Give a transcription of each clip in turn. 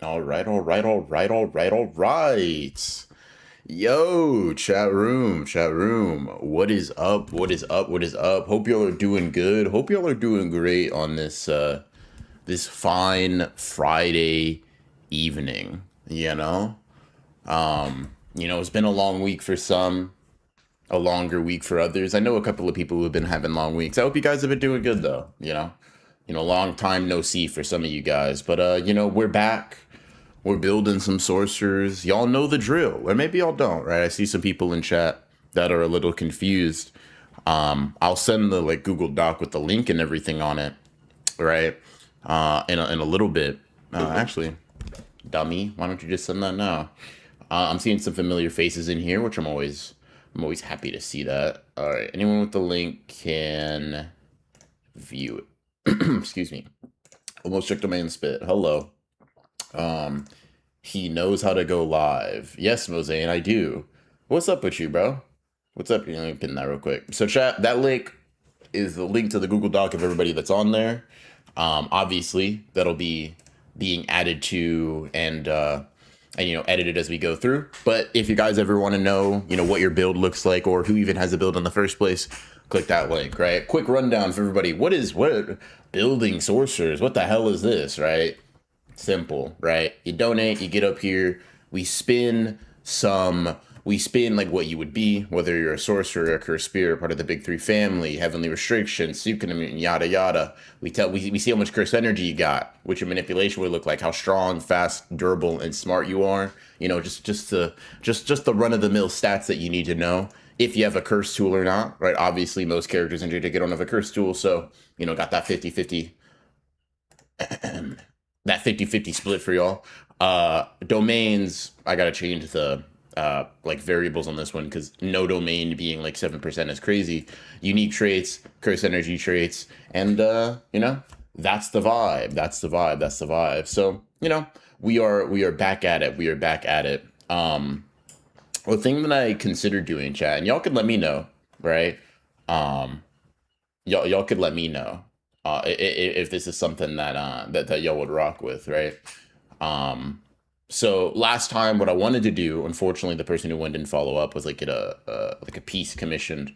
All right, all right, all right, all right, all right. Yo, chat room, chat room. What is up? What is up? What is up? Hope y'all are doing good. Hope y'all are doing great on this fine Friday evening, you know? It's been a long week for some, a longer week for others. I know a couple of people who have been having long weeks. I hope you guys have been doing good though, you know? Long time no see for some of you guys. But we're back. We're building some sorcerers. Y'all know the drill, or maybe y'all don't, right? I see some people in chat that are a little confused. I'll send the Google Doc with the link and everything on it, right? In a little bit. Actually, dummy, why don't you just send that now? I'm seeing some familiar faces in here, which I'm always happy to see that. All right, anyone with the link can view it. Excuse me. Almost checked my spit. Hello. Um, he knows how to go live. Yes, Mosaic, I do. What's up with you, bro? What's up? Let me pin that real quick. So, chat, that link is the link to the Google Doc of everybody that's on there. Obviously, that'll be being added to and edited as we go through. But if you guys ever want to know, what your build looks like or who even has a build in the first place, click that link, right? Quick rundown for everybody. What building sorcerers? What the hell is this, right? Simple, right? You donate, you get up here, we spin like what you would be, whether you're a sorcerer, a cursed spirit, part of the big three family, heavenly restrictions, Sukunamun, yada yada. We see how much cursed energy you got, what your manipulation would look like, how strong, fast, durable, and smart you are. Just the run of the mill stats that you need to know. If you have a curse tool or not, right? Obviously, most characters in JJ don't have a curse tool, so got that 50-50 that 50-50 split for y'all. Domains, I gotta change the variables on this one because no domain being like 7% is crazy. Unique traits, curse energy traits, and that's the vibe. That's the vibe. That's the vibe. So, we are back at it. We are back at it. The thing that I consider doing, chat, and y'all could let me know, right? Um, y'all could let me know if this is something that y'all would rock with, right? So last time, what I wanted to do, unfortunately, the person who went didn't follow up, was get a piece commissioned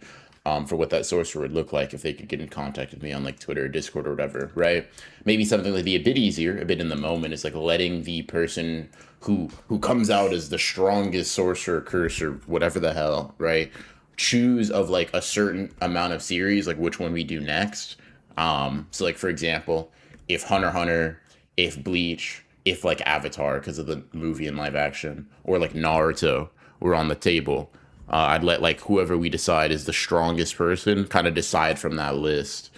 for what that sorcerer would look like if they could get in contact with me on Twitter or Discord or whatever, right? Maybe something that'd be a bit easier, a bit in the moment, is letting the person who comes out as the strongest sorcerer, curse, or whatever the hell, right, choose of a certain amount of series, which one we do next. So for example, if Hunter x Hunter, if Bleach, if Avatar because of the movie and live action, or Naruto were on the table, I'd let whoever we decide is the strongest person kind of decide from that list.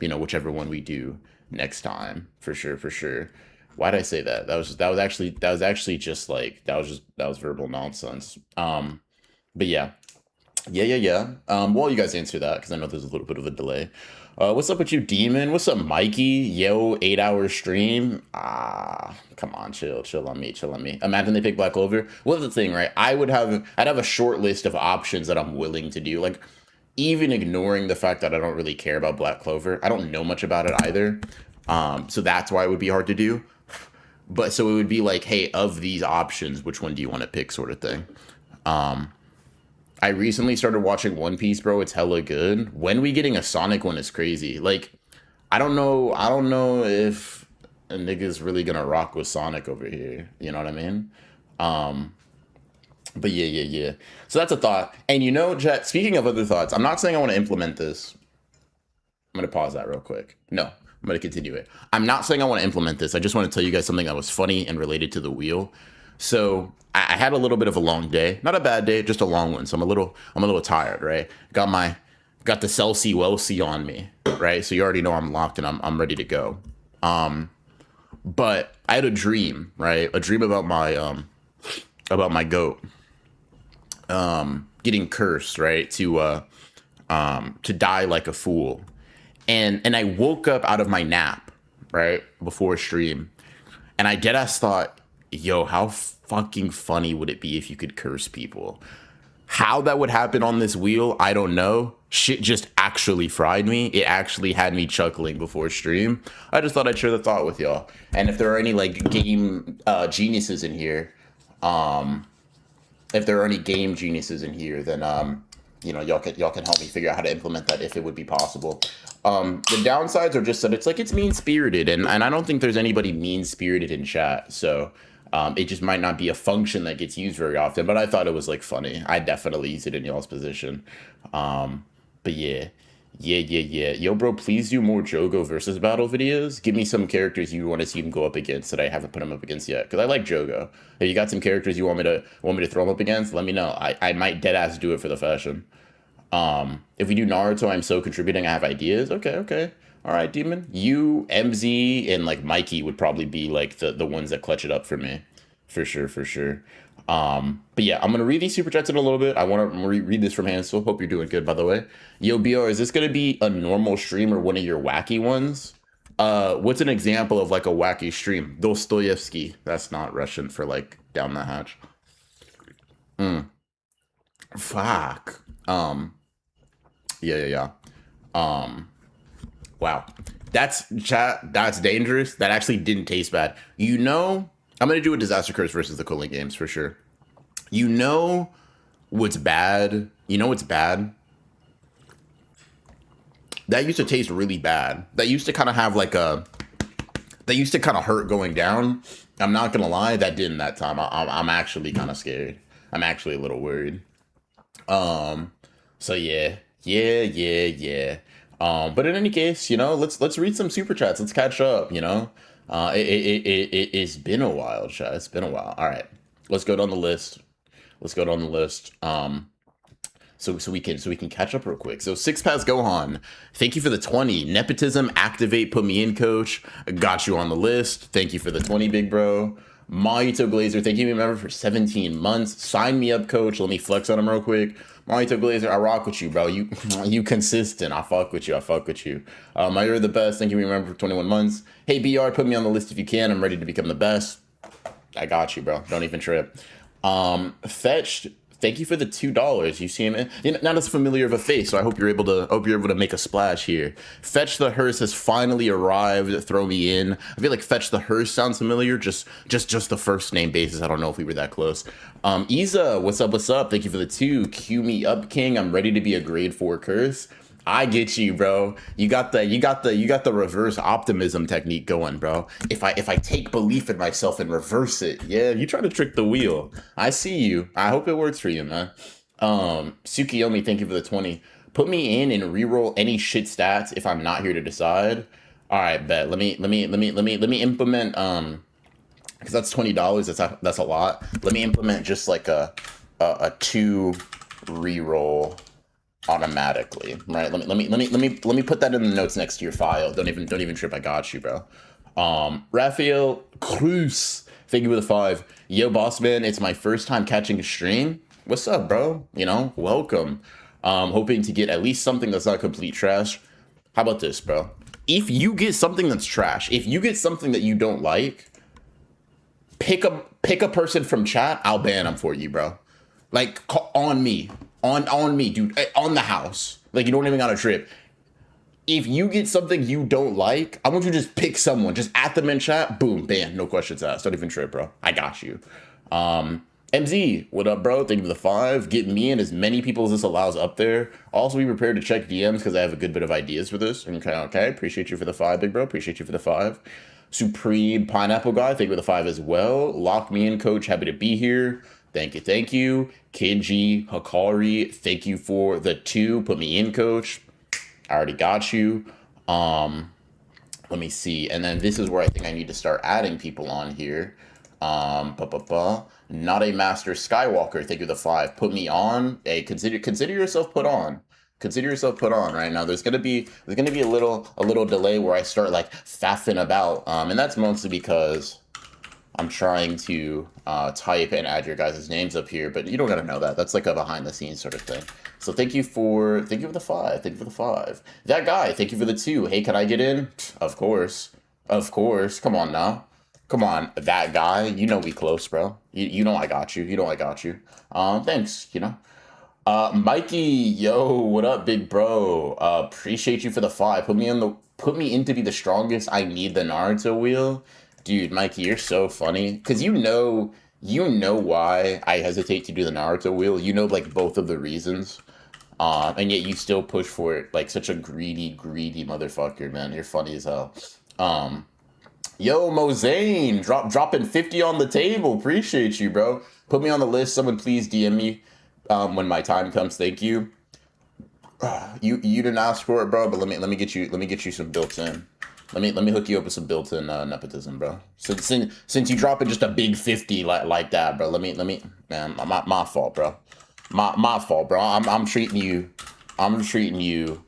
Whichever one we do next time, for sure, for sure. Why'd I say that? That was actually just that was verbal nonsense. But yeah, yeah. While you guys answer that, because I know there's a little bit of a delay. What's up with you, Demon? What's up, Mikey? Yo, 8-hour stream. Come on, chill on me, chill on me. Imagine they pick Black Clover. What's the thing, right? I'd have a short list of options that I'm willing to do. Even ignoring the fact that I don't really care about Black Clover. I don't know much about it either. So that's why it would be hard to do. But so it would be hey, of these options, which one do you want to pick, sort of thing. I recently started watching One Piece, bro. It's hella good. When we getting a Sonic one is crazy. I don't know. I don't know if a nigga's really gonna rock with Sonic over here. You know what I mean? Um, but yeah. So that's a thought. And Jet. Speaking of other thoughts, I'm not saying I want to implement this. I'm gonna pause that real quick. No, I'm gonna continue it. I'm not saying I want to implement this. I just want to tell you guys something that was funny and related to the wheel. So I had a little bit of a long day, not a bad day, just a long one. So I'm a little tired, right? Got the Celsi Welsi on me, right? So you already know I'm locked and I'm ready to go. But I had a dream, right? A dream about my goat getting cursed, right? To die like a fool. And I woke up out of my nap, right? Before stream. And I deadass thought, yo, how fucking funny would it be if you could curse people? How that would happen on this wheel, I don't know. Shit just actually fried me. It actually had me chuckling before stream. I just thought I'd share the thought with y'all. And if there are any like game geniuses in here, um, if there are any game geniuses in here, then you know, y'all can help me figure out how to implement that if it would be possible. The downsides are just that it's mean spirited, and I don't think there's anybody mean spirited in chat. So it just might not be a function that gets used very often. But I thought it was like funny. I definitely use it in y'all's position. But yeah. Yeah. Yo, bro, please do more Jogo versus battle videos. Give me some characters you want to see him go up against that I haven't put him up against yet. Because I like Jogo. If you got some characters you want me to throw him up against, let me know. I might dead ass do it for the fashion. If we do Naruto, I'm so contributing. I have ideas. Okay. All right, Demon. You, MZ, and like Mikey would probably be like the ones that clutch it up for me, for sure. But yeah, I'm gonna read these super chats in a little bit. I want to read this from Hansel. Hope you're doing good, by the way. Yo, BR, is this gonna be a normal stream or one of your wacky ones? What's an example of like a wacky stream? Dostoevsky. That's not Russian for like down the hatch. Fuck. Yeah. Wow. That's chat. That's dangerous. That actually didn't taste bad. You know, I'm gonna do a Disaster Curse versus the Cooling Games for sure. You know what's bad? You know what's bad? That used to taste really bad. That used to kind of have like a. That used to kind of hurt going down. I'm not gonna lie, that didn't that time. I'm actually kind of scared. I'm actually a little worried. So yeah. But in any case, you know, let's read some super chats. Let's catch up. You know, it's been a while, chat. It's been a while. All right, let's go down the list. So we can catch up real quick. So Six Pass Gohan, thank you for the 20. Nepotism activate, put me in, coach. Got you on the list. Thank you for the 20, big bro. Mahito Glazer, thank you, member, for 17 months. Sign me up, coach. Let me flex on him real quick. Mahito Glazer, I rock with you, bro. You consistent. I fuck with you. You're the best. Thank you, member, for 21 months. Hey, BR, put me on the list if you can. I'm ready to become the best. I got you, bro. Don't even trip. Fetched, thank you for the $2. You see him? You're not as familiar of a face, so I hope you're able to make a splash here. Fetch the Hearse has finally arrived. Throw me in. I feel like Fetch the Hearse sounds familiar. Just the first name basis. I don't know if we were that close. Isa, what's up? Thank you for the 2. Cue me up, King. I'm ready to be a grade 4 curse. I get you, bro. You got the reverse optimism technique going, bro. If I take belief in myself and reverse it, yeah, you try to trick the wheel. I see you. I hope it works for you, man. Tsukiyomi, thank you for the 20. Put me in and reroll any shit stats if I'm not here to decide. All right, bet. Let me implement because that's $20. That's a lot. Let me implement just like a 2 reroll automatically, right? Let me put that in the notes next to your file. Don't even trip. I got you, bro. Raphael Cruz, thank you for the 5. Yo, boss man, it's my first time catching a stream. What's up, bro? You know, welcome. Hoping to get at least something that's not complete trash. How about this, bro? If you get something that's trash, if you get something that you don't like, pick a person from chat. I'll ban them for you, bro. Like on me. On me, dude. On the house. Like, you don't even gotta trip. If you get something you don't like, I want you to just pick someone. Just at them in chat. Boom. Bam. No questions asked. Don't even trip, bro. I got you. MZ, what up, bro? Thank you for the 5. Get me and as many people as this allows up there. Also, be prepared to check DMs because I have a good bit of ideas for this. Okay. Appreciate you for the 5, big bro. Appreciate you for the 5. Supreme Pineapple Guy, thank you for the 5 as well. Lock me in, coach. Happy to be here. Thank you. Kiji Hakari, thank you for the 2. Put me in, coach. I already got you. Let me see. And then this is where I think I need to start adding people on here. Not a Master Skywalker, thank you for the 5. Put me on. Hey, consider yourself put on. Consider yourself put on right now. There's gonna be a little delay where I start like faffing about. And that's mostly because I'm trying to type and add your guys' names up here, but you don't gotta know that. That's like a behind the scenes sort of thing. So thank you for the 5. Thank you for the 5. That guy, thank you for the 2. Hey, can I get in? Of course. Come on now. Come on, that guy. You know we close, bro. You know I got you. Thanks. You know. Mikey, yo, what up, big bro? Appreciate you for the 5. Put me in to be the strongest. I need the Naruto wheel. Dude, Mikey, you're so funny. Cause you know why I hesitate to do the Naruto wheel. You know, like both of the reasons. And yet you still push for it like such a greedy motherfucker, man. You're funny as hell. Um, Yo, Mozane, dropping 50 on the table. Appreciate you, bro. Put me on the list. Someone please DM me when my time comes. Thank you. You didn't ask for it, bro, but let me get you some built in. Let me hook you up with some built in nepotism, bro. Since you dropping just a big 50 like that, bro. Let me man, my fault, bro. My fault, bro. I'm treating you I'm treating you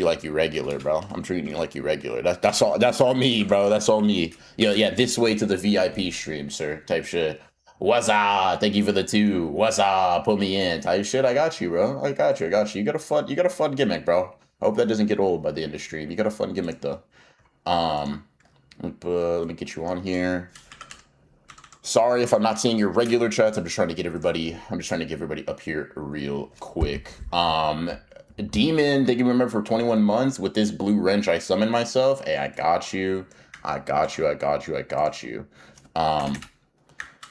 like you regular, bro. I'm treating you like you regular. That's all me, bro. That's all me. Yeah, this way to the VIP stream, sir. Type shit. What's up? Thank you for the 2. What's up? Put me in. Type shit. I got you, bro. I got you. I got you. You got a fun gimmick, bro. I hope that doesn't get old by the end of stream. You got a fun gimmick though. Um, let me get you on here. Sorry if I'm not seeing your regular chats. I'm just trying to get everybody. I'm just trying to get everybody up here real quick. Demon, thank you remember for 21 months. With this blue wrench, I summon myself. Hey, I got you. I got you. I got you. I got you. Bam,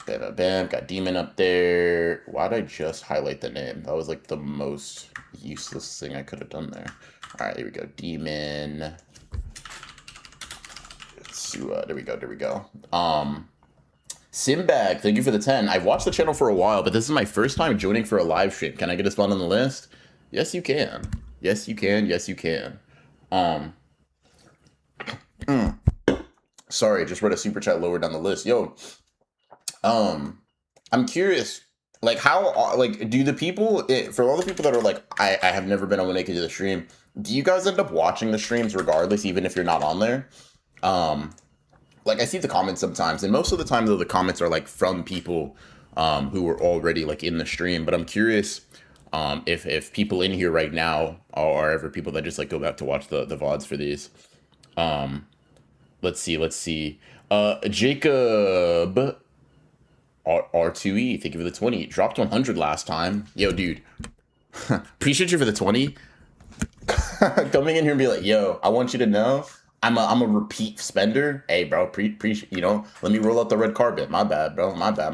bam, bam. Got Demon up there. Why'd I just highlight the name? That was like the most useless thing I could have done there. All right, here we go. Demon. There we go. There we go. Simbag, thank you for the 10. I've watched the channel for a while, but this is my first time joining for a live stream. Can I get a spot on the list? Yes, you can. Yes, you can. Yes, you can. Sorry, just read a super chat lower down the list. Yo, I'm curious, like how, like, do the people, for all the people that are like, I have never been able to make it to the stream, do you guys end up watching the streams regardless, even if you're not on there? Like I see the comments sometimes, and most of the time though the comments are like from people who were already like in the stream. But I'm curious if people in here right now are ever people that just like go back to watch the VODs for these. Let's see. Jacob R2E, thank you for the 20. Dropped 100 last time. Yo, dude, appreciate you for the 20. Coming in here and be like, yo, I want you to know I'm a repeat spender. Hey, bro, you know, let me roll out the red carpet. My bad, bro. My bad.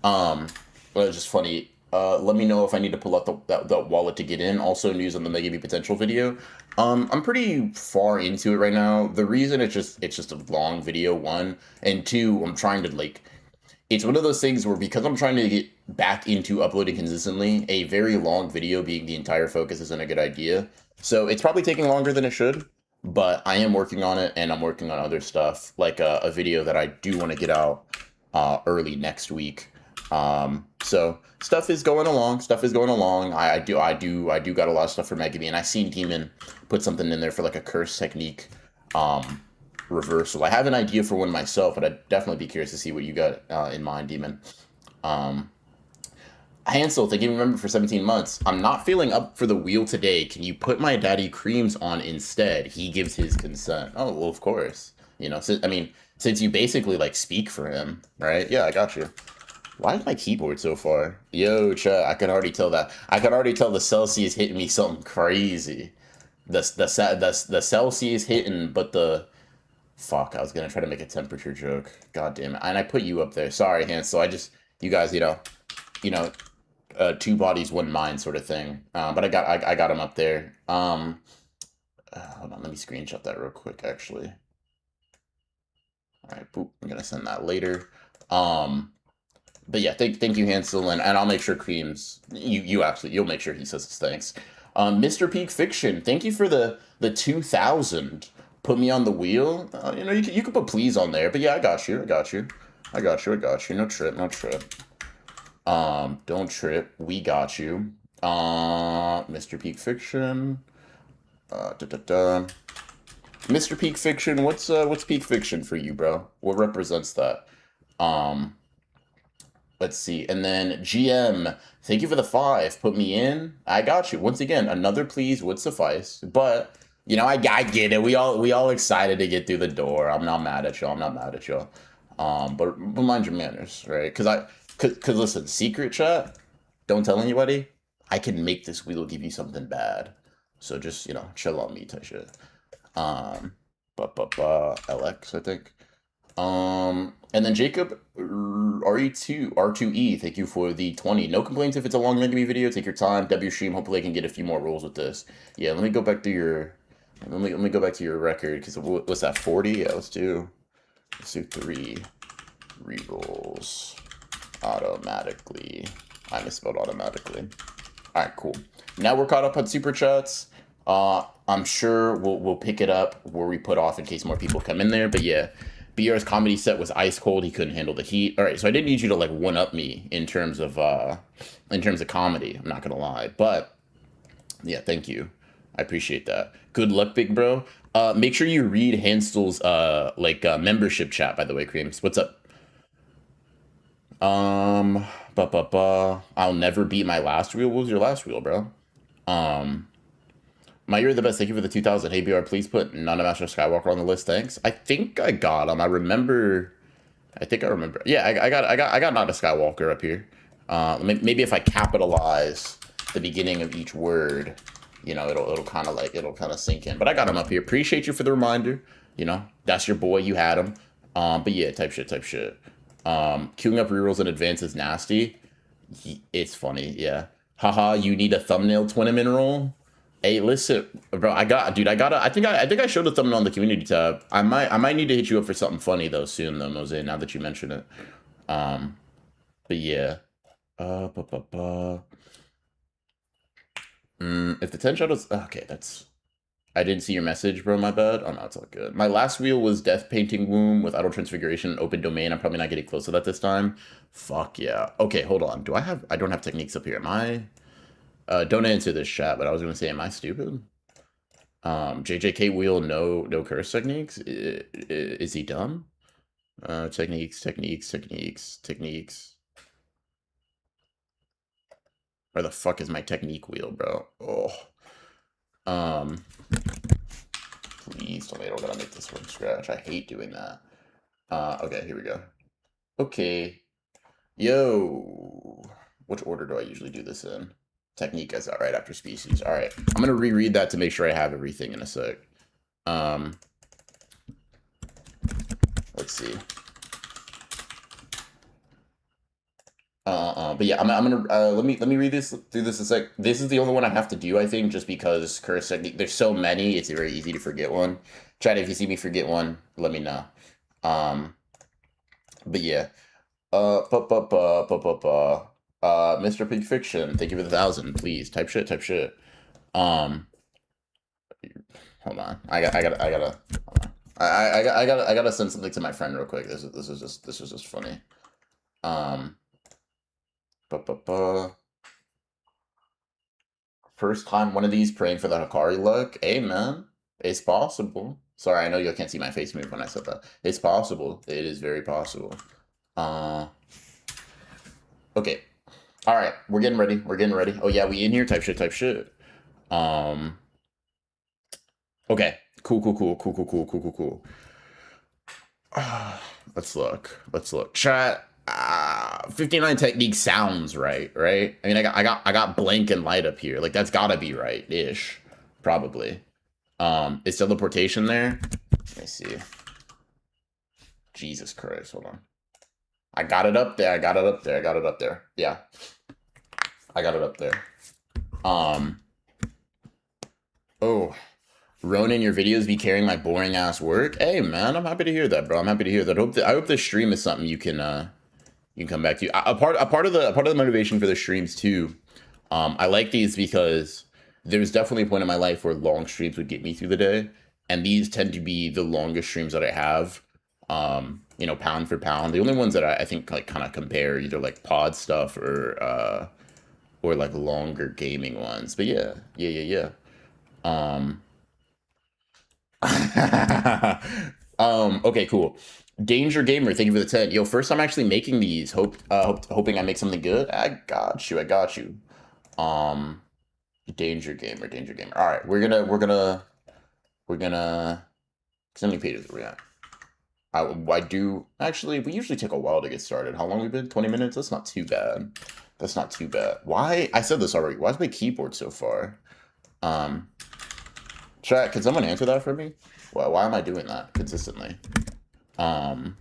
Well, it's just funny. Let me know if I need to pull out the wallet to get in. Also, news on the Mega B potential video. I'm pretty far into it right now. The reason it's just a long video, 1, and 2, I'm trying to like. It's one of those things where because I'm trying to get back into uploading consistently, a very long video being the entire focus isn't a good idea. So it's probably taking longer than it should. But I am working on it, and I'm working on other stuff, like a video that I do want to get out early next week. So stuff is going along. I do got a lot of stuff for Mega B, and I seen Demon put something in there for like a curse technique reversal. I have an idea for one myself, but I'd definitely be curious to see what you got in mind, Demon. Hansel, thank you remember for 17 months. I'm not feeling up for the wheel today. Can you put my daddy creams on instead? He gives his consent. Oh, well, of course. You know, I mean, since you basically like speak for him, right? Yeah, I got you. Why is my keyboard so far? Yo, chat, I can already tell that. I can already tell the Celsius hitting me something crazy. The Celsius hitting, but the fuck, I was gonna try to make a temperature joke. God damn it. And I put you up there. Sorry, Hansel. You guys, you know, 2 bodies, 1 mind sort of thing. But I got him up there. Hold on, let me screenshot that real quick, actually. All right, boop. I'm gonna send that later. But yeah, thank you, Hansel, and I'll make sure Creams. You'll make sure he says his thanks. Mr. Peak Fiction, thank you for the 2,000. Put me on the wheel. You know, you can put please on there, but yeah, I got you. No trip. Don't trip. We got you. Mr. Peak Fiction. Mr. Peak Fiction, what's Peak Fiction for you, bro? What represents that? Let's see. And then GM, thank you for the 5. Put me in. I got you. Once again, another please would suffice. But you know, I get it. We all excited to get through the door. I'm not mad at y'all. But mind your manners, right? Because listen, secret chat, don't tell anybody. I can make this wheel give you something bad. So just, you know, chill on me type shit. LX, I think. And then Jacob R2E, thank you for the 20. No complaints if it's a long lengthy video. Take your time, dub your stream. Hopefully I can get a few more rolls with this. Yeah, let me go back to your let me go back to your record, because what's that, 40? Yeah, let's do 3 rerolls automatically. I misspelled automatically. Alright, cool. Now we're caught up on super chats. I'm sure we'll pick it up where we put off in case more people come in there. But yeah, BR's comedy set was ice cold. He couldn't handle the heat. All right, so I didn't need you to like one up me in terms of comedy. I'm not gonna lie, but yeah, thank you. I appreciate that. Good luck, big bro. Make sure you read Hansel's membership chat, by the way, Creams. What's up? I'll never beat my last wheel. What was your last wheel, bro? You're the best. Thank you for the 2000. Hey, BR, please put None of Master Skywalker on the list. Thanks. I think I got him. I think I remember. Yeah, I got Not a Skywalker up here. Maybe if I capitalize the beginning of each word, you know, it'll kind of sink in. But I got him up here. Appreciate you for the reminder. You know, that's your boy. You had him. But yeah, type shit. Queuing up rerolls in advance is nasty. It's funny, yeah. Haha, you need a thumbnail tournament roll? Hey, listen, bro, I think I showed a thumbnail on the community tab. I might need to hit you up for something funny though soon though, Mose, now that you mention it. But yeah. If the 10 shadows, okay, I didn't see your message, bro, my bad. Oh, no, it's all good. My last wheel was Death Painting Womb with Auto Transfiguration and Open Domain. I'm probably not getting close to that this time. Fuck yeah. Okay, hold on. I don't have techniques up here. Am I? Don't answer this chat, but I was going to say, am I stupid? JJK wheel, no curse techniques? Is he dumb? Techniques. Where the fuck is my technique wheel, bro? Oh. Please tell me I don't gotta make this from scratch. I hate doing that. Okay, here we go. Okay. Yo. Which order do I usually do this in? Technique is all right after species. All right. I'm gonna reread that to make sure I have everything in a sec. Let's see. But yeah, I'm gonna let me read this through this a sec. This is the only one I have to do, I think, just because curse technique. There's so many, it's very easy to forget one. Chat, if you see me forget one, let me know. But yeah. Mr. Pig Fiction, thank you for the 1,000. Please type shit. Hold on. I gotta send something to my friend real quick. This is just funny. First time one of these praying for the Hikari luck. Hey man, it's possible. Sorry, I know you can't see my face move when I said that. It's possible. It is very possible. Okay. All right, we're getting ready. Oh yeah, we in here. Type shit. Okay. Cool. Let's look. Chat. 59 technique sounds right? I mean, I got blank and light up here. Like that's gotta be right-ish, probably. Is teleportation there? Let me see. Jesus Christ, hold on. I got it up there. Yeah. I got it up there. Oh, Ronan, your videos be carrying my boring ass work. Hey man, I'm happy to hear that, bro. I hope this stream is something you can come back to. A part of the motivation for the streams too. I like these because there's definitely a point in my life where long streams would get me through the day, and these tend to be the longest streams that I have. You know, pound for pound. The only ones that I think like kind of compare either like pod stuff or like longer gaming ones. But yeah. Okay, cool. Danger Gamer, thank you for the 10. Yo, first time actually making these. Hoping I make something good. I got you. Danger Gamer. All right, we're gonna. How many pages are we at? I do actually. We usually take a while to get started. How long we been? 20 minutes. That's not too bad. That's not too bad. Why? I said this already. Why is my keyboard so far? Um, Chat. Can someone answer that for me? Well, why am I doing that consistently? Um,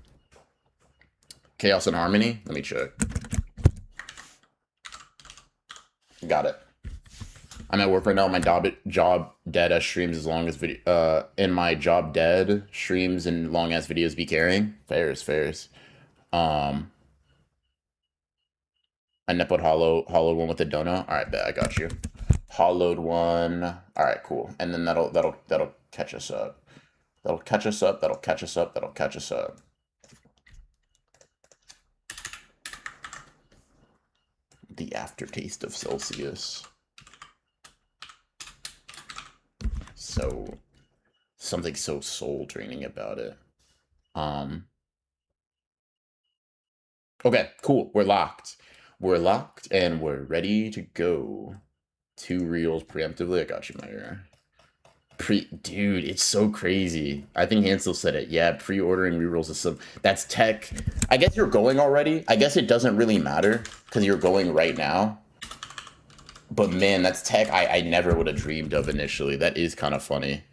Chaos and Harmony. Let me check. Got it. I'm at work right now. My job dead as streams as long as video. In my job dead streams and long ass videos be carrying. Fairs. Um, I nippled hollowed one with a donut. All right, bet I got you. Hollowed one. All right, cool. And then that'll catch us up. That'll catch us up. That'll catch us up. That'll catch us up. The aftertaste of Celsius. So something so soul draining about it. Okay, cool. We're locked. We're locked and we're ready to go. 2 reels preemptively. I got you, Meyer. Dude, it's so crazy. I think Hansel said it. Yeah, pre-ordering rerolls is some. That's tech. I guess you're going already. I guess it doesn't really matter because you're going right now. But man, that's tech I never would have dreamed of initially. That is kind of funny.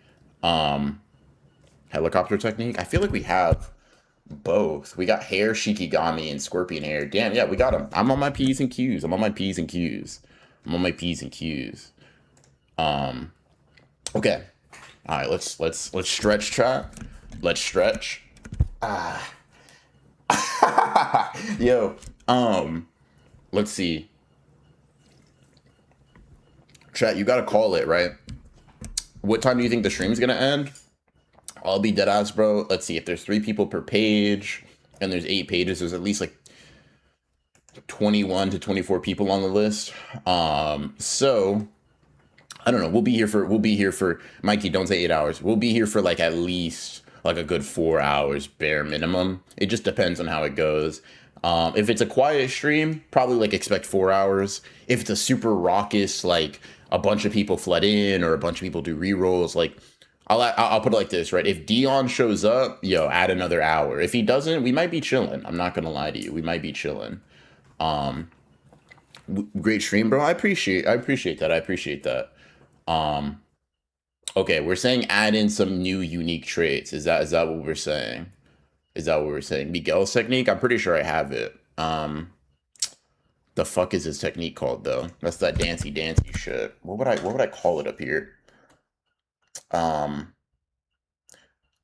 Helicopter technique. I feel like we have both. We got hair, Shikigami, and Scorpion hair. Damn, yeah, we got them. I'm on my P's and Q's. I'm on my P's and Q's. I'm on my P's and Q's. Okay. All right, let's stretch, chat. Let's stretch. Yo, let's see. Chat, you gotta call it, right? What time do you think the stream's gonna end? I'll be dead ass, bro. Let's see. If there's 3 people per page and there's 8 pages, there's at least like 21 to 24 people on the list. So I don't know. We'll be here for Mikey, don't say 8 hours. We'll be here for like at least like a good 4 hours bare minimum. It just depends on how it goes. If it's a quiet stream, probably like expect 4 hours. If it's a super raucous, like a bunch of people flood in or a bunch of people do rerolls, like I'll put it like this, right? If Dion shows up, yo, add another hour. If he doesn't, we might be chilling. I'm not gonna lie to you. We might be chilling. Great stream, bro. I appreciate that. I appreciate that. Okay, we're saying add in some new unique traits. Is that what we're saying? Is that what we're saying? Miguel's technique? I'm pretty sure I have it. The fuck is his technique called though? That's that dancey shit. What would I call it up here?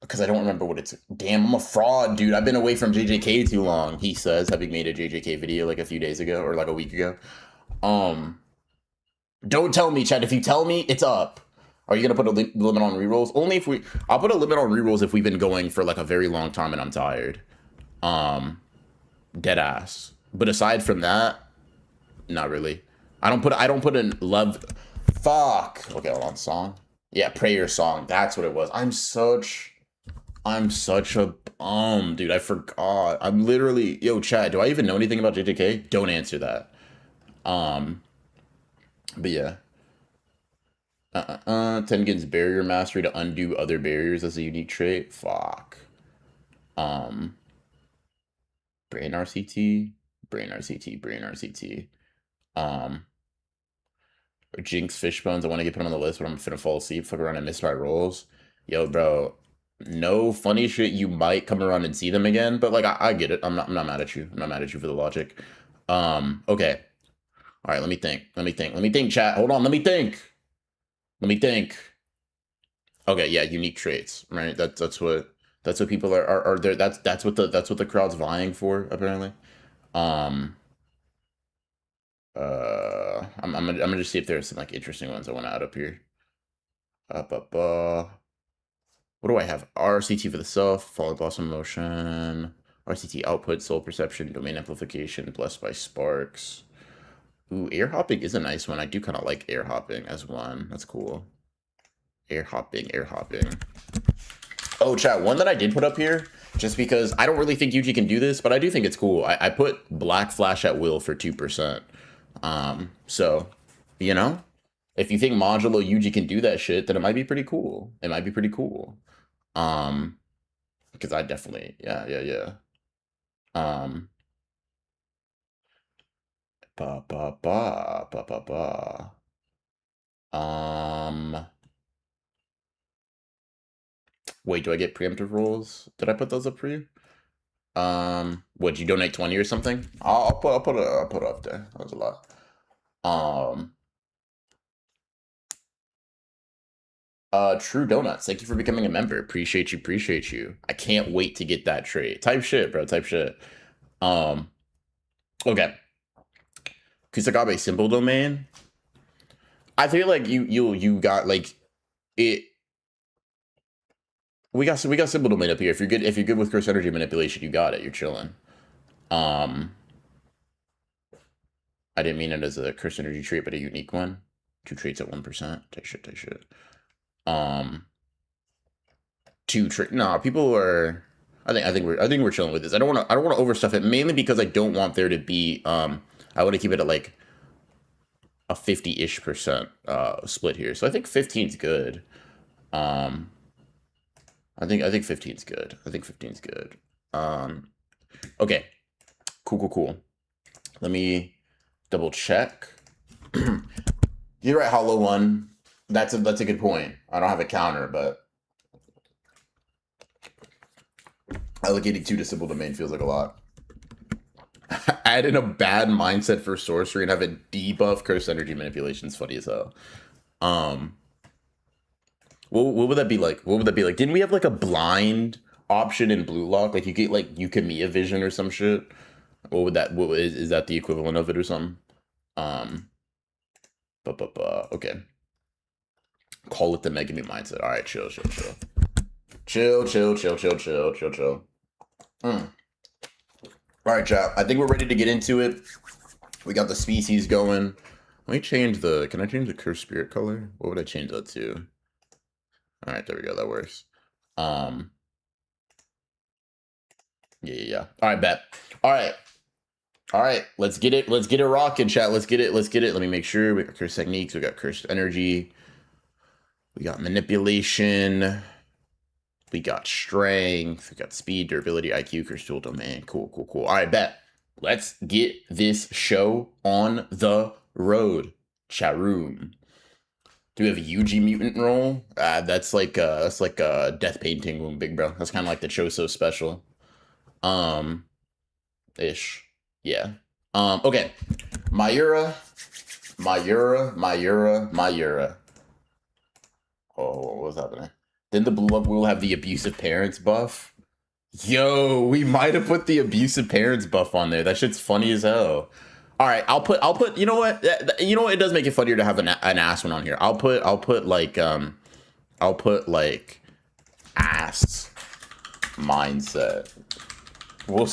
Because I don't remember what it's. Damn, I'm a fraud, dude. I've been away from JJK too long. He says, having made a JJK video like a few days ago or like a week ago. Don't tell me, Chad. If you tell me, it's up. Are you gonna put a limit on rerolls? Only if we. I'll put a limit on rerolls if we've been going for like a very long time and I'm tired. Dead ass. But aside from that, not really. I don't put in love. Fuck. Okay, hold on. Song. Yeah, prayer song. That's what it was. I'm such a bum, dude. I forgot. I'm literally. Yo, Chad. Do I even know anything about JJK? Don't answer that. But yeah. Tengen's barrier mastery to undo other barriers as a unique trait. Fuck. Brain RCT. Jinx Fishbones. I want to get put on the list, but I'm finna fall asleep. Fuck around and miss my rolls. Yo, bro. No funny shit. You might come around and see them again, but like I get it. I'm not mad at you. I'm not mad at you for the logic. Okay. All right. Let me think. Chat. Hold on. Let me think. Okay. Yeah. Unique traits. Right. That's what people are there. That's what the crowd's vying for apparently. I'm gonna just see if there's some like interesting ones I want to add up here. What do I have? RCT for the self, Fallen Blossom Motion, RCT output, soul perception, domain amplification, blessed by sparks. Ooh, air hopping is a nice one. I do kind of like air hopping as one. That's cool. Air hopping. Oh, chat, one that I did put up here, just because I don't really think Yuji can do this, but I do think it's cool. I put Black Flash at will for 2%. So, you know, if you think Modulo Yuji can do that shit, then it might be pretty cool. Because I definitely, yeah. Um, ba ba ba ba ba ba. Um, Wait, do I get preemptive rolls? Did I put those up for you? Would you donate 20 or something? I'll put it up there. That was a lot. Um, True Donuts. Thank you for becoming a member. Appreciate you. Appreciate you. I can't wait to get that trait. Type shit, bro. Type shit. Um, okay. Kusakabe symbol domain. I feel like you got like it. We got symbol domain up here. If you're good with curse energy manipulation, you got it. You're chilling. Um, I didn't mean it as a curse energy trait, but a unique one. 2 traits at 1%. Take shit. Take shit. 2 trait. Nah, people are. I think we're chilling with this. I don't want to overstuff it, mainly because I don't want there to be. I want to keep it at like a 50-ish% split here. So I think 15 is good. I think 15 is good. I think 15 is good. Okay. Cool. Let me double check. You're right, Hollow One. That's a good point. I don't have a counter, but allocating 2 to symbol domain feels like a lot. Add in a bad mindset for sorcery and have a debuff curse energy manipulation is funny as hell. What would that be like? What would that be like? Didn't we have like a blind option in Blue Lock? Like you get like Yukimiya vision or some shit. What would that? What is that the equivalent of it or something? Okay. Call it the Megami mindset. All right, chill. All right, chat. I think we're ready to get into it. We got the species going. Let me change the. Can I change the curse spirit color? What would I change that to? All right, there we go. That works. Yeah. All right, bet. All right. Let's get it. Let's get it rocking, chat. Let's get it. Let me make sure we got curse techniques. We got cursed energy. We got manipulation. We got strength. We got speed, durability, IQ, curse tool domain. Cool. All right, bet. Let's get this show on the road. Charoom. Do we have a UG mutant roll? That's like a death painting wound, big bro. That's kind of like the Choso special. Ish. Yeah. Okay. Mayura. Oh, what's happening? Then the blue up will have the abusive parents buff. Yo, we might have put the abusive parents buff on there. That shit's funny as hell. All right, I'll put. You know what? It does make it funnier to have an ass one on here. I'll put like ass mindset. We'll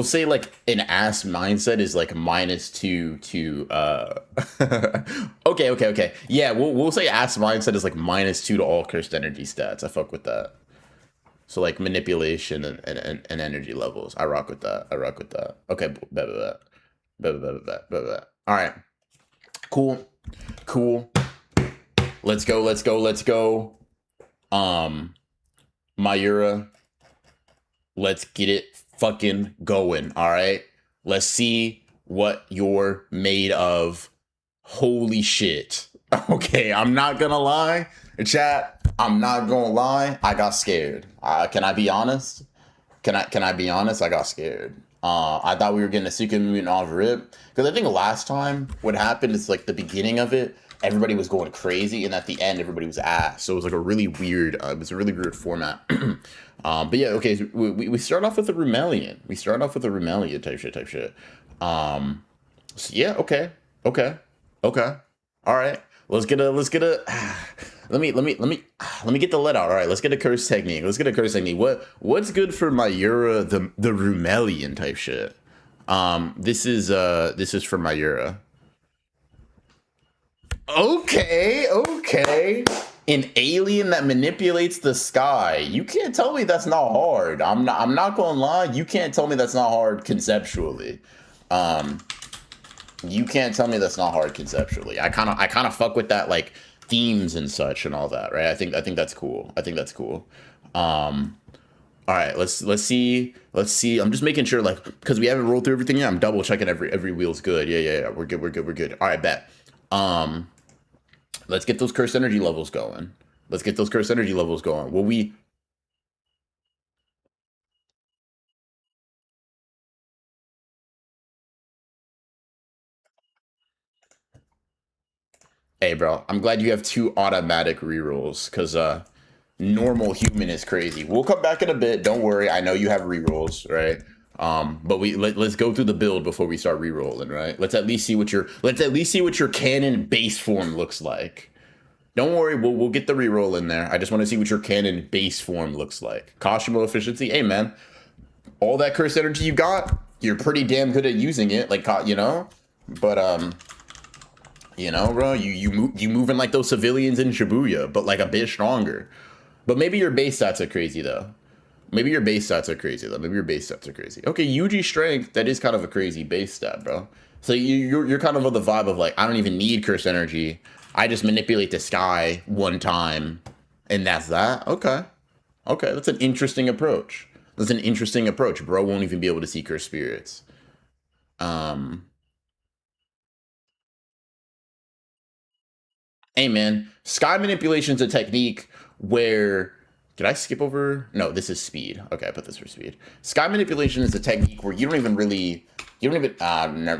say like an ass mindset is like -2 to okay. Yeah, we'll say ass mindset is like -2 to all cursed energy stats. I fuck with that. So like manipulation and energy levels. I rock with that. Okay, bet. All right. Cool. Let's go. Mayura. Let's get it fucking going. All right. Let's see what you're made of. Holy shit. Okay, I'm not gonna lie. Chat, I'm not gonna lie. I got scared. Can I be honest? Can I be honest? I got scared. I thought we were getting a Suka mutant off rip. Because I think last time what happened is like the beginning of it, everybody was going crazy, and at the end everybody was ass. So it was like a really weird, format. But yeah, okay, so we start off with a Rumelian. Type shit. So yeah, okay. All right. Let's get a let me get the let out. All right, let's get a curse technique. What's good for Mayura the Rumelian type shit? This is for Mayura. Okay. An alien that manipulates the sky. You can't tell me that's not hard. I'm not gonna lie. You can't tell me that's not hard conceptually. You can't tell me that's not hard conceptually. I kind of fuck with that like themes and such and all that, right? I think that's cool. I think that's cool. Um, all right, let's see. Let's see. I'm just making sure, like, because we haven't rolled through everything yet. I'm double checking every wheel's good. Yeah. We're good. We're good. We're good. All right, bet. Um, let's get those curse energy levels going. Let's get those curse energy levels going. Will we? Hey, bro. I'm glad you have two automatic rerolls, because normal human is crazy. We'll come back in a bit. Don't worry. I know you have rerolls, right? But let's go through the build before we start rerolling, right? Let's at least see what your canon base form looks like. Don't worry, we'll get the reroll in there. I just want to see what your canon base form looks like. Kashimo efficiency, hey man, all that curse energy you got, you're pretty damn good at using it, like you know. But bro, you moving like those civilians in Shibuya, but like a bit stronger. But maybe your base stats are crazy though. Maybe your base stats are crazy though. Maybe your base stats are crazy. Okay, UG strength, that is kind of a crazy base stat, bro. So you're kind of on the vibe of like, I don't even need curse energy. I just manipulate the sky one time, and that's that. Okay, okay, that's an interesting approach. That's an interesting approach. Bro won't even be able to see curse spirits. Um, Hey man, sky manipulation is a technique where did I skip over? No, this is speed. Okay, I put this for speed. Sky manipulation is a technique where you don't even never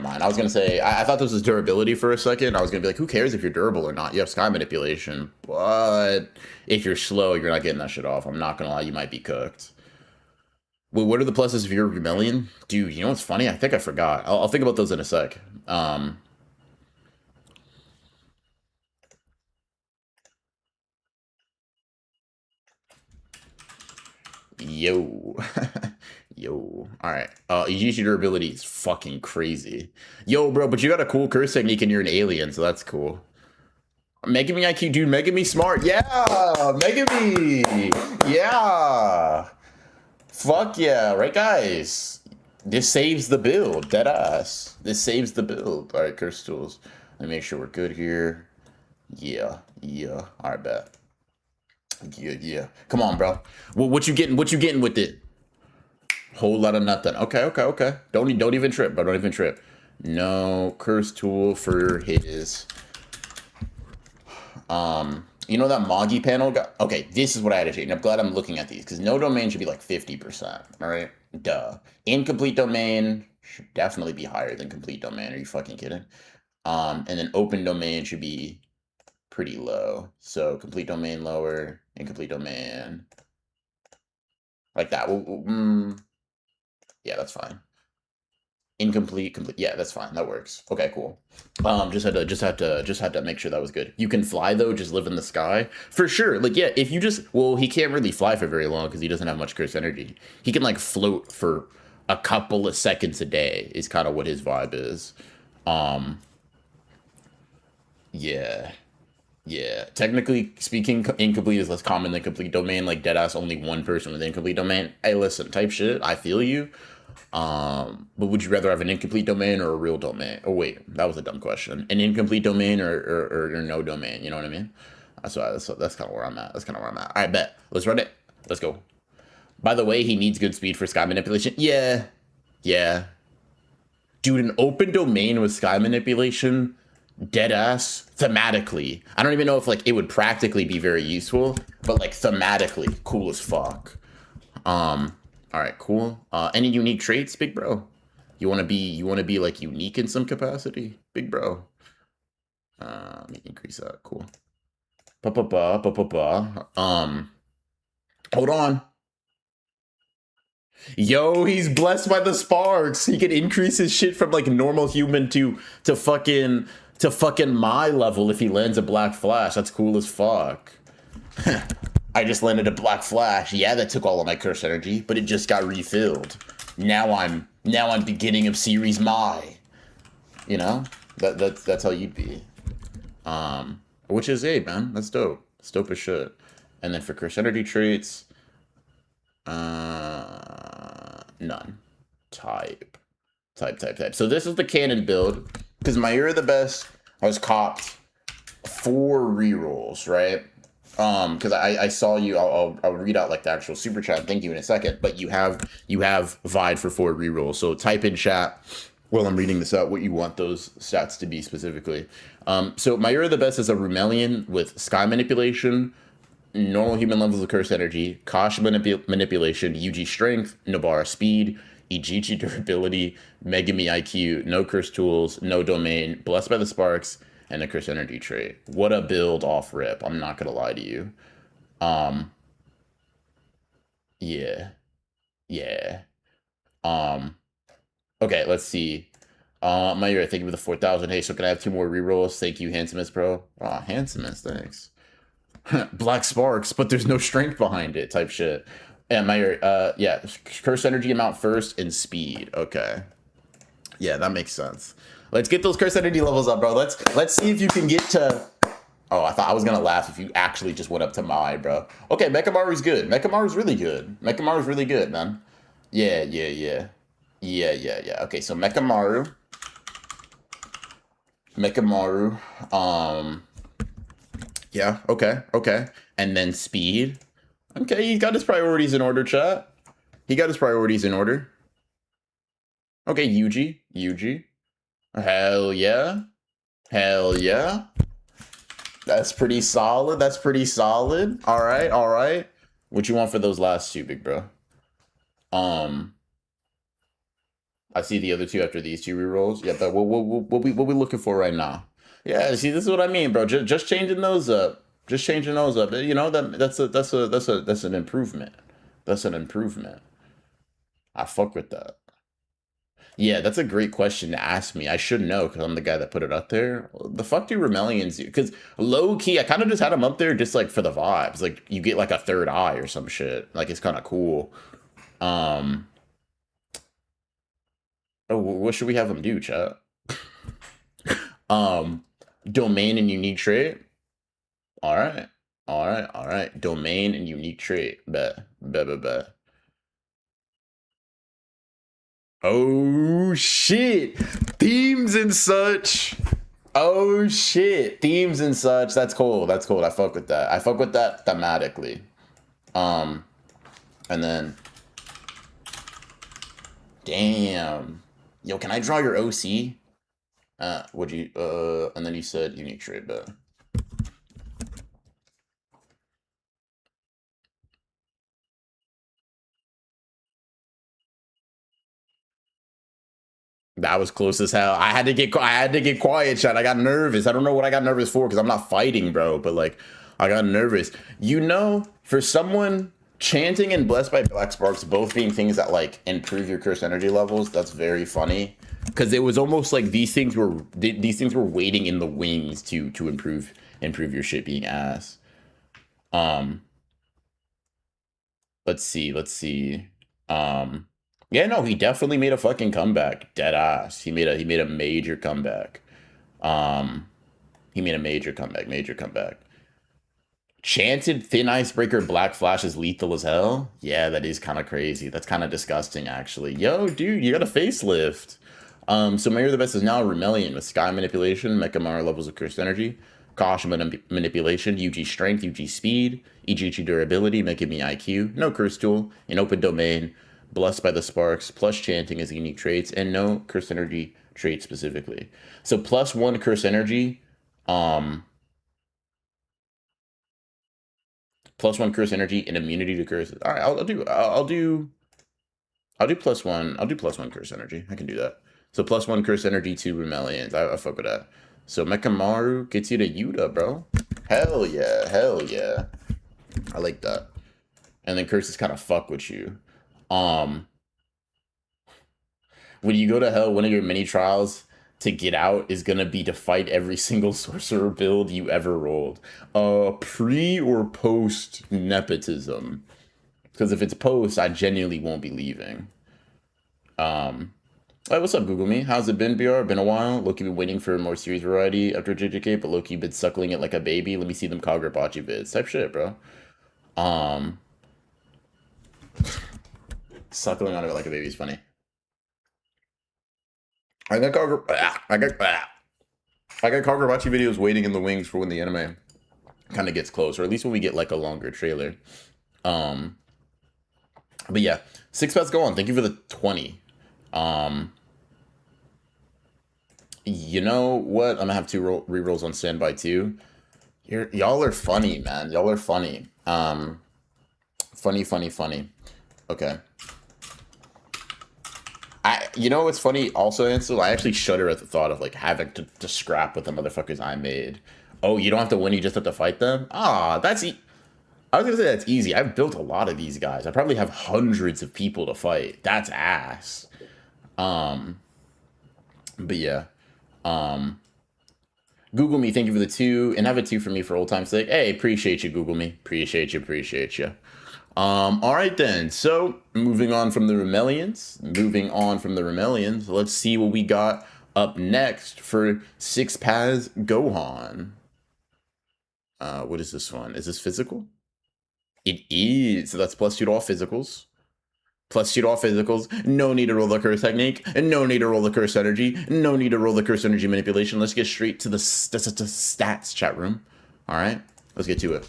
mind. I was gonna say I thought this was durability for a second. I was gonna be like, who cares if you're durable or not? You have sky manipulation, but if you're slow, you're not getting that shit off. I'm not gonna lie, you might be cooked. Well, what are the pluses if you're Vermilion? Dude, you know what's funny? I think I forgot. I'll think about those in a sec. Yo. Yo. Alright. Ijiji durability is fucking crazy. Yo, bro, but you got a cool curse technique and you're an alien, so that's cool. Mega me IQ, dude. Mega me smart. Yeah. Mega me. Yeah. Fuck yeah. Right, guys? This saves the build. Deadass. This saves the build. Alright, curse tools. Let me make sure we're good here. Yeah. Yeah. Alright, bet. Yeah. Come on, bro. What you getting? What you getting with it? Whole lot of nothing. Okay. Don't even trip, bro. Don't even trip. No curse tool for his. You know that Magi panel got. Okay, this is what I had to change. I'm glad I'm looking at these because no domain should be like 50%. All right, duh. Incomplete domain should definitely be higher than complete domain. Are you fucking kidding? And then open domain should be pretty low. So complete domain lower, incomplete domain like that. Yeah, that's fine. Incomplete, complete. Yeah, that's fine. That works. Okay, cool. Just had to make sure that was good. You can fly though, just live in the sky for sure. Like yeah, if you just he can't really fly for very long because he doesn't have much curse energy. He can like float for a couple of seconds a day. Is kind of what his vibe is. Um, yeah. Yeah, technically speaking, incomplete is less common than complete domain. Like deadass, only one person with incomplete domain. Hey, listen, type shit. I feel you. But would you rather have an incomplete domain or a real domain? Oh wait, that was a dumb question. An incomplete domain or no domain? You know what I mean? That's kind of where I'm at. That's kind of where I'm at. All right, bet. Let's run it. Let's go. By the way, he needs good speed for sky manipulation. Yeah. Dude, an open domain with sky manipulation, dead ass thematically. I don't even know if like it would practically be very useful, but like thematically, cool as fuck. All right, cool. Any unique traits, big bro? You wanna be like unique in some capacity, big bro? Let me increase that. Cool. Ba ba ba ba ba ba. Hold on. Yo, he's blessed by the sparks. He can increase his shit from like normal human to fucking my level if he lands a black flash. That's cool as fuck. I just landed a black flash. Yeah, that took all of my curse energy, but it just got refilled. Now I'm beginning of series my. You know? That's how you'd be. Which is man, that's dope. It's dope as shit. And then for curse energy traits, none. Type. So this is the canon build. Because my year of the best, I was copped 4 rerolls, right? Because I saw you. I'll read out like the actual super chat. Thank you in a second. But you have vied for 4 rerolls. So type in chat while I'm reading this out what you want those stats to be specifically. So Myura the best is a Rumelian with Sky Manipulation, normal human levels of Curse Energy, Kosh Manipulation, UG Strength, Nobara Speed, Ijichi Durability, Megami IQ, no Curse Tools, no Domain, Blessed by the Sparks, and a Curse Energy trait. What a build off rip. I'm not gonna lie to you. Um, yeah, yeah. Um, okay, let's see. Mayura, thank you for the 4,000. Hey, so can I have 2 more rerolls? Thank you, handsomest, bro. Oh, handsomest, thanks. Black Sparks, but there's no strength behind it, type shit. And yeah, curse energy amount first and speed. Okay, yeah, that makes sense. Let's get those curse energy levels up, bro. Let's see if you can get to. Oh, I thought I was gonna laugh if you actually just went up to my, bro. Okay, Mechamaru's good. Mechamaru's really good. Mechamaru's really good, man. Yeah, yeah, yeah, yeah, yeah, yeah. Okay, so Mechamaru. Yeah. Okay. Okay. And then speed. Okay, he got his priorities in order, chat. He got his priorities in order. Okay, Yuji. Yuji. Hell yeah. Hell yeah. That's pretty solid. That's pretty solid. All right. All right. What you want for those last 2, big bro? I see the other 2 after these 2 rerolls. Yeah, but what we looking for right now? Yeah, see, this is what I mean, bro. Just changing those up. Just changing those up. You know that's an improvement. That's an improvement. I fuck with that. Yeah, that's a great question to ask me. I should know because I'm the guy that put it up there. The fuck do Remelians do? Because low key, I kind of just had him up there just like for the vibes. Like you get like a third eye or some shit. Like it's kind of cool. Um, oh, what should we have him do, chat? Um, domain and unique trait. All right, all right, all right. Domain and unique trait. Bet, bet, bet, bet. Oh shit! Themes and such. Oh shit, themes and such. That's cool. That's cool. I fuck with that. I fuck with that thematically. And then, damn, yo, can I draw your OC? Would you? And then you said unique trait, but that was close as hell. I had to get quiet, chat. I got nervous. I don't know what I got nervous for because I'm not fighting, bro. But like, I got nervous. You know, for someone chanting and blessed by black sparks both being things that like improve your curse energy levels, that's very funny. Because it was almost like these things were waiting in the wings to improve your shit being ass. Um, let's see, let's see. Um, yeah, no, he definitely made a fucking comeback. Dead ass. He made a major comeback. Um, he made a major comeback. Major comeback. Chanted Thin Icebreaker Black Flash is lethal as hell. Yeah, that is kind of crazy. That's kind of disgusting, actually. Yo, dude, you got a facelift. So Mayor the Best is now Rumelian with Sky Manipulation, Mechamar levels of Cursed Energy, Caution Manipulation, UG Strength, UG Speed, EGG Durability, Making Me IQ, no Curse Tool, an Open Domain, Blessed by the Sparks, plus Chanting as unique traits, and no Cursed Energy trait specifically. So +1 Curse Energy, um, +1 Curse Energy, and immunity to curses. All right, I'll do +1. I'll do +1 Curse Energy. I can do that. So +1 Curse Energy to Rumelians. I fuck with that. So Mechamaru gets you to Yuta, bro. Hell yeah. Hell yeah. I like that. And then curses kind of fuck with you. Um, when you go to hell, one of your mini trials to get out is gonna be to fight every single sorcerer build you ever rolled. Pre or post nepotism. Because if it's post, I genuinely won't be leaving. Hey, what's up, Google Me? How's it been, BR? Been a while. Loki been waiting for more series variety after JJK, but Loki been suckling it like a baby. Let me see them Kagurabachi vids. Type shit, bro. Um, Suckling on it like a baby is funny. I got Kagur. I got. I got Kagurabachi videos waiting in the wings for when the anime kind of gets close, or at least when we get like a longer trailer. Um, but yeah, six bets go on. Thank you for the 20. Um, you know what? I'm gonna have two rerolls on standby too. Y'all are funny, man. Y'all are funny. Funny. Okay. You know what's funny also, Ansel? I actually shudder at the thought of like having to scrap with the motherfuckers I made. Oh, you don't have to win, you just have to fight them? Ah, I was gonna say that's easy. I've built a lot of these guys. I probably have hundreds of people to fight. That's ass. Um, but yeah. Um, Google me, thank you for the 2, and have a 2 for me for old time's sake. Hey, appreciate you, Google me. Appreciate you. All right then. So moving on from the Remelians, let's see what we got up next for Six Paths Gohan. What is this one? Is this physical? It is. So that's +2 to all physicals. +2 to all physicals. No need to roll the curse technique. And no need to roll the curse energy. No need to roll the curse energy manipulation. Let's get straight to the stats, chat room. All right. Let's get to it.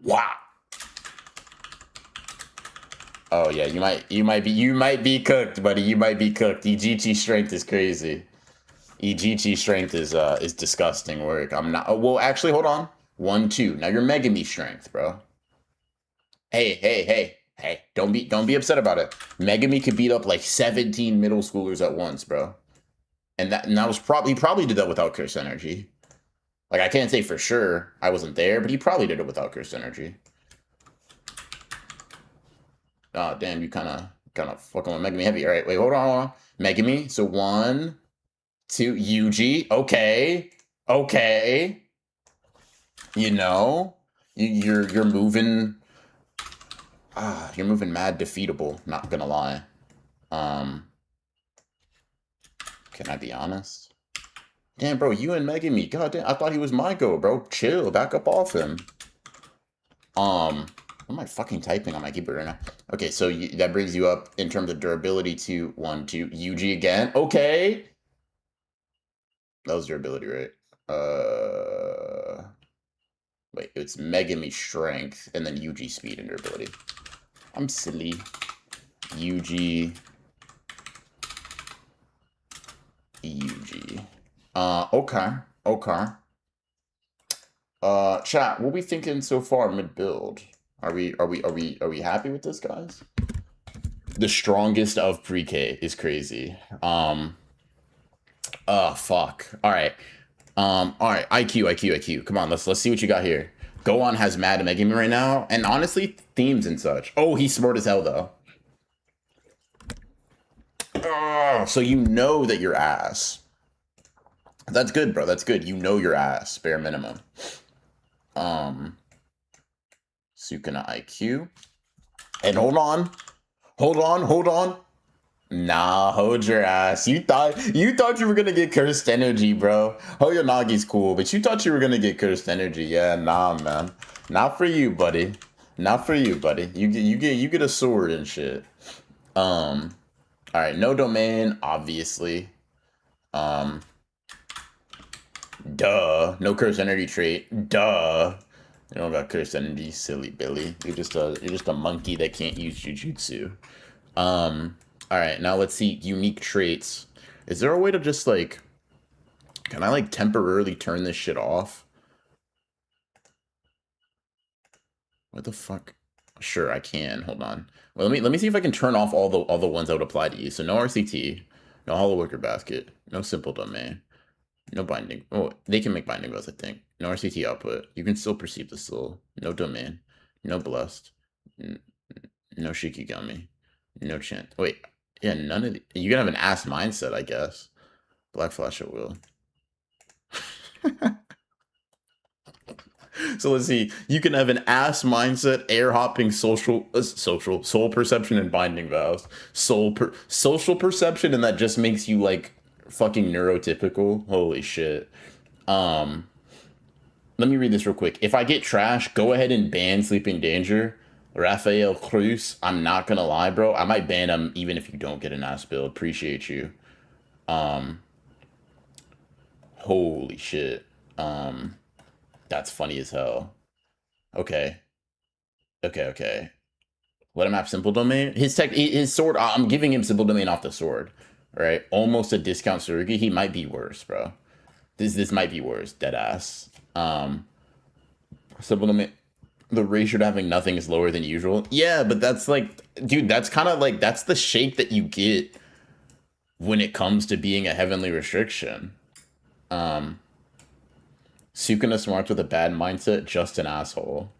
Wow. Oh yeah, you might be cooked, buddy. You might be cooked. EGT strength is crazy. EGT strength is disgusting work. I'm not. Oh, well, actually, hold on. 1, 2. Now you're Megami strength, bro. Hey. Don't be upset about it. Megami could beat up like 17 middle schoolers at once, bro. And that was probably he probably did that without curse energy. Like I can't say for sure. I wasn't there, but he probably did it without curse energy. Oh damn, you kind of fucking with Megami heavy. All right, wait, hold on. Megami. So 1, 2, Yuji. Okay. You know, you're moving. You're moving mad defeatable. Not gonna lie. Can I be honest? Damn, bro, you and Megami. God damn, I thought he was my go, bro. Chill, back up off him. What am I fucking typing on my keyboard right now? Okay, so that brings you up in terms of durability to 1, 2. Yuji again. Okay. That was durability, right? Wait, it's Megami strength and then Yuji speed and durability. I'm silly. Yuji. Okay. Chat, what we thinking so far mid build? Are we happy with this, guys? The strongest of pre-K is crazy. Fuck. All right. IQ. Come on, let's see what you got here. Gohan has mad Megami right now, and honestly, themes and such. Oh, he's smart as hell though. So you know that you're ass. That's good, bro. That's good. You know your ass, bare minimum. Sukuna IQ. And hold on. Nah, hold your ass. You thought you were gonna get cursed energy, bro. Hoyonagi's cool, but you thought you were gonna get cursed energy. Yeah, nah, man. Not for you, buddy. You get a sword and shit. Alright, no domain, obviously. Duh. No curse energy trait. Duh. You don't got curse energy, silly Billy. You're just a monkey that can't use jujutsu. Alright, now let's see unique traits. Is there a way to just like can I like temporarily turn this shit off? What the fuck? Sure, I can. Hold on. Well, let me see if I can turn off all the ones that would apply to you. So no RCT, no hollow worker basket, no simple domain, no binding. Oh, they can make binding bows, I think. No RCT output. You can still perceive the soul. No domain. No blessed. No Shikigami. No chant. Wait. Yeah, none of the... You can have an ass mindset, I guess. Black Flash at will. So let's see. You can have an ass mindset, air hopping, social, soul perception, and binding vows. Social perception, and that just makes you like fucking neurotypical. Holy shit. Let me read this real quick. If I get trash, go ahead and ban Sleeping Danger. Rafael Cruz. I'm not gonna lie, bro. I might ban him even if you don't get an ass build. Appreciate you. Holy shit. That's funny as hell. Okay. Okay. Let him have simple domain. His sword. I'm giving him simple domain off the sword. Right? Almost a discount Surugi. He might be worse, bro. This might be worse. Dead ass. Simple domain. The ratio to having nothing is lower than usual. Yeah, but that's like, dude, that's kind of like, that's the shake that you get when it comes to being a heavenly restriction. Sukuna Smarts with a bad mindset, just an asshole.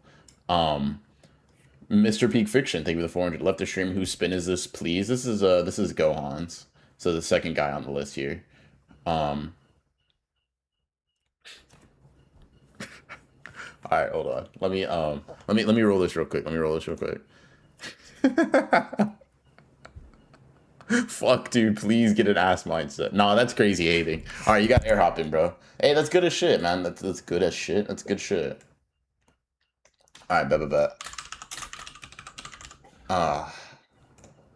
Mr. Peak Fiction, thank you for the 400. Left the stream. Whose spin is this, please? This is Gohan's. So the second guy on the list here. All right, hold on. Let me roll this real quick. Fuck, dude, please get an ass mindset. Nah, that's crazy hating. All right, you got air hopping, bro. Hey, that's good as shit, man. That's good as shit. That's good shit. All right, bet.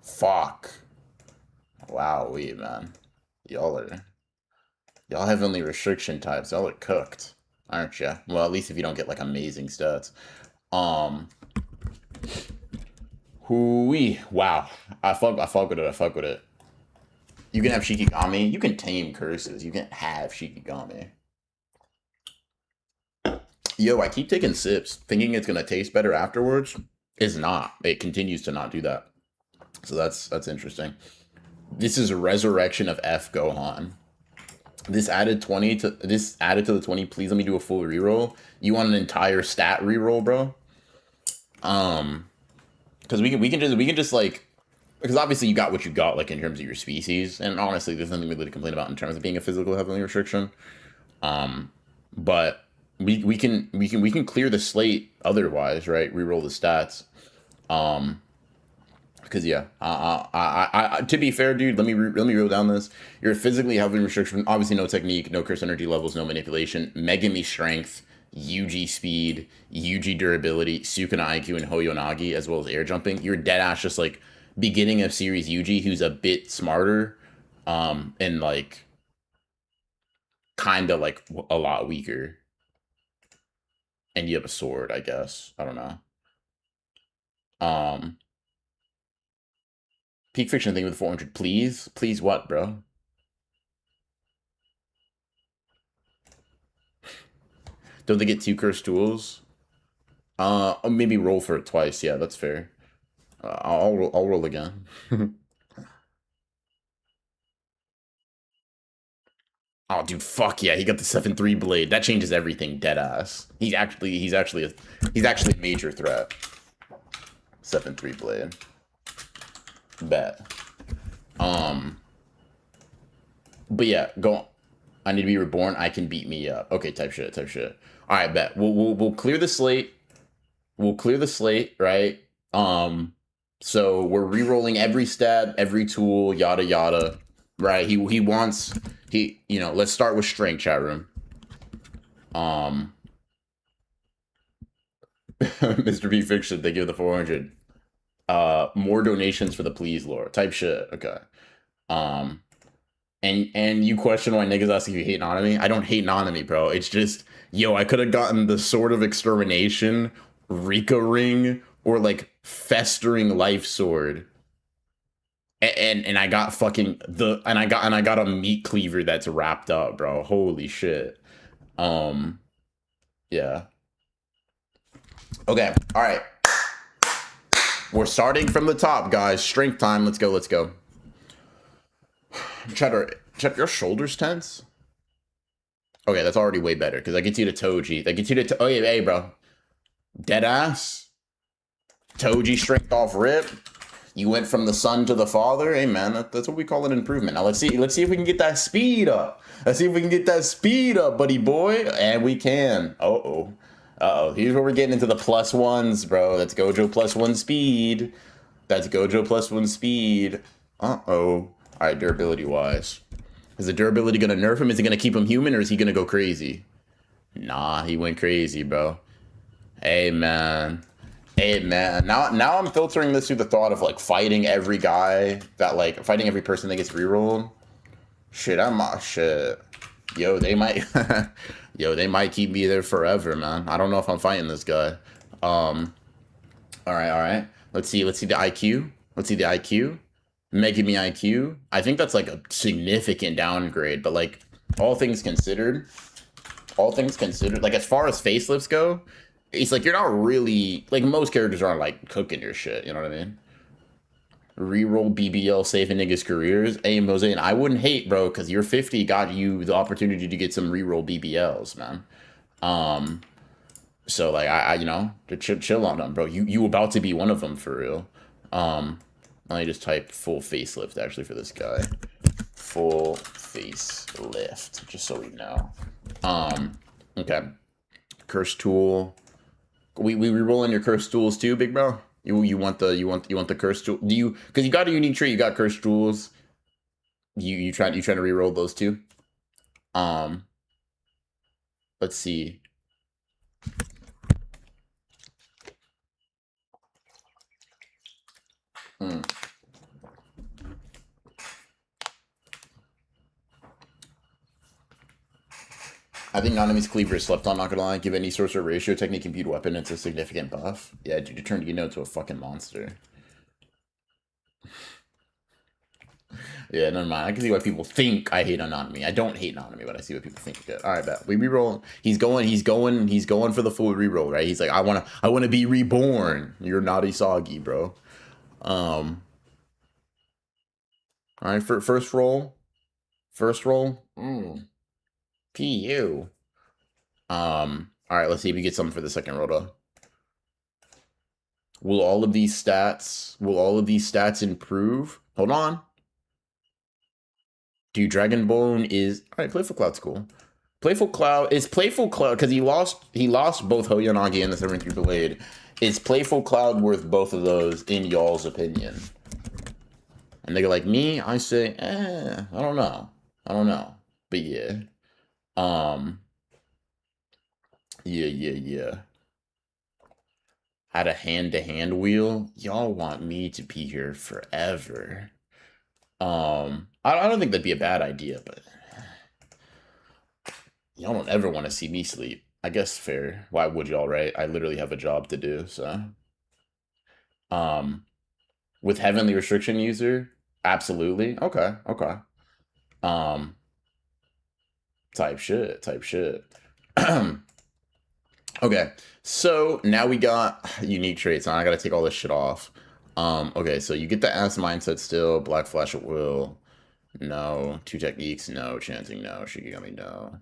Fuck. Wow, man. Y'all heavenly restriction types. Y'all are cooked, aren't you? Well, at least if you don't get like amazing stats. Hooey. Wow. I fuck with it. You can have Shikigami. You can tame curses. You can have Shikigami. Yo, I keep taking sips, thinking it's gonna taste better afterwards. It's not. It continues to not do that. So that's interesting. This is a resurrection of F Gohan. This added to the 20. Please let me do a full reroll. You want an entire stat reroll, bro? Because we can just like, because obviously you got what you got, like in terms of your species, and honestly, there's nothing really to complain about in terms of being a physical heavenly restriction. But we can clear the slate otherwise, right? Reroll the stats. Because yeah, to be fair, dude, let me roll down this. You're a physically heavenly restriction. Obviously, no technique, no curse energy levels, no manipulation. Megami strength, UG speed, UG durability, Sukuna IQ, and Hoyonagi, as well as air jumping. You're dead ass just like beginning of series UG, who's a bit smarter, and like kind of like a lot weaker. And you have a sword, I guess. I don't know. Peak Fiction thing with 400, please. Please what, bro? Don't they get 2 cursed tools? Maybe roll for it twice. Yeah, that's fair. I'll roll again. Oh, dude, fuck yeah, he got the 7-3 blade. That changes everything, dead ass. He's actually a major threat. 7-3 blade. Bet. But yeah, go. I need to be reborn. I can beat me up. Okay, type shit. All right, bet. We'll clear the slate. Right? So we're re-rolling every stat, every tool, yada yada. Right? Let's start with strength, chat room. Mr. B Fiction, thank you for the 400. More donations for the please lord. Type shit. Okay. And you question why niggas ask if you hate Nanami? I don't hate Nanami, bro. It's just, yo, I could have gotten the Sword of Extermination, Rika Ring, or like Festering Life Sword. And I got fucking I got a meat cleaver that's wrapped up, bro. Holy shit. Yeah. Okay. All right. We're starting from the top, guys. Strength time. Let's go. Cheddar, your shoulders tense? Okay, that's already way better, because that gets you to Toji. Oh, yeah, hey, bro. Deadass. Toji strength off rip. You went from the son to the father. Hey, man, that's what we call an improvement. Now, let's see if we can get that speed up. Buddy boy. And we can. Uh-oh. Here's where we're getting into the +1s, bro. That's Gojo +1 speed. Uh-oh. All right, durability-wise. Is the durability going to nerf him? Is it going to keep him human, or is he going to go crazy? Nah, he went crazy, bro. Hey, man. Hey man, now I'm filtering this through the thought of like fighting every guy that like fighting every person that gets rerolled. Shit, shit. Yo, they might yo, they might keep me there forever, man. I don't know if I'm fighting this guy. All right, all right. Let's see the IQ. Let's see the IQ. Mega me IQ. I think that's like a significant downgrade, but like all things considered, like as far as facelifts go, it's like you're not really like most characters aren't like cooking your shit. You know what I mean? Reroll BBL saving niggas careers. Hey Mosaic, I wouldn't hate, bro, because your 50 got you the opportunity to get some reroll BBLs, man. So like I you know, to chill on them, bro. You about to be one of them for real. Let me just type full facelift actually for this guy. Full facelift, just so we know. Okay. Curse tool. We rerolling your curse tools too, big bro. You want the curse tool? Do you? Because you got a unique trait. You got curse tools. You trying to reroll those too? Let's see. I think Nonami's Cleaver is slept on, not gonna lie. Give any sorcerer ratio technique impede weapon, it's a significant buff. Yeah, dude, you turn into a fucking monster. Yeah, never mind. I can see why people think I hate Anonymity. I don't hate Anonymity, but I see what people think. Good. All right, bet. We reroll. He's going for the full reroll, right? He's like, I wanna be reborn. You're naughty soggy, bro. All right, for first roll. First roll. PU. All right, let's see if we get something for the second roll though. Will all of these stats improve? Hold on. Dude, Dragonbone is all right. Playful Cloud's cool. Playful Cloud because he lost both Hoyanagi and the 73 Blade. Is Playful Cloud worth both of those in y'all's opinion? And they go like me, I say, I don't know. But yeah. Yeah. Had a hand-to-hand wheel. Y'all want me to be here forever. I don't think that'd be a bad idea, but y'all don't ever want to see me sleep. I guess fair. Why would y'all, right? I literally have a job to do, so. With Heavenly Restriction user, absolutely. Okay. Um, type shit. Okay, so now we got unique traits. Now I gotta take all this shit off. Okay, so you get the ass mindset still, Black Flash at will. No. Two techniques, no. Chanting, no. Shikigami, no.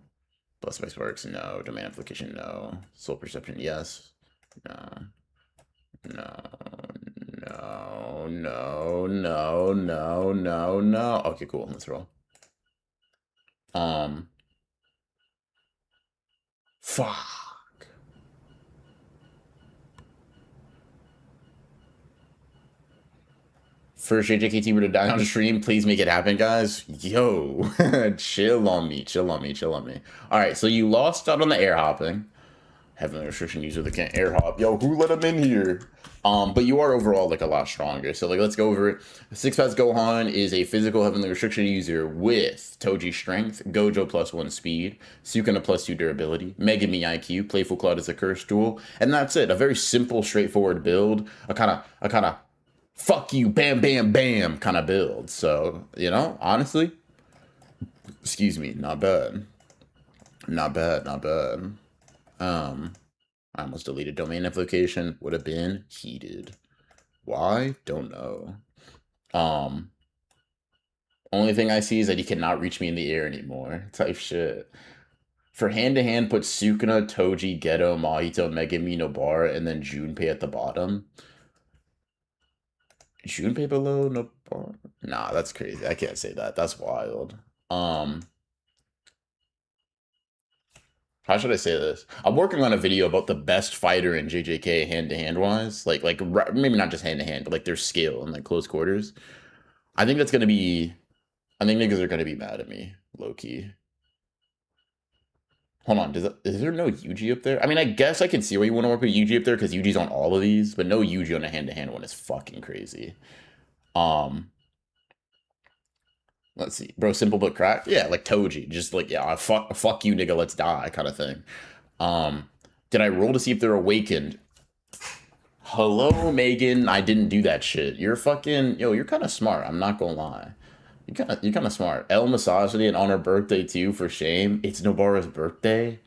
Plus Space Works, no. Domain Application, no. Soul Perception, yes. No. No. Okay, cool. Let's roll. Fuck. First JJKT were to die on stream, please make it happen, guys. Yo, chill on me. All right, so you lost out on the air hopping. Heavenly Restriction user that can't air hop. Yo, who let him in here? But you are overall like a lot stronger. So like, let's go over it. Six Paths Gohan is a physical Heavenly Restriction user with Toji Strength, Gojo +1 Speed, Sukuna +2 Durability, Megami IQ, Playful Cloud is a curse tool, and that's it. A very simple, straightforward build. A kind of fuck you, bam, bam, bam kind of build. So you know, honestly, excuse me, not bad. I almost deleted domain application. Would have been heated. Why? Don't know. Only thing I see is that he cannot reach me in the air anymore. Type shit. For hand-to-hand, put Sukuna, Toji, Geto, Mahito, Megami, Nobara, and then Junpei at the bottom. Junpei below Nobara? Nah, that's crazy. I can't say that. That's wild. How should I say this? I'm working on a video about the best fighter in JJK hand-to-hand wise, like maybe not just hand-to-hand, but like their skill in like close quarters. I think that's gonna be. I think niggas are gonna be mad at me, low key. Hold on, is there no Yuji up there? I mean, I guess I can see why you want to work with Yuji up there because Yuji's on all of these, but no Yuji on a hand-to-hand one is fucking crazy. Um, let's see, bro, simple but crack. Yeah, like Toji, just like yeah, fuck you, nigga, let's die, kind of thing. Um, did I roll to see if they're awakened? Hello, Megan. I didn't do that shit. You're fucking yo. You're kind of smart. I'm not gonna lie. You're kind of smart. El misogyny and on her birthday too. For shame. It's Nobara's birthday.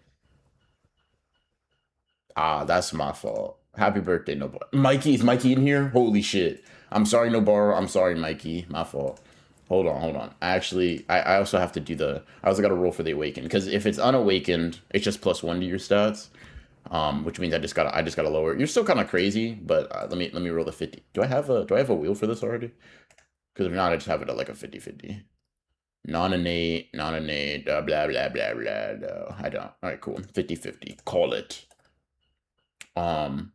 Ah, that's my fault. Happy birthday, Nobara. Mikey, is Mikey in here? Holy shit. I'm sorry, Nobara. I'm sorry, Mikey. My fault. Hold on. I also have to do I also got to roll for the awakened because if it's unawakened, it's just +1 to your stats. Which means I just gotta lower. You're still kind of crazy, but let me roll the 50. Do I have a wheel for this already? Because if not, I just have it at like a 50-50. Non-innate, blah blah blah blah. No, I don't. All right, cool. 50-50. Call it. Um.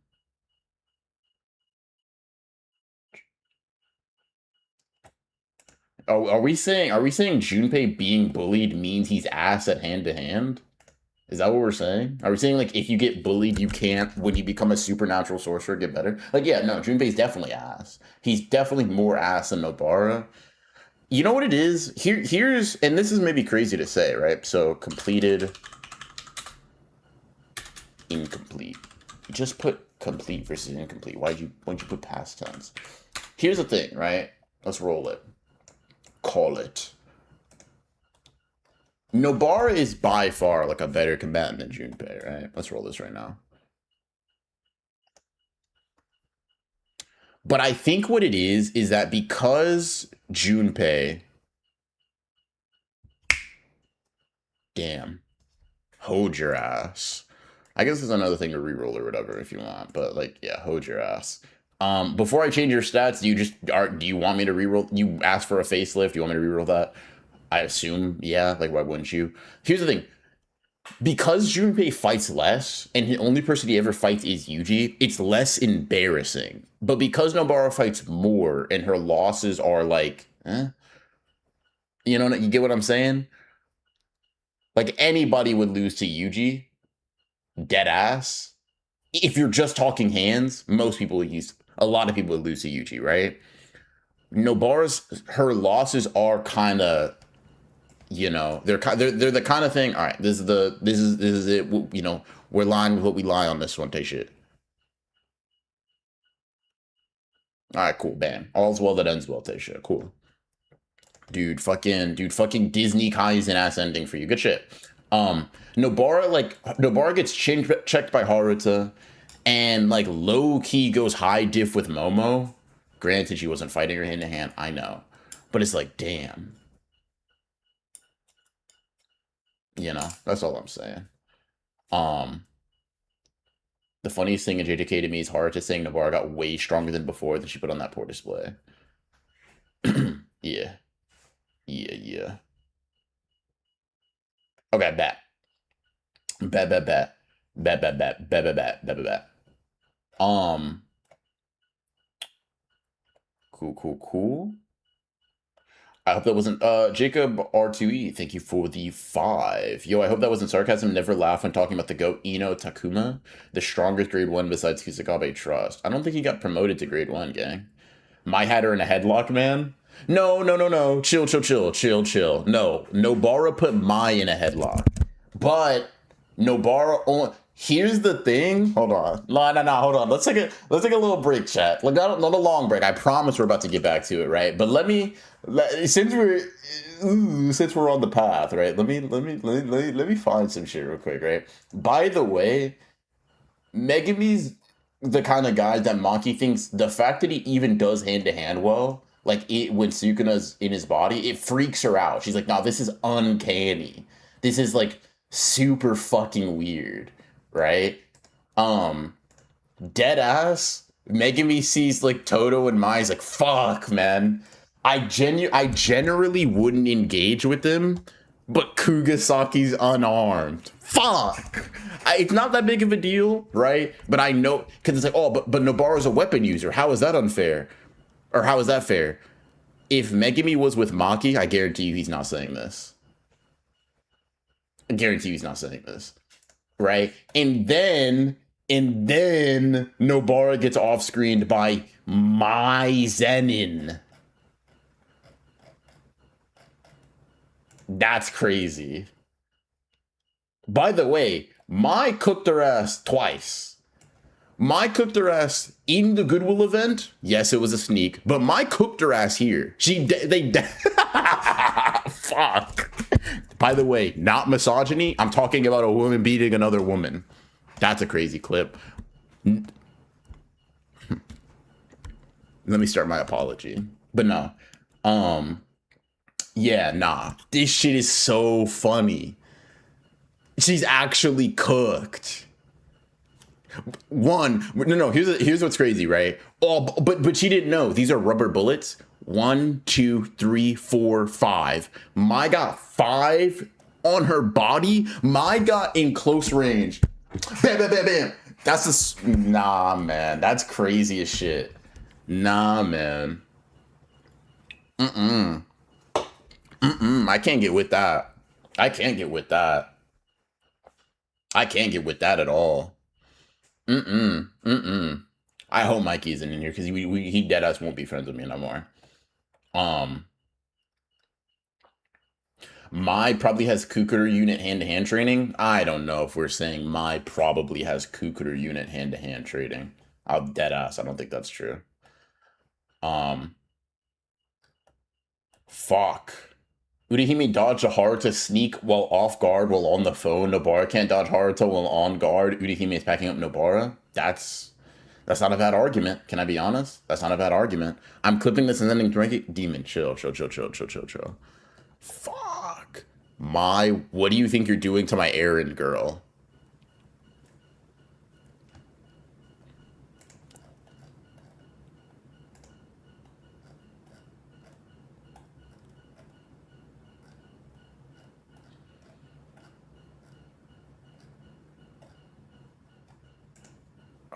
Are we saying Junpei being bullied means he's ass at hand to hand? Is that what we're saying? Are we saying like if you get bullied, you can't when you become a supernatural sorcerer get better? Like yeah, no, Junpei's definitely ass. He's definitely more ass than Nobara. You know what it is? Here's and this is maybe crazy to say, right? So completed, incomplete. You just put complete versus incomplete. Why'd you put past tense? Here's the thing, right? Let's roll it. Call it. Nobara is by far like a better combatant than Junpei, right? Let's roll this right now. But I think what it is that because Junpei, damn, hold your ass. I guess there's another thing to reroll or whatever if you want, but like, yeah, hold your ass. Before I change your stats, do you want me to reroll? You asked for a facelift. Do you want me to reroll that? I assume, yeah. Like, why wouldn't you? Here's the thing: because Junpei fights less, and the only person he ever fights is Yuji, it's less embarrassing. But because Nobara fights more, and her losses are like, you get what I'm saying? Like anybody would lose to Yuji, dead ass. If you're just talking hands, a lot of people would lose to Yuji, right? Nobara's her losses are kind of they're the kind of thing. All right, this is it. We're lying with what we lie on this one. Take shit. All right, cool. Bam. All's well that ends well. Take shit. Cool. Fucking Disney Kaizen ass ending for you. Good shit. Nobara gets checked by Haruta, and like low key goes high diff with Momo. Granted, she wasn't fighting her hand to hand. I know, but it's like, damn. That's all I'm saying. Um, the funniest thing in JJK to me is Haruta saying Nobara got way stronger than before that she put on that poor display. Yeah. Yeah. Okay, bet. Bet. Bet. Um, cool. I hope that wasn't Jacob R2E. Thank you for the 5. Yo, I hope that wasn't sarcasm. Never laugh when talking about the GOAT Ino Takuma, the strongest grade 1 besides Kusakabe Trust. I don't think he got promoted to grade 1, gang. My Hatter in a headlock, man. No. Chill. No, Nobara put Mai in a headlock. But Nobara only. Here's the thing. Hold on. No. Hold on. Let's take a little break, chat. Like not a long break. I promise we're about to get back to it, right? But since we're on the path, right? Let me find some shit real quick, right? By the way, Megami's the kind of guy that Maki thinks the fact that he even does hand to hand well, like when Sukuna's in his body, it freaks her out. She's like, "No, this is uncanny. This is like super fucking weird." Right? Dead ass. Megami sees like Toto and Mai's like, fuck, man. I generally wouldn't engage with them, but Kugasaki's unarmed. Fuck. It's not that big of a deal, right? But I know because it's like, oh, but Nobara's a weapon user. How is that unfair? Or how is that fair? If Megami was with Maki, I guarantee you he's not saying this. I guarantee he's not saying this, right? And then Nobara gets off screened by my Zenin. That's crazy. By the way, Mai cooked her ass twice. Mai cooked her ass in the Goodwill event. Yes, it was a sneak, but Mai cooked her ass here. Fuck. By the way, not misogyny. I'm talking about a woman beating another woman. That's a crazy clip. Let me start my apology. But no. Yeah, nah. This shit is so funny. She's actually cooked. No. Here's what's crazy, right? Oh, but she didn't know these are rubber bullets. 1, 2, 3, 4, 5. Mai got 5 on her body. Mai got in close range. Bam, bam, bam, bam. Nah, man. That's crazy as shit. Nah, man. I can't get with that. I can't get with that. I can't get with that at all. I hope Mikey isn't in here because he dead ass won't be friends with me no more. Mai probably has Kukuter unit hand-to-hand training. I don't know if we're saying Mai probably has Kukuter unit hand-to-hand training. I'll dead ass. I don't think that's true. Fuck. Urihime dodged a Haruta sneak while off guard while on the phone. Nobara can't dodge Haruta while on guard. Urihime is packing up Nobara. That's not a bad argument. Can I be honest? That's not a bad argument. I'm clipping this and sending to Demon. Chill. Fuck. What do you think you're doing to my errand girl?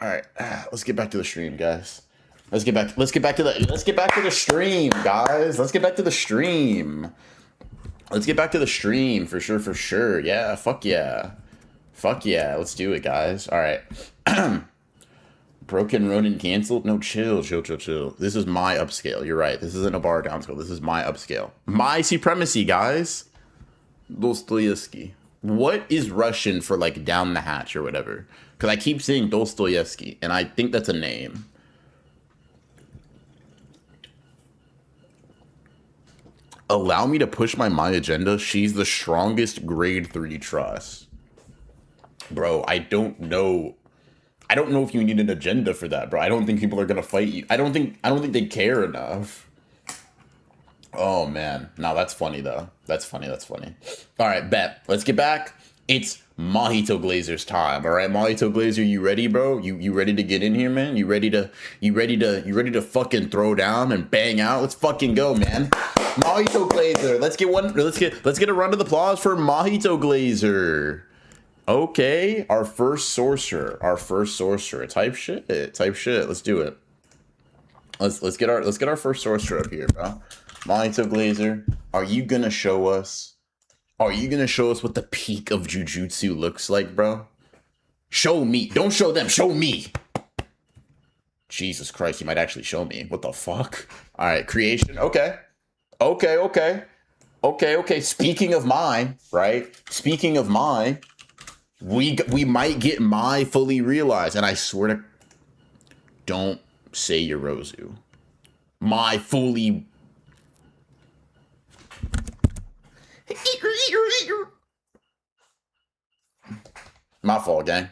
All right, let's get back to the stream, guys. Let's get back to the stream, guys. Let's get back to the stream. Let's get back to the stream for sure. Yeah, fuck yeah. Let's do it, guys. All right. Broken Ronin canceled? No, chill. This is my upscale. You're right. This isn't a bar downscale. This is my upscale. My supremacy, guys. Dostoevsky. What is Russian for like down the hatch or whatever? Because I keep saying Dostoevsky, and I think that's a name. Allow me to push my agenda. She's the strongest grade 3 trust. Bro, I don't know if you need an agenda for that, bro. I don't think people are gonna fight you. I don't think they care enough. Oh man. No, that's funny though. That's funny. All right, bet. Let's get back. It's Mojito Glazer's time. All right, Mojito Glazer, you ready, bro? You ready to get in here, man? You ready to fucking throw down and bang out? Let's fucking go, man. Mojito Glazer. Let's get a round of applause for Mojito Glazer. Okay, our first sorcerer. Type shit. Let's do it. Let's get our first sorcerer up here, bro. Mojito Glazer, are you gonna show us what the peak of Jujutsu looks like, bro? Show me. Don't show them. Show me. Jesus Christ, you might actually show me. What the fuck? All right, creation. Okay. Speaking of mine, right? We might get Mai fully realized, and I swear to, don't say Yorozu. Mai fully. My fault, gang.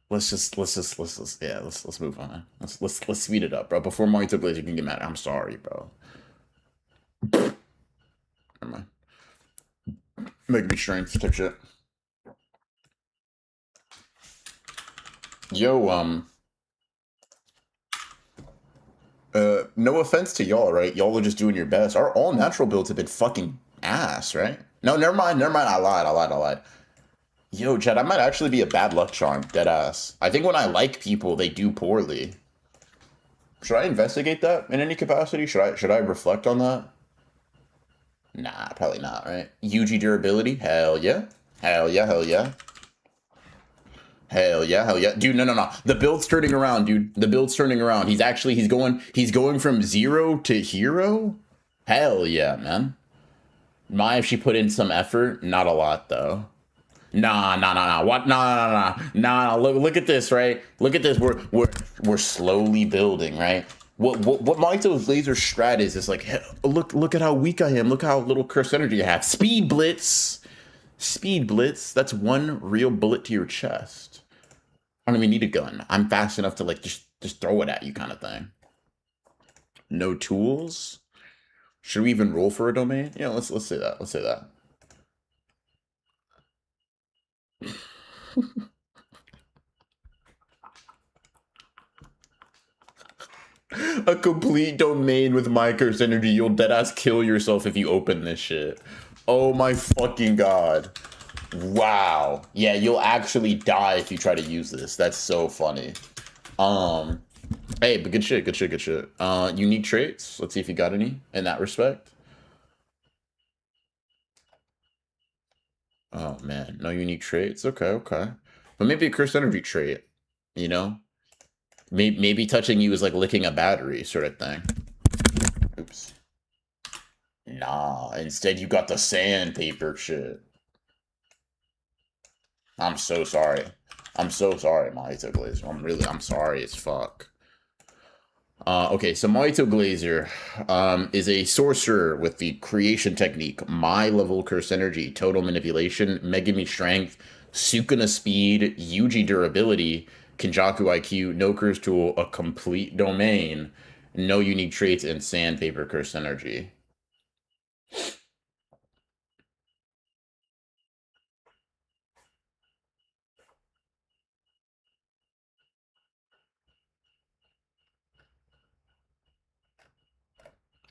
Let's move on. Let's speed it up, bro. Before Mojito Glazer can get mad. I'm sorry, bro. Never mind. Make me strength type shit. Yo, No offense to y'all, right? Y'all are just doing your best. Our all natural builds have been fucking ass, right? No, never mind, never mind. I lied. Yo, Chad, I might actually be a bad luck charm, dead ass. I think when I like people, they do poorly. Should I investigate that in any capacity? Should I reflect on that? Nah, probably not, right? UG durability? Hell yeah. Hell yeah, hell yeah. Hell yeah, hell yeah. Dude, no. The build's turning around, dude. The build's turning around. He's going from zero to hero? Hell yeah, man. My if she put in some effort, not a lot though. Nah. What? Nah. Look at this, right? Look at this. We're slowly building, right? What Maito's laser strat is like, hey, look at how weak I am. Look how little curse energy I have. Speed blitz. Speed blitz. That's one real bullet to your chest. I don't even need a gun. I'm fast enough to like just throw it at you, kind of thing. No tools. Should we even roll for a domain? Yeah, let's say that. Let's say that. A complete domain with my curse energy. You'll deadass kill yourself if you open this shit. Oh my fucking god. Wow. Yeah, you'll actually die if you try to use this. That's so funny. Hey, but good shit. Unique traits. Let's see if you got any in that respect. Oh man, no unique traits. Okay. But maybe a curse energy trait, you know? Maybe touching you is like licking a battery sort of thing. Oops. Nah, instead you got the sandpaper shit. I'm so sorry. I'm so sorry, Mahito Glazer. I'm sorry as fuck. Okay, so Mahito Glazer is a sorcerer with the creation technique, my level curse energy, total manipulation, Megami strength, Sukuna speed, Yuji durability, Kenjaku IQ, no curse tool, a complete domain, no unique traits, and sandpaper curse energy.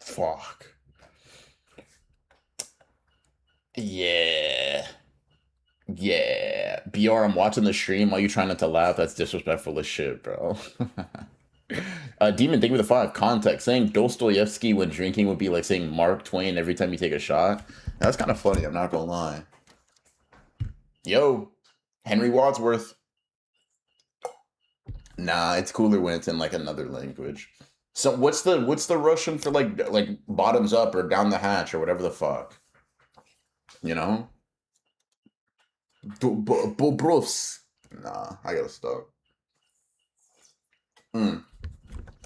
Fuck. Yeah. Yeah. BR, I'm watching the stream while you trying not to laugh. That's disrespectful as shit, bro. Demon, thank you for the 5. Context. Saying Dostoevsky when drinking would be like saying Mark Twain every time you take a shot. That's kind of funny, I'm not gonna lie. Yo, Henry Wadsworth. Nah, it's cooler when it's in like another language. So what's the Russian for like bottoms up or down the hatch or whatever the fuck? You know? Bobrovs. Nah, I gotta stop.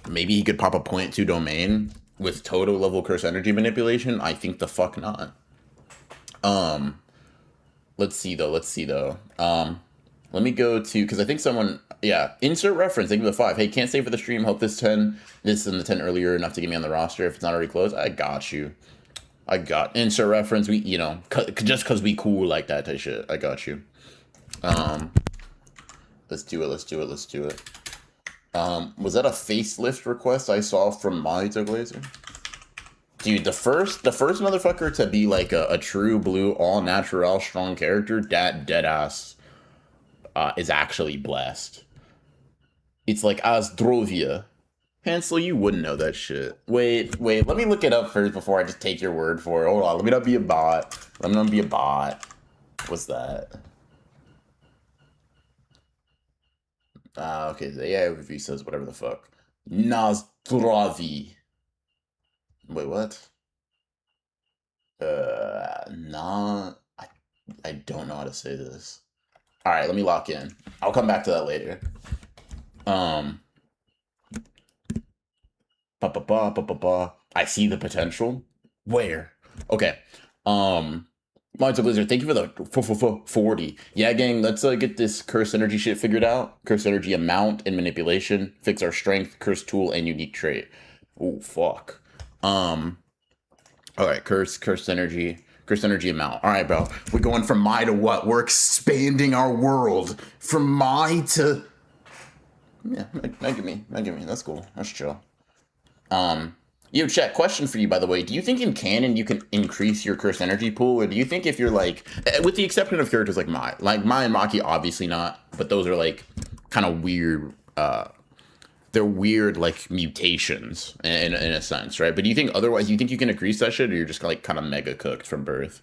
Maybe he could pop a point 2 domain with total level curse energy manipulation. I think the fuck not. Let's see though. Let me go to, because I think someone, yeah, insert reference. Thank you for the 5. Hey, can't stay for the stream. Hope this and the 10 earlier enough to get me on the roster. If it's not already closed, I got you. I got insert reference. We, just because we cool like that type shit. I got you. Let's do it. Was that a facelift request I saw from Mahito Glazer? Dude, the first motherfucker to be like a true blue, all natural, strong character, dead ass, is actually blessed. It's like Azdrovia. Hansel, you wouldn't know that shit. Wait, let me look it up first before I just take your word for it. Hold on, let me not be a bot. What's that? Okay, the AI overview says whatever the fuck. Nazdravi. Wait, what? Nah, I don't know how to say this. All right, let me lock in. I'll come back to that later. I see the potential. Where? Okay. Monster Blizzard, thank you for the 40. Yeah, gang, let's get this curse energy shit figured out. Curse energy amount and manipulation. Fix our strength, curse tool, and unique trait. Oh, fuck. All right, curse energy amount. All right, bro. We're going from my to what? We're expanding our world from my to... Yeah, Megami. That's cool. That's chill. Um, Yo, chat, question for you, by the way. Do you think in canon you can increase your curse energy pool? Or do you think if you're like, with the exception of characters like Mai and Maki, obviously not, but those are like kind of weird, they're weird like mutations in a sense, right? But do you think otherwise, you think you can increase that shit, or you're just like kind of mega cooked from birth?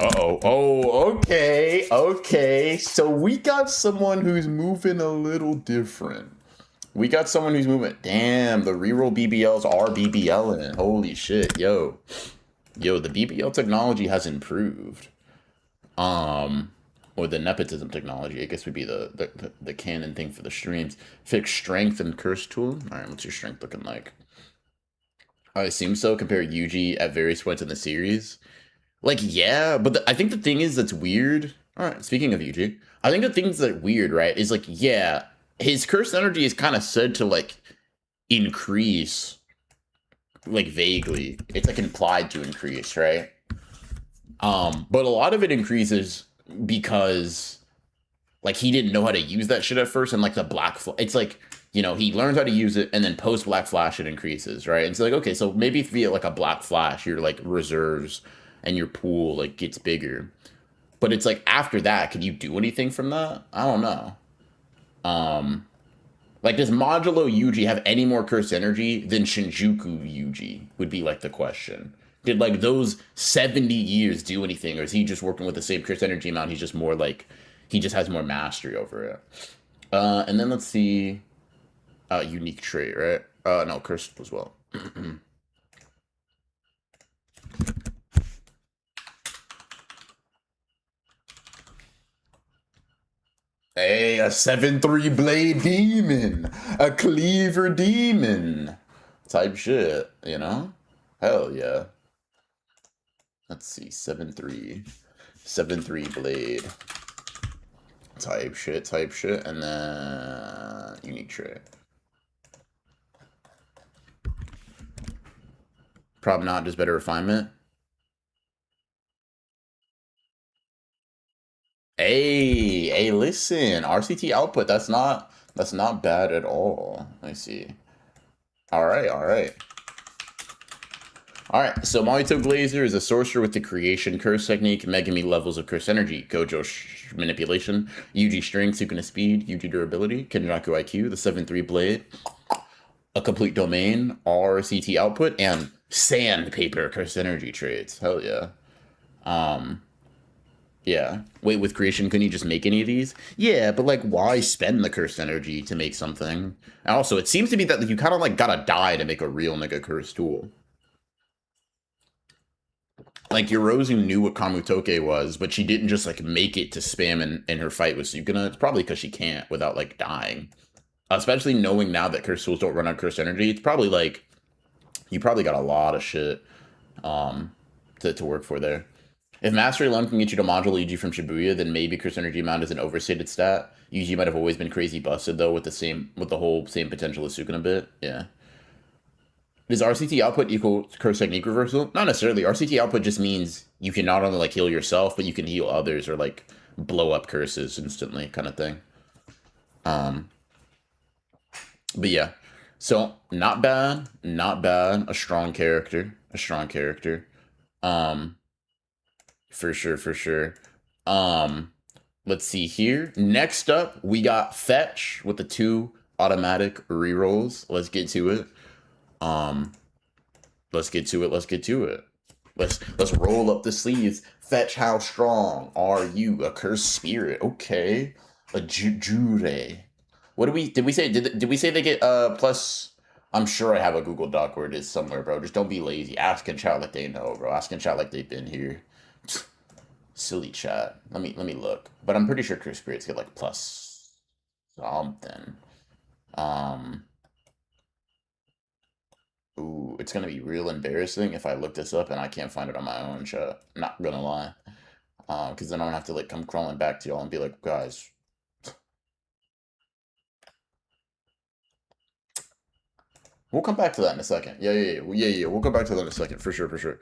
Uh-oh. Oh, okay. Okay. So we got someone who's moving a little different. We got someone who's moving. Damn, the reroll BBLs are BBLing. Holy shit, yo. Yo, the BBL technology has improved. Um, or the nepotism technology, I guess would be the canon thing for the streams. Fix strength and curse tool. Alright, what's your strength looking like? I assume so. Compare Yuji at various points in the series. Like, yeah, but I think the thing is that's weird. All right, speaking of Yuji, I think the things that weird, right, is like, yeah, his cursed energy is kind of said to like increase, like vaguely. It's like implied to increase, right? But a lot of it increases because like he didn't know how to use that shit at first, and like the it's like, you know, he learns how to use it, and then post black flash it increases, right? And it's like, okay, so maybe via like a black flash, your like reserves and your pool like gets bigger. But it's like after that, can you do anything from that? I don't know. Um, like does Modulo Yuji have any more cursed energy than Shinjuku Yuji? Would be like the question. Did like those 70 years do anything, or is he just working with the same cursed energy amount? He's just more like he just has more mastery over it. And then let's see, unique trait, right? No, cursed as well. Hey, a 7-3 blade demon, a cleaver demon, type shit, you know? Hell yeah. Let's see, 7-3, 7-3 blade, type shit, and then unique trait. Prob not, just better refinement. Hey, listen, RCT output, that's not bad at all. I see. All right, all right. All right, so Mahito Glazer is a sorcerer with the creation curse technique, Megami levels of curse energy, Gojo manipulation, Yuji strength, Sukuna speed, Yuji durability, Kenjaku IQ, the 7-3 blade, a complete domain, RCT output, and sandpaper curse energy traits. Hell yeah. Yeah. Wait, with creation, couldn't you just make any of these? Yeah, but like, why spend the cursed energy to make something? And also, it seems to be that you kind of like gotta die to make a real nigga curse tool. Like Yorozu knew what Kamutoke was, but she didn't just like make it to spam in her fight with Sukuna. It's probably because she can't without like dying. Especially knowing now that cursed tools don't run on cursed energy, it's probably like you probably got a lot of shit to work for there. If Mastery alone can get you to module Yuji from Shibuya, then maybe cursed energy amount is an overstated stat. Yuji might have always been crazy busted though with the whole same potential as Sukuna bit. Yeah. Does RCT output equal curse technique reversal? Not necessarily. RCT output just means you can not only like heal yourself, but you can heal others or like blow up curses instantly, kind of thing. But yeah. So not bad, not bad. A strong character. A strong character. For sure, for sure. Let's see here. Next up, we got Fetch with the 2 automatic rerolls. Let's get to it. Let's get to it. Let's get to it. Let's roll up the sleeves. Fetch, how strong are you? A cursed spirit. Okay. A jure. What did we say? Did we say they get plus? I'm sure I have a Google Doc where it is somewhere, bro. Just don't be lazy. Ask and chat like they know, bro. Ask and chat like they've been here. Silly chat. Let me look. But I'm pretty sure cursed spirits get like plus something. Ooh, it's gonna be real embarrassing if I look this up and I can't find it on my own, chat. Not gonna lie. Because then I'm gonna have to like come crawling back to y'all and be like, guys. We'll come back to that in a second. Yeah. We'll come back to that in a second, for sure, for sure.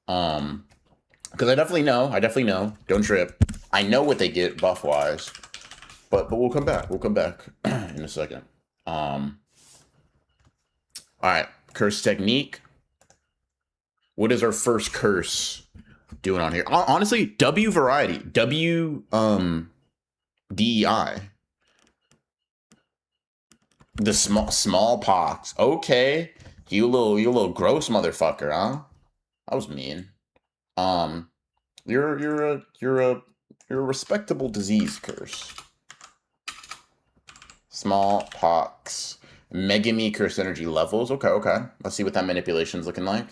Because I definitely know. Don't trip. I know what they get buff-wise. But we'll come back. We'll come back in a second. All right, curse technique. What is our first curse doing on here? Honestly, W variety, W DEI, the smallpox. Okay, you little gross motherfucker, huh? That was mean. Um, you're a respectable disease curse. Smallpox. Megami curse energy levels. Okay, okay. Let's see what that manipulation's looking like.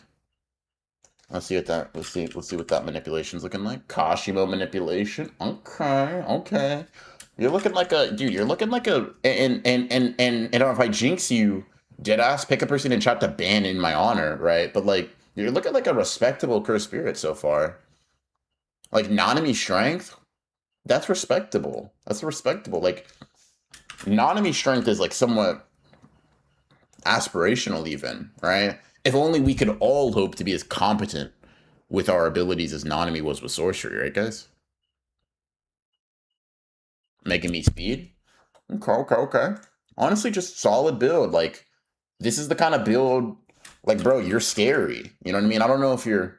Let's see what that manipulation's looking like. Kashimo manipulation. Okay, okay. You're looking like a dude, you're looking like a and if I jinx you, deadass, pick a person and chat to ban in my honor, right? But like you're looking like a respectable cursed spirit so far. Like Nanami strength, that's respectable. That's respectable. Like Nanami strength is like somewhat aspirational even, right? If only we could all hope to be as competent with our abilities as Nanami was with sorcery, right, guys? Making me speed. Okay, okay, okay. Honestly, just solid build. Like, this is the kind of build, like, bro, you're scary. You know what I mean? I don't know if you're,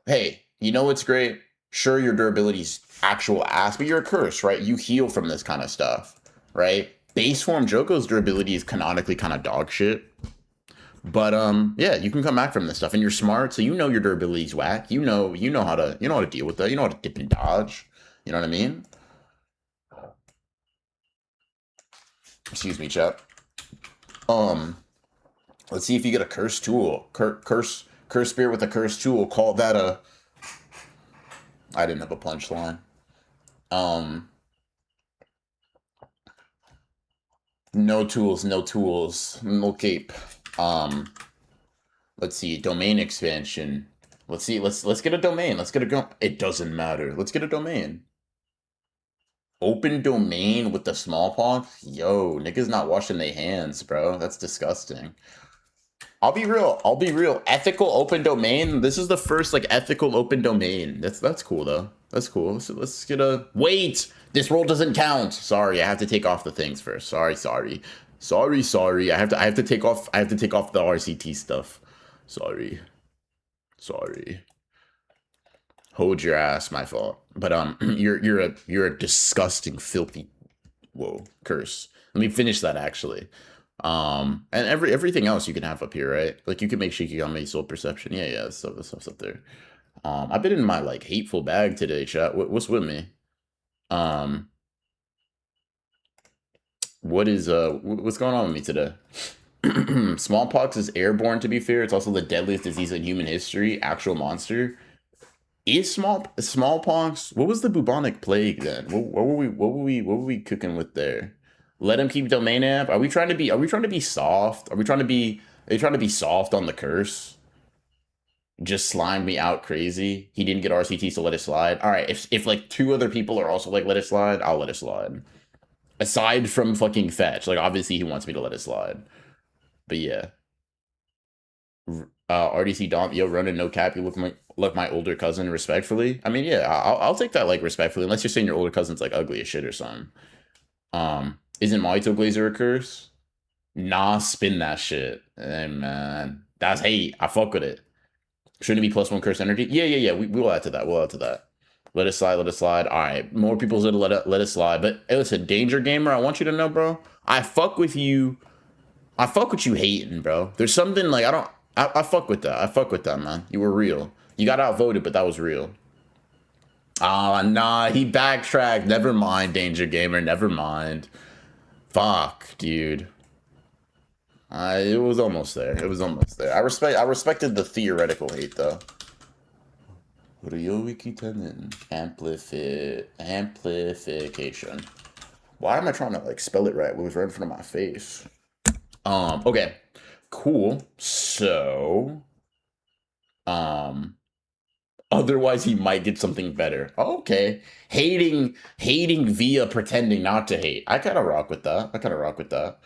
hey, you know what's great? Sure, your durability's actual ass, but you're a curse, right? You heal from this kind of stuff, right? Base form Joko's durability is canonically kind of dog shit. But yeah, you can come back from this stuff, and you're smart, so you know your durability's whack. You know how to deal with that. You know how to dip and dodge. You know what I mean? Excuse me, chap. Um, let's see if you get a curse tool. Curse spirit with a curse tool. Call that a. I didn't have a punchline. Um, no tools, no tools, no cape. Um, let's see, domain expansion. Let's see, let's get a domain. Let's get a go. It doesn't matter. Let's get a domain. Open domain with the smallpox? Yo, niggas not washing their hands, bro. That's disgusting. I'll be real. I'll be real. Ethical open domain. This is the first like ethical open domain. That's cool though. That's cool. Let's get a wait. This roll doesn't count. Sorry, I have to take off the things first. Sorry. I have to take off. I have to take off the RCT stuff. Sorry. Sorry. Hold your ass. My fault. But you're a disgusting, filthy. Whoa, curse. Let me finish that actually. And everything else you can have up here, right? Like you can make Shikigami soul perception. Yeah, the stuff's up there. I've been in my like hateful bag today, chat. What's with me? What's going on with me today? Smallpox is airborne. To be fair, it's also the deadliest disease in human history. Actual monster. Is smallpox? What was the bubonic plague then? What were we cooking with there? Let him keep domain amp. Are we trying to be soft? Are you trying to be soft on the curse? Just slime me out crazy. He didn't get RCT, so let it slide. All right, if like two other people are also like let it slide, I'll let it slide. Aside from fucking fetch, like obviously he wants me to let it slide. But yeah. RDC Dom, yo, running no cap. You look my older cousin respectfully. I mean, yeah, I'll take that like respectfully, unless you're saying your older cousin's like ugly as shit or something. Isn't Maito Glazer a curse? Nah, spin that shit. Hey man, that's hate. I fuck with it. Shouldn't it be +1 curse energy? Yeah. We'll add to that. We'll add to that. Let it slide. Let it slide. All right, more people's gonna let it slide. But hey, listen, Danger Gamer, I want you to know, bro. I fuck with you. I fuck with you hating, bro. There's something like I don't. I fuck with that. I fuck with that, man. You were real. You got outvoted, but that was real. Ah, nah. He backtracked. Never mind, Danger Gamer. Never mind. Fuck, dude. It was almost there. It was almost there. I respected the theoretical hate though. Ryowiki Tenin. Amplification. Why am I trying to like spell it right? It was right in front of my face. Okay. Cool. So otherwise he might get something better. Okay. Hating via pretending not to hate. I kinda rock with that.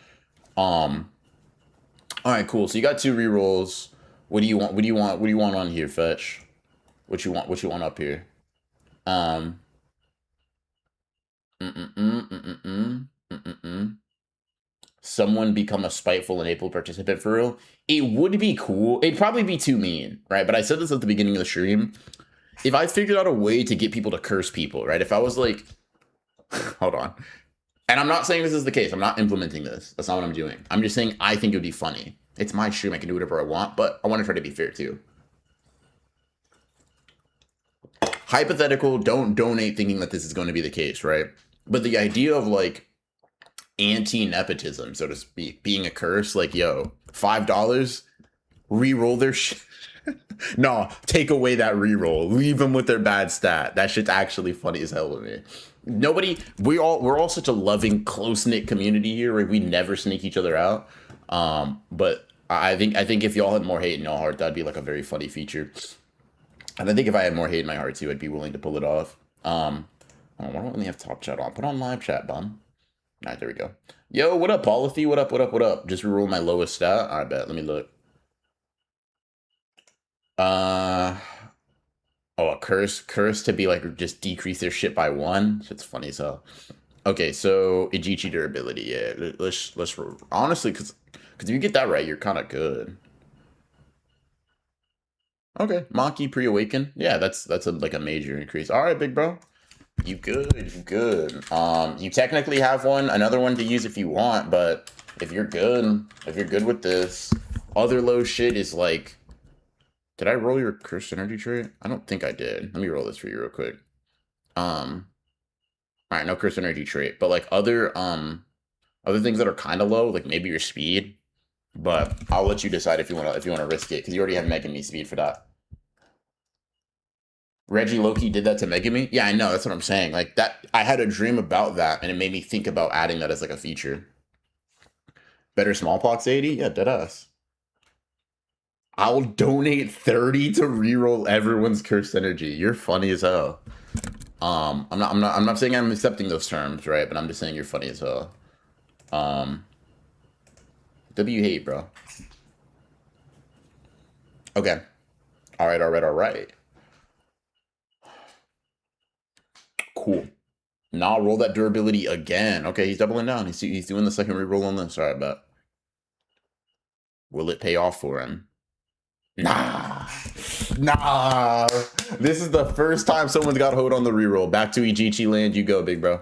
Alright, cool. So you got 2 rerolls. What do you want? What do you want on here, Fetch? What you want up here? Um mm-mm, mm-mm, mm-mm, mm-mm. someone become a spiteful and able participant for real, it would be cool. It'd probably be too mean, right? But I said this at the beginning of the stream. If I figured out a way to get people to curse people, right? If I was like, hold on. And I'm not saying this is the case. I'm not implementing this. That's not what I'm doing. I'm just saying I think it would be funny. It's my stream. I can do whatever I want, but I want to try to be fair too. Hypothetical, don't donate thinking that this is going to be the case, right? But the idea of like anti-nepotism, so to speak, being a curse, like, yo, $5, re-roll their shit. No, take away that re-roll. Leave them with their bad stat. That shit's actually funny as hell to me. Nobody, we're all such a loving, close-knit community here, right? We never sneak each other out. But I think if y'all had more hate in your heart, that'd be like a very funny feature. And I think if I had more hate in my heart too, I'd be willing to pull it off. Why don't I only have top chat on? Put on live chat, bum. All right, there we go. Yo, what up, Polythy? What up, what up, what up? Just reroll my lowest stat? All right, bet. Let me look. Oh, a curse to be like just decrease their shit by 1. Shit's funny as hell. Okay, so Ijichi durability. Yeah, let's honestly, because if you get that right, you're kind of good. Okay, Maki pre-awaken. Yeah, that's like a major increase. All right, big bro. You good, you good. You technically have another one to use if you want, but if you're good with this, other low shit is like, did I roll your cursed energy trait? I don't think I did. Let me roll this for you real quick. All right, no cursed energy trait, but like other things that are kind of low, like maybe your speed, but I'll let you decide if you want to risk it, because you already have Megami speed for that. Reggie Loki did that to Megami? Yeah, I know. That's what I'm saying. Like that, I had a dream about that, and it made me think about adding that as like a feature. Better smallpox 80? Yeah, deadass. I'll donate 30 to reroll everyone's cursed energy. You're funny as hell. I'm not saying I'm accepting those terms, right? But I'm just saying you're funny as hell. W hate, bro. Okay. All right. Cool. Now roll that durability again. Okay, he's doubling down. He's doing the second reroll on this. All right, bet. Will it pay off for him? Nah. This is the first time someone's got hold on the reroll. Back to Ijichi land. You go, big bro.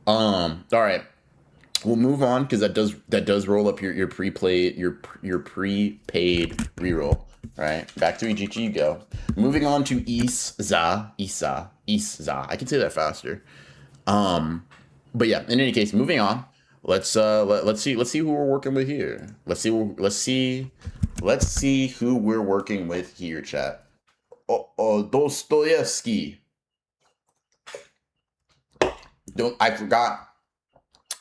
All right. We'll move on because that does roll up your prepaid reroll. All right. Back to Ijichi you go. Moving on to Isa. I can say that faster. But yeah, in any case, moving on. Let's see who we're working with here. Let's see who we're working with here, chat. Dostoevsky. I forgot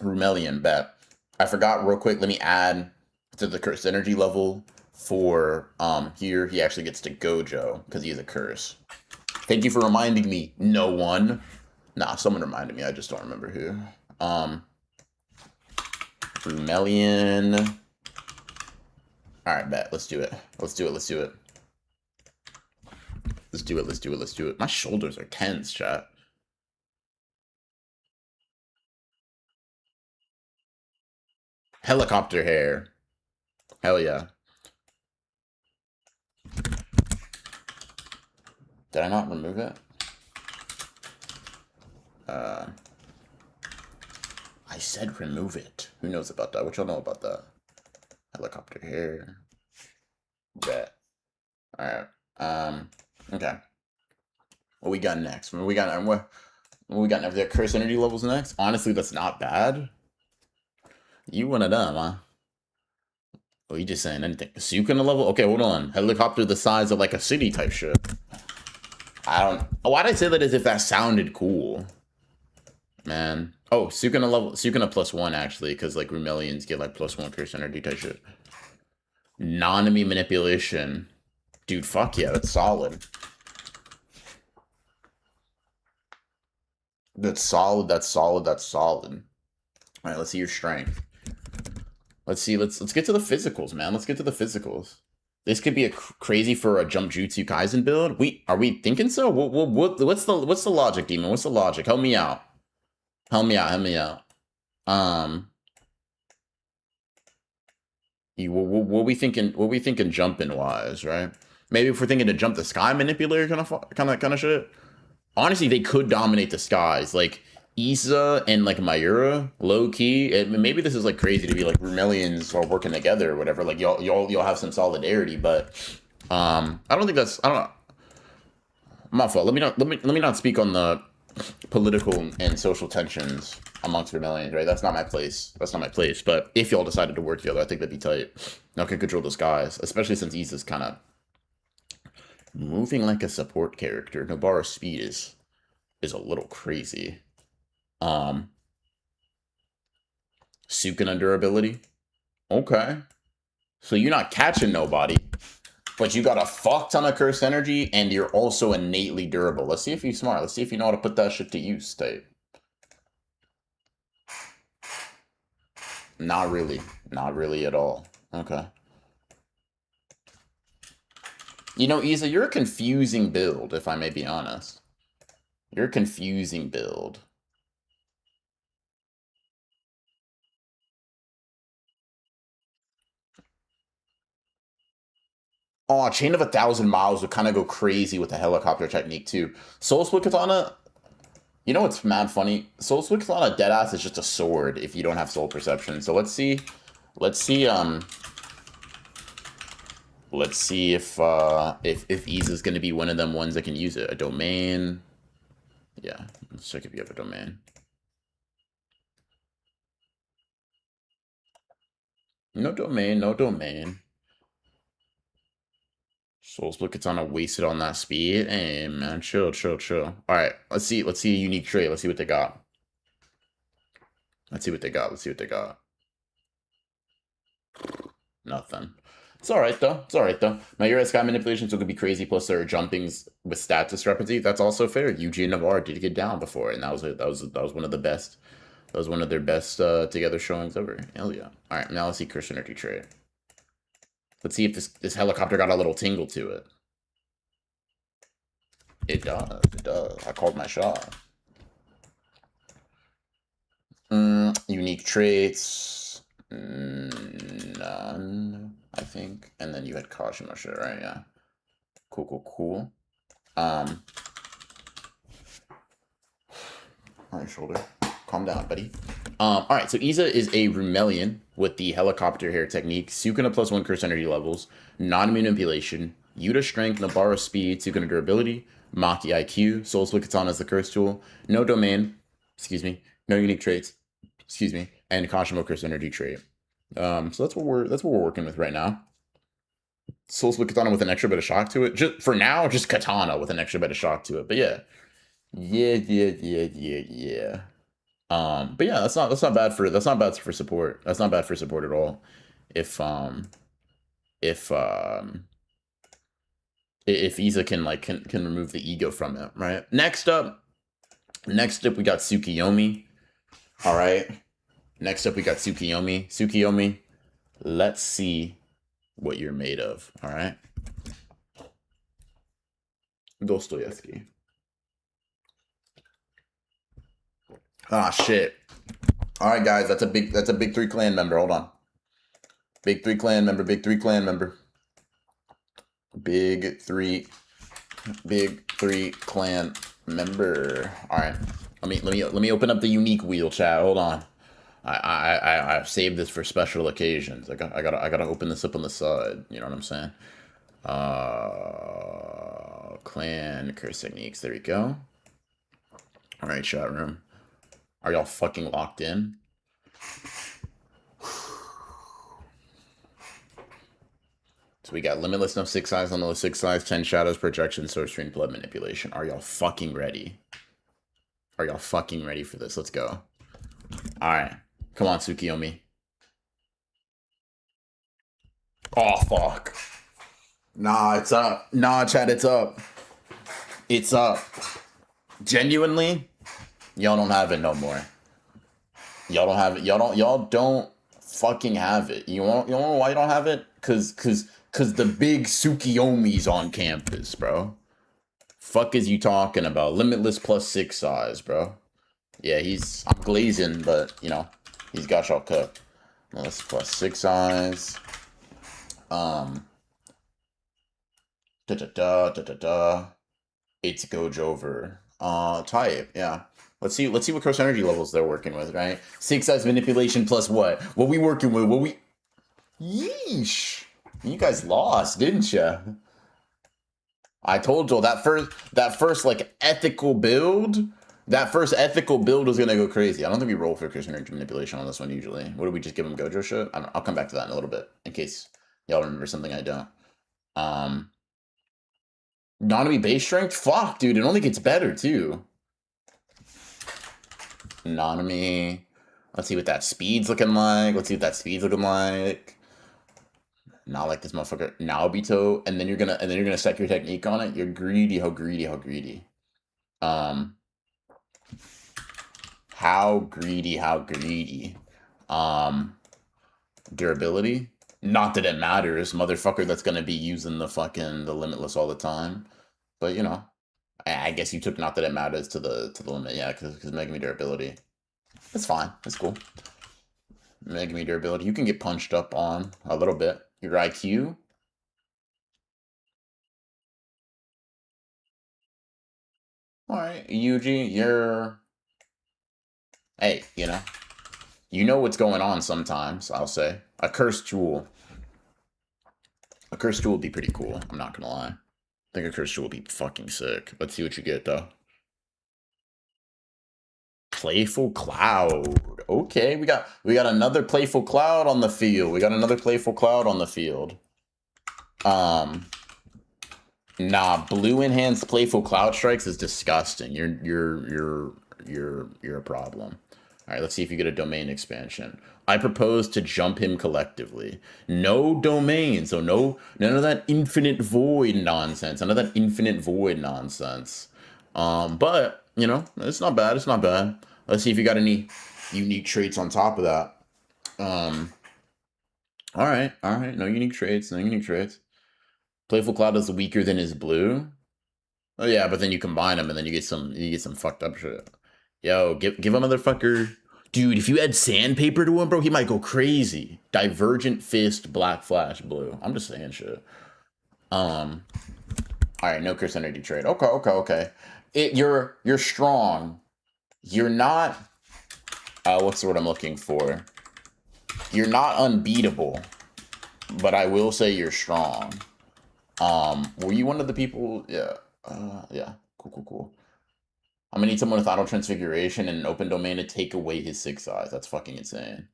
Rumelian bet. I forgot real quick. Let me add to the curse energy level for here. He actually gets to Gojo because he is a curse. Thank you for reminding me. No one. Nah, someone reminded me. I just don't remember who. Rumelian. All right, bet. Let's do it. My shoulders are tense, chat. Helicopter hair. Hell yeah. Did I not remove it? I said remove it. Who knows about that? What y'all know about that? Helicopter hair. Bet. Alright. Okay. What we got next? What we got next? The curse energy levels next? Honestly, that's not bad. You one of them, huh? Oh, you just saying anything. Sukuna level? Okay, hold on. Helicopter the size of like a city type shit. Why'd I say that as if that sounded cool? Man. Oh, Sukuna +1 actually, because like Rumelians get like +1 curse energy type shit. Non-enemy manipulation. Dude, fuck yeah, that's solid. That's solid. Alright, let's see your strength. Let's get to the physicals, man. Let's get to the physicals. This could be crazy for a Jump Jutsu Kaisen build. Are we thinking so? What's the logic, Demon? What's the logic? Help me out. What we thinking? What we thinking? Jumping wise, right? Maybe if we're thinking to jump the sky manipulator kind of shit. Honestly, they could dominate the skies. Like Isa and like Mayura, low key. Maybe this is like crazy to be like Vermilions all working together or whatever. Like y'all have some solidarity, but I don't think that's I don't know. My fault. Let me not speak on the political and social tensions amongst Vermilions, right? That's not my place. That's not my place. But if y'all decided to work together, I think that'd be tight. Y'all can control the skies, especially since Isa's kind of moving like a support character. Nobara's speed is a little crazy. Sukuna durability. Okay. So you're not catching nobody, but you got a fuck ton of cursed energy, and you're also innately durable. Let's see if you're smart. Let's see if you know how to put that shit to use, type. Not really. Not really at all. Okay. You know, Isa, you're a confusing build, if I may be honest. You're a confusing build. Oh, Chain of 1,000 Miles would kind of go crazy with the helicopter technique, too. Soul Split Katana, you know what's mad funny? Soul Split Katana Deadass is just a sword if you don't have soul perception. So let's see if Isa's gonna be one of them ones that can use it. A domain. Yeah, let's check if you have a domain. No domain, no domain. Soul Split Katana wasted on that speed. Hey man, chill. Alright, let's see a unique trait. Let's see what they got. Let's see what they got. Nothing. It's alright though. My Ura Sky manipulation still could be crazy, plus there are jumpings with stat discrepancy. That's also fair. Yuji and Navarre did get down before, and that was one of the best. That was one of their best together showings ever. Hell yeah. Alright, now let's see Curse Energy trait. Let's see if this helicopter got a little tingle to it. It does. I called my shot. Unique traits. None, I think. And then you had Kashima shit, right? Yeah. Cool. Alright, shoulder. Calm down, buddy. Alright, so Isa is a Rumelian with the helicopter hair technique. Sukuna +1 curse energy levels. Non-immune manipulation. Yuta strength, Nabara speed, Sukuna durability. Maki IQ. Soul Split Katana is the curse tool. No domain. Excuse me. No unique traits. Excuse me. And Kashimo curse energy trait. So that's what we're working with right now. Soul Split Katana with an extra bit of shock to it. Just for now, just Katana with an extra bit of shock to it. But yeah. But yeah, that's not bad for support. That's not bad for support at all. If Isa can remove the ego from it, right? Next up we got Tsukiyomi. All right. Next up we got Tsukiyomi. Tsukiyomi, let's see what you're made of. All right. Dostoevsky. Ah, shit. All right, guys, that's a big 3 clan member. Hold on. Big 3 clan member. Big 3 clan member. All right. Let me open up the unique wheel, chat. Hold on. I've saved this for special occasions. I gotta open this up on the side. You know what I'm saying? Clan curse techniques. There we go. All right, chat room. Are y'all fucking locked in? So we got limitless no 6 eyes, limitless 6 eyes, 10 shadows, projection, sorcery, and blood manipulation. Are y'all fucking ready? Are y'all fucking ready for this? Let's go. Alright. Come on, Tsukiyomi. Oh, fuck. Nah, it's up. Nah, chat, it's up. It's up. Genuinely, y'all don't have it no more. Y'all don't have it. Y'all don't fucking have it. You know why you don't have it? Cause the big Tsukiyomi's on campus, bro. Fuck is you talking about? Limitless +6 size, bro. Yeah, I'm glazing, but you know, he's got y'all cooked. Limitless +6 size. Um, da da da da da da. It's Gojo over. Type, yeah. Let's see what cross energy levels they're working with, right? 6 size manipulation plus what? What we working with? What we Yeesh. You guys lost, didn't ya? I told you that first like ethical build. That first ethical build was gonna go crazy. I don't think we roll for cross energy manipulation on this one usually. What do we just give him Gojo shit? I'll come back to that in a little bit in case y'all remember something I don't. Nanami base strength? Fuck, dude, it only gets better too. Nanami. Let's see what that speed's looking like. Not like this motherfucker. Naobito, and then you're gonna set your technique on it. You're greedy, how greedy. How greedy. Durability. Not that it matters, motherfucker. That's gonna be using the limitless all the time. But you know, I guess you took not that it matters to the limit, yeah, because making me durability. That's fine. That's cool. Making me durability. You can get punched up on a little bit. Your IQ. Alright, Yuji, you're... Hey, you know what's going on sometimes, I'll say. A cursed jewel. A cursed jewel would be pretty cool, I'm not gonna lie. I think a cursed jewel would be fucking sick. Let's see what you get, though. Playful Cloud. Okay, we got another Playful Cloud on the field. Nah, blue enhanced Playful Cloud Strikes is disgusting. You're a problem. All right, let's see if you get a domain expansion. I propose to jump him collectively. No domain, so none of that infinite void nonsense. But it's not bad. Let's see if you got any unique traits on top of that. All right. No unique traits. Playful Cloud is weaker than his blue. Oh yeah, but then you combine them and then you get some fucked up shit. Yo, give a motherfucker, dude. If you add sandpaper to him, bro, he might go crazy. Divergent Fist, Black Flash, blue. I'm just saying shit. All right, no curse energy trade. Okay. You're strong. You're not. What's the word I'm looking for? You're not unbeatable, but I will say you're strong. Were you one of the people? Yeah. Yeah. Cool. I'm gonna need someone with auto transfiguration and an open domain to take away his 6 eyes. That's fucking insane.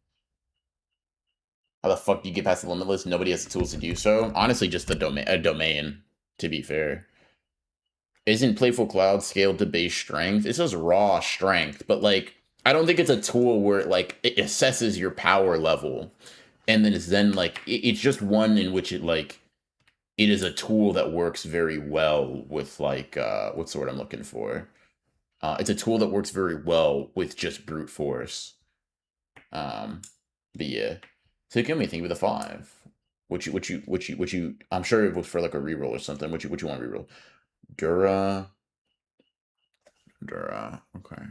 How the fuck do you get past the limitless? Nobody has the tools to do so. Honestly, just a domain, to be fair. Isn't Playful Cloud scaled to base strength? It says raw strength, but like I don't think it's a tool where it assesses your power level, and then it's just one in which it is a tool that works very well with what's the word I'm looking for? It's a tool that works very well with just brute force. But yeah. So give me a thing with a 5. What you I'm sure it was for like a reroll or something. What you want to reroll? Dura. Okay.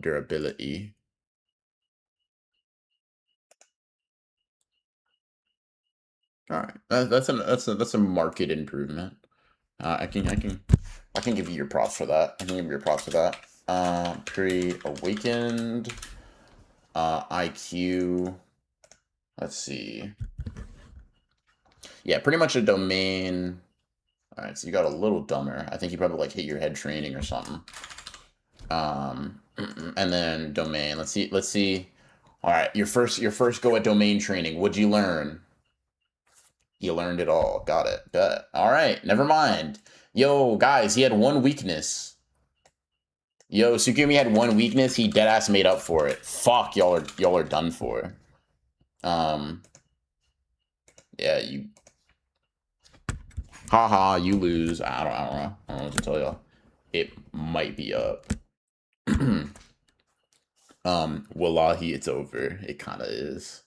Durability. All right. That's a market improvement. I can give you your props for that. Pre-awakened. IQ. Let's see. Yeah, pretty much a domain. All right, so you got a little dumber. I think you probably hit your head training or something. And then domain. Let's see. All right, your first go at domain training. What'd you learn? You learned it all. Got it. Bet. All right, never mind. Yo, guys, he had one weakness. Yo, Tsukumi had one weakness. He deadass made up for it. Fuck, y'all are done for. Yeah, you. Haha, you lose. I don't know. I don't know what to tell y'all. It might be up. Wallahi, it's over. It kind of is.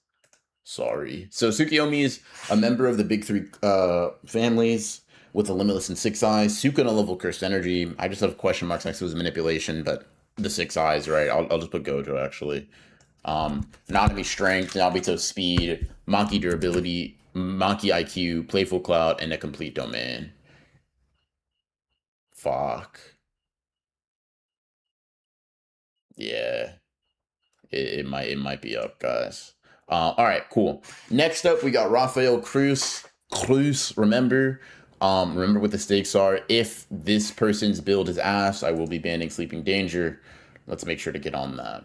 Sorry. So Tsukiyomi is a member of the big 3 families with a limitless and 6 eyes. Sukuna level cursed energy. I just have question marks next to his manipulation, but the 6 eyes, right? I'll just put Gojo actually. Nanami strength, Nobito speed, Maki durability, Monkey IQ, Playful Cloud, and a complete domain. Fuck. Yeah. It might be up, guys. All right, cool. Next up, we got Rafael Cruz. Cruz, remember what the stakes are. If this person's build is ass, I will be banning Sleeping Danger. Let's make sure to get on that.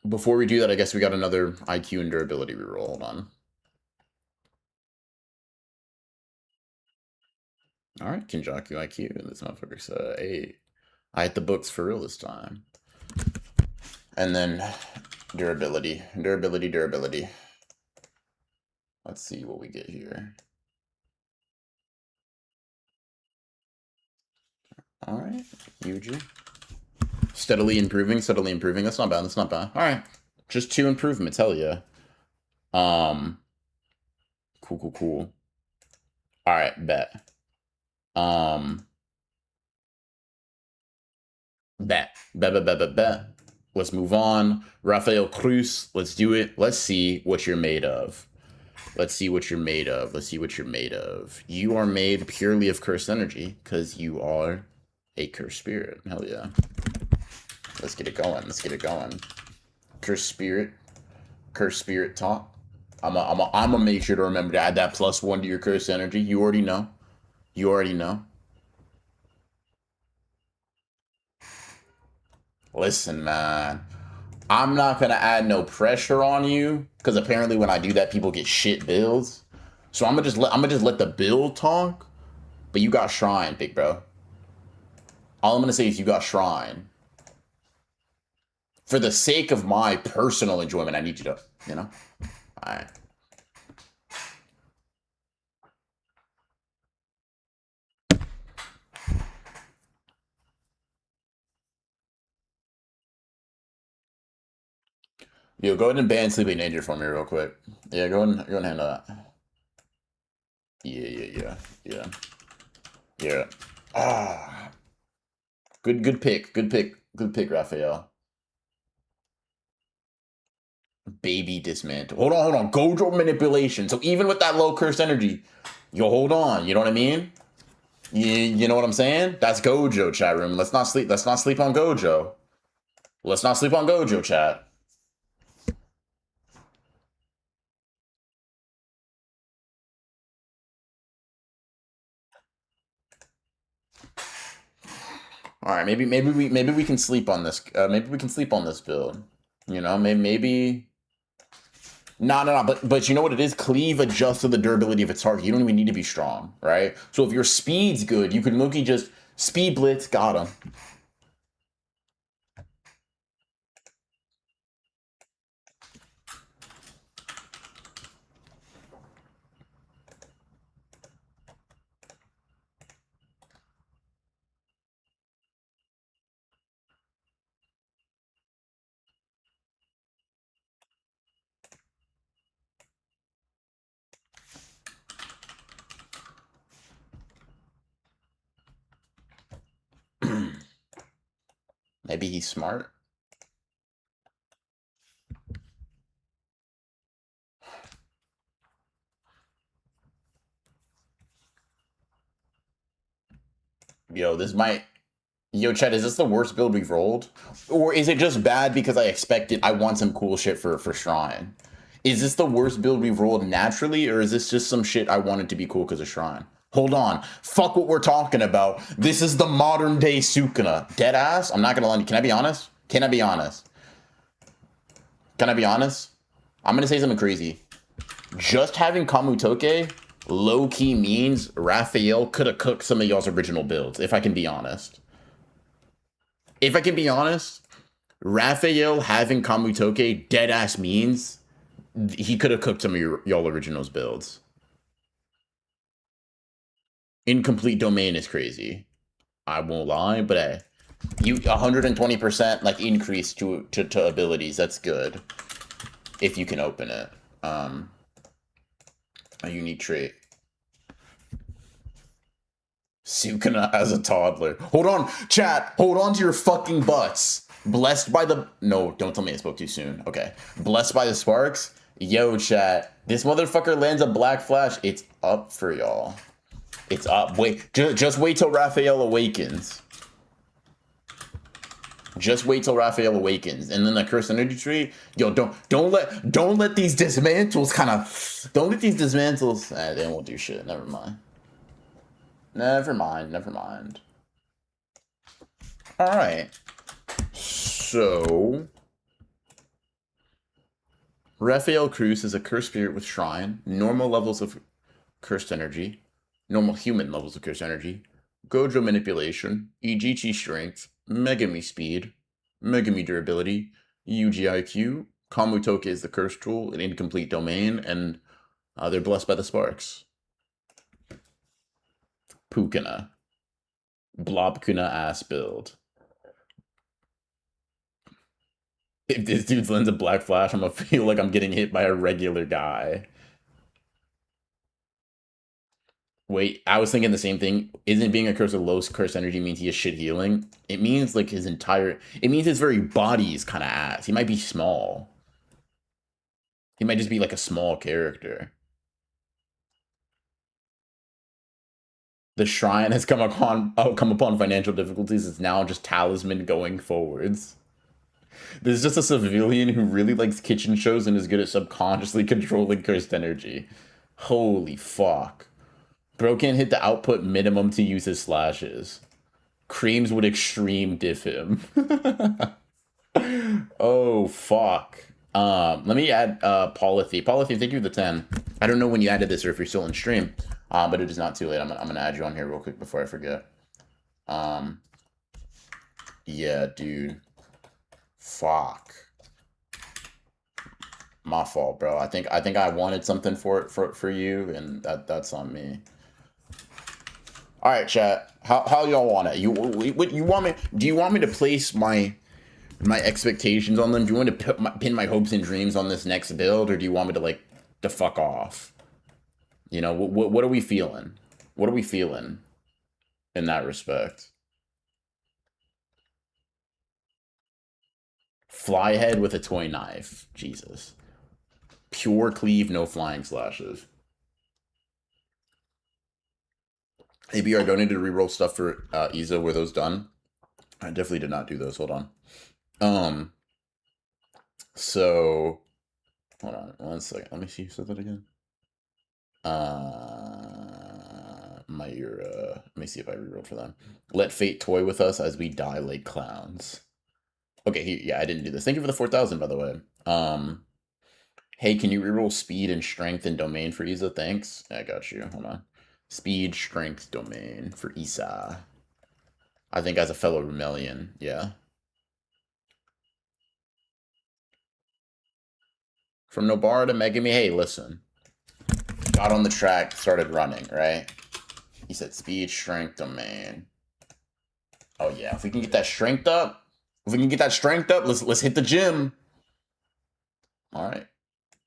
Before we do that, I guess we got another IQ and durability reroll. Hold on. All right, Kinjaku IQ. This motherfucker's hey, I hit the books for real this time. And then durability. Let's see what we get here. All right, Yuji. Steadily improving. That's not bad. All right, just 2 improvements. Hell yeah. Cool. All right, bet. Bet. Let's move on. Rafael Cruz, let's do it. Let's see what you're made of. You are made purely of cursed energy because you are a cursed spirit. Hell yeah. Let's get it going. Cursed spirit talk. I'm gonna make sure to remember to add that +1 to your cursed energy. You already know. Listen, man. I'm not gonna add no pressure on you because apparently when I do that, people get shit builds. So I'm gonna just let the build talk. But you got Shrine, big bro. All I'm gonna say is you got Shrine. For the sake of my personal enjoyment, I need you to, all right. Yo, go ahead and ban Sleeping Danger for me real quick. Yeah, go ahead and handle that. Yeah. Ah. Good pick, Raphael. Baby dismantle. Hold on. Gojo manipulation. So even with that low cursed energy, yo, hold on. You know what I mean? You know what I'm saying? That's Gojo, chat room. Let's not sleep on Gojo. Chat. All right, maybe we can sleep on this. Maybe we can sleep on this build. Maybe. No. But you know what it is? Cleave adjusts to the durability of its target. You don't even need to be strong, right? So if your speed's good, you can Mookie just speed blitz. Got him. Maybe he's smart. Yo, Chet, is this the worst build we've rolled? Or is it just bad because I want some cool shit for Shrine? Is this the worst build we've rolled naturally, or is this just some shit I wanted to be cool because of Shrine? Hold on. Fuck what we're talking about. This is the modern day Sukuna. Deadass? I'm not gonna lie. Can I be honest? I'm gonna say something crazy. Just having Kamutoke low-key means Raphael could have cooked some of y'all's original builds, if I can be honest. Raphael having Kamutoke deadass means he could have cooked some of y'all originals builds. Incomplete domain is crazy. I won't lie, but hey, you 120% like increase to abilities. That's good if you can open it. A unique trait. Sukuna as a toddler. Hold on, chat. Hold on to your fucking butts. Blessed by the... No, don't tell me I spoke too soon. Okay. Blessed by the sparks. Yo, chat. This motherfucker lands a black flash. It's up for y'all. It's up. Wait, just wait till Raphael awakens. Just wait till Raphael awakens, and then the cursed energy tree. Yo, don't let these dismantles kind of. Don't let these dismantles. They won't do shit. Never mind. Never mind. Never mind. All right. So, Raphael Cruz is a cursed spirit with shrine, normal levels of cursed energy, normal human levels of cursed energy, Gojo manipulation, EGT strength, Megami speed, Megami durability, UGIQ, Kamutoke is the cursed tool, an incomplete domain, and they're blessed by the sparks. Pukuna. Blobkuna ass build. If this dude's lends a black flash, I'm gonna feel like I'm getting hit by a regular guy. Wait, I was thinking the same thing. Isn't being a curse of low curse energy means he has shit healing? It means like his entire. It means his very body is kind of ass. He might be small. He might just be like a small character. The shrine has come upon financial difficulties. It's now just talisman going forwards. There's just a civilian who really likes kitchen shows and is good at subconsciously controlling cursed energy. Holy fuck. Bro can't hit the output minimum to use his slashes. Creams would extreme diff him. Oh, fuck. Let me add Polythy. Polythy, thank you for the 10. I don't know when you added this or if you're still in stream, but it is not too late. I'm gonna add you on here real quick before I forget. Yeah, dude. Fuck. My fault, bro. I think I wanted something for you, and that's on me. All right, chat. How y'all want it? You want me? Do you want me to place my expectations on them? Do you want to pin my hopes and dreams on this next build, or do you want me to like to fuck off? You know, what are we feeling? What are we feeling in that respect? Flyhead with a toy knife. Jesus. Pure cleave, no flying slashes. ABR donated to reroll stuff for Iza. Were those done? I definitely did not do those. Hold on. So hold on 1 second. Let me see. Say that again. Let me see if I rerolled for them. Let fate toy with us as we die like clowns. Okay, yeah, I didn't do this. Thank you for the 4,000, by the way. Hey, can you reroll speed and strength and domain for Isa? Thanks. I got you. Hold on. Speed, strength, domain for Isa. I think as a fellow Remelian, yeah. From Nobara to Megami, hey, listen. Got on the track, started running, right? He said speed, strength, domain. Oh yeah, if we can get that strength up, let's hit the gym. All right.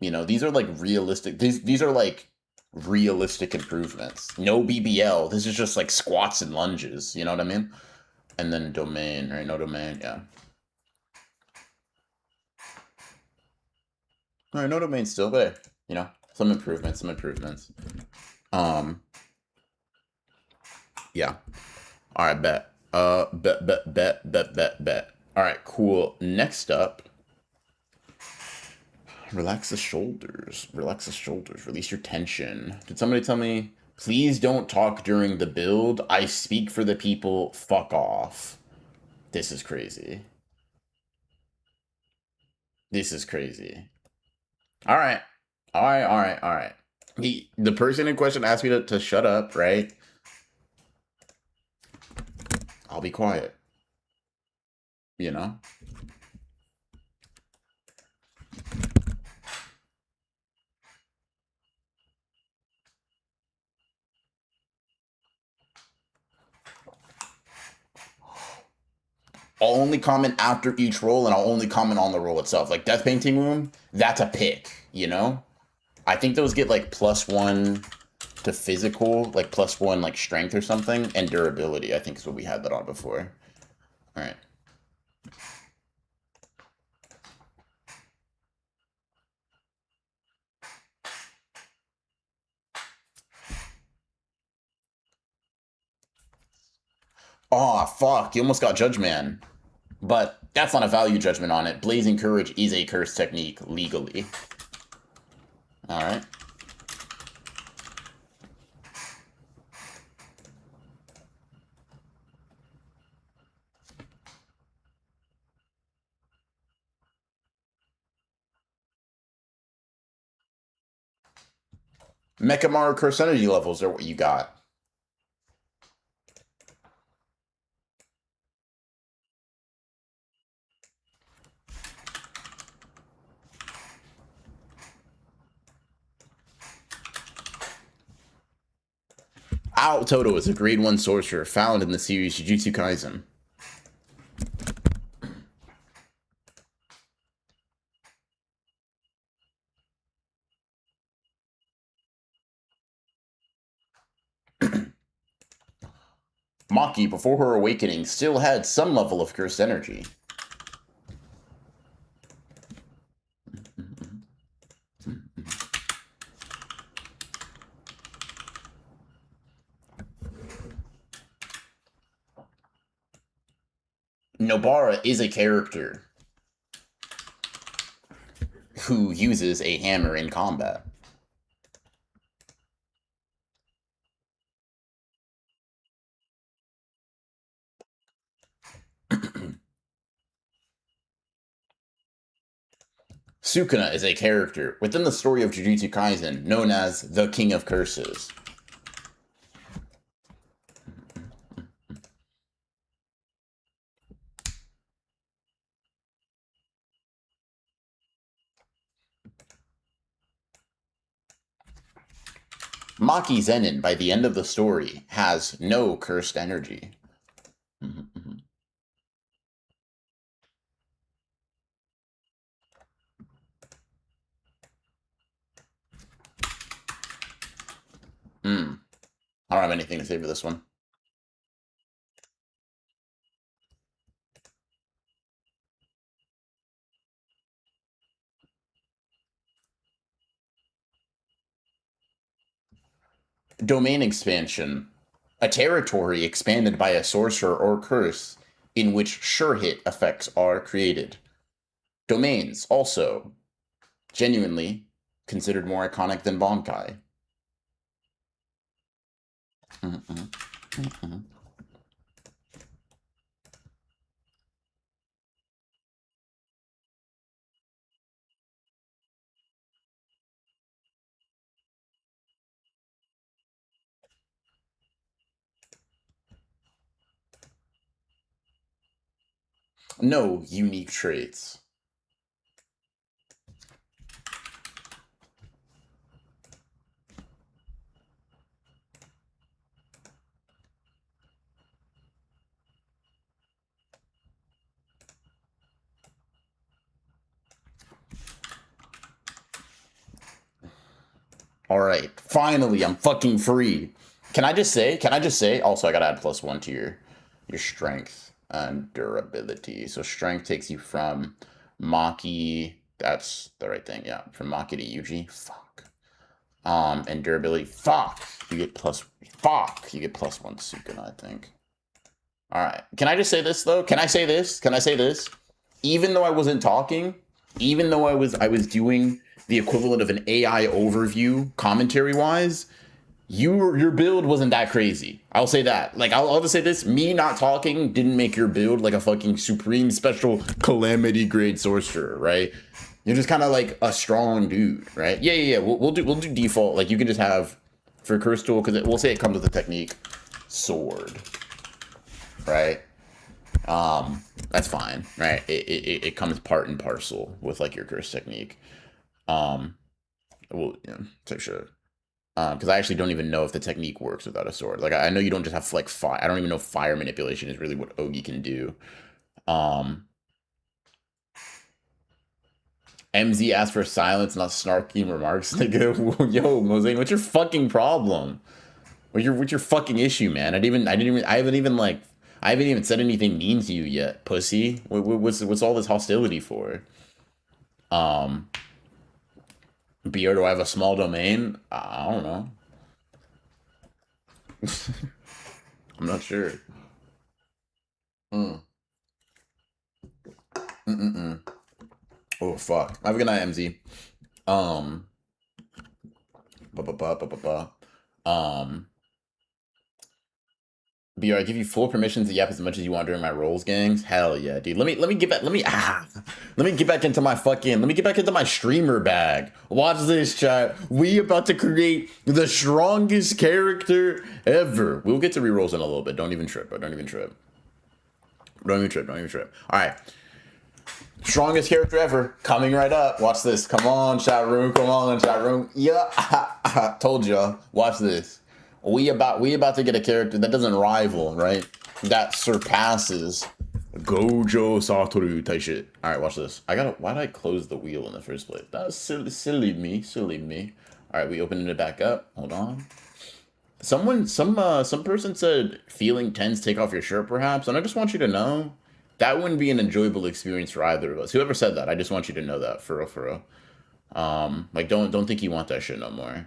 You know, these are like realistic. These are like realistic improvements. No BBL. This is just like squats and lunges. You know what I mean? And then domain, right? No domain, yeah. All right, no domain still, but you know, some improvements. Yeah. All right, bet. Bet. All right, cool. Next up, relax the shoulders. Release your tension. Did somebody tell me, please don't talk during the build? I speak for the people. Fuck off. This is crazy. All right. The person in question asked me to shut up, right? I'll be quiet. You know? I'll only comment after each roll, and I'll only comment on the roll itself. Like Death Painting Room, that's a pick, you know? I think those get like +1 to physical, like +1 like strength or something, and durability, I think is what we had that on before. All right. Oh, fuck. You almost got Judge Man. But that's not a value judgment on it. Blazing Courage is a curse technique legally. Alright. Mechamaru curse energy levels are what you got. Ao Toto is a grade 1 sorcerer found in the series Jujutsu Kaisen. Maki, before her awakening, still had some level of cursed energy. Nobara is a character who uses a hammer in combat. Sukuna is a character within the story of Jujutsu Kaisen known as the King of Curses. Maki Zenin, by the end of the story, has no cursed energy. I don't have anything to say for this one. Domain expansion. A territory expanded by a sorcerer or curse in which sure hit effects are created. Domains, also, genuinely considered more iconic than Bonkai. No unique traits. All right, finally, I'm fucking free. Can I just say? Also, I gotta add +1 to your strength and durability. So strength takes you from Maki. That's the right thing. Yeah, from Maki to Yuji. Fuck. And durability. Fuck. You get plus. Fuck. You get +1 Sukuna, I think. All right. Can I just say this though? Can I say this? Can I say this? Even though I wasn't talking, even though I was doing the equivalent of an AI overview commentary wise, your build wasn't that crazy. I'll say that. Like I'll just say this: me not talking didn't make your build like a fucking supreme special calamity grade sorcerer, right? You're just kind of like a strong dude, right? Yeah. We'll do default. Like you can just have for curse tool because we'll say it comes with a technique sword, right? That's fine, right? It comes part and parcel with like your curse technique. Well, yeah, so sure. Because I actually don't even know if the technique works without a sword. Like I know you don't just have like fire. I don't even know if fire manipulation is really what Ogi can do. Um, MZ asked for silence, not snarky remarks. Nigga, yo, Mosaic, what's your fucking problem? What's your fucking issue, man? I haven't even said anything mean to you yet, pussy. What's all this hostility for? Um, Beer, do I have a small domain? I don't know. I'm not sure. Mm. Mm-mm-mm. Oh, fuck. Have a good night, MZ. Um, ba-ba-ba-ba-ba-ba. Um, BR, I give you full permissions to yap as much as you want during my roles, gangs. Hell yeah, dude. Let me get back. Let me get back into my fucking. Let me get back into my streamer bag. Watch this, chat. We about to create the strongest character ever. We'll get to rerolls in a little bit. Don't even trip, bro. Don't even trip. Don't even trip. Don't even trip. All right. Strongest character ever coming right up. Watch this. Come on, chat room. Come on, chat room. Yeah, told y'all. Watch this. We about to get a character that doesn't rival, right? That surpasses Gojo Satoru type shit. All right, watch this. Why did I close the wheel in the first place? That was silly me. All right, we opened it back up. Hold on. Some person said feeling tense, take off your shirt, perhaps, and I just want you to know that wouldn't be an enjoyable experience for either of us. Whoever said that, I just want you to know that for real, for real. Like don't think you want that shit no more.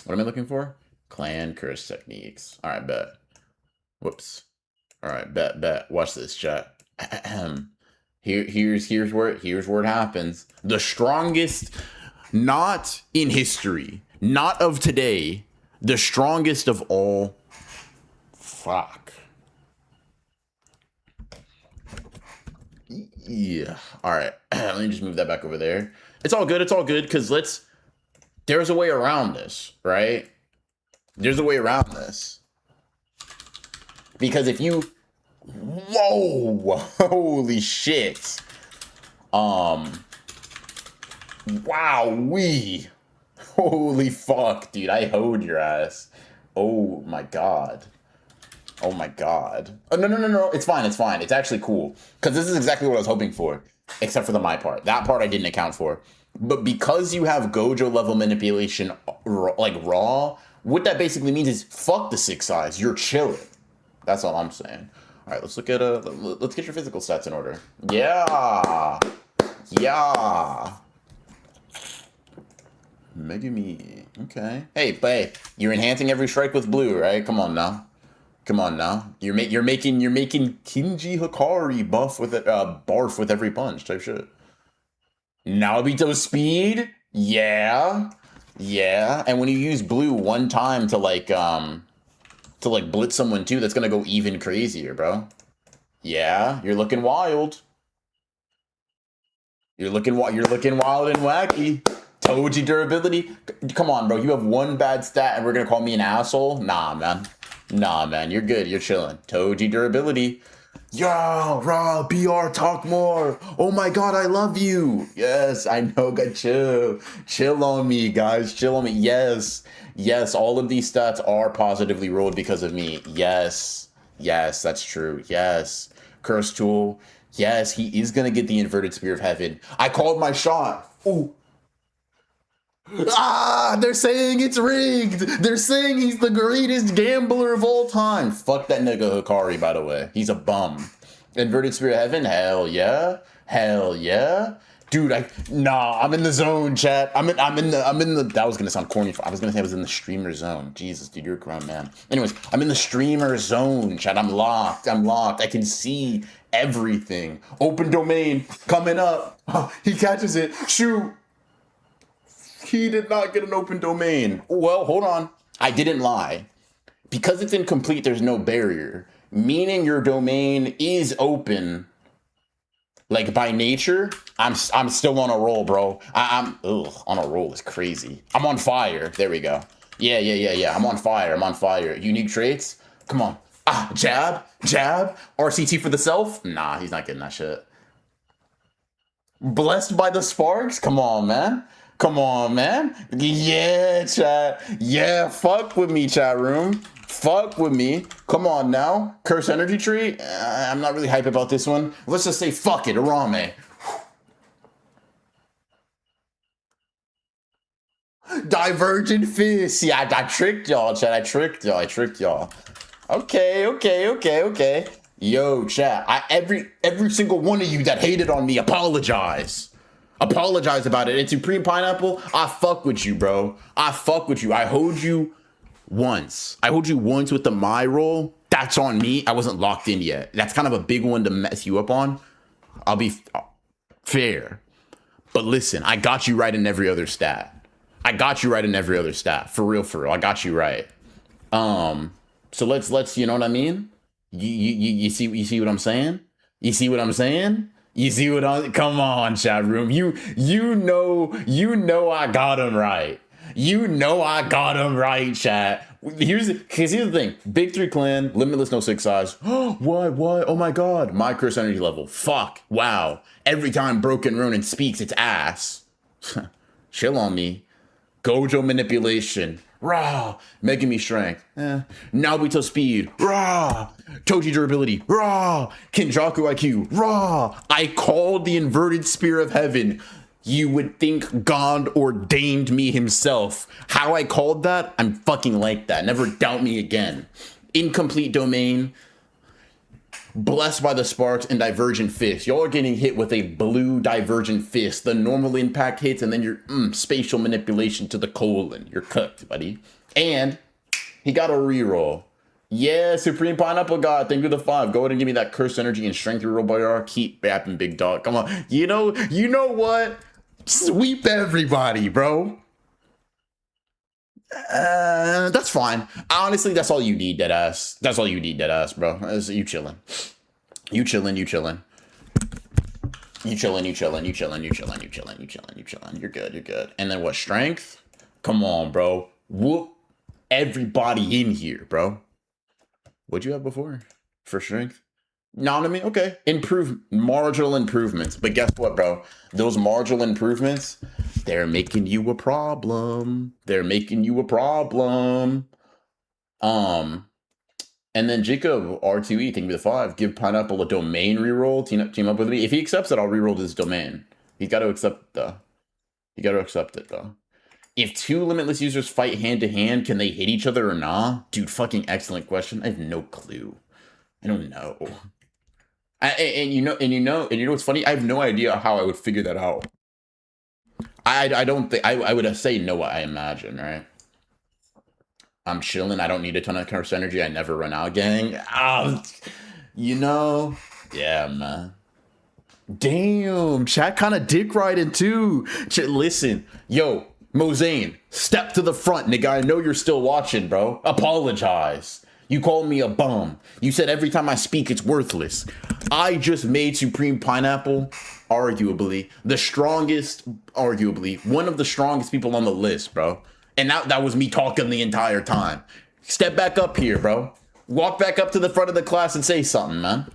What am I looking for? Clan curse techniques. All right, bet. Whoops. All right, bet. Watch this, chat. Here's where it happens. The strongest, not in history, not of today, the strongest of all. Fuck. Yeah. All right. Let me just move that back over there. It's all good. It's all good because there's a way around this, right? There's a way around this. Because if you, whoa, holy shit. Wowee. Holy fuck, dude. I hoed your ass. Oh my god. Oh my god. Oh, no. It's fine. It's actually cool. Because this is exactly what I was hoping for. Except for the my part. That part I didn't account for. But because you have Gojo level manipulation, like raw, what that basically means is fuck the 6 size. You're chilling. That's all I'm saying. All right, let's look at let's get your physical stats in order. Yeah. Megumi. Okay. Hey, you're enhancing every strike with blue, right? Come on now. You're making Kinji Hikari buff with it, barf with every punch type shit. Naobito speed, yeah. And when you use blue one time to blitz someone too, that's gonna go even crazier, bro. Yeah, you're looking wild. You're looking wild and wacky. Toji durability. Come on, bro. You have one bad stat and we're gonna call me an asshole? Nah, man. You're good. You're chilling. Toji durability. Yo, Raw, BR, talk more. Oh my god, I love you. Yes, I know. God, chill on me, guys. Chill on me. Yes, all of these stats are positively rolled because of me. Yes, that's true. Yes, curse tool. Yes, he is gonna get the inverted spear of heaven. I called my shot. Ooh. They're saying it's rigged. They're saying he's the greatest gambler of all time. Fuck that nigga Hikari, by the way. He's a bum. Inverted Spirit Heaven? Hell yeah. Dude, I'm in the zone, chat. I'm in the, that was gonna sound corny. I was gonna say I was in the streamer zone. Jesus, dude, you're a grown man. Anyways, I'm in the streamer zone, chat. I'm locked. I can see everything. Open domain coming up. He catches it. Shoot. He did not get an open domain. Well, hold on. I didn't lie. Because it's incomplete, there's no barrier. Meaning your domain is open. Like by nature, I'm still on a roll, bro. I'm on a roll is crazy. I'm on fire. There we go. Yeah. I'm on fire. Unique traits? Come on. Jab. RCT for the self? Nah, he's not getting that shit. Blessed by the sparks? Come on, man. Yeah, chat. Yeah, fuck with me, chat room. Fuck with me. Come on now. Curse energy tree? I'm not really hype about this one. Let's just say fuck it, Arame. Divergent fist. Yeah, I tricked y'all, chat. I tricked y'all. Okay. Yo, chat. Every single one of you that hated on me, apologize about it. And Supreme Pineapple, I fuck with you, bro. I hold you once with the my roll. That's on me. I wasn't locked in yet. That's kind of a big one to mess you up on. I'll be fair. But listen, I got you right in every other stat. I got you right in every other stat. For real, for real. I got you right. So let's you know what I mean? You see what I'm saying? You see what I'm saying? You see what I'm come on, chat room. You know I got him right. You know I got him right, chat. Here's the thing. Big 3 clan, limitless no 6 size. What? Oh my god. My curse energy level. Fuck. Wow. Every time Broken Ronin speaks, it's ass. Chill on me. Gojo manipulation. Raw. Making me strength. Naruto speed. Raw. Toji durability. Raw. Kinjaku IQ. Raw. I called the inverted spear of heaven. You would think God ordained me himself. How I called that? I'm fucking like that. Never doubt me again. Incomplete domain. Blessed by the sparks and divergent fist. Y'all are getting hit with a blue divergent fist. The normal impact hits, and then your spatial manipulation to the colon. You're cooked, buddy. And he got a reroll. Yeah, Supreme Pineapple God, thank you for the 5. Go ahead and give me that curse energy and strength reroll, Bayar. Keep rapping, big dog. Come on. You know what? Sweep everybody, bro. That's fine. Honestly, that's all you need, deadass. That's all you need, deadass, bro. You chilling. You chilling. You chilling. You chilling. You chilling. You chilling. You chilling. You chilling. You chilling. You chilling. You're good. You're good. And then what? Strength? Come on, bro. Whoop everybody in here, bro. What'd you have before for strength? Know what I mean? Okay. Marginal improvements. But guess what, bro? Those marginal improvements, they're making you a problem. They're making you a problem. And then Jacob R2E, thank you for the 5. Give Pineapple a domain reroll. Team up with me. If he accepts it, I'll reroll his domain. He's got to accept it though. You got to accept it though. If 2 limitless users fight hand to hand, can they hit each other or not? Dude, fucking excellent question. I have no clue. I don't know. And you know what's funny? I have no idea how I would figure that out. I don't think I would say no. I imagine, right? I'm chilling. I don't need a ton of curse energy. I never run out, gang. Yeah, man. Damn, chat kind of dick riding too. Listen, yo, Mozane, step to the front, nigga. I know you're still watching, bro. Apologize. You called me a bum. You said every time I speak, it's worthless. I just made Supreme Pineapple, arguably, one of the strongest people on the list, bro. And that was me talking the entire time. Step back up here, bro. Walk back up to the front of the class and say something, man.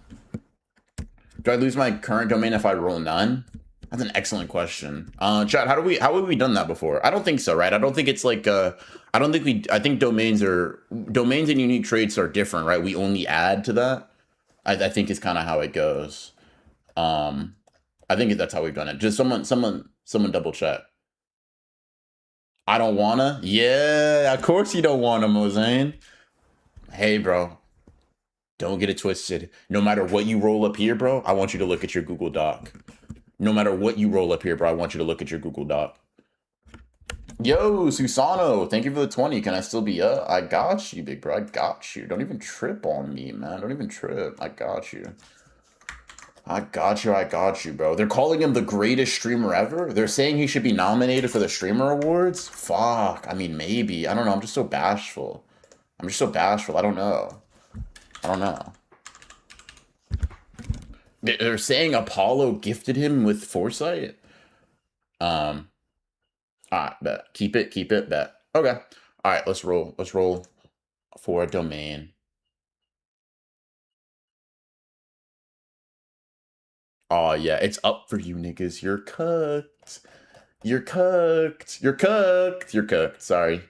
Do I lose my current domain if I roll none? That's an excellent question. Chat, how have we done that before? I don't think so, right? I don't think it's like I think domains and unique traits are different, right? We only add to that. I think is kind of how it goes. I think that's how we've done it. Just someone double check. I don't wanna. Yeah, of course you don't wanna, Mozane. Hey, bro. Don't get it twisted. No matter what you roll up here, bro, I want you to look at your Google Doc. No matter what you roll up here, bro, I want you to look at your Google Doc. Yo, Susano, thank you for the 20. Can I still be up? I got you, big bro. I got you. Don't even trip on me, man. Don't even trip. I got you. I got you, bro. They're calling him the greatest streamer ever. They're saying he should be nominated for the Streamer Awards. Fuck. I mean, maybe. I don't know. I'm just so bashful. I don't know. They're saying Apollo gifted him with foresight. Alright, bet. Keep it, bet. Okay. Alright, let's roll. Let's roll for a domain. Oh yeah, it's up for you niggas. You're cooked. You're cooked. You're cooked. You're cooked. Sorry.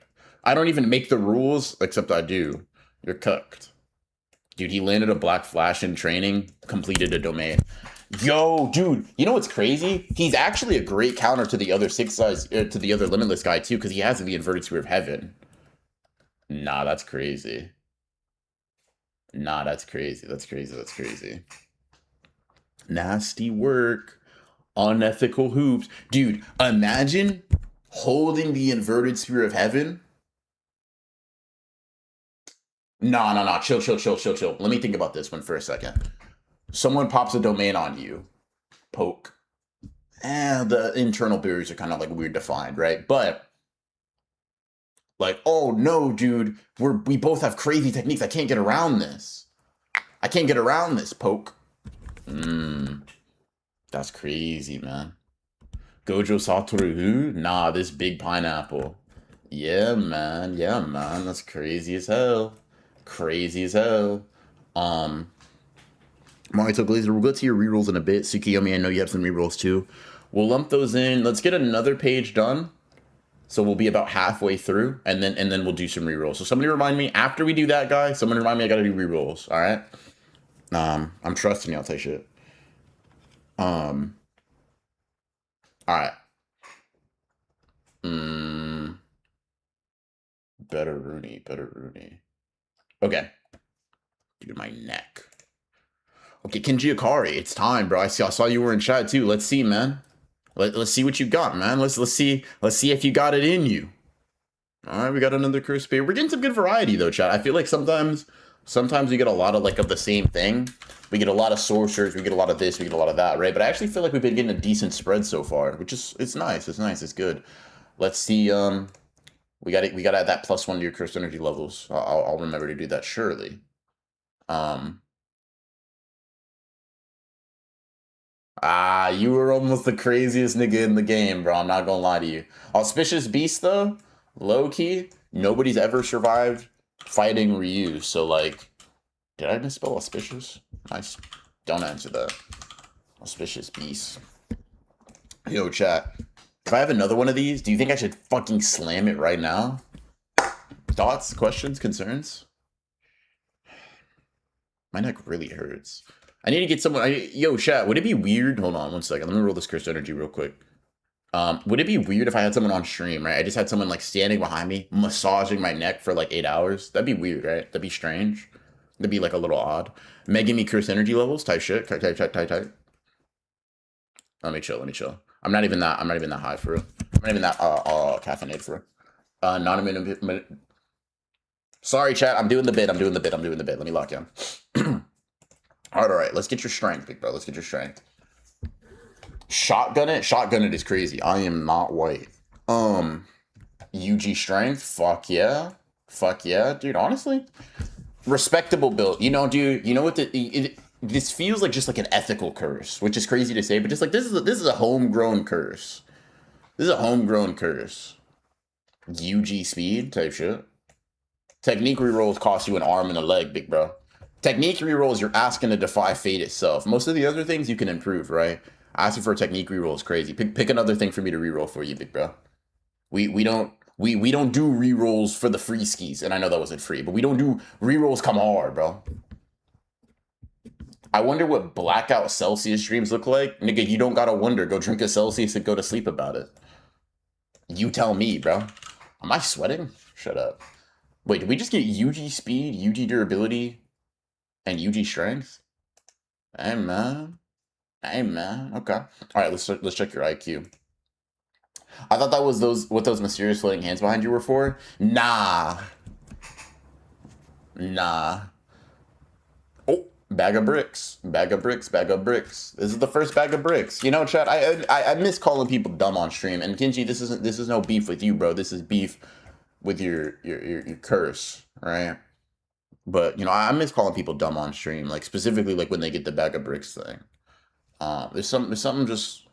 I don't even make the rules, except I do. You're cooked. Dude, he landed a Black Flash in training, completed a domain. Yo, dude, you know what's crazy? He's actually a great counter to the other 6 size, to the other limitless guy too, because he has the inverted spear of heaven. Nah, that's crazy. Nah, that's crazy. That's crazy. That's crazy. Nasty work. Unethical hoops. Dude, imagine holding the inverted spear of heaven. Nah. Chill. Let me think about this one for a second. Someone pops a domain on you. Poke. The internal barriers are kind of like weird to find, right? But like, oh no, dude, we both have crazy techniques. I can't get around this. I can't get around this, Poke. That's crazy, man. Gojo Satoru who? Nah, this big pineapple. Yeah, man. That's crazy as hell. Crazy as hell. Marito Glazer, we'll go to your rerolls in a bit. Tsukiyomi, I know you have some rerolls too. We'll lump those in. Let's get another page done. So we'll be about halfway through, and then we'll do some rerolls. So somebody remind me after we do that, guy. Somebody remind me I gotta do rerolls. All right. I'm trusting you. I'll take shit. All right. Better Rooney. Okay. Dude, my neck. Okay, Kenji Akari, it's time, bro. I saw you were in chat too. Let's see, man. Let's see what you got, man. Let's see if you got it in you. All right, we got another curse spear. We're getting some good variety though, chat. I feel like sometimes we get a lot of like of the same thing. We get a lot of sorcerers, we get a lot of this, we get a lot of that, right? But I actually feel like we've been getting a decent spread so far, which is it's nice, it's good. Let's see. We got to add that +1 to your cursed energy levels. I'll remember to do that surely. You were almost the craziest nigga in the game, bro. I'm not gonna lie to you. Auspicious Beast, though, low-key, nobody's ever survived fighting Ryu. So, like, did I misspell auspicious? Nice. Don't answer that. Auspicious Beast. Yo, chat. If I have another one of these, do you think I should fucking slam it right now? Thoughts, questions, concerns? My neck really hurts. I need to get someone. Yo, chat, would it be weird? Hold on one second. Let me roll this cursed energy real quick. Would it be weird if I had someone on stream, right? I just had someone like standing behind me, massaging my neck for like 8 hours. That'd be weird, right? That'd be strange. That'd be like a little odd. Megan me cursed energy levels. Type shit. Type. Let me chill. I'm not even that high for real. I'm not even that caffeinated for real. Not a minute. Sorry, chat. I'm doing the bit. Let me lock in. All right. Let's get your strength, big bro. Let's get your strength. Shotgun it is crazy. I am not white. UG strength. Fuck yeah, dude. Honestly, respectable build. You know, dude. You know what? This feels like just like an ethical curse, which is crazy to say, but just like this is a homegrown curse. UG speed type shit. Technique rerolls cost you an arm and a leg, big bro. Technique rerolls, you're asking to defy fate itself. Most of the other things you can improve, right? Asking for a technique reroll is crazy. Pick another thing for me to reroll for you, big bro. We don't do rerolls for the free skis, and I know that wasn't free, but we don't do rerolls come hard, bro. I wonder what blackout Celsius streams look like. Nigga, you don't gotta wonder. Go drink a Celsius and go to sleep about it. You tell me, bro. Am I sweating? Shut up. Wait, did we just get UG speed, UG durability, and UG strength? Hey, man. Okay. All right, let's check your IQ. I thought that was what those mysterious floating hands behind you were for. Nah. Oh, bag of bricks. This is the first bag of bricks. You know, chat. I miss calling people dumb on stream. And Kenji, this is no beef with you, bro. This is beef with your curse, right? But you know, I miss calling people dumb on stream, like specifically like when they get the bag of bricks thing. There's something just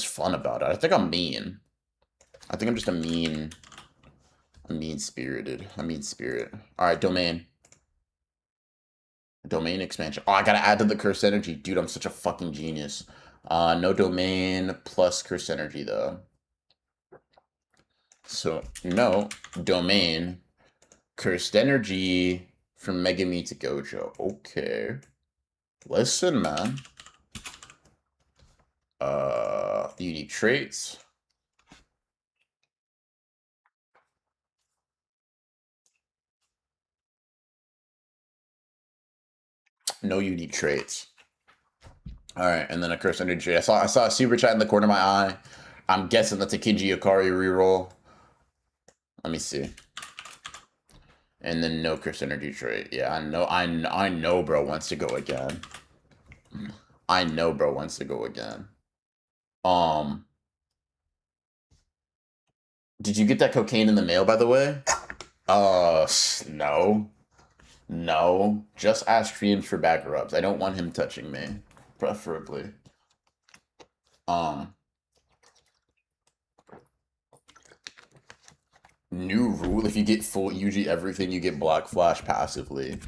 fun about it. I think I'm mean. I think I'm just a mean spirited. All right, domain expansion. Oh, I gotta add to the cursed energy, dude. I'm such a fucking genius. No domain plus cursed energy though. So no domain cursed energy from Megami to Gojo. Okay. Listen, man. Unique traits. No unique traits. All right, and then a cursed energy. I saw a super chat in the corner of my eye. I'm guessing that's a Kenji Akari reroll. Let me see. and then no curse energy trait. Yeah, I know bro wants to go again. I know bro wants to go again. Um, did you get that cocaine in the mail, by the way? No. No. Just ask streams for back rubs. I don't want him touching me. Preferably. Um, New rule, if you get full UG everything, you get Black Flash passively.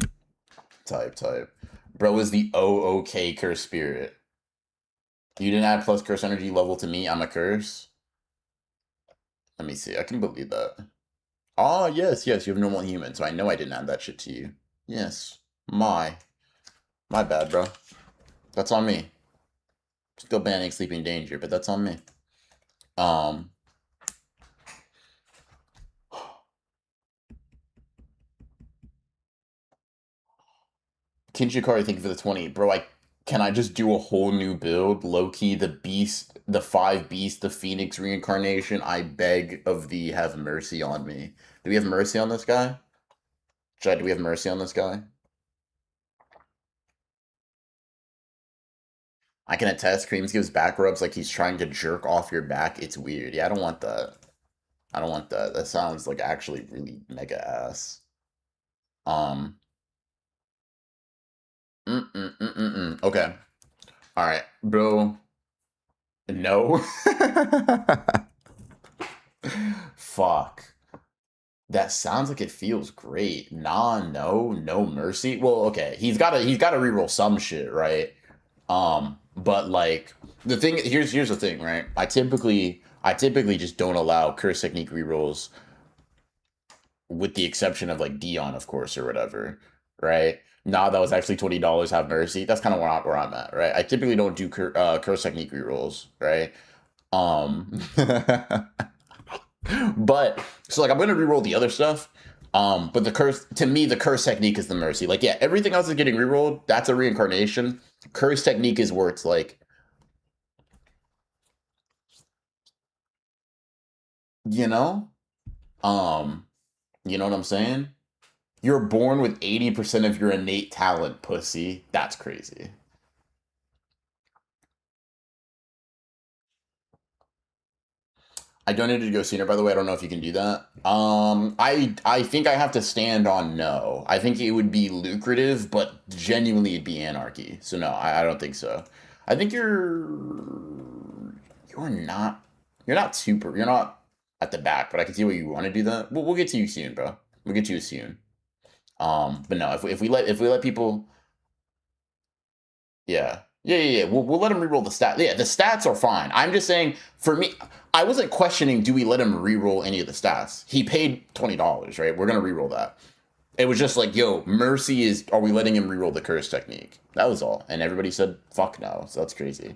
Type. Bro is the OOK curse spirit. You didn't add plus curse energy level to me, I'm a curse. Let me see, I can believe that. Ah, yes, you have normal human, so I know I didn't add that shit to you. Yes. My bad, bro. That's on me. Still banning Sleeping Danger, but that's on me. Kinshikari, thank you for the 20. Bro, can I just do a whole new build? Loki, the beast, the 5 beast, the Phoenix reincarnation. I beg of thee, have mercy on me. Do we have mercy on this guy? Jed, do we have mercy on this guy? I can attest, Creams gives back rubs like he's trying to jerk off your back. It's weird. Yeah, I don't want that. I don't want that. That sounds like actually really mega ass. Um. Okay. All right, bro. No. Fuck. That sounds like it feels great. Nah, no mercy. Well, okay, he's gotta reroll some shit, right? But like the thing here's the thing, right? I typically just don't allow curse technique rerolls, with the exception of like Dion, of course, or whatever, right? Nah, that was actually $20. Have mercy. That's kind of where I'm at, right? I typically don't do curse technique rerolls, right? Um, but so like I'm gonna reroll the other stuff. But the curse to me, the curse technique is the mercy. Like, yeah, everything else is getting rerolled. That's a reincarnation. Curse technique is where it's like, you know, um, you know what I'm saying? You're born with 80% of your innate talent, pussy. That's crazy. I donated to go sooner, by the way. I don't know if you can do that. I think I have to stand on no. I think it would be lucrative, but genuinely it'd be anarchy. So no, I don't think so. I think you're not super you're not at the back, but I can see why you want to do that. We'll get to you soon, bro. We'll get to you soon. But no, if we let people, yeah. We'll let him reroll the stat. Yeah, the stats are fine. I'm just saying, for me, I wasn't questioning, do we let him reroll any of the stats? He paid $20, right? We're gonna reroll that. It was just like, yo, mercy is. Are we letting him reroll the curse technique? That was all, and everybody said fuck no. So that's crazy.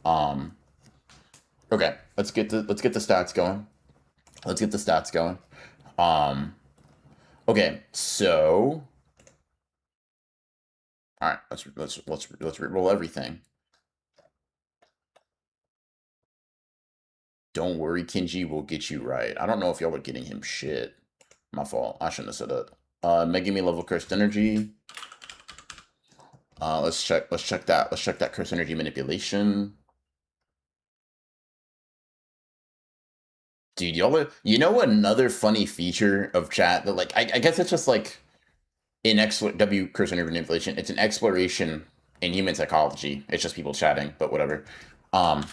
Um, okay, let's get the stats going. Let's get the stats going. Um, okay, so all right, let's reroll everything. Don't worry, Kinji will get you right. I don't know if y'all were getting him shit. My fault. I shouldn't have said that. Mega me level cursed energy. Let's check that. Let's check that cursed energy manipulation. Dude, you know another funny feature of chat that, like, I guess it's just like in W cursed energy manipulation. It's an exploration in human psychology. It's just people chatting, but whatever. Um,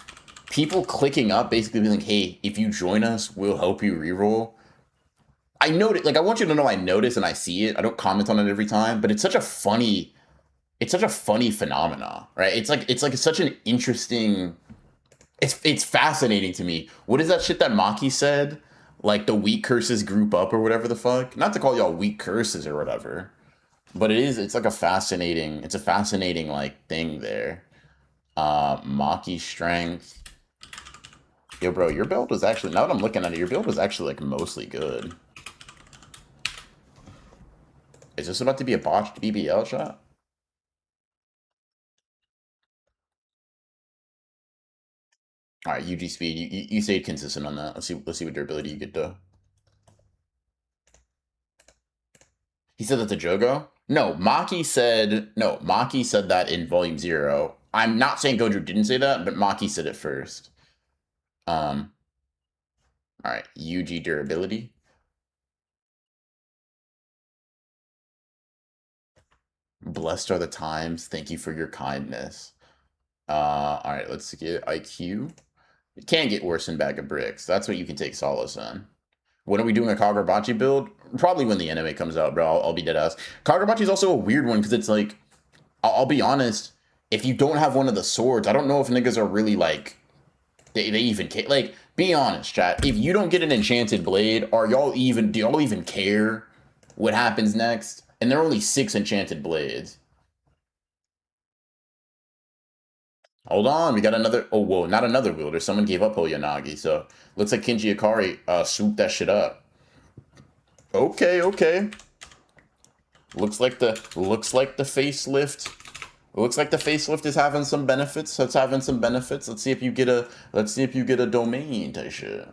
People clicking up, basically being like, "Hey, if you join us, we'll help you reroll." I notice, like, I want you to know I notice and I see it. I don't comment on it every time, but it's such a funny phenomena, right? It's like such an interesting. It's fascinating to me. What is that shit that Maki said? Like the weak curses group up or whatever the fuck. Not to call y'all weak curses or whatever, but it is. It's like a fascinating. It's a fascinating like thing there. Maki strength. Yo, bro, your build was actually. Now that I'm looking at it, your build was actually like mostly good. Is this about to be a botched BBL shot? All right, UG speed. You stayed consistent on that. Let's see what durability you get to. He said that to Jogo? No, Maki said that in Volume 0. I'm not saying Gojo didn't say that, but Maki said it first. Alright, UG durability. Blessed are the times. Thank you for your kindness. Alright, let's get IQ. It can get worse than Bag of Bricks. That's what you can take solace in. When are we doing a Kagurabachi build? Probably when the anime comes out, bro. I'll be dead ass. Kagurabachi is also a weird one because it's like, I'll be honest, if you don't have one of the swords, I don't know if niggas are really like, they even care. Like, be honest, chat. If you don't get an enchanted blade, do y'all even care what happens next? And there are only 6 enchanted blades. Hold on, we got another. Oh, whoa, not another wielder. Someone gave up Hoyanagi, so looks like Kinji Ikari swooped that shit up. Okay, okay. Looks like the facelift. Looks like the facelift is having some benefits. Let's see if you get a domain type shit.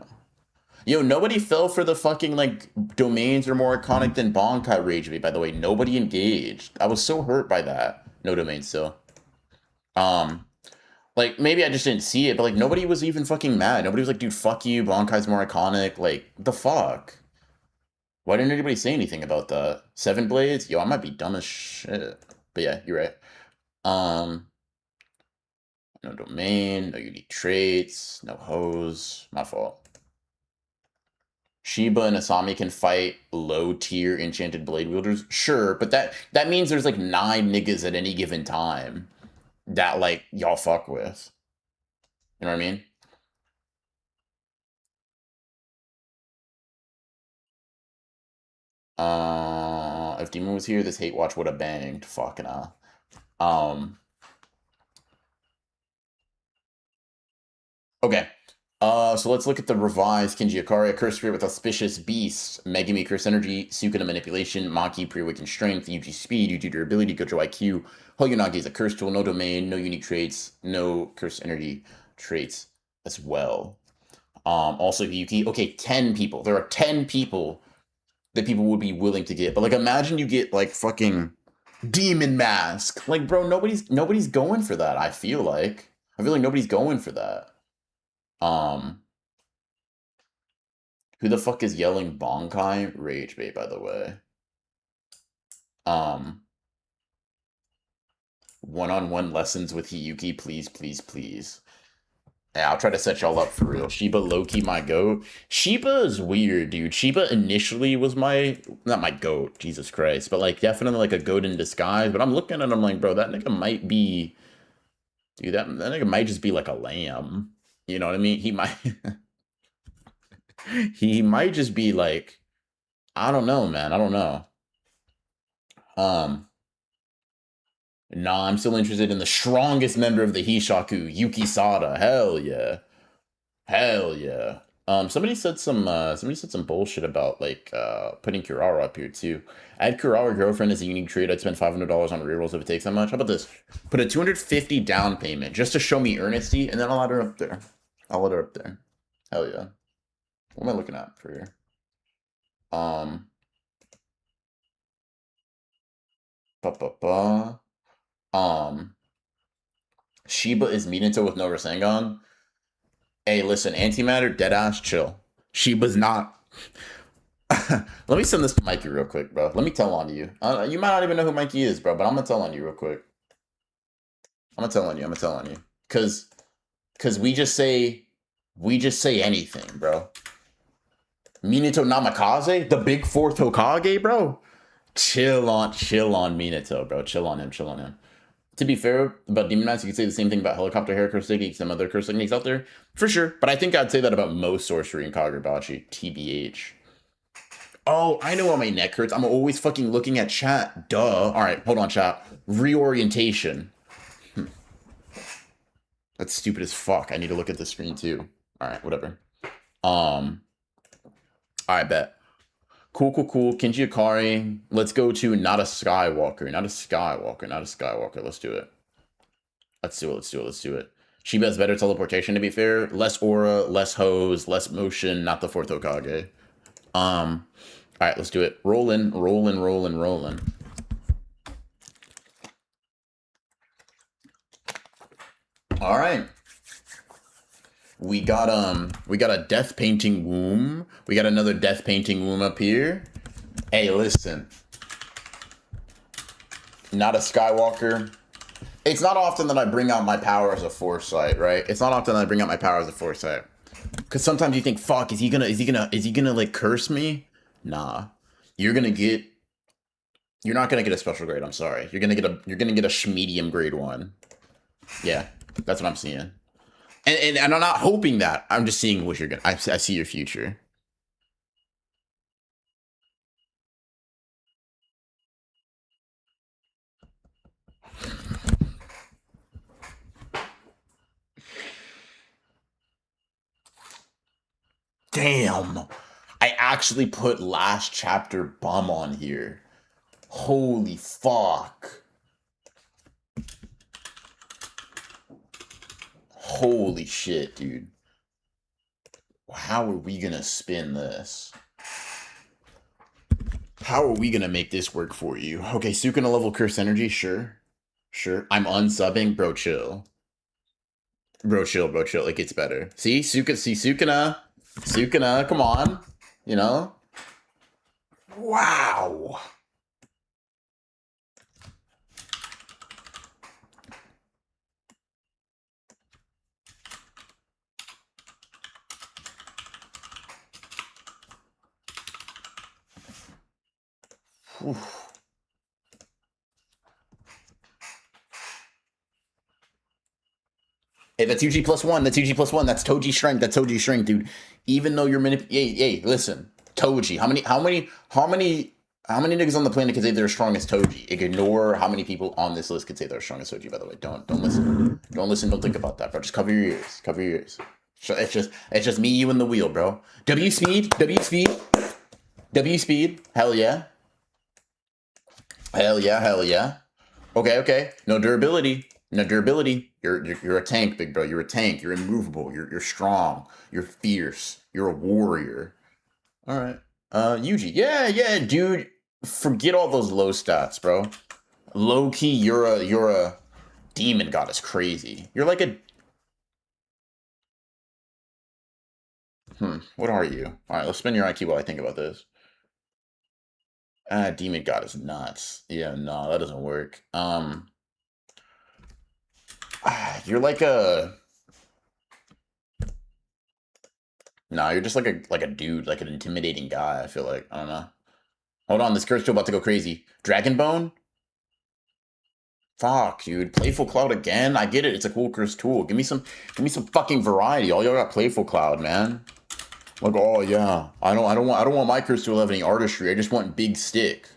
Yo, nobody fell for the fucking like domains are more iconic than Bonkai Rage Bait, by the way. Nobody engaged. I was so hurt by that. No domain still. Like, maybe I just didn't see it, but, like, nobody was even fucking mad. Nobody was like, dude, fuck you, Bankai's more iconic. Like, the fuck? Why didn't anybody say anything about that? 7 blades? Yo, I might be dumb as shit. But yeah, you're right. No domain, no unique traits, no hose. My fault. Shiba and Asami can fight low-tier enchanted blade wielders? Sure, but that means there's, like, 9 niggas at any given time that, like, y'all fuck with. You know what I mean? If Demon was here, this hate watch would have banged. Fucking hell. Okay. So let's look at the revised Kinji Ikari, a Curse Spirit with Auspicious Beast, Megami Curse Energy, Sukuna Manipulation, Maki Pre-Awakened Strength, UG Speed, UG Durability, Gojo IQ, Hoyonagi is a Curse Tool, no Domain, no Unique Traits, no Curse Energy traits as well. Also Yuki, okay, 10 people. There are 10 people that people would be willing to get. But like imagine you get like fucking Demon Mask. Like, bro, nobody's going for that, I feel like. I feel like nobody's going for that. Who the fuck is yelling Bonkai? Rage Bait, by the way. One-on-one lessons with Hiyuki, please, please, please. Yeah, I'll try to set y'all up for real. Shiba low-key my goat. Shiba is weird, dude. Shiba initially was not my goat, Jesus Christ, but like definitely like a goat in disguise. But I'm looking at him like, bro, that nigga might be, dude, that nigga might just be like a lamb. You know what I mean? He might, he might just be like, I don't know, man. I don't know. Nah, I'm still interested in the strongest member of the Hishaku, Yuki Sada. Hell yeah. Hell yeah. Somebody said some bullshit about like putting Kurara up here too. Add Kurara girlfriend as a unique trait. I'd spend $500 on rerolls if it takes that much. How about this? Put a 250 down payment just to show me earnesty, and then I'll let her up there. I'll let her up there. Hell yeah. What am I looking at for here? Shiba is Minato with no Rasengan. Hey, listen, antimatter, deadass, chill. Shiba's not. Let me send this to Mikey real quick, bro. Let me tell on you. You might not even know who Mikey is, bro, but I'm gonna tell on you real quick. I'm gonna tell on you. Cause we just say anything, bro. Minato Namikaze, the big 4th Hokage, bro. Chill on Minato, bro. Chill on him. To be fair, about Demon Mask, you could say the same thing about Helicopter Hair Curse Technique, some other curse techniques out there. For sure. But I think I'd say that about most sorcery in Kagurabachi. TBH. Oh, I know why my neck hurts. I'm always fucking looking at chat. Duh. Alright, hold on, chat. Reorientation. That's stupid as fuck. I need to look at the screen too. Alright, whatever. Alright, bet. Cool. Kinji Ikari. Let's go to not a Skywalker. Let's do it. Let's do it. Shiba has better teleportation, to be fair. Less aura, less hose, less motion, not the 4th Hokage. All right, let's do it. Rolling, rolling, rolling, rolling. All right. We got a death painting womb. We got another death painting womb up here. Hey, listen. Not a Skywalker. It's not often that I bring out my power as a foresight, right? It's not often that I bring out my power as a foresight. Cause sometimes you think, fuck, is he gonna like curse me? Nah. You're gonna get you're not gonna get a special grade, I'm sorry. You're gonna get a medium grade one. Yeah, that's what I'm seeing. And I'm not hoping that. I'm just seeing what you're gonna I see your future. Damn. I actually put last chapter bum on here. Holy fuck. Holy shit, dude. How are we gonna spin this? How are we gonna make this work for you? Okay, Sukuna level curse energy, sure. Sure. I'm unsubbing, bro, chill. Bro, chill, bro, chill. It gets better. See Sukuna. Sukuna, come on. You know? Wow. Whew. Hey, that's UG plus one. That's UG plus one. That's Toji strength. That's Toji strength, dude. Even though you're hey, listen. Toji. How many niggas on the planet can say they're as strong as Toji? Ignore how many people on this list could say they're as strong as Toji, by the way. Don't listen. Don't listen, don't think about that, bro. Just cover your ears. Cover your ears. It's just me, you, and the wheel, bro. W speed, W speed, W speed. Hell yeah. Hell yeah, hell yeah. Okay, okay. No durability. No durability. You're a tank, big bro. You're a tank. You're immovable. You're strong. You're fierce. You're a warrior. All right. Yuji. Yeah, yeah, dude. Forget all those low stats, bro. Low key, you're a demon goddess crazy. You're like a what are you? All right, let's spin your IQ while I think about this. Demon goddess nuts. Yeah, no, that doesn't work. You're like a no, you're just like a dude, like an intimidating guy. I feel like I don't know. Hold on, this curse still about to go crazy. Dragon Bone? Fuck, dude. Playful Cloud again? I get it. It's a cool curse tool. Give me some fucking variety. All y'all got Playful Cloud, man. Like, oh yeah. I don't want my curse tool to have any artistry. I just want big stick.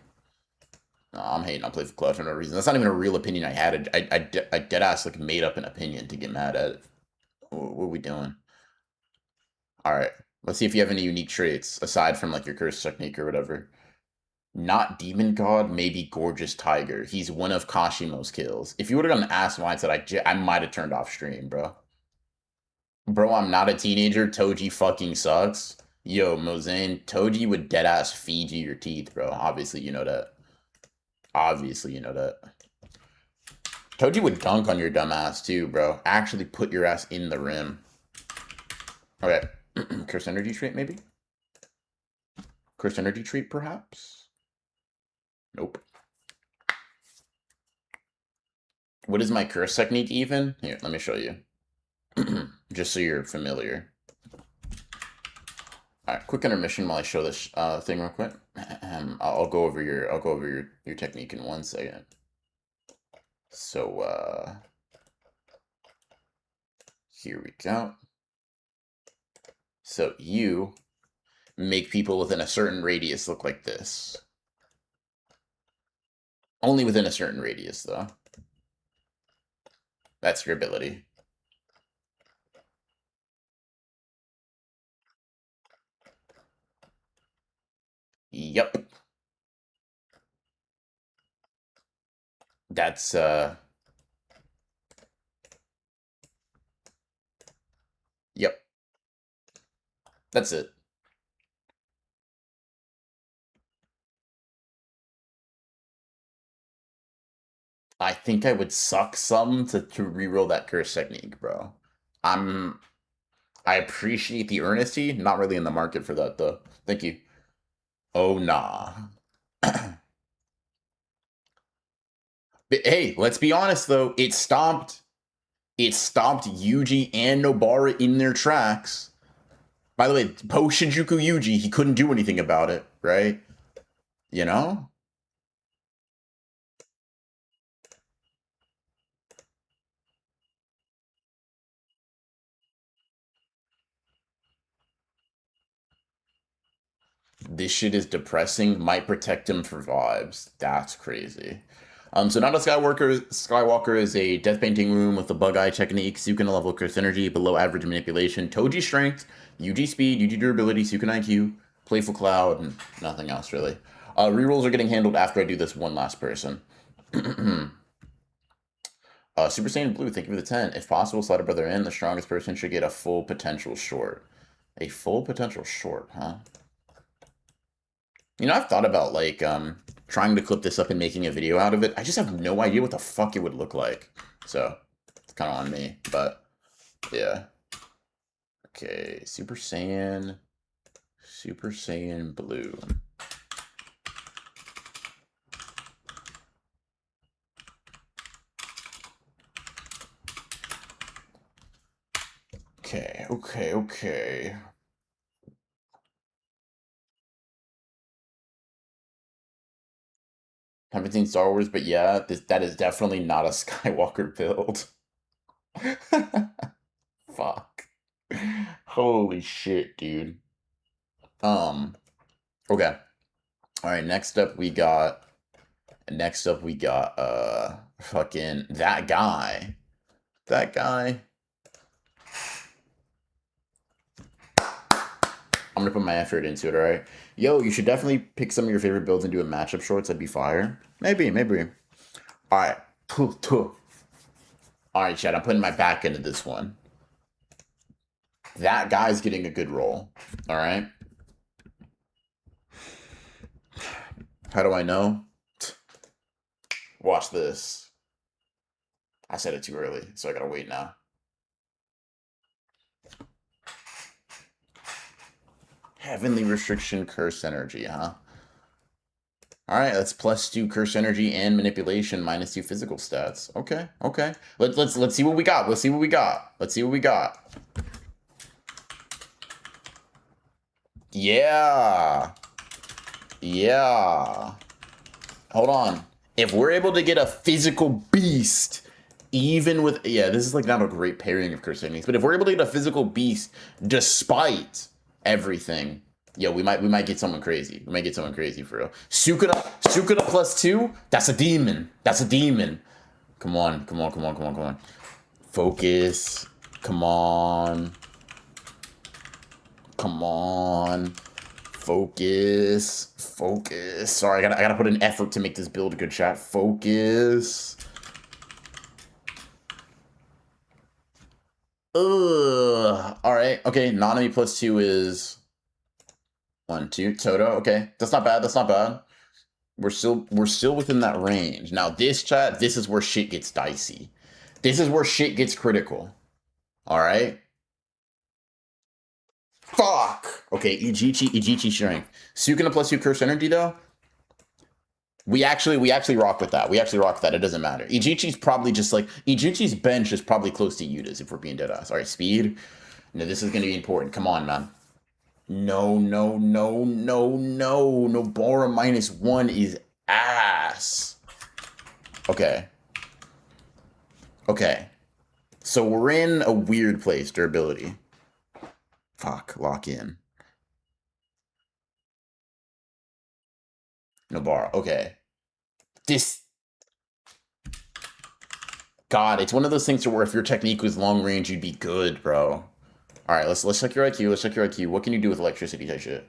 Nah, I'm hating on Playful Cloud for no reason. That's not even a real opinion I had. I dead ass like made up an opinion to get mad at. What are we doing? All right. Let's see if you have any unique traits aside from like your curse technique or whatever. Not Demon God, maybe Gorgeous Tiger. He's one of Kashimo's kills. If you would have gotten asked mindset, I might have turned off stream, bro. Bro, I'm not a teenager. Toji fucking sucks. Yo, Mozane, Toji would deadass feed you your teeth, bro. Obviously, you know that. Obviously, you know that. Toji would dunk on your dumb ass, too, bro. Actually put your ass in the rim. Okay. Curse Energy Trait, maybe? Curse Energy Trait, perhaps? Nope. What is my curse technique even? Here, let me show you. Just so you're familiar. All right, quick intermission while I show this thing real quick. I'll go over your technique in 1 second. So here we go. So you make people within a certain radius look like this. Only within a certain radius, though. That's your ability. Yep. That's yep. That's it. I think I would suck some to reroll that curse technique, bro. I'm I appreciate the earnesty, not really in the market for that though. Thank you. Oh nah. But hey, let's be honest though, it stopped Yuji and Nobara in their tracks. By the way, post Shinjuku Yuji, he couldn't do anything about it, right? You know? This shit is depressing. Might protect him for vibes. That's crazy. So Nada Skywalker is a death painting room with the bug eye technique, Sukuna level curse energy, below average manipulation, Toji strength, UG speed, UG durability, Sukuna IQ, playful cloud, and nothing else really. Rerolls are getting handled after I do this one last person. Super Saiyan Blue, thank you for the 10. If possible, slide a brother in. The strongest person should get a full potential short. A full potential short, huh? You know, I've thought about like trying to clip this up and making a video out of it. I just have no idea what the fuck it would look like. So it's kind of on me, but yeah. Okay, Super Saiyan Blue. Okay. Haven't seen Star Wars, but yeah, that is definitely not a Skywalker build. Fuck. Holy shit, dude. Okay. All right, next up we got fucking that guy. That guy. I'm gonna put my effort into it, alright? Yo, you should definitely pick some of your favorite builds and do a matchup shorts. That'd be fire. Maybe. Alright. Alright, Chad, I'm putting my back into this one. That guy's getting a good roll. Alright. How do I know? Watch this. I said it too early, so I gotta wait now. Heavenly Restriction Curse Energy, huh? Alright, that's +2 Curse Energy and Manipulation, -2 physical stats. Okay. Let's see what we got. Let's see what we got. Yeah. Hold on. If we're able to get a physical beast, even with this is like not a great pairing of curse techniques, but if we're able to get a physical beast despite everything, we might get someone crazy. We might get someone crazy for real. Sukuna +2. That's a demon. Come on. Focus. Come on. Focus. Sorry, I gotta put an effort to make this build a good shot. Focus. Ugh. Alright. Okay, Nanami +2 is 1, 2. Toto. Okay. That's not bad. We're still within that range. Now this is where shit gets dicey. This is where shit gets critical. Alright? Fuck! Okay, Ijichi strength. Sukuna +2 curse energy though. We actually rock with that. It doesn't matter. Ijichi's probably just like Ijichi's bench is probably close to Yuta's if we're being dead ass. Alright, speed. No, this is gonna be important. Come on, man. No. Nobara -1 is ass. Okay. So we're in a weird place, durability. Fuck, lock in. Nobara, okay. God, it's one of those things where if your technique was long range, you'd be good, bro. Alright, let's check your IQ. What can you do with electricity type shit?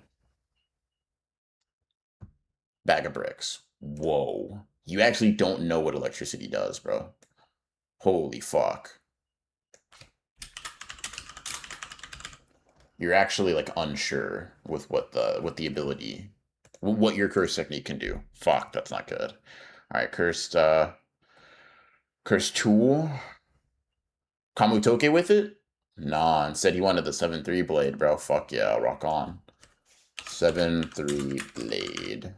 Bag of bricks. Whoa. You actually don't know what electricity does, bro. Holy fuck. You're actually like unsure with what the ability, what your curse technique can do. Fuck, that's not good. All right, cursed Curse Tool. Kamutoke with it? Nah, instead he wanted the 7-3 blade, bro. Fuck yeah, rock on. 7-3 blade.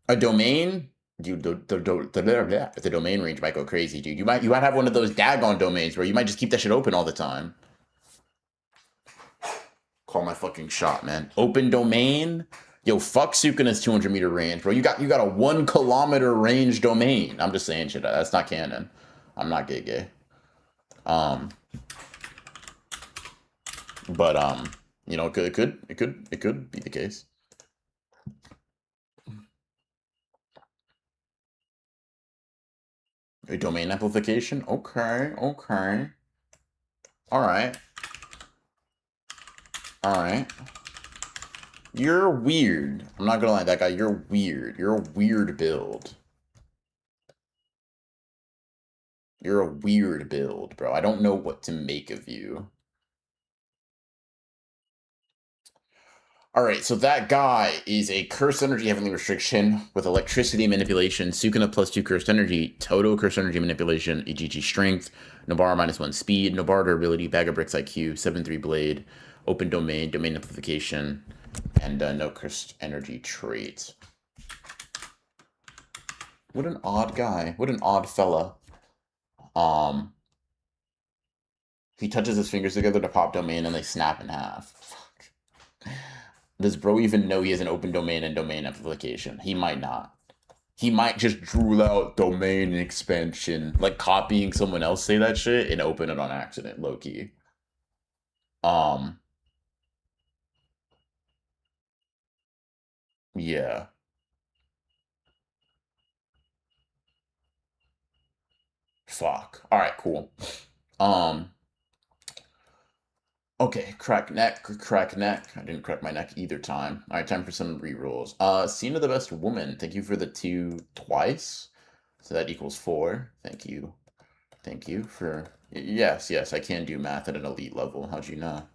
A domain? Dude, the domain range might go crazy, dude. You might have one of those daggone domains where you might just keep that shit open all the time. Call my fucking shot, man. Open domain? Yo, fuck Sukana's 200-meter range, bro. You got a 1 kilometer range domain. I'm just saying shit. That's not canon. I'm not gay. But you know, it could be the case. A domain amplification? Okay. Alright. You're weird. I'm not gonna lie, that guy, you're weird. You're a weird build. You're a weird build, bro. I don't know what to make of you. Alright, so that guy is a Cursed Energy Heavenly Restriction with Electricity Manipulation, Sukuna +2 Cursed Energy, Toto Cursed Energy Manipulation, EGG Strength, Nobara -1 Speed, Nobara Durability, Bag of Bricks IQ, 7-3 Blade, Open Domain, Domain Amplification, and no Cursed Energy trait. What an odd guy. What an odd fella. He touches his fingers together to pop domain and they snap in half. Fuck. Does bro even know he has an open domain and domain amplification? He might not. He might just drool out domain expansion, like copying someone else say that shit and open it on accident, low key. Yeah. Fuck. All right, cool. Okay, crack neck. I didn't crack my neck either time. All right, time for some rerolls. Scene of the Best Woman. Thank you for the 2 twice. So that equals 4. Thank you. Thank you for... Yes, I can do math at an elite level. How'd you know?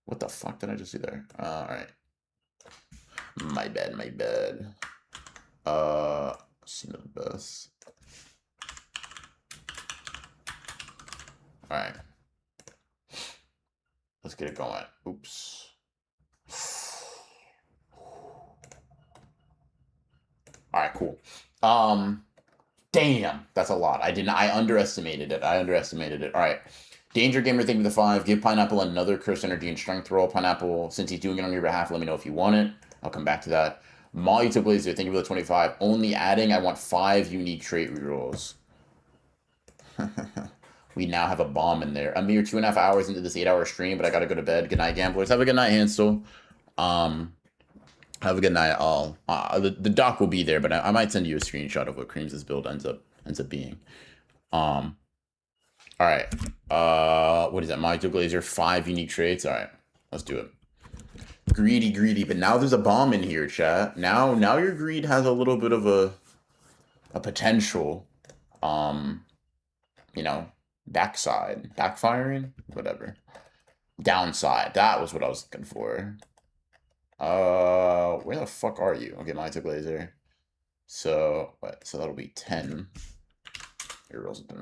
What the fuck did I just do there? Alright. My bad. Scene of the Best. Alright. Let's get it going. Oops. Alright, cool. Damn, that's a lot. I underestimated it. Alright. Danger Gamer, thank you for the 5. Give Pineapple another Curse Energy and Strength roll. Pineapple, since he's doing it on your behalf, let me know if you want it. I'll come back to that. Molly to Blazer, thank you for the 25. Only adding, I want 5 unique trait rerolls. We now have a bomb in there. A mere 2.5 hours into this 8-hour stream, but I gotta go to bed. Good night, gamblers. Have a good night, Hansel. Have a good night, all. The doc will be there, but I might send you a screenshot of what Creams' build ends up being. All right. What is that? Mito Glazer, 5 unique traits. All right, let's do it. Greedy, but now there's a bomb in here, chat. Now your greed has a little bit of a potential, you know, backfiring, whatever. Downside. That was what I was looking for. Where the fuck are you? Okay, Mito Glazer. So what? So that'll be 10.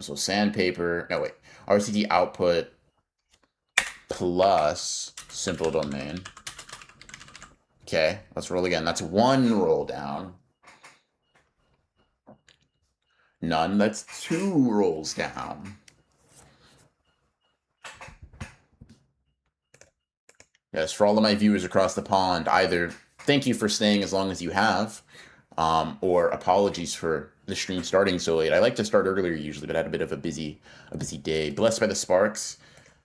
So sandpaper. No, wait. RCD output plus simple domain. Okay, let's roll again. That's 1 roll down. None. That's 2 rolls down. Yes, for all of my viewers across the pond, either thank you for staying as long as you have, or apologies for the stream starting so late. I like to start earlier usually, but I had a bit of a busy day. Blessed by the Sparks.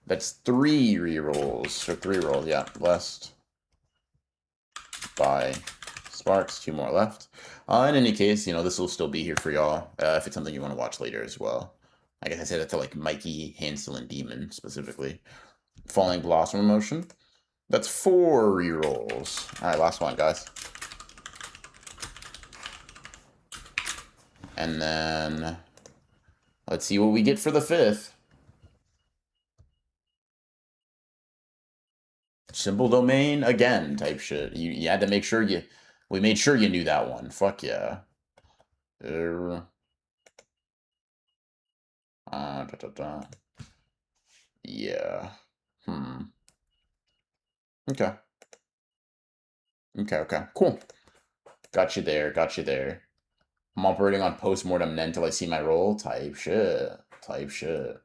That's 3 rerolls, or 3 rolls, yeah. Blessed by Sparks, 2 more left. In any case, you know, this will still be here for y'all, if it's something you want to watch later as well. I guess I said that to, like, Mikey, Hansel, and Demon, specifically. Falling Blossom Emotion. That's 4 rerolls. All right, last one, guys. And then let's see what we get for the 5th. Simple domain again type shit. You had to make sure we made sure you knew that one. Fuck yeah. Yeah. Okay. Okay. Cool. Got you there. Got you there. I'm operating on post-mortem then until I see my roll. Type shit. Type shit.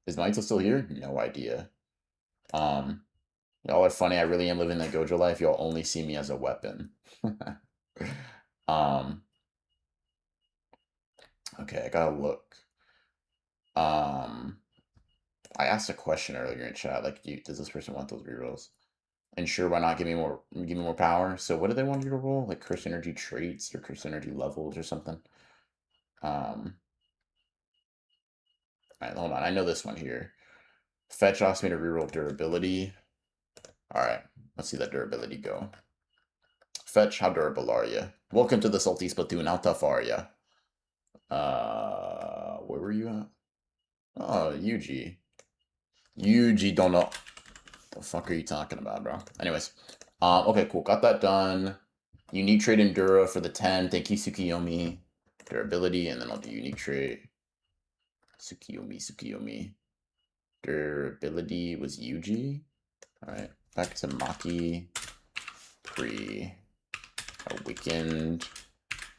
Is Maito still here? No idea. Um, y'all are funny. I really am living the Gojo life. Y'all only see me as a weapon. um, okay, I gotta look. I asked a question earlier in chat, like, does this person want those rerolls? And sure, why not give me more power? So what do they want you to roll? Like curse energy traits or curse energy levels or something? All right, hold on. I know this one here. Fetch asks me to reroll durability. All right, let's see that durability go. Fetch, how durable are you? Welcome to the Salty Splatoon. How tough are you? Where were you at? Oh, Yuji. Yuji don't know. The fuck are you talking about, bro? Anyways, okay, cool. Got that done. Unique trait Endura for the 10. Thank you, Tsukiyomi. Durability, and then I'll do unique trait. Tsukiyomi. Durability was Yuji. Alright, back to Maki. Awakened.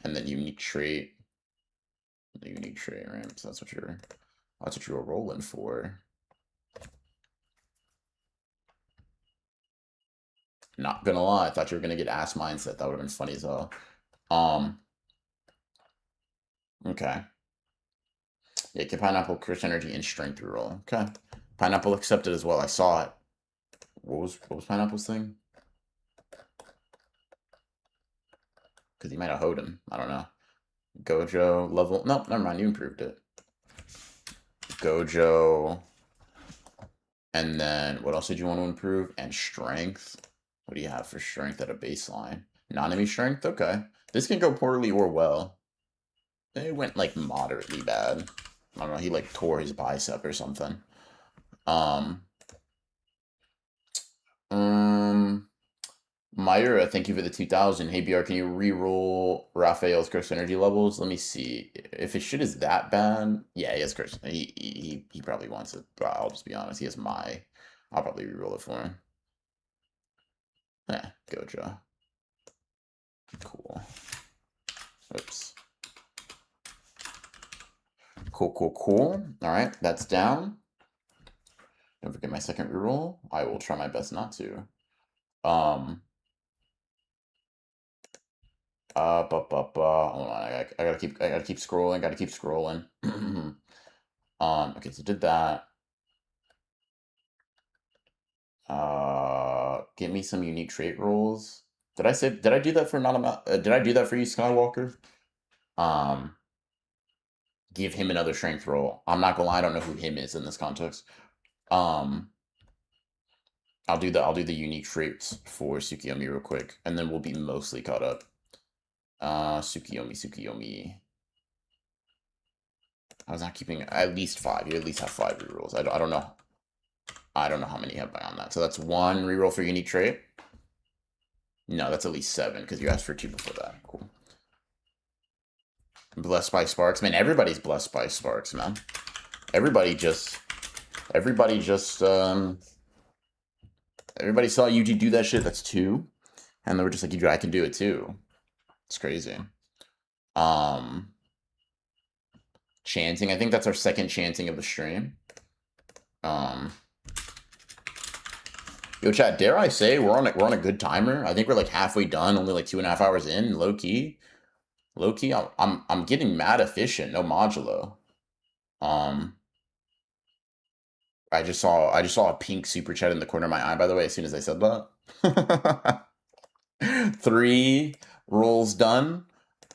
And then unique trait. The unique trait, right? So that's what you were rolling for. Not gonna lie, I thought you were gonna get ass mindset. That would have been funny as hell. Okay. Yeah, get pineapple, curse energy, and strength reroll. Okay. Pineapple accepted as well. I saw it. What was pineapple's thing? Because he might have hoed him. I don't know. Gojo level. Nope, never mind. You improved it. Gojo. And then what else did you want to improve? And strength. What do you have for strength at a baseline? Non-enemy strength? Okay. This can go poorly or well. It went like moderately bad. I don't know. He like tore his bicep or something. Myra, thank you for the 2000. Hey BR, can you re-roll Raphael's curse energy levels? Let me see. If his shit is that bad, yeah, he has curse. He probably wants it. But I'll just be honest. He has my. I'll probably re-roll it for him. Gojo. Cool. Oops. Cool. All right, that's down. Don't forget my second reroll. I will try my best not to. Hold on. I gotta keep scrolling. Okay, so did that. Give me some unique trait rolls. Did I do that for did I do that for you, Skywalker? Give him another strength roll. I'm not gonna lie, I don't know who him is in this context. I'll do the unique traits for Tsukiyomi real quick, and then we'll be mostly caught up. Tsukiyomi. I was not keeping at least 5. You at least have 5 rerolls. I don't know. I don't know how many you have on that. So that's 1 reroll for unique trait. No, that's at least 7 because you asked for 2 before that. Cool. Blessed by Sparks, man. Everybody's blessed by Sparks, man. Everybody saw Yuji do that shit. That's 2, and they were just like, I can do it too. It's crazy. Chanting. I think that's our second chanting of the stream. Yo, chat. Dare I say we're on a good timer? I think we're like halfway done. Only like 2.5 hours in. Low key. I'm getting mad efficient. No modulo. I just saw a pink super chat in the corner of my eye, by the way, as soon as I said that. 3 rolls done.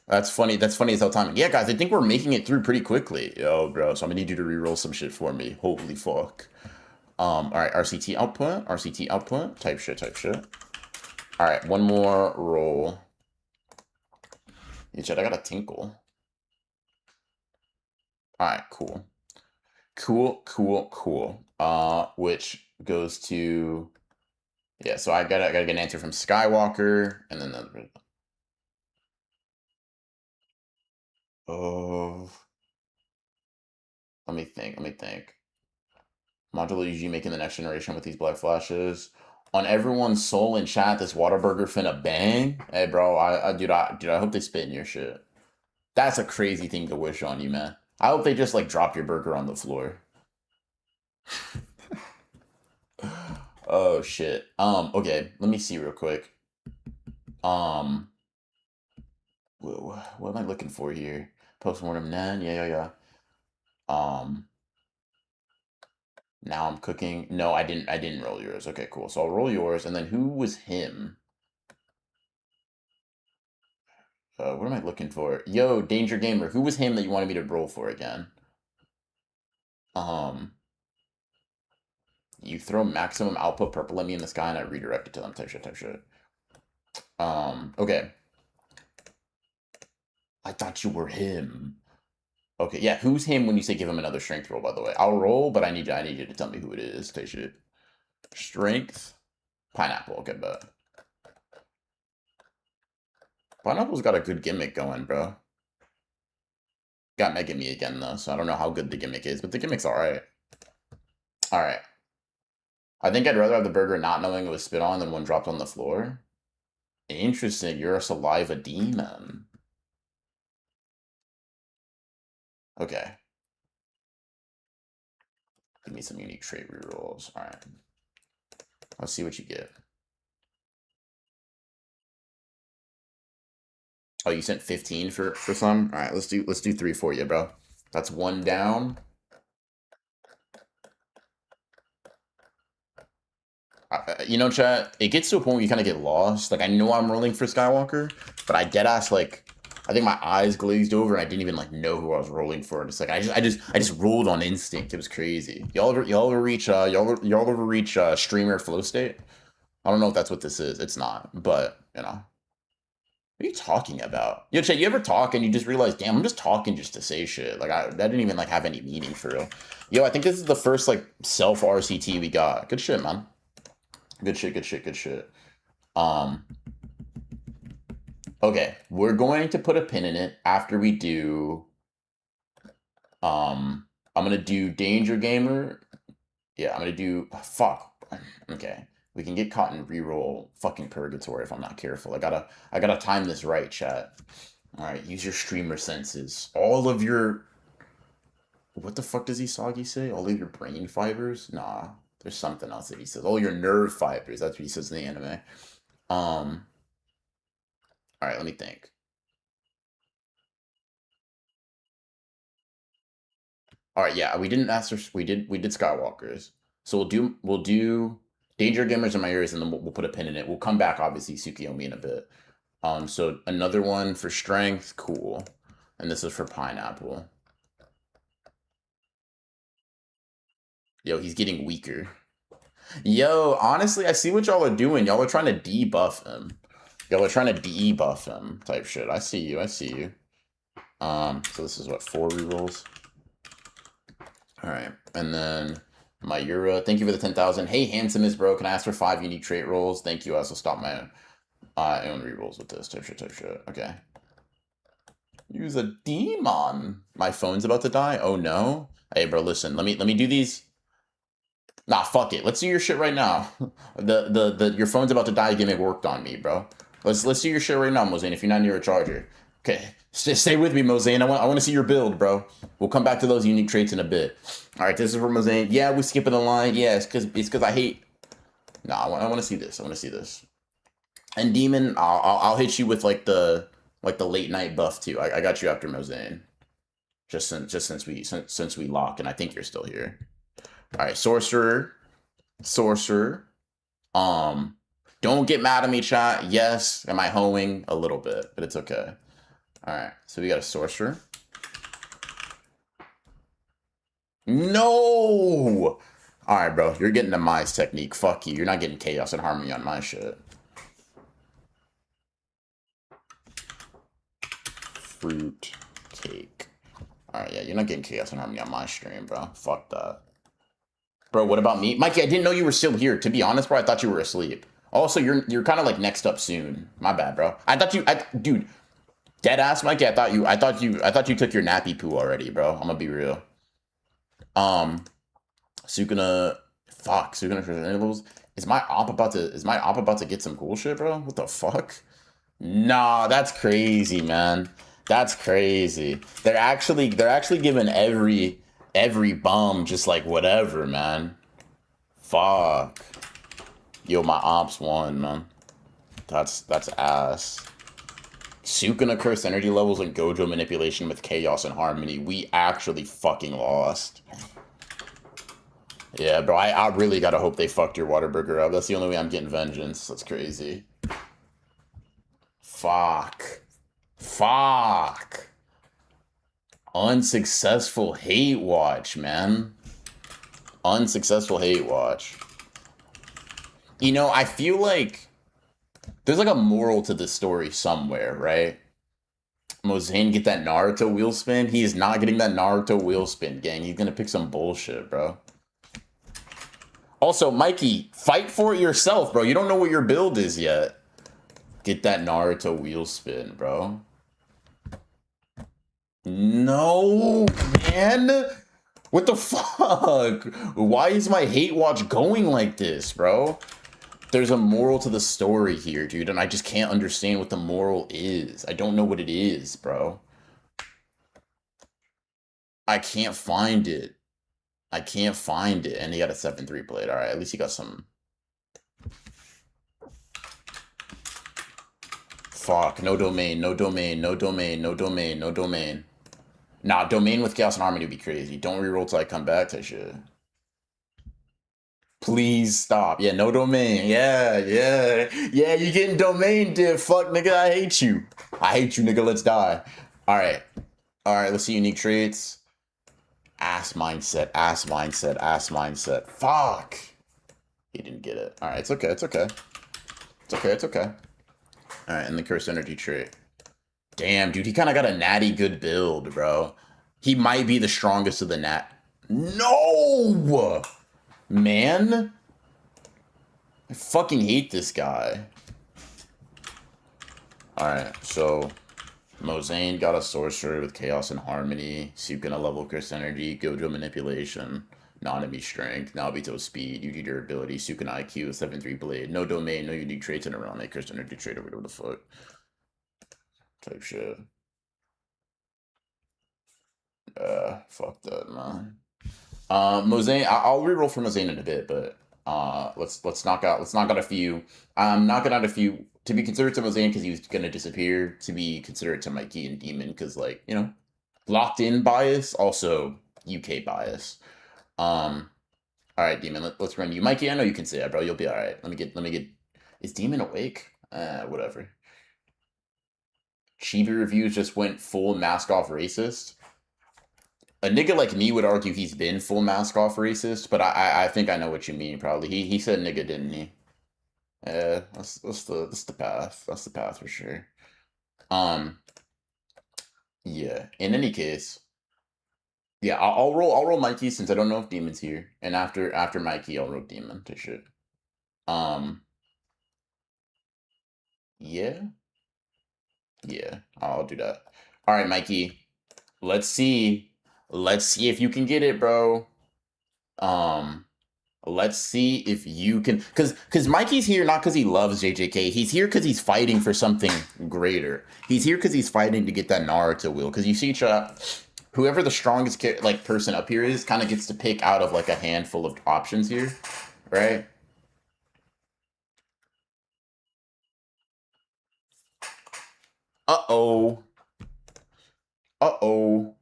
That's funny. That's funny as hell timing. Yeah, guys, I think we're making it through pretty quickly. Yo, bro, so I'm gonna need you to re-roll some shit for me. Holy fuck. All right, RCT output. Type shit. All right, one more roll. Yeah, chat, I got a tinkle. All right, cool. Which goes to, yeah, so I gotta get an answer from Skywalker, and then the Let me think. Let me think. Modular UG making the next generation with these black flashes. On everyone's soul in chat, this Whataburger finna bang. Hey, bro, dude, I hope they spit in your shit. That's a crazy thing to wish on you, man. I hope they just like drop your burger on the floor. Oh shit. Okay, let me see real quick. Um, what am I looking for here? Postmortem nan, yeah. Now I'm cooking. No, I didn't roll yours. Okay, cool. So I'll roll yours, and then who was him? What am I looking for? Yo, Danger Gamer, who was him that you wanted me to roll for again? Um, you throw maximum output purple at me in the sky, and I redirect it to them. Type shit. Okay. I thought you were him. Okay, yeah. Who's him when you say give him another strength roll? By the way, I'll roll, but I need you to tell me who it is. Type shit. Strength, pineapple. Okay, but pineapple's got a good gimmick going, bro. Got Mega Me again though, so I don't know how good the gimmick is, but the gimmick's alright. Alright. I think I'd rather have the burger not knowing it was spit on than one dropped on the floor. Interesting, you're a saliva demon. Okay. Give me some unique trait rerolls. Alright. Let's see what you get. Oh, you sent 15 for some? Alright, let's do 3 for you, bro. That's one down. You know, chat, it gets to a point where you kind of get lost. Like, I know I'm rolling for Skywalker, but I deadass, like, I think my eyes glazed over and I didn't even, like, know who I was rolling for. And it's like, I just rolled on instinct. It was crazy. Y'all ever reach streamer flow state? I don't know if that's what this is. It's not, but, you know. What are you talking about? Yo, chat, you ever talk and you just realize, damn, I'm just talking just to say shit. Like, that didn't even, like, have any meaning for real. Yo, I think this is the first, like, self-RCT we got. Good shit, man. Good shit. Okay, we're going to put a pin in it after we do, I'm gonna do Danger Gamer. Yeah, I'm gonna do, fuck. Okay, we can get caught in reroll fucking purgatory if I'm not careful. I gotta time this right, chat. All right, use your streamer senses. All of your, what the fuck does Isagi say? All of your brain fibers? Nah. There's something else that he says. Oh, your nerve fibers. That's what he says in the anime. All right, let me think. All right, yeah, we didn't ask. We did Skywalkers. So we'll do Danger Gamers in my ears, and then we'll put a pin in it. We'll come back, obviously, Tsukiyomi in a bit. So another one for strength, cool, and this is for pineapple. Yo, he's getting weaker. Yo, honestly, I see what y'all are doing. Y'all are trying to debuff him. Y'all are trying to debuff him type shit. I see you. So this is what, 4 rerolls? Alright. And then Mayura, thank you for the 10,000. Hey, handsome is bro. Can I ask for 5 unique trait rolls? Thank you. I also stop my own rerolls with this type shit. Okay. Use a demon. My phone's about to die. Oh no. Hey, bro, listen. Let me do these. Nah, fuck it. Let's do your shit right now. Your phone's about to die gimmick worked on me, bro. Let's do your shit right now, Mozane, if you're not near a charger. Okay. Stay with me, Mozane. I want to see your build, bro. We'll come back to those unique traits in a bit. All right, this is for Mozane. Yeah, we're skipping the line. Yeah, it's because I hate. Nah, I want to see this. And Demon, I'll hit you with like the late night buff too. I got you after Mozane. Just since we locked, and I think you're still here. All right, Sorcerer. Don't get mad at me, chat. Yes, am I hoeing a little bit, but it's okay. All right, so we got a Sorcerer. No! All right, bro, you're getting the Mize technique. Fuck you. You're not getting Chaos and Harmony on my shit. Fruit cake. All right, yeah, you're not getting Chaos and Harmony on my stream, bro. Fuck that. Bro, what about me? Mikey, I didn't know you were still here. To be honest, bro, I thought you were asleep. Also, you're kind of like next up soon. My bad, bro. Dude, dead ass, Mikey. I thought you took your nappy poo already, bro. I'm gonna be real. Sukuna, fuck, Sukuna for levels. Is my op about to get some cool shit, bro? What the fuck? Nah, that's crazy, man. That's crazy. They're actually giving every bum just like whatever, man. Fuck. Yo, my ops won, man. That's ass. Sukuna curse energy levels and Gojo manipulation with chaos and harmony. We actually fucking lost. Yeah, bro, I really gotta hope they fucked your Waterburger up. That's the only way I'm getting vengeance. That's crazy. Fuck. Fuck. Unsuccessful hate watch, man. Unsuccessful hate watch. You know, I feel like there's like a moral to this story somewhere, right? Mozane get that Naruto wheel spin. He is not getting that Naruto wheel spin, gang. He's gonna pick some bullshit, bro. Also, Mikey, fight for it yourself, bro. You don't know what your build is yet. Get that Naruto wheel spin, bro. No, man. What the fuck? Why is my hate watch going like this, bro? There's a moral to the story here, dude, and I just can't understand what the moral is. I don't know what it is, bro. I can't find it. I can't find it. And he got a 7-3 plate. Alright, at least he got some. Fuck, no domain, no domain, no domain, no domain, no domain. Nah, domain with chaos and harmony would be crazy. Don't reroll till I come back to shit. Please stop. Yeah, no domain. Yeah, yeah. Yeah, you getting domain div. Fuck, nigga, I hate you. I hate you, nigga. Let's die. Alright. Alright, let's see unique traits. Ass mindset, ass mindset, ass mindset. Fuck. He didn't get it. Alright, it's okay, it's okay. It's okay, it's okay. Alright, and the curse energy trait. Damn, dude, he kind of got a natty good build, bro. He might be the strongest of the nat. No! Man. I fucking hate this guy. Alright, so Mozane got a sorcerer with chaos and harmony. Sukuna level curse energy, Gojo manipulation, non-enemy strength, Nobito speed, UG durability, Sukuna IQ, 7-3 blade, no domain, no unique traits, and a round curse energy trait or whatever the fuck. Type shit. Fuck that, man. Mozane, I'll reroll for Mozane in a bit, but let's knock out a few. I'm knocking out a few to be considered to Mozane because he was gonna disappear. To be considered to Mikey and Demon because, like, you know, locked in bias, also UK bias. All right, Demon, let's run you, Mikey. I know you can say that, bro. You'll be all right. Let me get. Is Demon awake? Whatever. Chibi reviews just went full mask off racist. A nigga like me would argue he's been full mask off racist, but I think I know what you mean. Probably he said nigga, didn't he? Yeah, that's the path. That's the path for sure. Yeah. In any case, yeah, I'll roll Mikey since I don't know if Demon's here, and after Mikey, I'll roll Demon to shit. Yeah, yeah, I'll do that. All right, Mikey. Let's see. Let's see if you can get it, bro. Let's see if you can, because Mikey's here not because he loves JJK. He's here because he's fighting for something greater. He's here because he's fighting to get that Naruto wheel. Because you see, whoever the strongest like person up here is, kind of gets to pick out of like a handful of options here, right? Uh-oh. Uh-oh.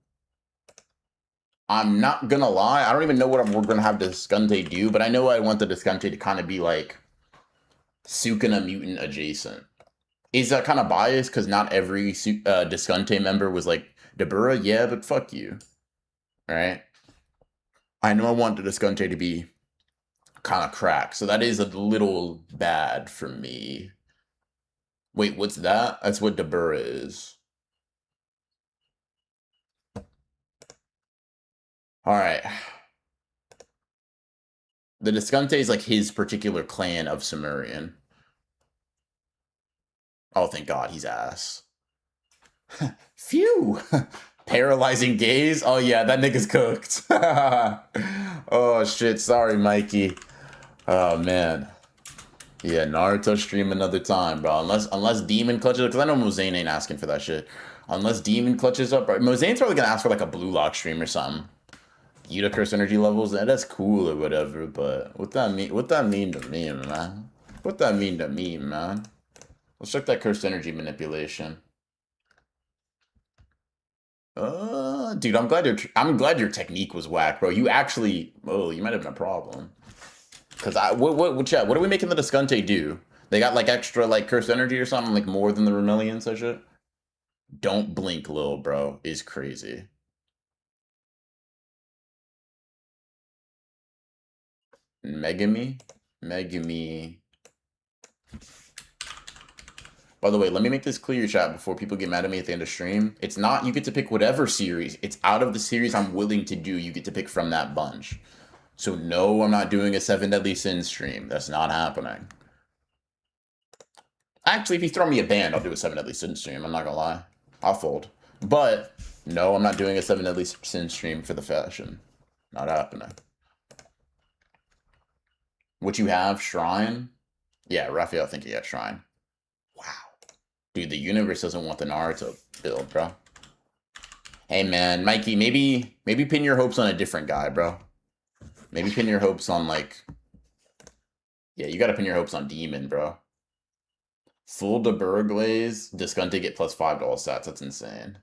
I'm not gonna lie. I don't even know what we're gonna have Descante do, but I know I want the Descante to kind of be like Sukuna mutant adjacent. Is that kind of biased because not every Descante member was like Dabura? Yeah, but fuck you. Right? I know I want the Descante to be kind of cracked, so that is a little bad for me. Wait, what's that? That's what Dabura is. Alright. The Descante is like his particular clan of Sumerian. Oh, thank God, he's ass. Phew! Paralyzing gaze? Oh yeah, that nigga's cooked. Oh shit, sorry, Mikey. Oh man. Yeah, Naruto stream another time, bro. Unless Demon clutches up, because I know Mozane ain't asking for that shit. Unless Demon clutches up, bro. Mozane's probably gonna ask for like a Blue Lock stream or something. Unicurse energy levels, that's cool or whatever, but what that mean to me, man? What that mean to me, man? Let's check that cursed energy manipulation. Dude, I'm glad your technique was whack, bro. You actually, you might have a problem. Cause chat, what are we making the Discante do? They got like extra like cursed energy or something, like more than the Remelian such shit? Don't blink, lil bro, is crazy. Megami? By the way, let me make this clear, chat, before people get mad at me at the end of stream. It's not you get to pick whatever series. It's out of the series I'm willing to do, you get to pick from that bunch. So no, I'm not doing a 7 Deadly Sins stream. That's not happening. Actually, if you throw me a band, I'll do a 7 Deadly Sins stream. I'm not gonna lie. I'll fold. But no, I'm not doing a 7 Deadly Sins stream for the fashion. Not happening. What you have? Shrine? Yeah, Raphael, I think you got Shrine. Wow. Dude, the universe doesn't want the Naruto build, bro. Hey, man. Mikey, maybe pin your hopes on a different guy, bro. Maybe pin your hopes on, like... Yeah, you gotta pin your hopes on Demon, bro. Full de Burglaze, Discante get +5 to all stats. That's insane.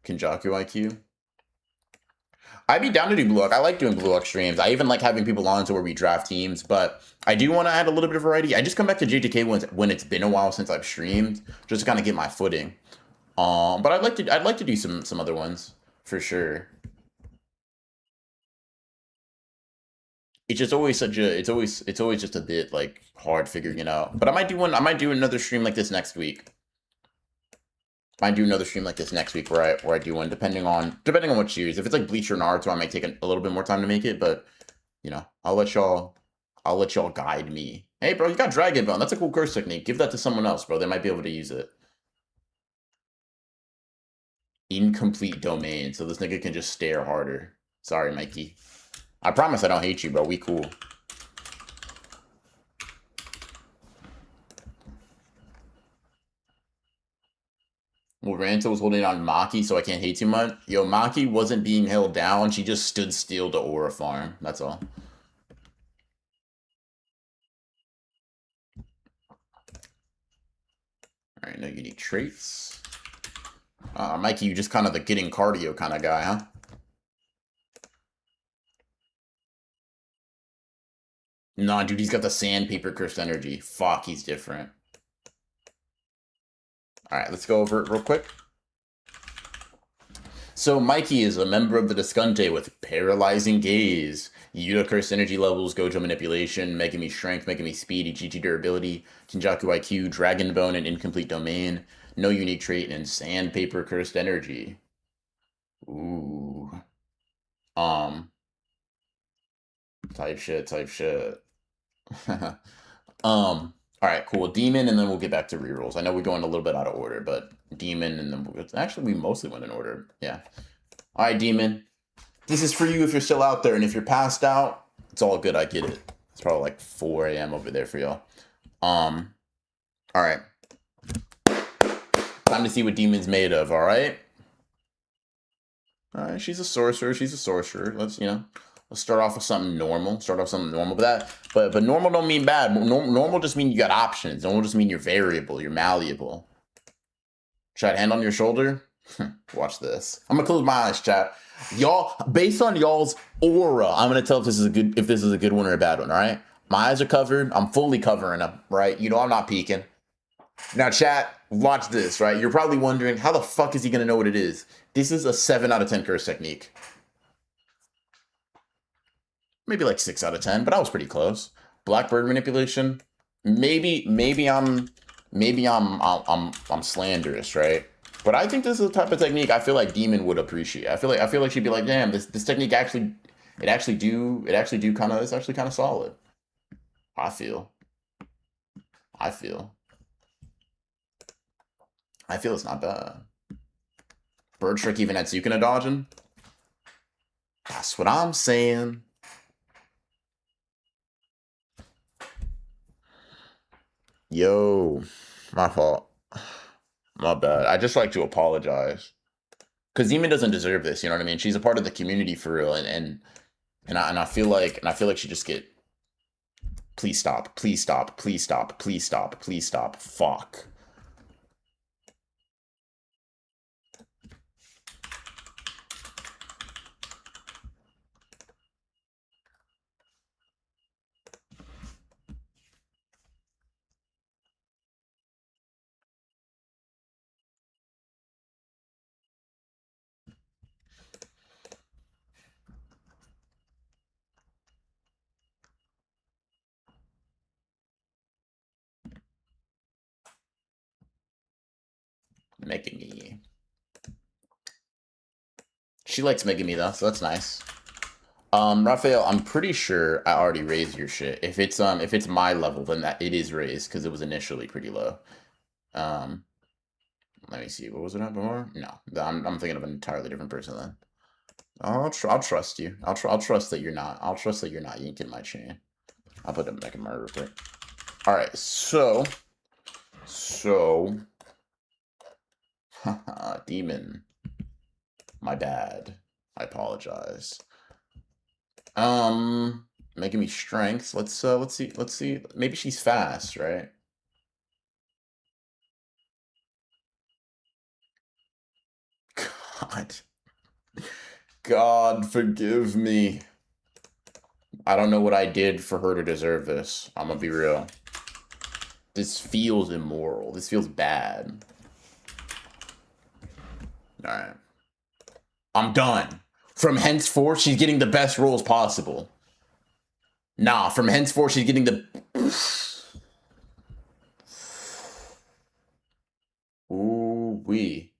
Kenjaku IQ. I'd be down to do Blue Lock. I like doing Blue Lock streams. I even like having people on to where we draft teams, but I do want to add a little bit of variety. I just come back to JTK when it's been a while since I've streamed, just to kind of get my footing. But I'd like to do some other ones for sure. It's just always it's always just a bit like hard figuring it out. But I might do another stream like this next week. Might do another stream like this next week where I do one depending on what series. If it's like Bleach or Naruto, I might take a little bit more time to make it, but you know, I'll let y'all guide me. Hey bro, you got Dragon Bone. That's a cool curse technique. Give that to someone else, bro. They might be able to use it. Incomplete domain, so this nigga can just stare harder. Sorry, Mikey. I promise I don't hate you, bro. We cool. Well, Ranta was holding on Maki, so I can't hate too much. Yo, Maki wasn't being held down. She just stood still to Aura Farm. That's all. All right, no unique traits. Mikey, you just kind of the getting cardio kind of guy, huh? Nah, dude, he's got the sandpaper cursed energy. Fuck, he's different. All right, let's go over it real quick. So Mikey is a member of the Discante with Paralyzing Gaze, Unicurse energy levels, Gojo manipulation, Megami strength, Megami speed, GT durability, Kinjaku IQ, Dragon Bone, and incomplete domain, no unique trait, and sandpaper cursed energy. Ooh. Type shit. All right, cool. Demon, and then we'll get back to rerolls. I know we're going a little bit out of order, but Demon, and then actually we mostly went in order. Yeah. All right, Demon. This is for you if you're still out there, and if you're passed out, it's all good. I get it. It's probably like 4 a.m. over there for y'all. All right. Time to see what Demon's made of. All right. All right. She's a sorcerer. Let's start off with something normal. But normal don't mean bad. Normal just mean you got options. Normal just mean you're variable. You're malleable. Chat, hand on your shoulder. Watch this. I'm gonna close my eyes, chat. Y'all, based on y'all's aura, I'm gonna tell if this is a good one or a bad one. All right. My eyes are covered. I'm fully covering them. Right. You know I'm not peeking. Now, chat, watch this. Right. You're probably wondering how the fuck is he gonna know what it is? This is a 7 out of 10 curse technique. Maybe like 6 out of 10, but I was pretty close. Blackbird manipulation. Maybe I'm slanderous, right? But I think this is the type of technique I feel like Demon would appreciate. I feel like she'd be like, damn, this technique it's actually kind of solid. I feel it's not bad. Bird Trick even had Sukuna dodging? That's what I'm saying. Yo, my fault. My bad. I just like to apologize. Because Demon doesn't deserve this, you know what I mean? She's a part of the community for real, and I feel like she just get. Please stop. Please stop. Please stop. Please stop. Please stop. Fuck. Megami. She likes Megami though, so that's nice. Raphael, I'm pretty sure I already raised your shit. If it's my level, then that it is raised because it was initially pretty low. Um, Let me see. What was it at before? No, I'm thinking of an entirely different person then. I'll trust you. I'll trust that you're not. I'll trust that you're not yanking my chain. I'll put them back in my real quick. All right, so, demon. My bad. I apologize. Making me strength. Let's see. Maybe she's fast, right? God. God forgive me. I don't know what I did for her to deserve this. I'm gonna be real. This feels immoral. This feels bad. Alright. I'm done. From henceforth, she's getting the best rolls possible. Nah, from henceforth, she's getting the... Ooh-wee.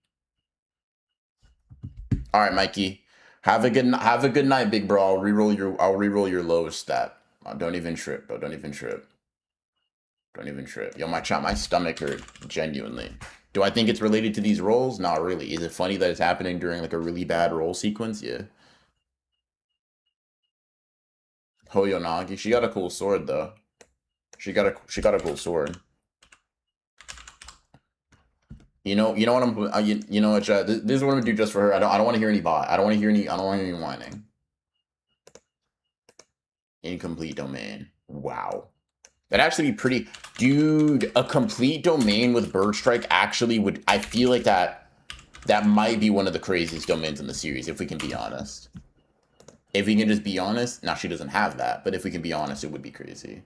All right, Mikey. Have a good night, big bro. I'll reroll your lowest stat. Don't even trip, bro. Don't even trip. Don't even trip. Yo, my stomach hurt, genuinely. Do I think it's related to these rolls? Not really. Is it funny that it's happening during like a really bad roll sequence? Yeah. Hoyonagi. She got a cool sword though. She got a cool sword. You know what you know what, this is what I'm gonna do just for her. I don't want to hear any bot. I don't want to hear any whining. Incomplete domain. Wow. That'd actually be pretty, dude. A complete domain with Bird Strike actually would. I feel like that might be one of the craziest domains in the series, if we can be honest. If we can just be honest, now she doesn't have that, but if we can be honest, it would be crazy.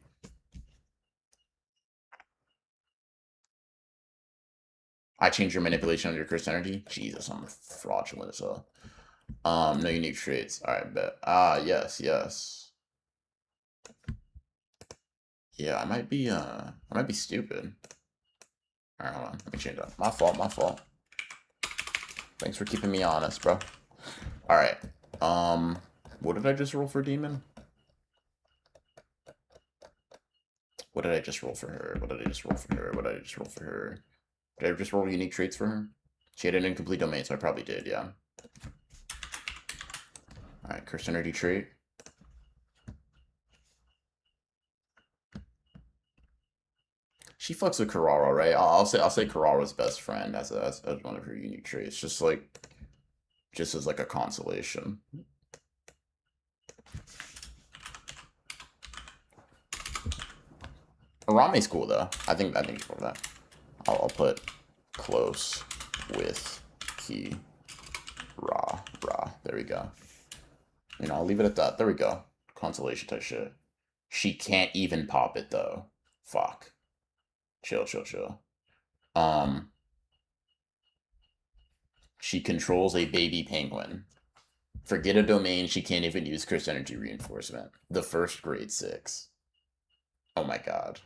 I changed your manipulation under cursed energy. Jesus, I'm fraudulent as hell. No unique traits. All right, bet. Yes. Yeah, I might be stupid. All right, hold on. Let me change that. My fault. Thanks for keeping me honest, bro. All right. What did I just roll for demon? What did I just roll for her? Did I just roll unique traits for her? She had an incomplete domain, so I probably did, yeah. All right, cursed energy trait. She fucks with Karara, right? I'll say Karara's best friend as one of her unique traits, just as like a consolation. Arame's cool though. I think it's cool that. I'll put close with key Ra. There we go. You know, I'll leave it at that. There we go. Consolation type shit. She can't even pop it though. Fuck. Chill. She controls a baby penguin. Forget a domain, she can't even use cursed energy reinforcement. The first grade 6. Oh my god.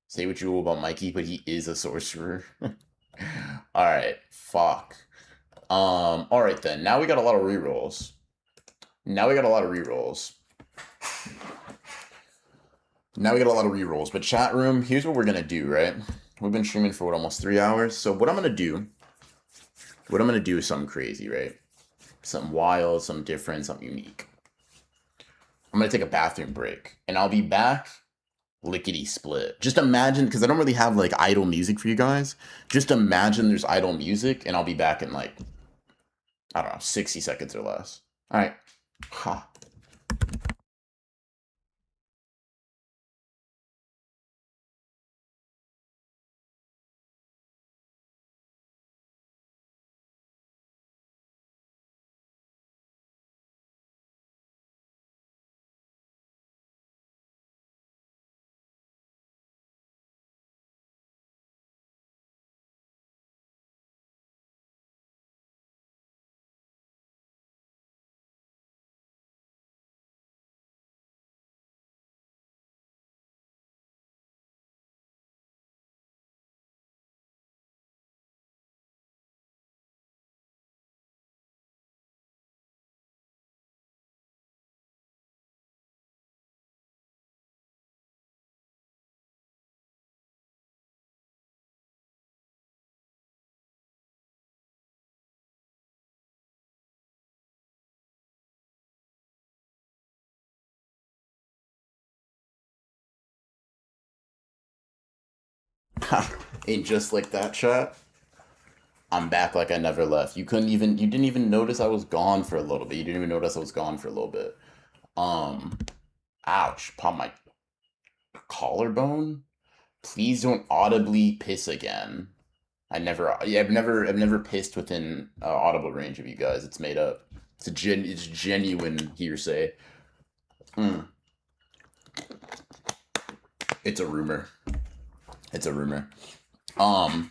Say what you will about Mikey, but he is a sorcerer. Alright, fuck. Alright then. Now we got a lot of rerolls. But chat room, here's what we're gonna do, right? We've been streaming for almost 3 hours. So what I'm gonna do what I'm going to do is something crazy, right? Something wild, something different, something unique. I'm going to take a bathroom break, and I'll be back lickety split. Just imagine, because I don't really have like idle music for you guys. Just imagine there's idle music, and I'll be back in like, I don't know, 60 seconds or less. All right. Ha. And just like that, chat, I'm back like I never left. You didn't even notice I was gone for a little bit. You didn't even notice I was gone for a little bit. Um, ouch, pop my collarbone. Please don't audibly piss again. I've never pissed within audible range of you guys. It's made up. It's genuine hearsay. Mm, it's a rumor. It's a rumor. Um,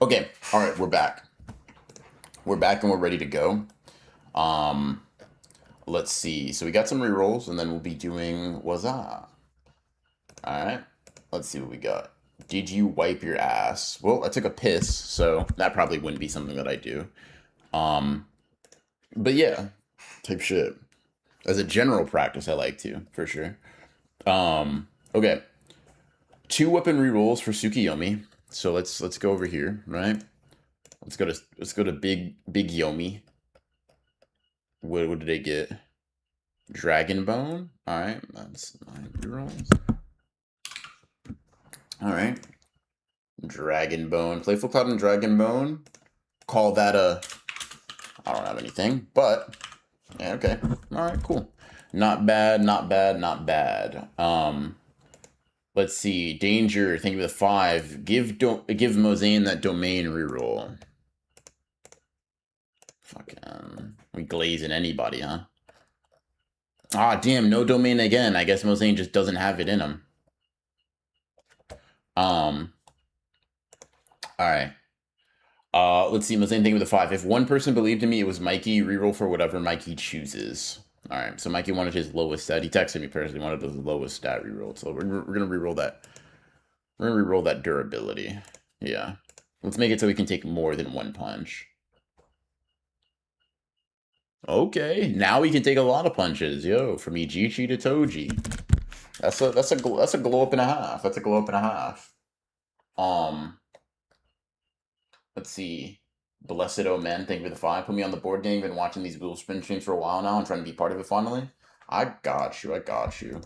okay, all right, we're back. We're back and we're ready to go. Um, let's see. So we got some rerolls, and then we'll be doing what's that? All right. Let's see what we got. Did you wipe your ass? Well, I took a piss, so that probably wouldn't be something that I do. Um, but yeah, type shit. As a general practice, I like to for sure. Okay. Two weapon rerolls for Tsukiyomi. So let's go over here, right? Let's go to big Yomi. What did they get? Dragon Bone. All right, that's 9 rerolls. All right. Dragon Bone. Playful Cloud and Dragon Bone. Call that a... I don't have anything, but... Yeah, okay. Alright, cool. Not bad, not bad, not bad. Let's see. Danger, thank you for the 5. Give Mozane that domain reroll. Fucking... We glazing anybody, huh? Ah, damn, no domain again. I guess Mozane just doesn't have it in him. Alright. Let's see, Mozane, thank you for the 5. If one person believed in me, it was Mikey. Reroll for whatever Mikey chooses. Alright, so Mikey wanted his lowest stat. He texted me personally, wanted his lowest stat reroll. So we're gonna reroll that. We're gonna reroll that durability. Yeah. Let's make it so we can take more than one punch. Okay, now we can take a lot of punches. Yo, from Ijichi to Toji. That's a glow up and a half. That's a glow up and a half. Let's see. Blessed Omen, thank you for the 5. Put me on the board game. Been watching these Wheel Spin streams for a while now and trying to be part of it finally. I got you. I got you.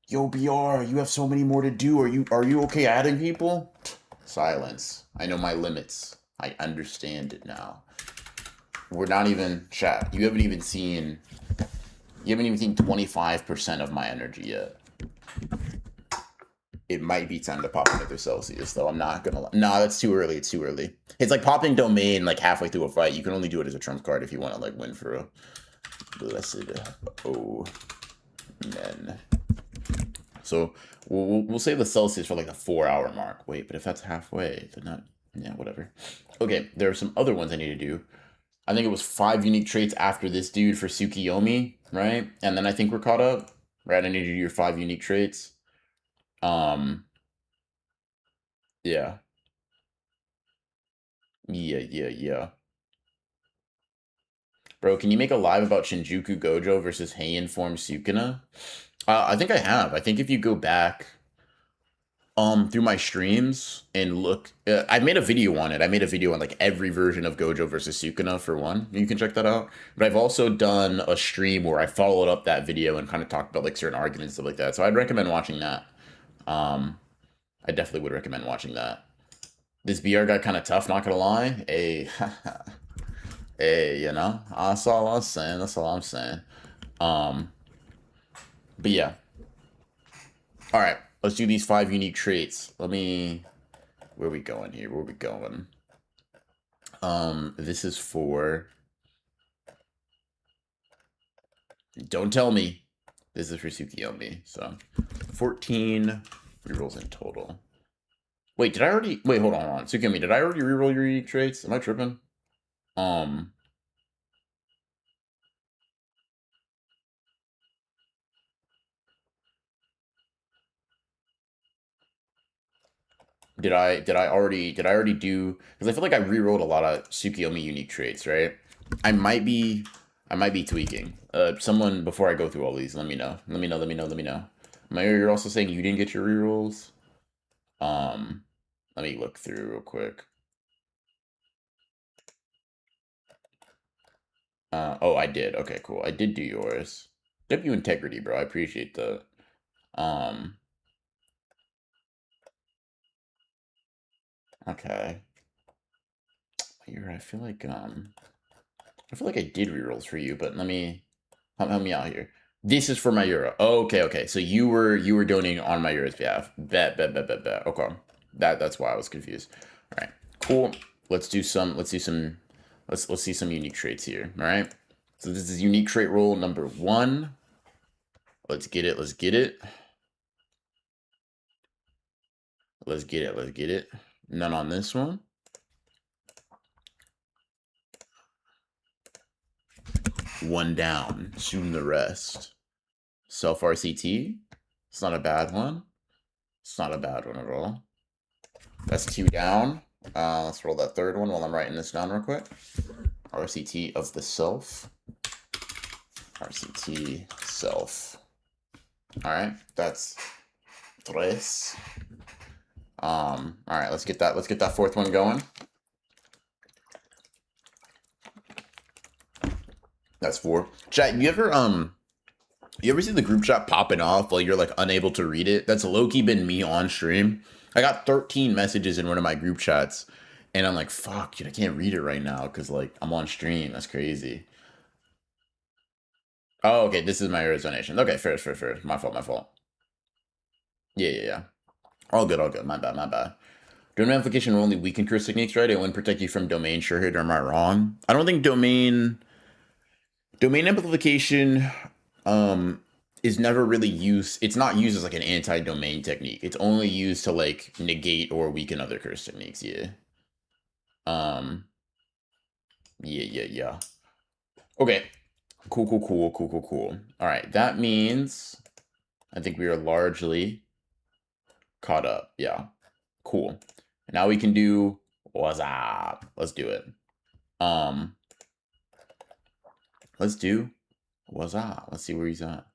Yo, BR, you have so many more to do. Are you okay adding people? Silence. I know my limits. I understand it now. We're not even chat. You haven't even seen 25% of my energy yet. It might be time to pop another Celsius, though. I'm not gonna. No, that's too early. It's too early. It's like popping domain like halfway through a fight. You can only do it as a trump card if you want to like win for a blessed men. So we'll save the Celsius for like the 4-hour mark. Wait, but if that's halfway, then not. Yeah, whatever. Okay, there are some other ones I need to do. I think it was 5 unique traits after this dude for Tsukiyomi, right? And then I think we're caught up, right? I need to do your 5 unique traits. Yeah. Yeah. Bro, can you make a live about Shinjuku Gojo versus Heian form Sukuna? I think I have. I think if you go back, through my streams and look. I made a video on it. I made a video on like every version of Gojo versus Sukuna for one. You can check that out. But I've also done a stream where I followed up that video and kind of talked about like certain arguments and stuff like that. So I'd recommend watching that. I definitely would recommend watching that. This BR got kind of tough, not gonna lie. Hey, hey, you know, that's all I'm saying. That's all I'm saying. But yeah. All right, let's do these 5 unique traits. Let me. Where are we going here? Where are we going? This is for. Don't tell me. This is for Tsukiyomi. So, 14 rerolls in total. Wait, did I already? Wait, hold on. Tsukiyomi, did I already reroll your unique traits? Am I tripping? Did I already do? Because I feel like I rerolled a lot of Tsukiyomi unique traits, right? I might be tweaking. Someone before I go through all these, let me know. Let me know. Let me know. Let me know. Mayor, you're also saying you didn't get your rerolls. Let me look through real quick. Oh, I did. Okay, cool. I did do yours. W integrity, bro. I appreciate the. Okay. I feel like I did rerolls for you, but let me help me out here. This is for my euro. Oh, okay. So you were donating on my euro's behalf. Bet. Okay. That's why I was confused. All right. Cool. Let's see some unique traits here. All right. So this is unique trait roll number 1. Let's get it. Let's get it. Let's get it. Let's get it. None on this one. One down. Soon the rest. Self RCT. It's not a bad one. It's not a bad one at all. That's 2 down. Let's roll that 3rd one while I'm writing this down real quick. RCT of the self. RCT self. All right, that's 3. All right, let's get that 4th one going. That's 4. Chat, you ever see the group chat popping off while you're like unable to read it? That's low-key been me on stream. I got 13 messages in one of my group chats, and I'm like, fuck, dude, I can't read it right now because like I'm on stream. That's crazy. Oh, okay, this is my donation. Okay, fair. My fault. Yeah. All good. My bad. Domain amplification will only weaken curse techniques, right? It wouldn't protect you from domain sure hit, or am I wrong? I don't think domain amplification is never really used. It's not used as like an anti-domain technique. It's only used to like negate or weaken other curse techniques. Yeah. Yeah. Okay. Cool. All right. That means I think we are largely caught up. Yeah. Cool. Now we can do what's up. Let's do it. Let's do what's up. Let's see where he's at.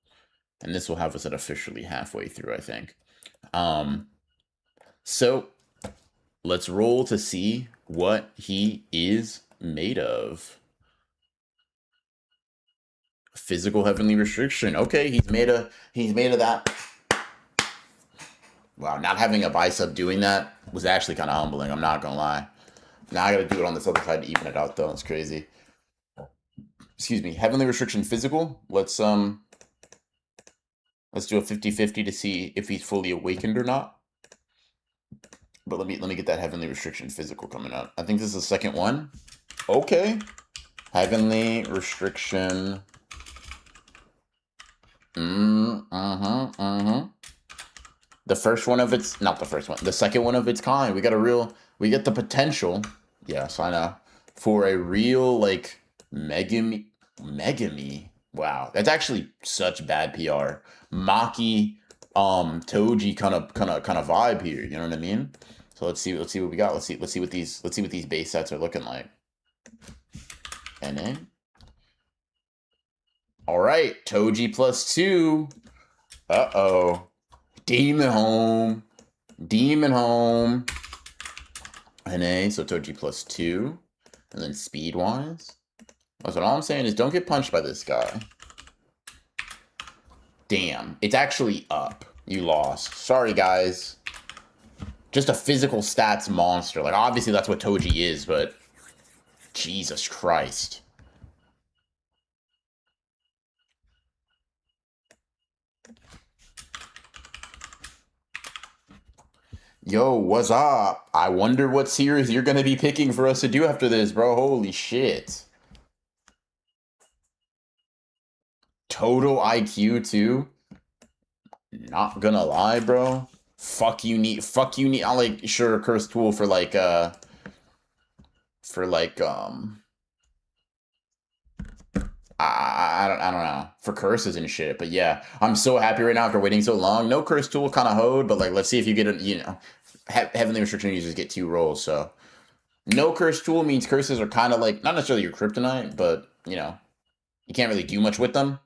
And this will have us at officially halfway through, I think. So let's roll to see what he is made of. Physical heavenly restriction. Okay, he's made of that. Wow, not having a bicep doing that was actually kind of humbling. I'm not gonna lie. Now I gotta do it on this other side to even it out, though. It's crazy. Excuse me. Heavenly restriction physical. Let's do a 50-50 to see if he's fully awakened or not. But let me get that heavenly restriction physical coming up. I think this is the second one. Okay. Heavenly restriction. The first one of its, not the first one, the second one of its kind. We get the potential, yes, I know, for a real, like, megami. Wow, that's actually such bad PR. Maki, Toji kind of vibe here, you know what I mean? So let's see what we got. Let's see what these base sets are looking like. And then, all right, Toji +2. Uh-oh. Demon Home. Demon Home. NA, so Toji +2. And then speed-wise. That's what all I'm saying is don't get punched by this guy. Damn. It's actually up. You lost. Sorry, guys. Just a physical stats monster. Like, obviously that's what Toji is, but... Jesus Christ. Yo, what's up? I wonder what series you're gonna be picking for us to do after this, bro. Holy shit. Total IQ, too? Not gonna lie, bro. Fuck you need. I'll, like, sure, Curse Tool for, like, I don't know, for curses and shit. But yeah, I'm so happy right now after waiting so long. No Curse Tool kind of hoed, but like, let's see if you get a, you know, Heavenly Restriction users get 2 rolls. So no Curse Tool means curses are kind of like, not necessarily your kryptonite, but you know, you can't really do much with them.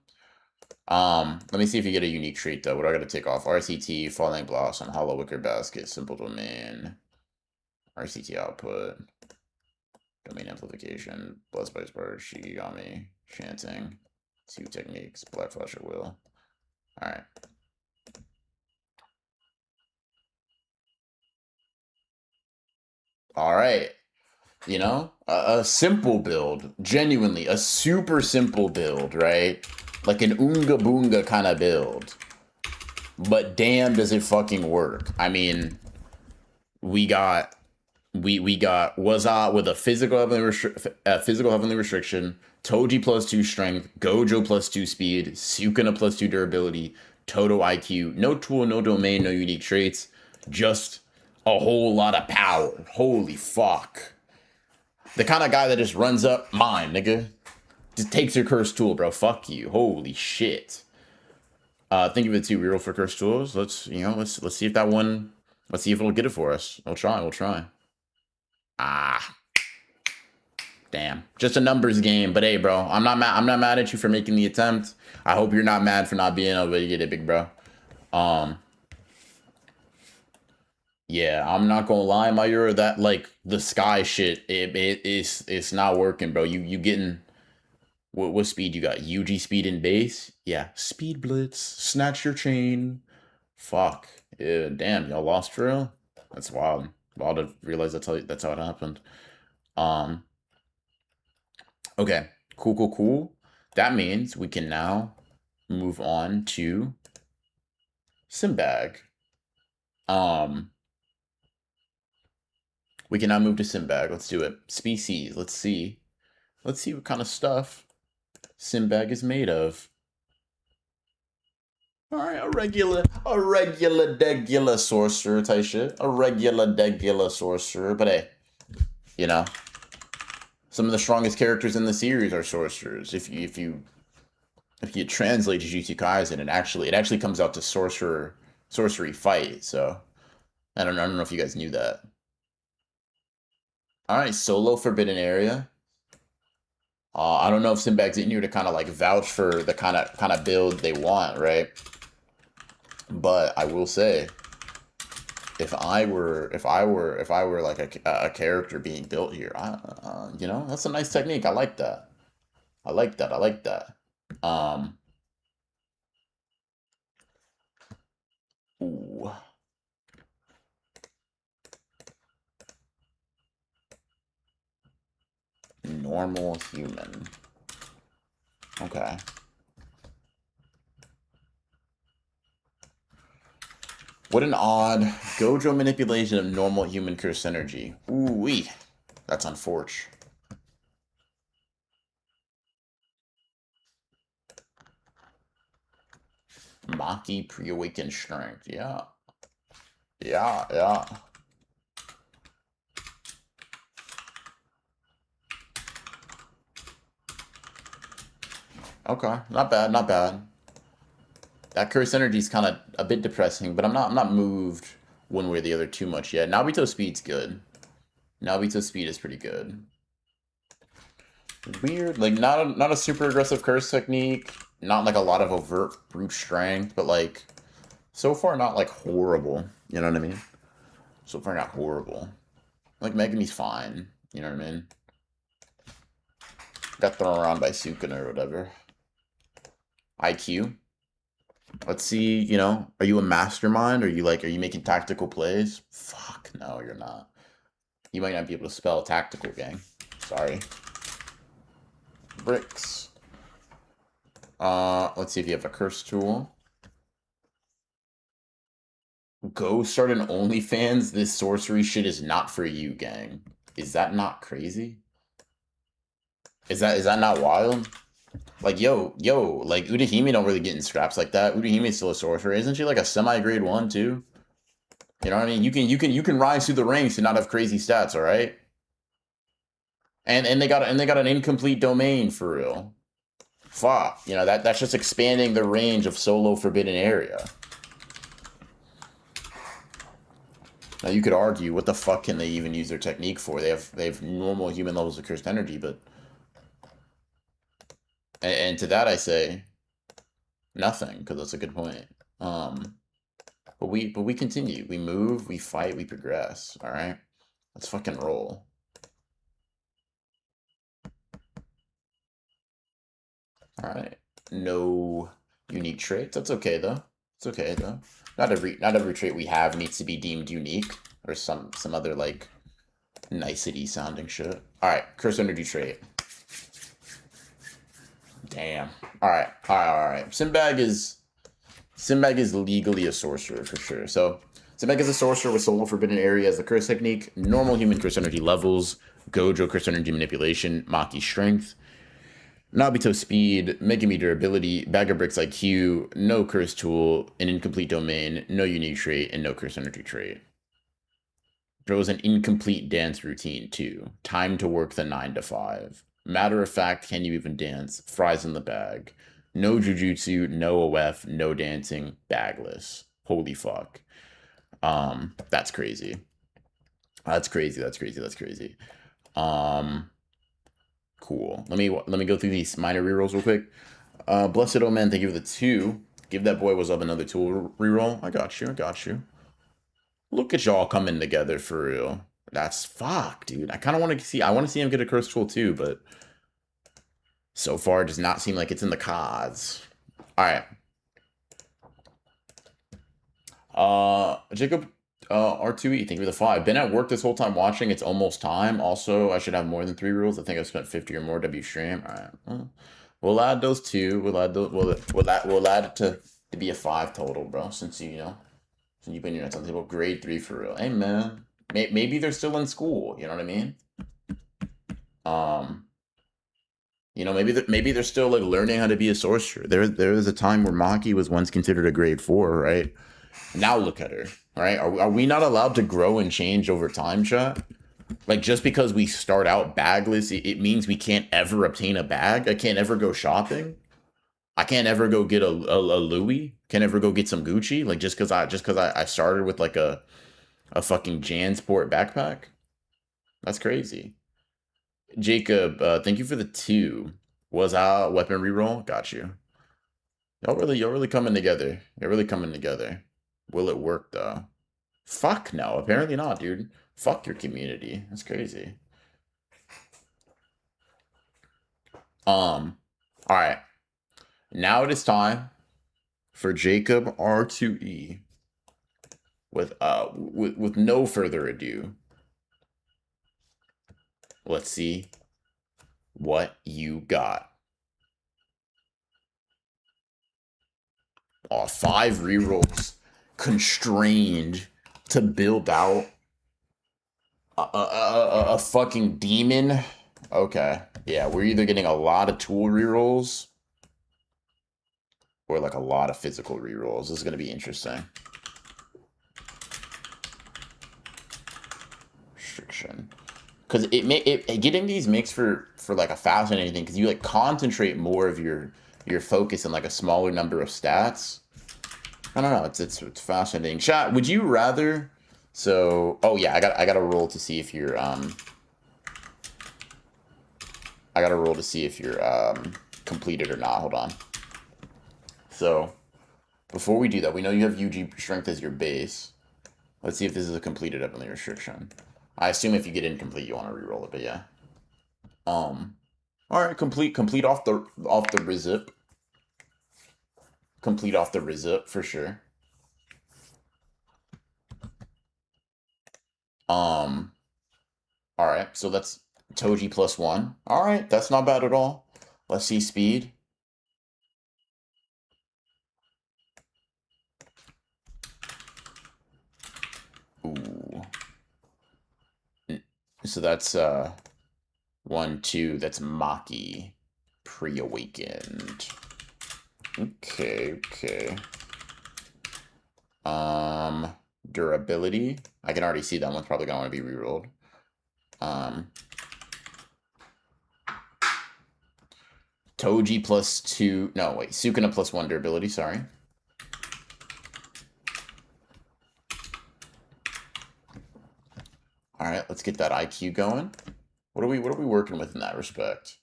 Let me see if you get a unique trait though. What do I got to take off? RCT, Falling Blossom, Hollow Wicker Basket, Simple Domain, RCT output, Domain Amplification, Blessed by Spark, Shigami, Chanting, 2 techniques, Black Flash at Will. Alright. Alright. You know? A simple build. Genuinely, a super simple build, right? Like an Oonga Boonga kind of build. But damn, does it fucking work. I mean, we got Waza with a physical heavenly restriction, Toji +2 strength, Gojo +2 speed, Sukuna +2 durability, total IQ, no tool, no domain, no unique traits, just a whole lot of power. Holy fuck. The kind of guy that just runs up, mine, nigga. Just takes your Curse Tool, bro. Fuck you. Holy shit. Think of it too real for Curse Tools. Let's see if that one, let's see if it'll get it for us. We'll try. Ah. Damn. Just a numbers game, but hey, bro, I'm not mad at you for making the attempt. I hope you're not mad for not being able to get it, big bro. Yeah, I'm not gonna lie, my Euro, that like the sky shit, it's not working, bro. You getting what speed you got? UG speed in base? Yeah, speed blitz, snatch your chain. Fuck. Yeah, damn, y'all lost for real? That's wild. Wild to realize that's how it happened. Okay, cool. That means we can now move on to Simbag. We can now move to Simbag. Let's do it. Species. Let's see what kind of stuff Simbag is made of. All right, a regular degular sorcerer type shit. A regular degular sorcerer, but hey, you know, some of the strongest characters in the series are sorcerers. If you translate Jujutsu Kaisen, it actually comes out to sorcery fight. So I don't know if you guys knew that. All right, solo forbidden area. I don't know if Simbag's in here to kind of like vouch for the kind of build they want, right? But I will say, if I were like a character being built here, you know, that's a nice technique. I like that. Ooh. Normal human. Okay. What an odd Gojo manipulation of normal human curse energy. Ooh-wee. That's unfortunate. Maki pre-awakened strength. Yeah. Okay, not bad. That curse energy is kind of a bit depressing, but I'm not moved one way or the other too much yet. Naobito speed's good. Naobito speed is pretty good. Weird, like not a super aggressive curse technique, not like a lot of overt brute strength, but like so far not like horrible. You know what I mean? So far, not horrible. Like, Megumi's fine. You know what I mean? Got thrown around by Sukuna or whatever. IQ. Let's see, you know, are you a mastermind? Are you making tactical plays? Fuck, no, you're not. You might not be able to spell tactical, gang. Sorry. Bricks. Let's see if you have a curse tool. Go start an OnlyFans. This sorcery shit is not for you, gang. Is that not crazy? Is that not wild? Like, yo, like, Udahime don't really get in scraps like that. Udahime's still a sorcerer. Isn't she like a semi-grade 1, too? You know what I mean? You can rise through the ranks and not have crazy stats, alright? And they got an incomplete domain for real. Fuck. You know, that's just expanding the range of solo forbidden area. Now you could argue, what the fuck can they even use their technique for? They have normal human levels of cursed energy, but and to that I say nothing, because that's a good point. But we continue. We move, we fight, we progress. Alright? Let's fucking roll. Alright. No unique traits. That's okay though. It's okay though. Not every trait we have needs to be deemed unique. Or some other like nicety sounding shit. Alright, curse energy trait. Damn. Alright. Sinbag is legally a sorcerer for sure. So Sinbag is a sorcerer with solo forbidden area as the curse technique, normal human curse energy levels, Gojo curse energy manipulation, Maki strength, Nobito speed, Megumi durability, Bag of Bricks IQ, no curse tool, an incomplete domain, no unique trait, and no curse energy trait. Throws an incomplete dance routine too. Time to work the 9 to 5. Matter of fact, can you even dance? Fries in the bag. No jujutsu, no OF, no dancing, bagless. Holy fuck. That's crazy. That's crazy. Cool. Let me go through these minor rerolls real quick. Blessed Omen, thank you for the 2. Give that boy was up another tool reroll. I got you. Look at y'all coming together for real. That's fuck, dude. I kind of want to see. I want to see him get a curse tool too, but so far it does not seem like it's in the cards. All right. Jacob, R2E, thank you for the 5. Been at work this whole time watching. It's almost time. Also, I should have more than 3 rules. I think I've spent 50 or more W stream. All right. Well, we'll add those 2. We'll add those. We'll add it to be a 5 total, bro. Since you know. So you put your nuts on the table. Grade 3 for real. Hey, man. Maybe they're still in school. You know what I mean? You know, maybe they're still like learning how to be a sorcerer. There was a time where Maki was once considered a grade 4, right? Now look at her. All right? Are we not allowed to grow and change over time, chat? Like, just because we start out bagless, it means we can't ever obtain a bag? I can't ever go shopping? I can't ever go get a Louis. Can't ever go get some Gucci. Like just because I started with like a fucking Jansport backpack. That's crazy. Jacob, thank you for the 2. Was our weapon reroll? Got you. Y'all really coming together. You're really coming together. Will it work though? Fuck no. Apparently not, dude. Fuck your community. That's crazy. All right. Now it is time for Jacob R2E. With no further ado, let's see what you got. 5 rerolls constrained to build out a fucking demon. Okay, yeah, we're either getting a lot of tool rerolls or like a lot of physical rerolls. This is gonna be interesting. Restriction, because getting these makes for like a fascinating thing, because you like concentrate more of your focus in like a smaller number of stats. I don't know. It's fascinating. Chat, would you rather? So, oh yeah, I got a roll to see if you're I got a roll to see if you're completed or not. Hold on. So, before we do that, we know you have UG strength as your base. Let's see if this is a completed Heavenly Restriction. I assume if you get incomplete, you want to reroll it, but yeah. All right, complete off the Rizip. Complete off the Rizip for sure. All right, so that's Toji +1. All right, that's not bad at all. Let's see speed. Ooh. So that's 1, 2. That's Maki, pre-awakened. Okay. Durability. I can already see that one's probably gonna want to be rerolled. Toji +2. No, wait. Sukuna +1 durability. Sorry. All right, let's get that IQ going. What are we working with in that respect?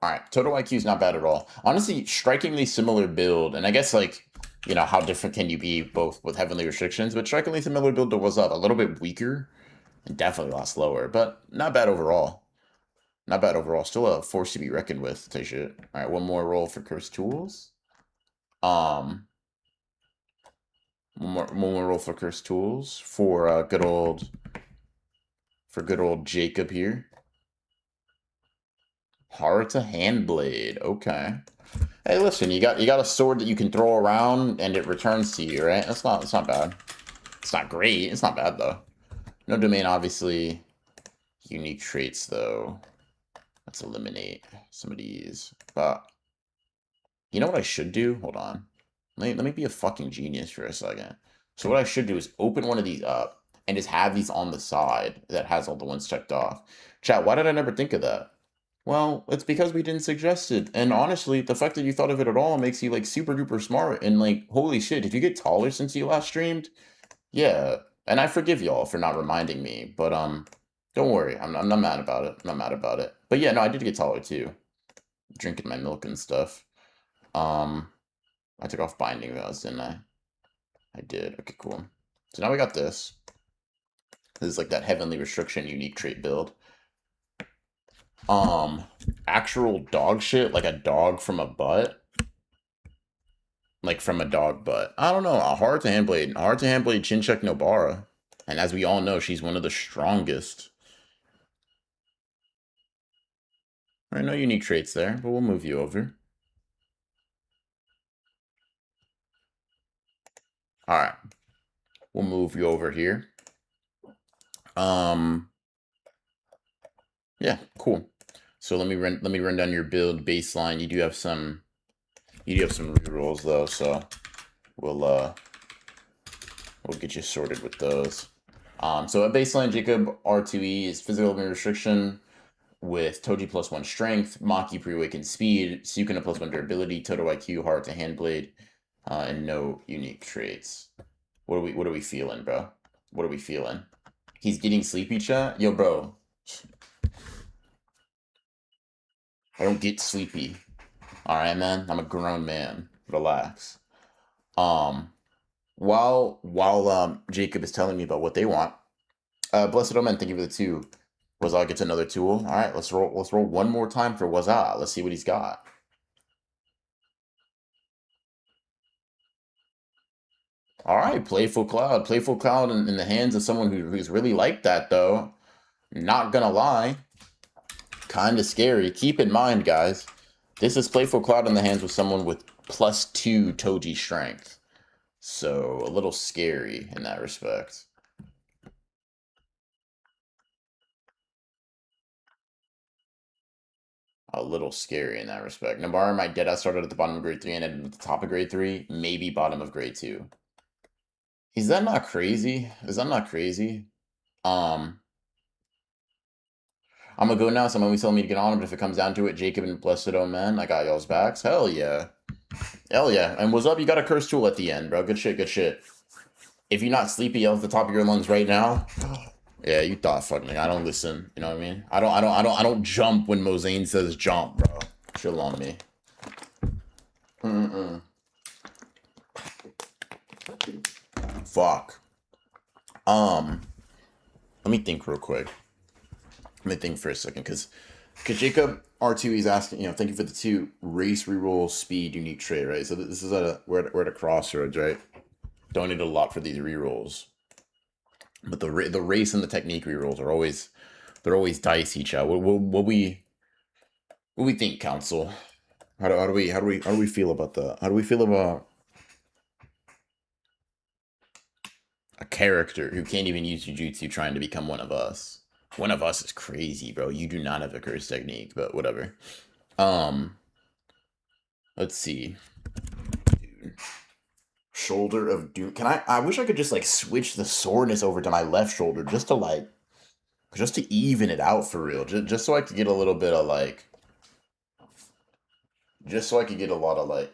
All right, total IQ is not bad at all. Honestly, strikingly similar build, and I guess like, you know, how different can you be both with Heavenly Restrictions, but strikingly similar build to what's up. A little bit weaker, and definitely a lot slower, but not bad overall. Not bad overall. Still a force to be reckoned with. Type shit. All right, one more roll for Cursed Tools. One more roll for Cursed Tools for good old Jacob here. Haruta Handblade. Okay. Hey, listen, you got a sword that you can throw around and it returns to you, right? That's not bad. It's not great. It's not bad though. No domain, obviously. Unique traits though. Let's eliminate some of these. But you know what I should do? Hold on. Let me be a fucking genius for a second. So what I should do is open one of these up and just have these on the side that has all the ones checked off. Chat, why did I never think of that? Well, it's because we didn't suggest it. And honestly, the fact that you thought of it at all makes you like super duper smart. And like, holy shit, did you get taller since you last streamed? Yeah. And I forgive y'all for not reminding me, but don't worry. I'm not mad about it. I'm not mad about it. But yeah, no, I did get taller too. Drinking my milk and stuff. I took off binding those, didn't I? I did. Okay, cool. So now we got this. This is like that Heavenly Restriction unique trait build. Actual dog shit, like a dog from a butt. Like from a dog butt. I don't know. A Hard to Handblade. Hard to Handblade Chinchek Nobara. And as we all know, she's one of the strongest. Alright, no unique traits there, but we'll move you over. Alright. We'll move you over here. Yeah, cool. So let me run down your build baseline. You do have some rerolls though, so we'll get you sorted with those. So at baseline, Jacob R2E is physical restriction with Toji +1 strength, Maki pre-awakened speed, Sukuna +1 durability, Toto IQ, Heart to Handblade, and no unique traits. What are we feeling, bro? What are we feeling? He's getting sleepy, chat? Yo, bro. I don't get sleepy. Alright, man? I'm a grown man. Relax. While Jacob is telling me about what they want, Blessed Omen, thank you for the 2. Wazah gets another tool. Alright, let's roll one more time for Wazah. Let's see what he's got. Alright, Playful Cloud. Playful Cloud in the hands of someone who's really like that, though. Not gonna lie. Kinda scary. Keep in mind, guys, this is Playful Cloud in the hands of someone with +2 Toji strength. So, a little scary in that respect. A little scary in that respect. Nabara might get us started at the bottom of grade 3 and ended at the top of grade 3, maybe bottom of grade 2. Is that not crazy? Is that not crazy? I'm gonna go now. Someone was telling me to get on, but if it comes down to it, Jacob and Blessed Omen, I got y'all's backs. Hell yeah. Hell yeah. And what's up? You got a curse tool at the end, bro. Good shit, good shit. If you're not sleepy, yell at the top of your lungs right now. Yeah, you thought fucking. I don't listen. You know what I mean? I don't jump when Mozane says jump, bro. Chill on me. Fuck. Let me think real quick. Let me think for a second, because Jacob R2 he's asking, thank you for the 2 race reroll speed unique trait, right? So this is we're at a crossroads, right? Don't need a lot for these rerolls, but the race and the technique rerolls are always dicey, chat. What we think, Council? How do we feel about that? How do we feel about a character who can't even use jujutsu trying to become one of us? One of us is crazy, bro. You do not have a curse technique, but whatever. Let's see. Dude. Shoulder of Doom. I wish I could just like switch the soreness over to my left shoulder just to even it out for real. Just so I could get a little bit of like, just so I could get a lot of like,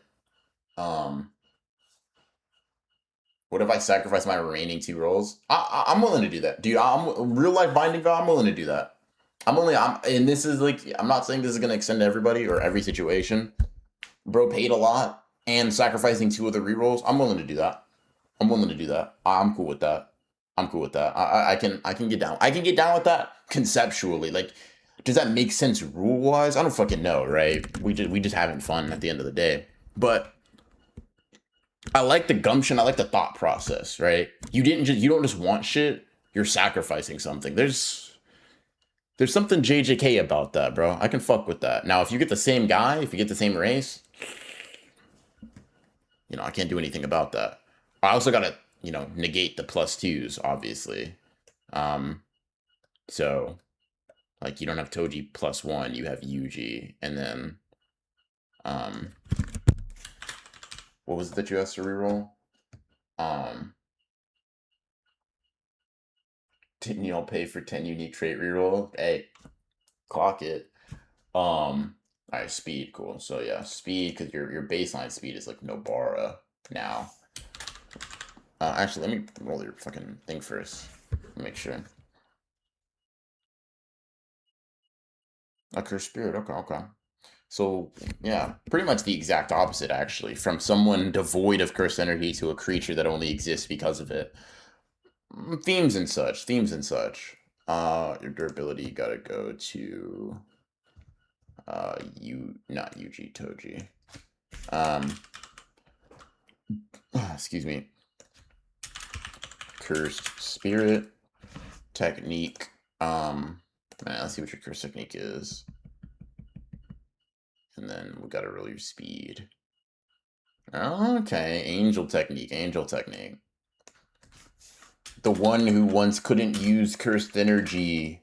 what if I sacrifice my remaining 2 rolls? I'm willing to do that, dude. I'm real life binding vow. I'm willing to do that. And this is like, I'm not saying this is gonna extend to everybody or every situation. Bro paid a lot and sacrificing 2 of the rerolls. I'm willing to do that. I'm cool with that. I can get down. I can get down with that conceptually. Like, does that make sense rule wise? I don't fucking know, right? We just having fun at the end of the day. But I like the gumption. I like the thought process, right? You don't just want shit. You're sacrificing something. There's something JJK about that, bro. I can fuck with that. Now, if you get the same guy, if you get the same race, I can't do anything about that. I also gotta, negate the +2s, obviously. So, like, you don't have Toji +1, you have Yuji, and then, what was it that you asked to reroll? Didn't you all pay for 10 unique trait reroll? Hey, clock it. All right, speed, cool. So yeah, speed, because your baseline speed is like Nobara now. Actually, let me roll your fucking thing first. Make sure. A cursed spirit. Okay. So yeah, pretty much the exact opposite, actually. From someone devoid of cursed energy to a creature that only exists because of it. Themes and such. Your durability gotta go to not Yuji, Toji. Excuse me. Cursed spirit technique. Let's see what your cursed technique is. And then we gotta roll your speed. Okay, angel technique. The one who once couldn't use cursed energy,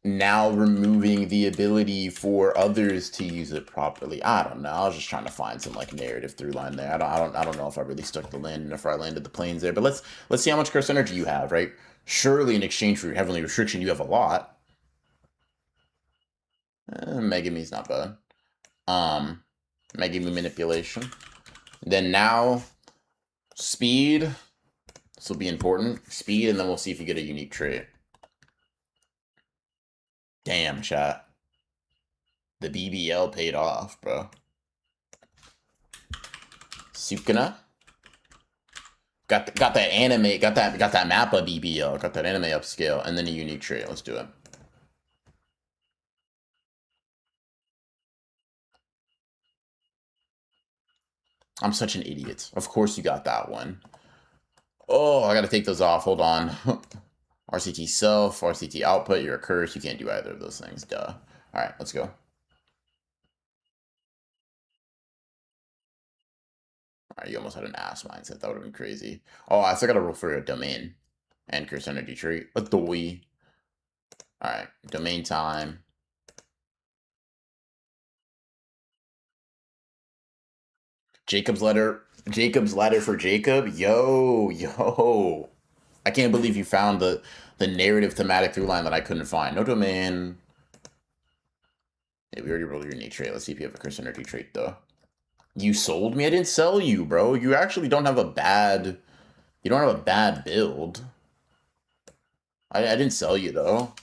now removing the ability for others to use it properly. I don't know. I was just trying to find some like narrative through line there. I don't know if I really stuck the landing, if I landed the planes there. But let's see how much cursed energy you have, right? Surely in exchange for your heavenly restriction, you have a lot. Megami's not bad. Megami manipulation. Then now, speed. This will be important. Speed, and then we'll see if you get a unique trait. Damn, chat. The BBL paid off, bro. Sukuna. Got that anime, got that Mappa BBL, got that anime upscale, and then a unique trait. Let's do it. I'm such an idiot. Of course you got that one. Oh, I gotta take those off. Hold on. RCT self, RCT output, you're a curse. You can't do either of those things. Duh. Alright, let's go. Alright, you almost had an ass mindset. That would have been crazy. Oh, I still gotta roll for a domain. And curse energy trait. A doy. Alright, domain time. Jacob's ladder for Jacob. Yo. I can't believe you found the narrative thematic through line that I couldn't find. No domain. Yeah, we already rolled your unique trait. Let's see if you have a curse energy trait though. You sold me? I didn't sell you, bro. You actually don't have a bad... You don't have a bad build. I didn't sell you though.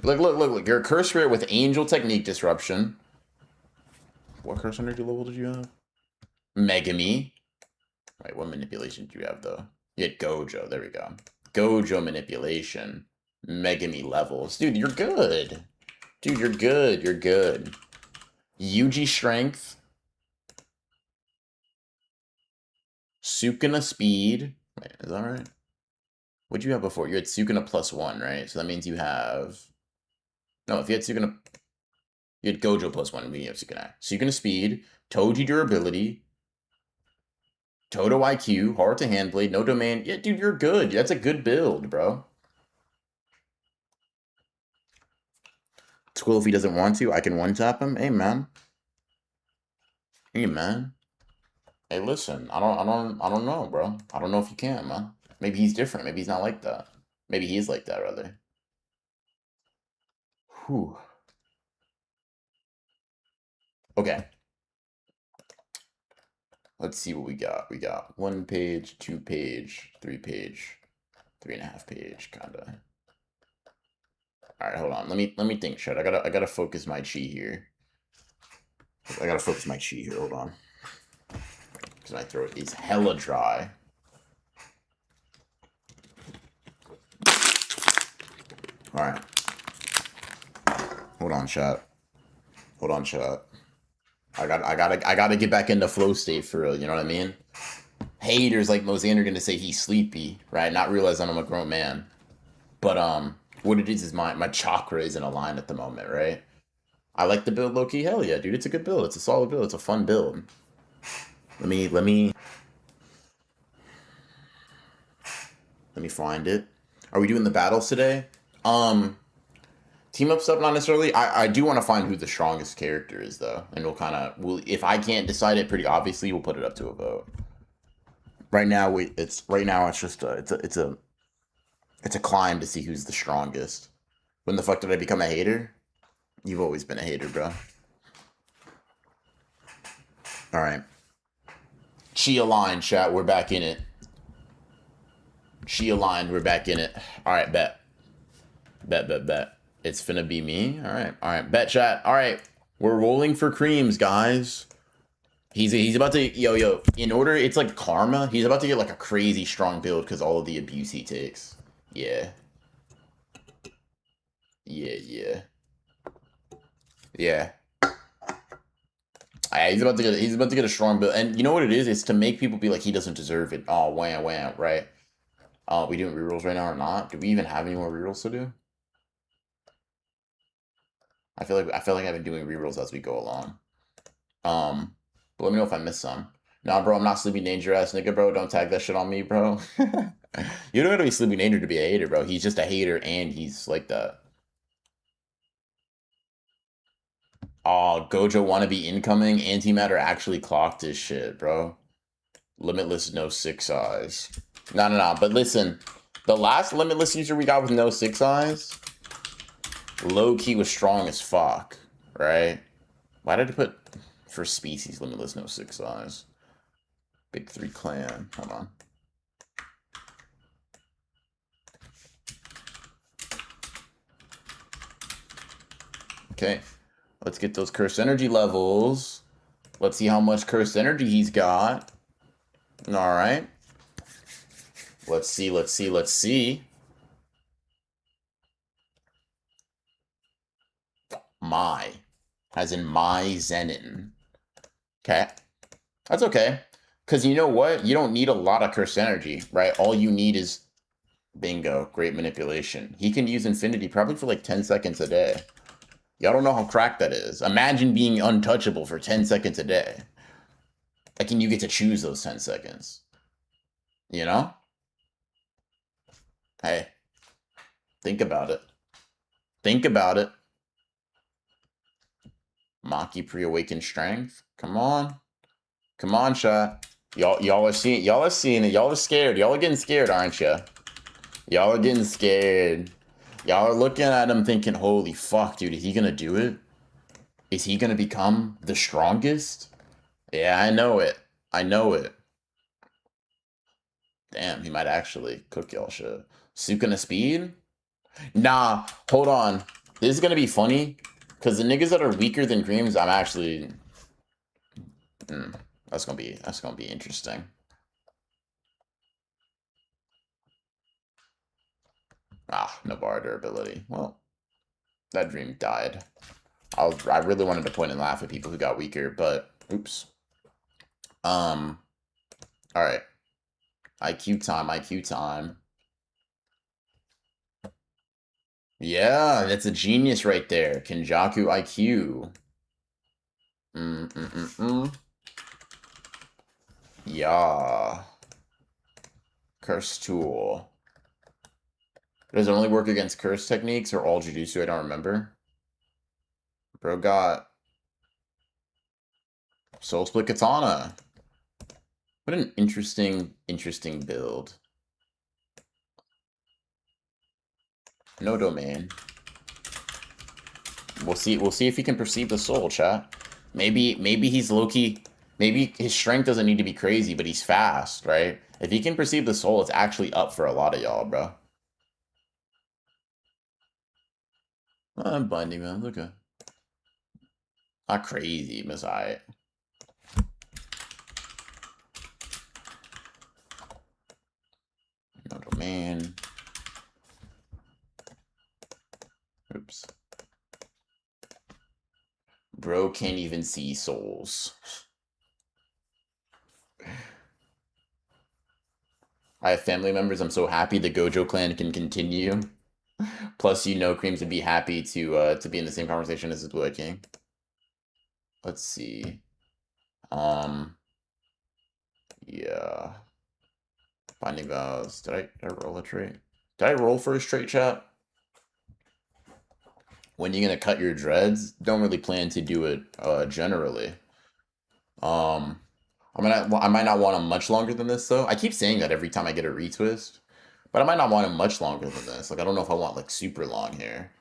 Look. You're a curse spirit with angel technique disruption. What curse energy level did you have? Megami. Wait, what manipulation do you have, though? You had Gojo. There we go. Gojo manipulation. Megami levels. Dude, you're good. Dude, you're good. You're good. Yuji strength. Sukuna speed. Wait, is that right? What'd you have before? You had Sukuna +1, right? So that means you have... No, if you had Sukuna... You had Gojo +1, and you have Sukuna. Sukuna speed, Toji durability, Todo IQ, hard to handblade, no domain. Yeah, dude, you're good. That's a good build, bro. It's cool if he doesn't want to. I can one-tap him. Hey, man. Hey, man. Hey, listen. I don't know, bro. I don't know if you can, man. Maybe he's different. Maybe he's not like that. Maybe he is like that, rather. Whew. Okay. Let's see what we got. We got 1 page, 2 page, 3 page, 3.5 page, kinda. All right, hold on. Let me think, shit. I gotta focus my chi here. I gotta focus my chi here. Hold on. Because my throat is hella dry. All right. Hold on, chat. Hold on, chat. I gotta get back into flow state for real. You know what I mean? Haters like Mosander gonna say he's sleepy, right? Not realizing I'm a grown man. But what it is my chakra isn't aligned at the moment, right? I like the build low-key. Hell yeah, dude. It's a good build. It's a solid build. It's a fun build. Let me find it. Are we doing the battles today? Team up stuff, not necessarily. I do want to find who the strongest character is, though, and we'll if I can't decide it pretty obviously, we'll put it up to a vote. Right now, it's just it's a climb to see who's the strongest. When the fuck did I become a hater? You've always been a hater, bro. All right. Chi aligned, chat. We're back in it. Chi aligned. We're back in it. All right, bet. Bet. It's finna be me. All right. Bet, chat. All right. We're rolling for creams, guys. He's about to yo. In order, it's like karma. He's about to get like a crazy strong build because all of the abuse he takes. Yeah. He's about to get a strong build, and you know what it is? It's to make people be like he doesn't deserve it. Oh, wham, right? We doing rerolls right now or not? Do we even have any more rerolls to do? I feel like I've been doing rerolls as we go along. But let me know if I missed some. Nah, bro, I'm not Sleepy Danger ass nigga, bro. Don't tag that shit on me, bro. You don't gotta be Sleepy Danger to be a hater, bro. He's just a hater, and he's like that. Oh, Gojo wannabe incoming. Antimatter actually clocked his shit, bro. Limitless no 6 eyes. No. But listen, the last Limitless user we got with no 6 eyes, low key was strong as fuck, right? Why did I put for species Limitless no 6 eyes? Big 3 clan. Hold on. Okay. Let's get those cursed energy levels. Let's see how much cursed energy he's got. All right. Let's see. My. As in my Zenin. Okay. That's okay. Because you know what? You don't need a lot of cursed energy, right? All you need is... Bingo. Great manipulation. He can use infinity probably for like 10 seconds a day. Y'all don't know how cracked that is. Imagine being untouchable for 10 seconds a day. Like, and you get to choose those 10 seconds. You know? Hey. Think about it. Maki pre-awakened strength. Come on, chat. Y'all are seeing it. Y'all are scared. Y'all are getting scared, aren't you? Y'all are getting scared. Y'all are looking at him thinking, holy fuck, dude, is he gonna do it? Is he gonna become the strongest? Yeah, I know it. Damn, he might actually cook y'all shit. Sukuna speed? Nah, hold on. This is gonna be funny. Because the niggas that are weaker than creams, I'm actually... that's gonna be interesting. Ah, no bar durability. Well, that dream died. I really wanted to point and laugh at people who got weaker, but oops. Um, all right. IQ time, IQ time. Yeah, that's a genius right there. Kenjaku IQ. Mm-mm-mm-mm. Yeah. Curse tool. Does it only work against curse techniques or all Jujutsu? I don't remember. Bro got Soul Split Katana. What an interesting build. No domain. We'll see if he can perceive the soul, chat. Maybe he's low-key. Maybe his strength doesn't need to be crazy, but he's fast, right? If he can perceive the soul, it's actually up for a lot of y'all, bro. I'm binding, man. Look at not crazy, Miss I. No domain. Oops. Bro can't even see souls. I have family members. I'm so happy the Gojo clan can continue. Plus, you know, Creams would be happy to be in the same conversation as his Blood King. Let's see. Yeah. Binding vows. Did I roll a trait? Did I roll first trait, chat? When you gonna cut your dreads? Don't really plan to do it generally. Um, I might not want them much longer than this though. I keep saying that every time I get a retwist, but I might not want them much longer than this. Like I don't know if I want like super long hair.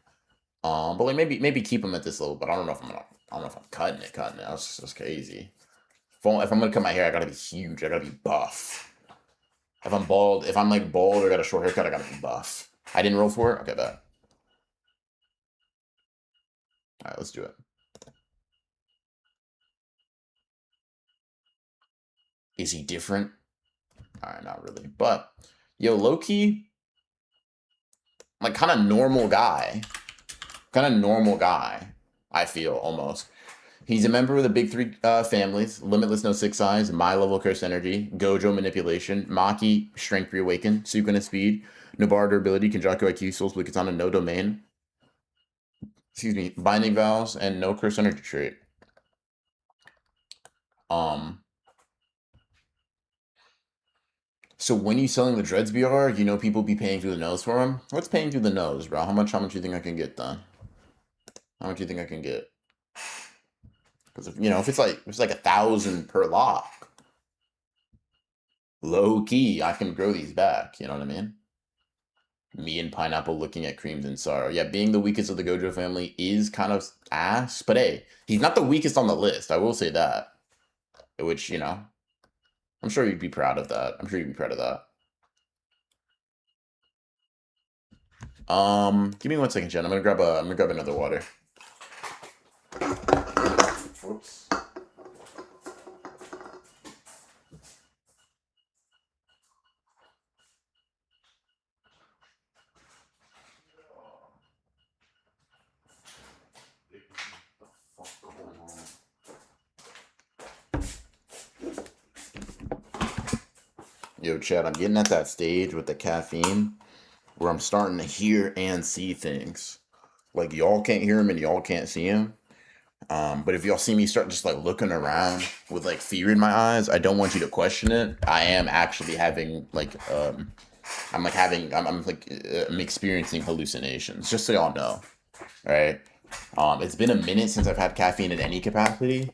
But like maybe keep them at this level. But I don't know if I don't know if I'm cutting it. That's crazy. If I'm gonna cut my hair, I gotta be huge. I gotta be buff. If I'm bald, if I'm like bald or got a short haircut, I gotta be buff. I didn't roll for it. Okay, bet. All right, let's do it. Is he different? All right, not really. But yo, Loki, like kind of normal guy. Kind of normal guy, I feel almost. He's a member of the big three families: Limitless No Six Eyes, My Level Curse Energy, Gojo Manipulation, Maki Strength Reawaken, Sukuna Speed, Nobar Durability, Kenjaku IQ, Soul Split Katana, No Domain. Excuse me, Binding Vows, and no Curse Energy trait. Um. So when you selling the Dreads BR, you know people be paying through the nose for them. What's paying through the nose, bro? How much? How much you think I can get done? How much you think I can get? Because if it's like 1,000 per lock, low key, I can grow these back. You know what I mean? Me and Pineapple looking at Creams and Sorrow. Yeah, being the weakest of the Gojo family is kind of ass, but hey, he's not the weakest on the list. I will say that. Which I'm sure you'd be proud of that. I'm sure you'd be proud of that. Give me 1 second, Jen. I'm gonna grab another water. Whoops. Yo, Chad, I'm getting at that stage with the caffeine where I'm starting to hear and see things. Like y'all can't hear them and y'all can't see them. But if y'all see me start just like looking around with like fear in my eyes, I don't want you to question it. I am actually having like I'm experiencing hallucinations. Just so y'all know, right? It's been a minute since I've had caffeine in any capacity,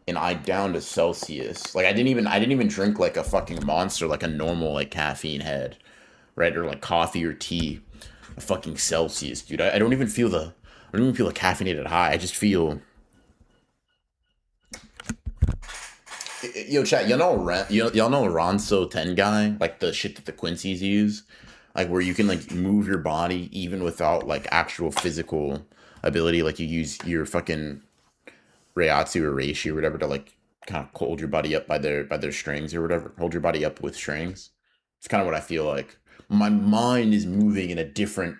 and I downed a Celsius. Like I didn't even drink like a fucking monster, like a normal like caffeine head, right? Or like coffee or tea. A fucking Celsius, dude. I don't even feel the caffeinated high. I just feel. Yo, chat. Y'all know Ronso Ten guy, like the shit that the Quincy's use, like where you can like move your body even without like actual physical ability. Like you use your fucking Reiatsu or Reishi or whatever to like kind of hold your body up by their strings or whatever. Hold your body up with strings. It's kind of what I feel like. My mind is moving in a different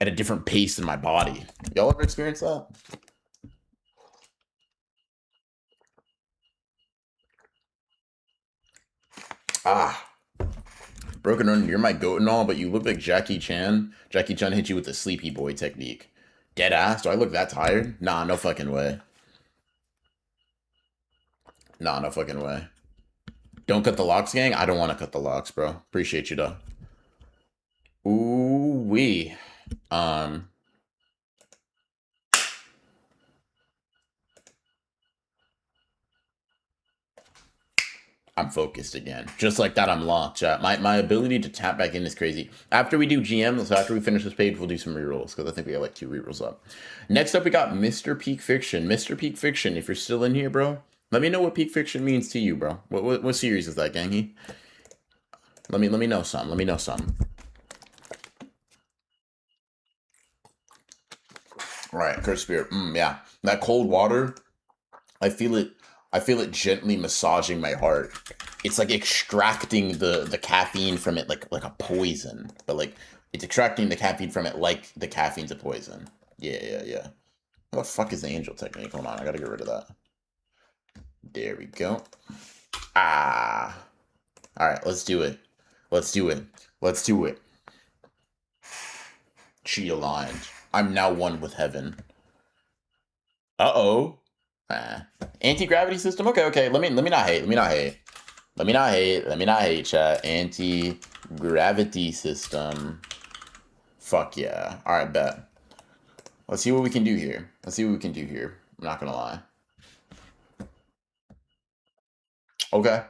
at a different pace than my body. Y'all ever experienced that? Ah, Broken Run, you're my goat and all, but you look like Jackie Chan. Jackie Chan hit you with the sleepy boy technique. Dead ass? Do I look that tired? Nah, no fucking way. Nah, no fucking way. Don't cut the locks, gang? I don't want to cut the locks, bro. Appreciate you, though. Ooh, wee. Um, I'm focused again. Just like that, I'm locked, chat. My ability to tap back in is crazy. After we do GM, so after we finish this page, we'll do some rerolls, because I think we have like 2 rerolls up. Next up, we got Mr. Peak Fiction. Mr. Peak Fiction, if you're still in here, bro, let me know what Peak Fiction means to you, bro. What series is that, gangy? Let me know something. Let me know something. All right, Curse Spirit. Yeah. That cold water, I feel it. I feel it gently massaging my heart. It's like extracting the caffeine from it like a poison, but like it's extracting the caffeine from it like the caffeine's a poison. Yeah. What the fuck is the angel technique? Hold on, I gotta get rid of that. There we go. Ah. All right, let's do it. Let's do it. Let's do it. Chi aligned. I'm now one with heaven. Uh-oh. Anti-gravity system? Okay. Let me not hate. Let me not hate. Let me not hate. Let me not hate, chat. Anti-gravity system. Fuck yeah. Alright, bet. Let's see what we can do here. Let's see what we can do here. I'm not gonna lie. Okay.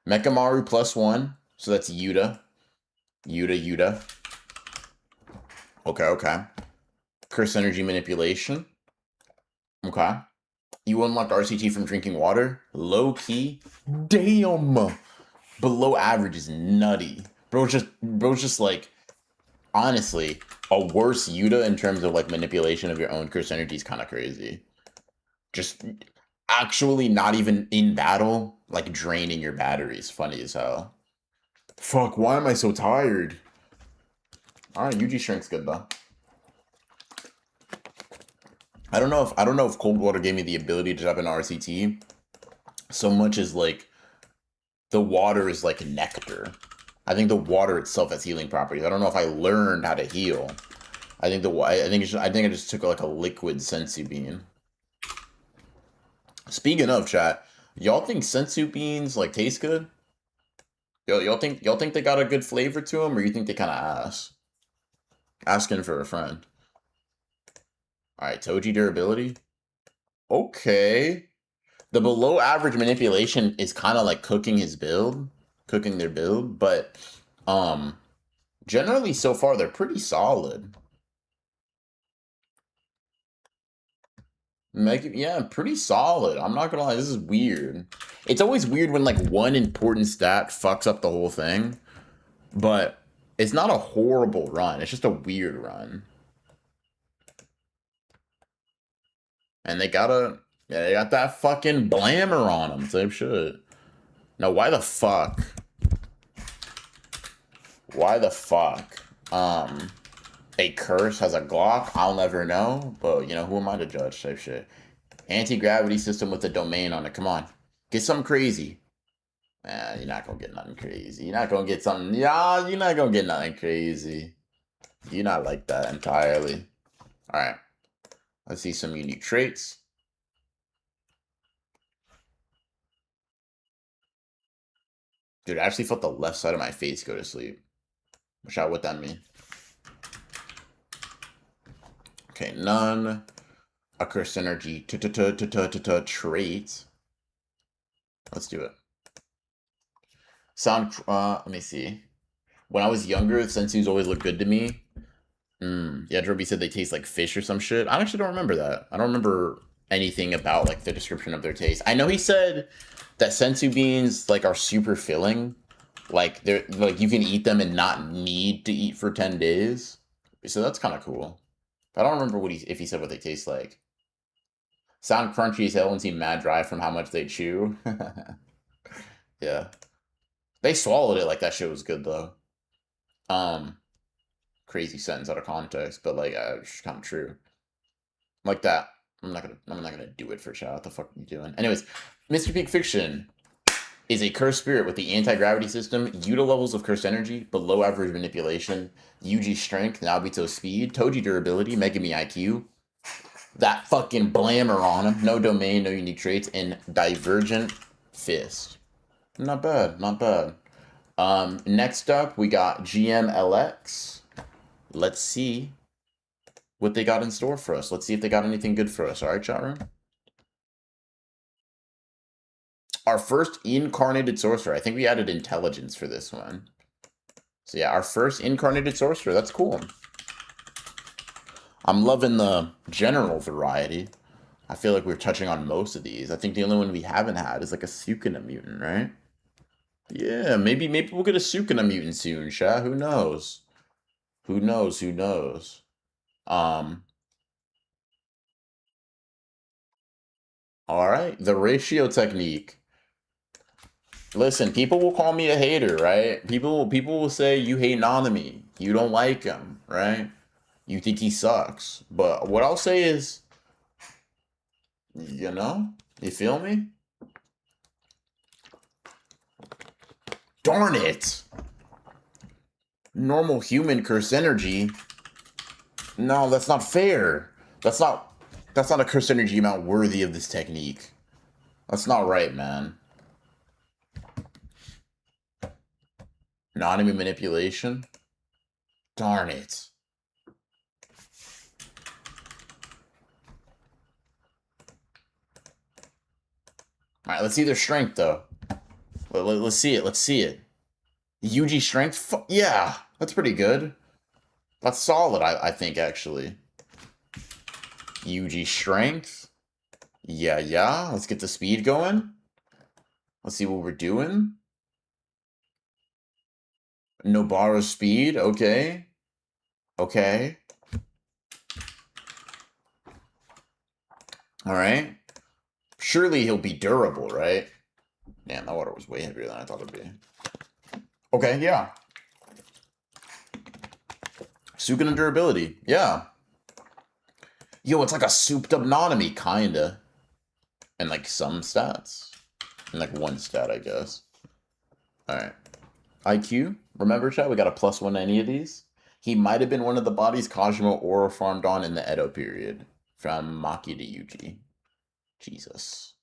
Mechamaru +1. So that's Yuta. Yuta. Okay. Curse energy manipulation. Okay. You unlocked RCT from drinking water. Low key. Damn. Below average is nutty. Bro's just like, honestly, a worse Yuta in terms of like manipulation of your own curse energy is kind of crazy. Just actually not even in battle, like draining your batteries. Funny as hell. Fuck, why am I so tired? Alright, UG Shrink's good though. I don't know if cold water gave me the ability to drop an RCT so much as like the water is like nectar. I think the water itself has healing properties. I don't know if I learned how to heal. I think I just took like a liquid sensu bean. Speaking of, chat, y'all think sensu beans like taste good? Y'all think they got a good flavor to them, or you think they kind of ass? Asking for a friend. All right, Toji durability. Okay. The below average manipulation is kind of like cooking their build, but generally so far they're pretty solid. Yeah, pretty solid. I'm not gonna lie, this is weird. It's always weird when like one important stat fucks up the whole thing, but it's not a horrible run. It's just a weird run. And they got that fucking blammer on them. Same shit. Now, why the fuck? Why the fuck? A curse has a Glock? I'll never know. But, you know, who am I to judge? Type shit. Anti-gravity system with a domain on it. Come on. Get something crazy. You're not gonna get nothing crazy. You're not gonna get something. Yeah, you're not gonna get nothing crazy. You're not like that entirely. Alright. Let's see some unique traits. Dude, I actually felt the left side of my face go to sleep. Watch out what that means. Okay, none. A curse energy trait. Let's do it. Sound, let me see. When I was younger, sensus always looked good to me. Yeah, Droby said they taste like fish or some shit. I actually don't remember that. I don't remember anything about like the description of their taste. I know he said that sensu beans like are super filling. Like they're like you can eat them and not need to eat for 10 days. So that's kind of cool. I don't remember if he said what they taste like. Sound crunchy as hell and seem mad dry from how much they chew. Yeah. They swallowed it like that shit was good though. crazy sentence out of context, but like it's kind of true. Like that. I'm not gonna do it for chat. What the fuck are you doing? Anyways, Mr. Peak Fiction is a cursed spirit with the anti-gravity system, Uta levels of cursed energy, below average manipulation, UG strength, Naobito speed, Toji durability, Megami IQ, that fucking blammer on him, no domain, no unique traits, and divergent fist. Not bad, not bad. Next up, we got GMLX. Let's see what they got in store for us. Let's see if they got anything good for us. All right, chat room? Our first incarnated sorcerer. I think we added intelligence for this one. So yeah, our first incarnated sorcerer. That's cool. I'm loving the general variety. I feel like we're touching on most of these. I think the only one we haven't had is like a Sukuna mutant, right? Yeah, maybe we'll get a Sukuna mutant soon, Sha. Who knows? Who knows? Who knows? All right, the ratio technique. Listen, people will call me a hater, right? People will say you hate Nanami. You don't like him, right? You think he sucks. But what I'll say is, you know, you feel me? Darn it! Normal human curse energy. No, that's not fair. That's not a curse energy amount worthy of this technique. That's not right, man. Nanami manipulation. Darn it. Alright, let's see their strength, though. Let's see it. Let's see it. UG strength? Yeah, that's pretty good. That's solid, I think, actually. UG strength. Yeah. Let's get the speed going. Let's see what we're doing. Nobara speed. Okay. Okay. All right. Surely he'll be durable, right? Damn, that water was way heavier than I thought it'd be. Okay, yeah. Sukuna durability. Yeah. Yo, it's like a souped up Nanami, kinda. And like some stats. And like one stat, I guess. Alright. IQ. Remember, chat, we got a +1 to any of these. He might have been one of the bodies Kajima Oro farmed on in the Edo period. From Maki to Yuji. Jesus.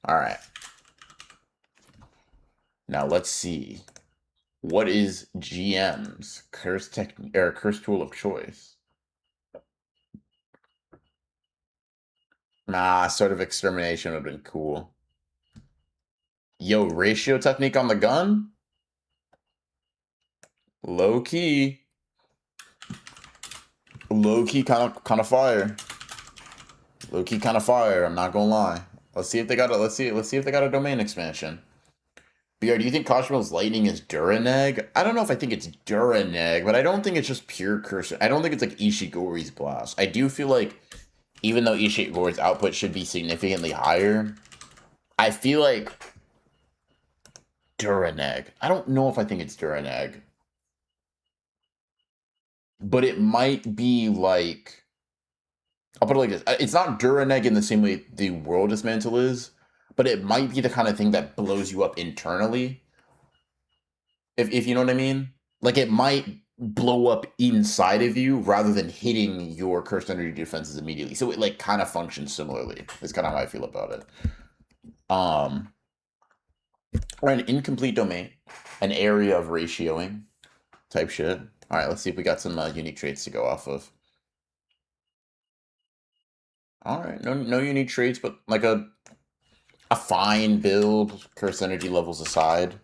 Alright. Now let's see. What is GM's curse tool of choice? Nah, sort of extermination would have been cool. Yo, ratio technique on the gun? Low key. Low key kind of fire. Low key kind of fire, I'm not gonna lie. Let's see if they got a domain expansion. BR, do you think Kashima's lightning is Duraneg? I don't know if I think it's Duraneg, but I don't think it's just pure cursor. I don't think it's like Ishigori's blast. I do feel like even though Ishigori's output should be significantly higher, I feel like Duraneg. I don't know if I think it's Duraneg. But it might be like, I'll put it like this. It's not Duraneg in the same way the World Dismantle is, but it might be the kind of thing that blows you up internally. If you know what I mean? Like, it might blow up inside of you rather than hitting your cursed energy defenses immediately. So it, like, kind of functions similarly. That's kind of how I feel about it. Or an incomplete domain, an area of ratioing type shit. All right, let's see if we got some unique traits to go off of. All right, no unique traits, but like a fine build, curse energy levels aside.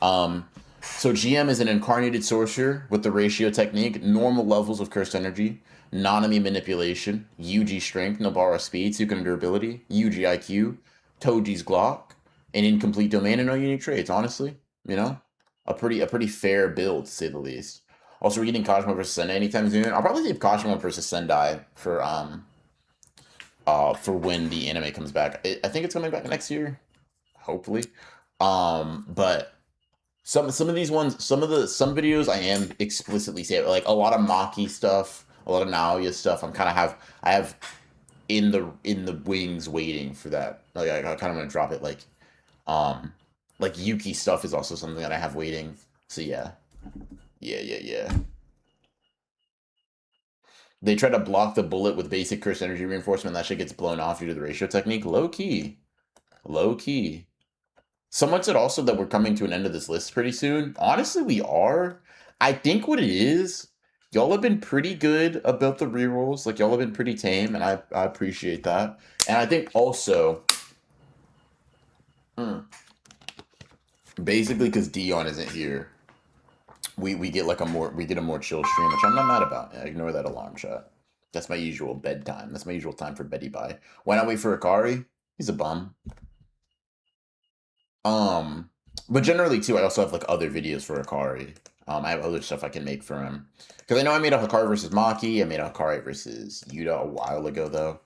So GM is an incarnated sorcerer with the ratio technique, normal levels of cursed energy, Nanami manipulation, UG strength, Nobara speed, Sukuna durability, UG IQ, Toji's Glock, an incomplete domain, and no unique traits. Honestly, you know, a pretty fair build to say the least. Also, we're getting Kashima versus Sendai anytime soon. I'll probably leave Kashima versus Sendai for when the anime comes back. I think it's coming back next year, hopefully. But Some of these ones, some videos I am explicitly saying like a lot of Maki stuff, a lot of Naoya stuff. I have in the wings waiting for that. Like I kind of want to drop it um like Yuki stuff is also something that I have waiting. So yeah. Yeah. They try to block the bullet with basic curse energy reinforcement. That shit gets blown off due to the ratio technique. Low key. Low key. Someone said also that we're coming to an end of this list pretty soon. Honestly, we are. I think what it is, y'all have been pretty good about the rerolls. Like, y'all have been pretty tame, and I appreciate that. And I think also, basically, because Dion isn't here, we get like a more chill stream, which I'm not mad about. Yeah, ignore that alarm shot. That's my usual bedtime. That's my usual time for Betty Bye. Why not wait for Akari? He's a bum. Um, but generally too, I also have like other videos for Akari. I have other stuff I can make for him because I know I made a Hikari versus Maki. I made a Hikari versus Yuta a while ago though.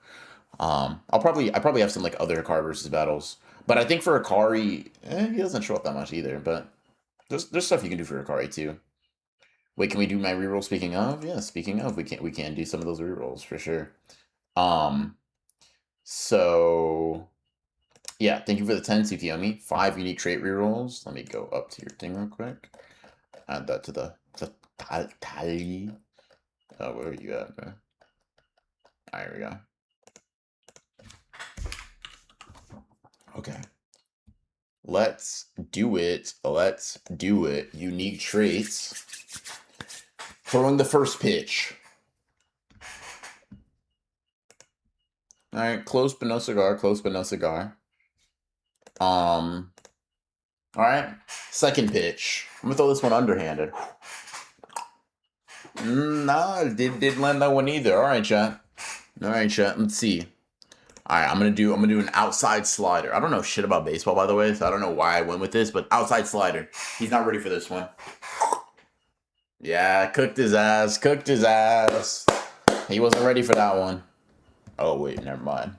I probably have some like other Hikari versus battles, but I think for Akari, he doesn't show up that much either. But there's stuff you can do for Akari too. Wait, can we do my reroll? Speaking of, yeah, speaking of, we can do some of those rerolls for sure. Um, so yeah, thank you for the 10, Tsukiyomi. 5 unique trait rerolls. Let me go up to your thing real quick. Add that to the tally. Oh, where are you at, bro? There we go. Okay. Let's do it. Let's do it. Unique traits. Throwing the first pitch. All right, close but no cigar. Close but no cigar. All right, second pitch. I'm gonna throw this one underhanded. Nah, didn't land that one either. All right, chat. All right, chat. Let's see. All right, I'm gonna do an outside slider. I don't know shit about baseball, by the way, so I don't know why I went with this, but outside slider. He's not ready for this one. Yeah, cooked his ass. Cooked his ass. He wasn't ready for that one. Oh wait, never mind.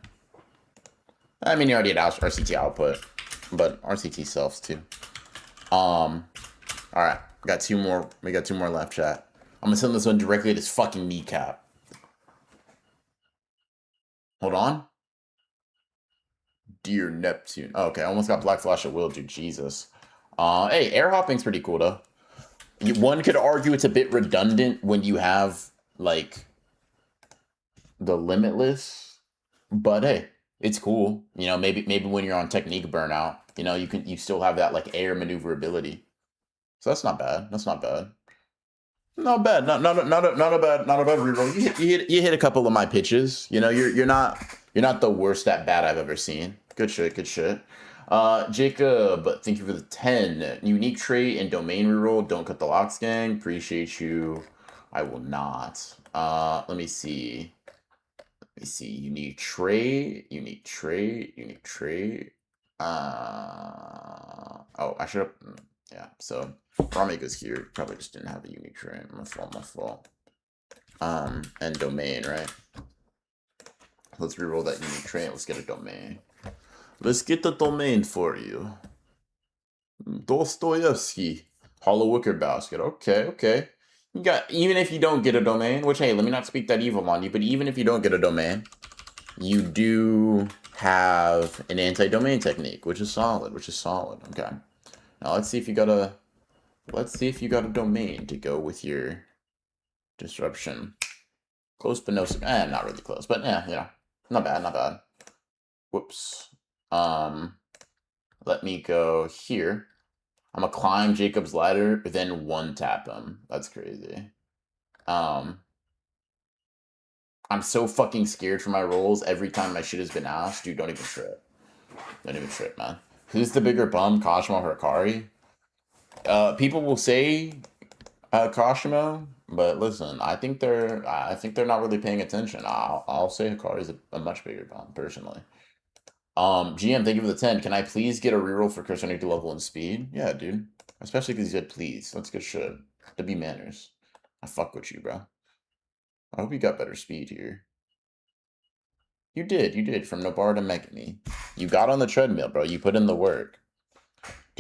I mean, you already had RCT output, but RCT selves too. All right, we got two more. We got two more left, chat. I'm gonna send this one directly at his fucking kneecap. Hold on. Dear Neptune. Oh, okay, I almost got Black Flash at will, dude. Jesus. Hey, air hopping's pretty cool though. One could argue it's a bit redundant when you have like the limitless, but hey, it's cool. You know, maybe when you're on technique burnout, you know, you still have that like air maneuverability. So that's not bad. That's not bad. Not bad. Not a bad reroll. You hit a couple of my pitches. You know, you're not the worst at bat I've ever seen. Good shit. Good shit. Jacob, thank you for the 10. Unique trait and domain reroll. Don't cut the locks, gang. Appreciate you. I will not. Let me see. Let me see. Unique trait. Unique trait. Unique trait. Oh, I should have. Yeah. So Ramigo's here. Probably just didn't have a unique trait. My fault. And domain, right? Let's reroll that unique trait. Let's get a domain. Let's get the domain for you. Dostoevsky. Hollow Wicker Basket. Okay. You got, even if you don't get a domain, which, hey, let me not speak that evil on you, but even if you don't get a domain, you do have an anti-domain technique, which is solid. Okay. Now let's see if you got a domain to go with your disruption. Close but no, not really close, but yeah, not bad. Whoops. Let me go here. I'm gonna climb Jacob's ladder, then one tap him. That's crazy. I'm so fucking scared for my rolls every time my shit has been asked. Dude, don't even trip. Don't even trip, man. Who's the bigger bum, Kashimo or Hikari? People will say Kashimo, but listen, I think they're not really paying attention. I'll say Hikari is a much bigger bum, personally. GM, thank you for the 10. Can I please get a reroll for Chris Underneath level and speed? Yeah, dude. Especially because he said please. That's good shit. To be manners. I fuck with you, bro. I hope you got better speed here. You did. From Nobara to Megami. You got on the treadmill, bro. You put in the work.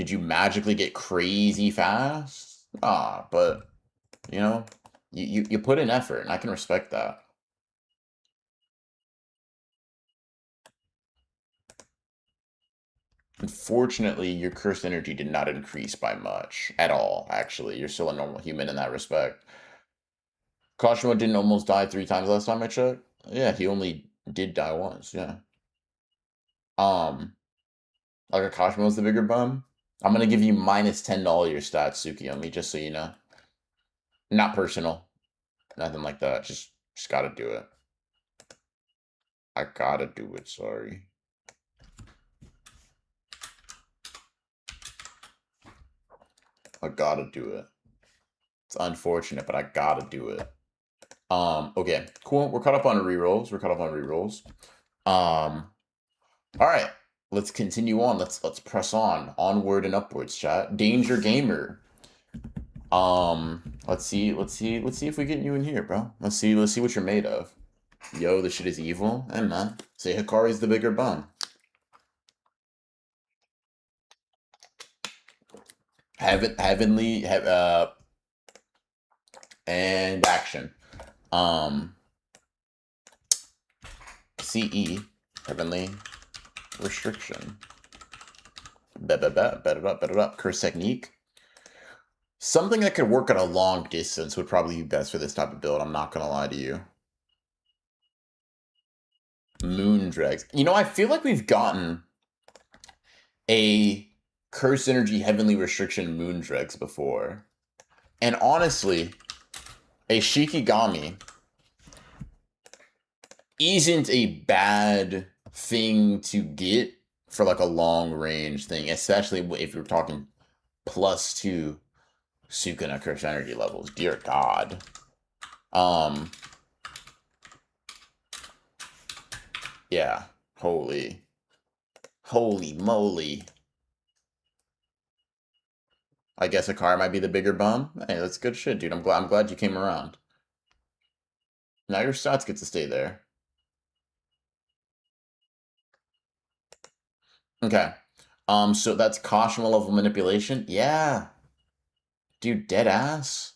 Did you magically get crazy fast? Ah, but you know, you put in effort, and I can respect that. Unfortunately, your cursed energy did not increase by much at all, actually. You're still a normal human in that respect. Kashima didn't almost die 3 times last time I checked. Yeah, he only did die once, yeah. Um, like Kashima was the bigger bum. I'm gonna give you minus $10 your stats, Tsukiyomi, just so you know. Not personal. Nothing like that. Just gotta do it. I gotta do it, sorry. I gotta do it. It's unfortunate, but I gotta do it. Okay, cool. We're caught up on rerolls. We're caught up on rerolls. All right. Let's continue on. Let's press on. Onward and upwards, chat. Danger Gamer. Let's see if we get you in here, bro. Let's see what you're made of. Yo, this shit is evil. Hey man. Say Hikari's the bigger bum. Heavenly and action. CE, heavenly restriction. Bet it up. Curse technique. Something that could work at a long distance would probably be best for this type of build. I'm not gonna lie to you. Moon dregs. You know, I feel like we've gotten a curse energy heavenly restriction moon dregs before, and honestly, a Shikigami isn't a bad thing to get for like a long range thing, especially if you're talking +2 Sukuna curse energy levels. Dear God. Yeah. Holy moly. I guess a car might be the bigger bum. Hey, that's good shit, dude. I'm glad you came around. Now your stats get to stay there. Okay. So that's caution level manipulation. Yeah. Dude, dead ass.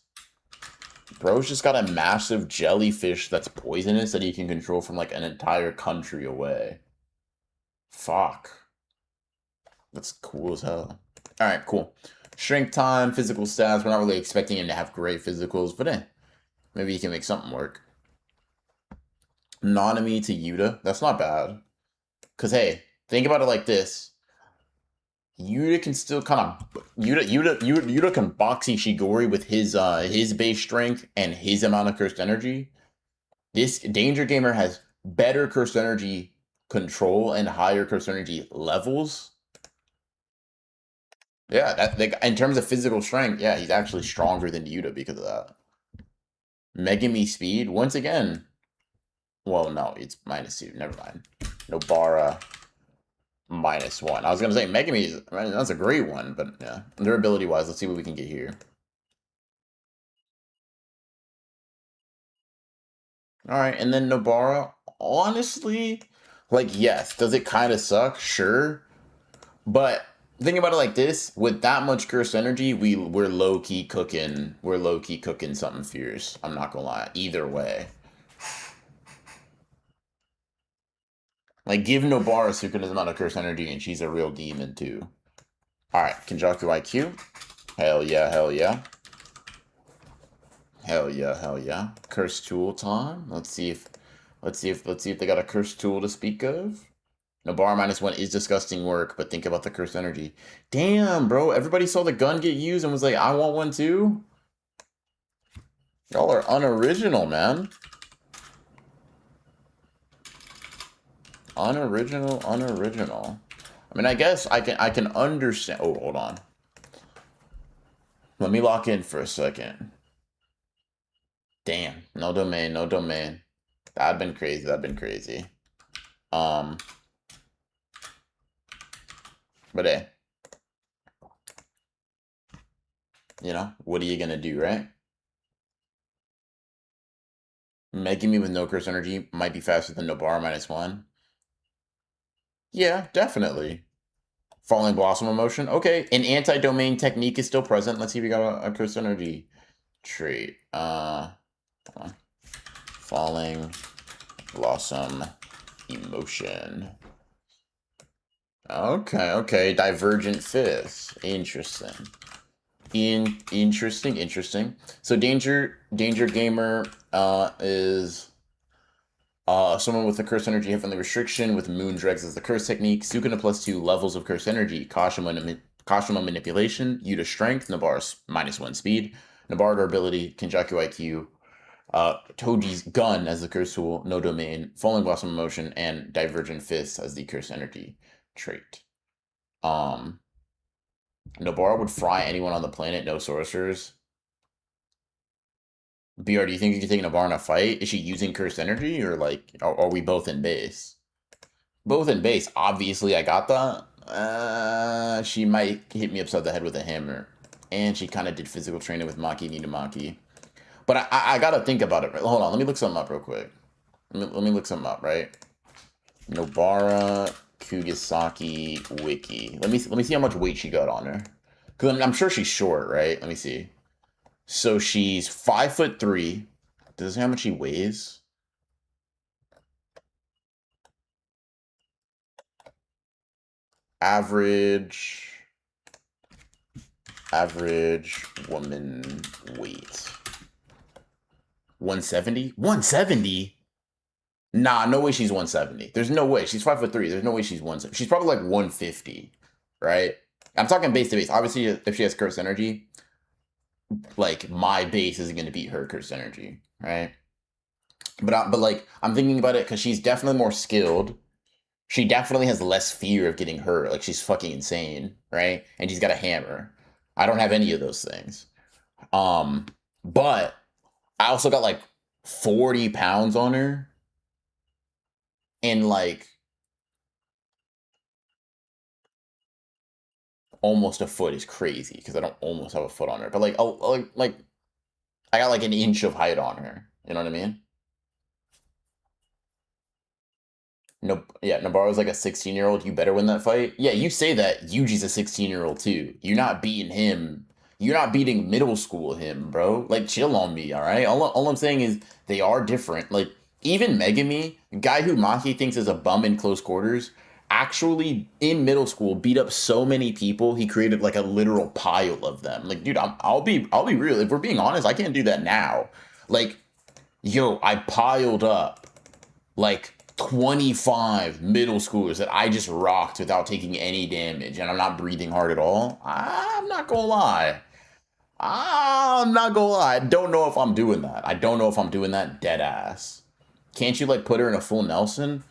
Bro's just got a massive jellyfish that's poisonous that he can control from like an entire country away. Fuck. That's cool as hell. Alright, cool. Shrink time, physical stats. We're not really expecting him to have great physicals, but maybe he can make something work. Nanami to Yuta. That's not bad. Because, hey, think about it like this. Yuta can still kind of Yuta can box Ishigori with his base strength and his amount of cursed energy. This Danger Gamer has better cursed energy control and higher cursed energy levels. Yeah, in terms of physical strength, yeah, he's actually stronger than Yuta because of that. Megami speed, once again. Well, no, it's -2. Never mind. Nobara -1. I was gonna say Megami, that's a great one, but yeah, durability wise, let's see what we can get here. All right, and then Nobara, honestly, like, yes, does it kind of suck? Sure. But think about it like this: with that much cursed energy, we're low key cooking. We're low key cooking something fierce. I'm not gonna lie. Either way, like give Nobara Sukuna's amount of cursed energy, and she's a real demon too. All right, Kenjaku IQ. Hell yeah, hell yeah. Hell yeah, hell yeah. Curse tool time. Let's see if they got a curse tool to speak of. Nobara -1 is disgusting work, but think about the cursed energy. Damn, bro. Everybody saw the gun get used and was like, I want one too. Y'all are unoriginal, man. Unoriginal. I mean, I guess I can understand. Oh, hold on. Let me lock in for a second. Damn, no domain, no domain. That'd been crazy. That'd been crazy. But hey, you know, what are you gonna do, right? Megumi with no curse energy might be faster than Nobara -1. Yeah, definitely. Falling Blossom emotion. Okay, an anti-domain technique is still present. Let's see if we got a curse energy trait. Hold on. Falling Blossom emotion. Okay. Divergent Fist. Interesting. Interesting. So Danger Gamer is someone with the curse energy heavenly restriction with moon dregs as the curse technique. Sukuna +2 levels of curse energy. Kashima manipulation. Yuta strength. Nabar's -1 speed. Nabar ability. Kenjaku IQ. Toji's gun as the curse tool. No domain. Falling Blossom emotion and Divergent Fist as the curse energy trait. Nobara would fry anyone on the planet. No sorcerers. BR, do you think you could take Nobara in a fight? Is she using cursed energy, or like, are we both in base? Both in base. Obviously, I got that. She might hit me upside the head with a hammer, and she kind of did physical training with Maki Nidomaki. But I gotta think about it. Hold on, let me look something up real quick. Let me look something up, right? Nobara Kugisaki wiki. Let me see how much weight she got on her. Cause I'm sure she's short, right? Let me see. So she's 5'3". Does it say how much she weighs? Average woman weight. 170? 170? Nah, no way she's 170. There's no way. She's 5'3". There's no way she's 170. She's probably like 150, right? I'm talking base to base. Obviously, if she has curse energy, like my base isn't going to beat her curse energy, right? But like I'm thinking about it because she's definitely more skilled. She definitely has less fear of getting hurt. Like she's fucking insane, right? And she's got a hammer. I don't have any of those things. But I also got like 40 pounds on her, and like almost a foot is crazy because I don't almost have a foot on her, but like I got like an inch of height on her. You know what I mean? No, yeah, Nabaro's like a 16-year-old. You better win that fight. Yeah, you say that. Yuji's a 16-year-old too. You're not beating him. You're not beating middle school him, bro. Like, chill on me, all right? All I'm saying is they are different. Like, even Megami, guy who Maki thinks is a bum in close quarters, actually in middle school beat up so many people he created like a literal pile of them. Like, dude, I'll be real. If we're being honest, I can't do that now. Like, yo, I piled up like 25 middle schoolers that I just rocked without taking any damage, and I'm not breathing hard at all. I'm not gonna lie. I don't know if I'm doing that. I don't know if I'm doing that dead ass. Can't you like put her in a full Nelson?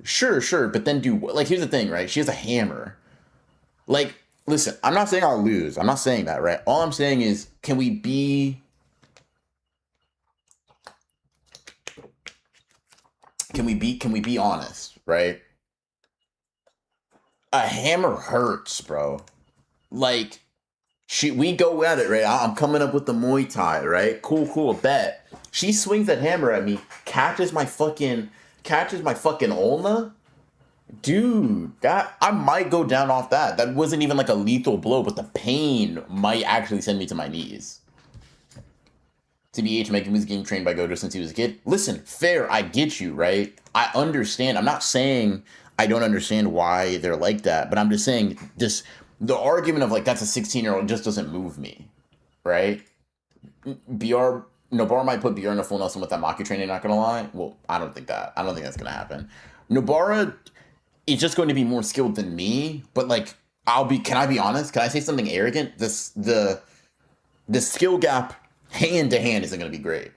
Sure, but then do like here's the thing, right? She has a hammer. Like, listen, I'm not saying I'll lose. I'm not saying that, right? All I'm saying is, can we be honest, right? A hammer hurts, bro. Like we go at it, right? I'm coming up with the Muay Thai, right? Cool, bet. She swings that hammer at me, catches my fucking ulna. Dude, that I might go down off that. That wasn't even like a lethal blow, but the pain might actually send me to my knees. TBH making music game trained by Gojo since he was a kid. Listen, fair, I get you, right? I understand. I'm not saying I don't understand why they're like that, but I'm just saying this the argument of like that's a 16-year-old just doesn't move me, right? BR Nobara might put BR in a full Nelson with that Maki training, not gonna lie. Well, I don't think that's gonna happen. Nobara is just going to be more skilled than me, but like can I be honest? Can I say something arrogant? The skill gap hand to hand isn't going to be great.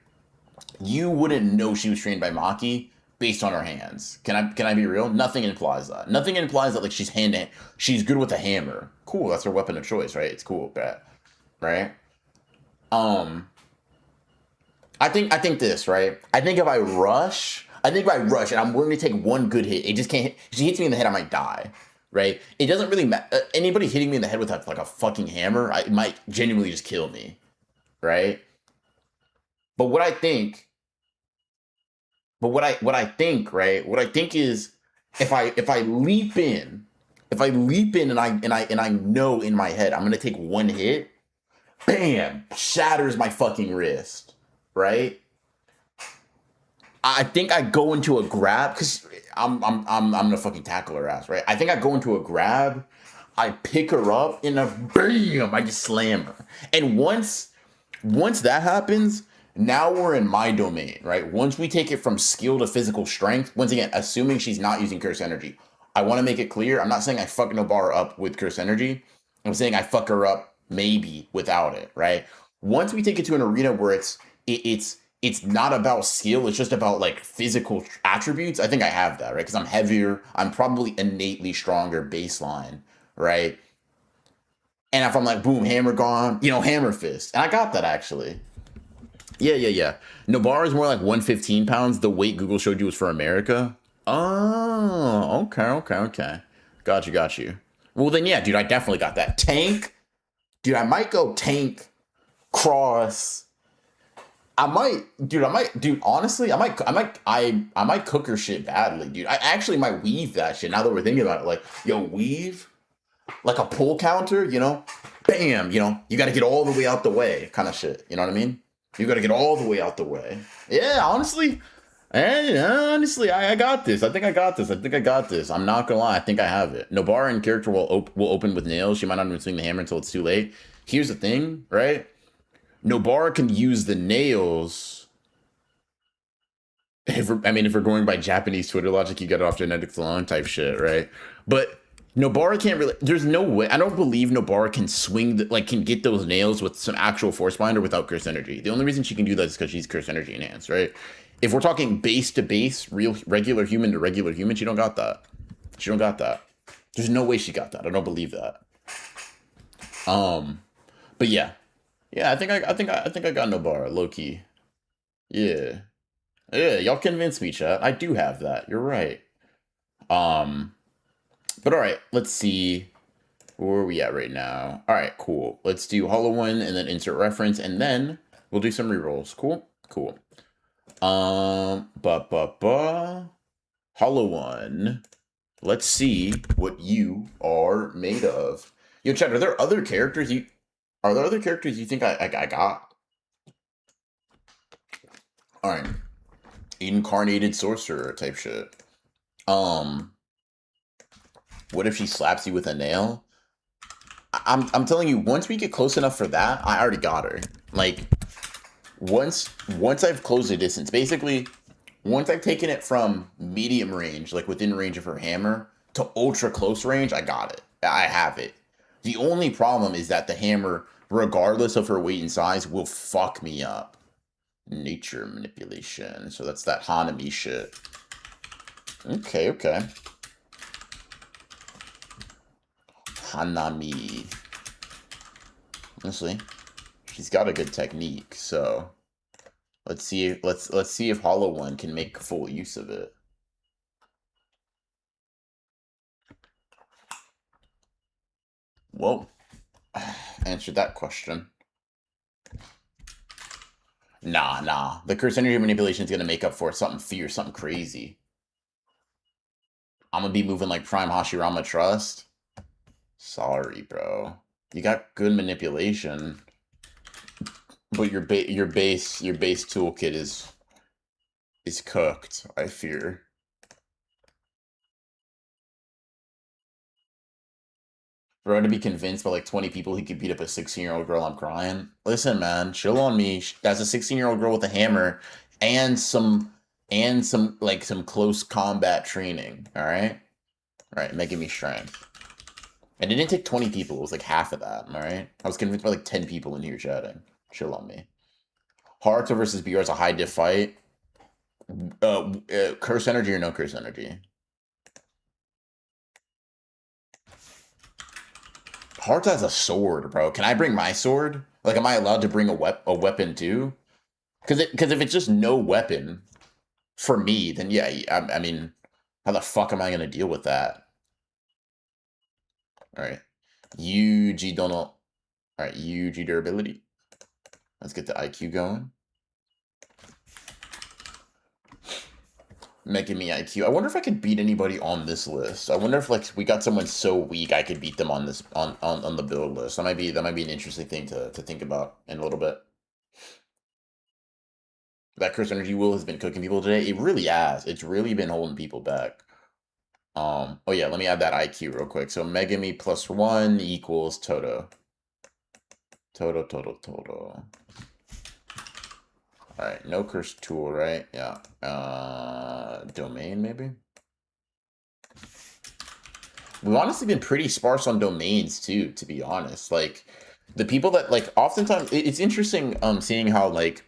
You wouldn't know she was trained by Maki based on her hands. Can I be real? Nothing implies that. Nothing implies that like she's hand to hand. She's good with a hammer. Cool, that's her weapon of choice, right? It's cool, bet. Right? I think this, right? I think if I rush and I'm willing to take one good hit, it just can't hit. If she hits me in the head, I might die. Right? It doesn't really matter. Anybody hitting me in the head with like a fucking hammer, it might genuinely just kill me. Right? But what I think, right? What I think is if I leap in, If I leap in and I know in my head I'm gonna take one hit, bam, shatters my fucking wrist, right? I think I go into a grab because I'm gonna fucking tackle her ass, right? I think I go into a grab, I pick her up and a bam, I just slam her. And once that happens, now we're in my domain, right? Once we take it from skill to physical strength, once again, assuming she's not using curse energy, I want to make it clear. I'm not saying I fuck Nobara up with curse energy. I'm saying I fuck her up maybe without it, right? Once we take it to an arena where it's not about skill, it's just about like physical attributes. I think I have that, right? Because I'm heavier, I'm probably innately stronger baseline, right? And if I'm like, boom, hammer gone, hammer fist. And I got that actually. Yeah. Nobara is more like 115 pounds. The weight Google showed you was for America. Oh, okay. Got you. Well, then, yeah, dude, I definitely got that. Tank? Dude, I might go tank, cross. Dude, honestly, I might cook her shit badly, dude. I actually might weave that shit now that we're thinking about it. Like, yo, weave? Like a pull counter, Bam, you got to get all the way out the way kind of shit. You know what I mean? You got to get all the way out the way. Yeah, honestly, I got this. I think I got this. I'm not gonna lie. I think I have it. Nobara in character will open with nails. She might not even swing the hammer until it's too late. Here's the thing, right? Nobara can use the nails. If we're going by Japanese Twitter logic, you get it off genetics alone type shit, right? But Nobara can't really. There's no way. I don't believe Nobara can can get those nails with some actual force binder without curse energy. The only reason she can do that is because she's curse energy enhanced, right? If we're talking base to base, real regular human to regular human, she don't got that. She don't got that. There's no way she got that. I don't believe that. But yeah, I think I got Nobara low key. Yeah, y'all convinced me, chat. I do have that. You're right. But all right, let's see. Where are we at right now? All right, cool. Let's do Hollow One and then insert reference, and then we'll do some rerolls. Cool. Hollow One. Let's see what you are made of. Yo, Chad, are there other characters you think I got? All right, incarnated sorcerer type shit. What if she slaps you with a nail? I'm telling you, once we get close enough for that, I already got her. Like, once I've closed the distance, basically, once I've taken it from medium range, like within range of her hammer, to ultra close range, I got it. I have it. The only problem is that the hammer, regardless of her weight and size, will fuck me up. Nature manipulation. So that's that Hanami shit. Okay. Hanami. Honestly, she's got a good technique, so let's see if Hollow One can make full use of it. Whoa. Answered that question. Nah. The curse energy manipulation is gonna make up for something fierce, something crazy. I'm gonna be moving like Prime Hashirama Trust. Sorry, bro. You got good manipulation, but your base toolkit is cooked, I fear. For him to be convinced by like 20 people he could beat up a 16-year-old girl, I'm crying. Listen, man, chill on me. That's a 16-year-old girl with a hammer and some close combat training. All right, making me strength. And it didn't take 20 people. It was like half of that. All right, I was convinced by like 10 people in here chatting. Chill on me. Haruto versus BR is a high diff fight. Curse energy or no curse energy? Haruto has a sword, bro. Can I bring my sword? Like, am I allowed to bring a weapon too? Because if it's just no weapon for me, then yeah, I mean, how the fuck am I gonna deal with that? All right, UG Donald. All right, UG durability. Let's get the IQ going. Making me IQ. I wonder if I could beat anybody on this list. I wonder if like we got someone so weak I could beat them on this on the build list. That might be an interesting thing to think about in a little bit. That Curse Energy Wheel has been cooking people today. It really has. It's really been holding people back. Oh yeah, let me add that IQ real quick. So Megami +1 equals Toto. Toto. Alright, no curse tool, right? Yeah. Domain maybe? We've honestly been pretty sparse on domains too, to be honest. Like the people that like oftentimes it's interesting seeing how like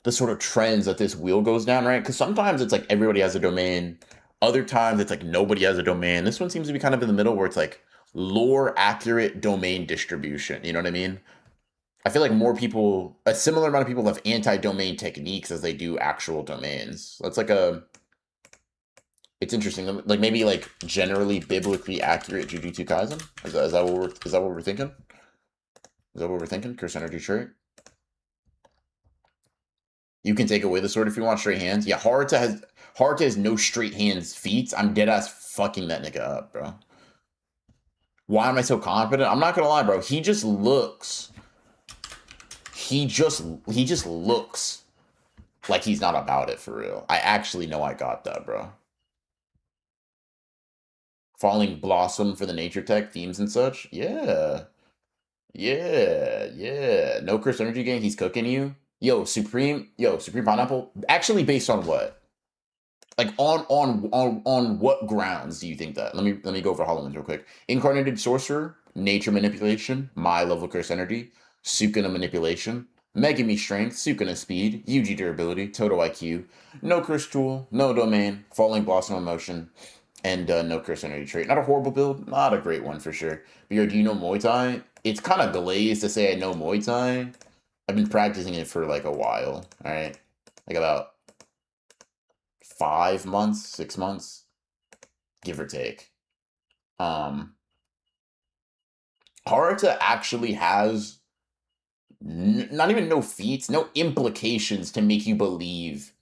the sort of trends that this wheel goes down, right? Because sometimes it's like everybody has a domain. Other times it's like nobody has a domain. This one seems to be kind of in the middle where it's like lore accurate domain distribution. You know what I mean? I feel like more people, a similar amount of people have anti-domain techniques as they do actual domains. That's like it's interesting. Like maybe like generally biblically accurate Jujutsu Kaisen. Is that what we're thinking? Is that what we're thinking? Curse energy trait. You can take away the sword if you want straight hands. Yeah, Haruta has no straight hands feats. I'm dead ass fucking that nigga up, bro. Why am I so confident? I'm not gonna lie, bro. He just looks. He just looks like he's not about it for real. I actually know I got that, bro. Falling Blossom for the nature tech themes and such. Yeah. Yeah. No curse energy gain. He's cooking you. Supreme Pineapple. Actually, based on what? Like on what grounds do you think that? Let me go over HoloLens real quick. Incarnated Sorcerer, Nature Manipulation, My Level Curse Energy, Sukuna Manipulation, Megami Strength, Sukuna Speed, Yuji Durability, Toto IQ, No Curse Tool, No Domain, Falling Blossom Emotion, and No Curse Energy Trait. Not a horrible build, not a great one for sure. But do you know Muay Thai? It's kind of glazed to say I know Muay Thai. I've been practicing it for like a while, alright? Like about 5 months, 6 months, give or take. Haruta actually has not even no feats, no implications to make you believe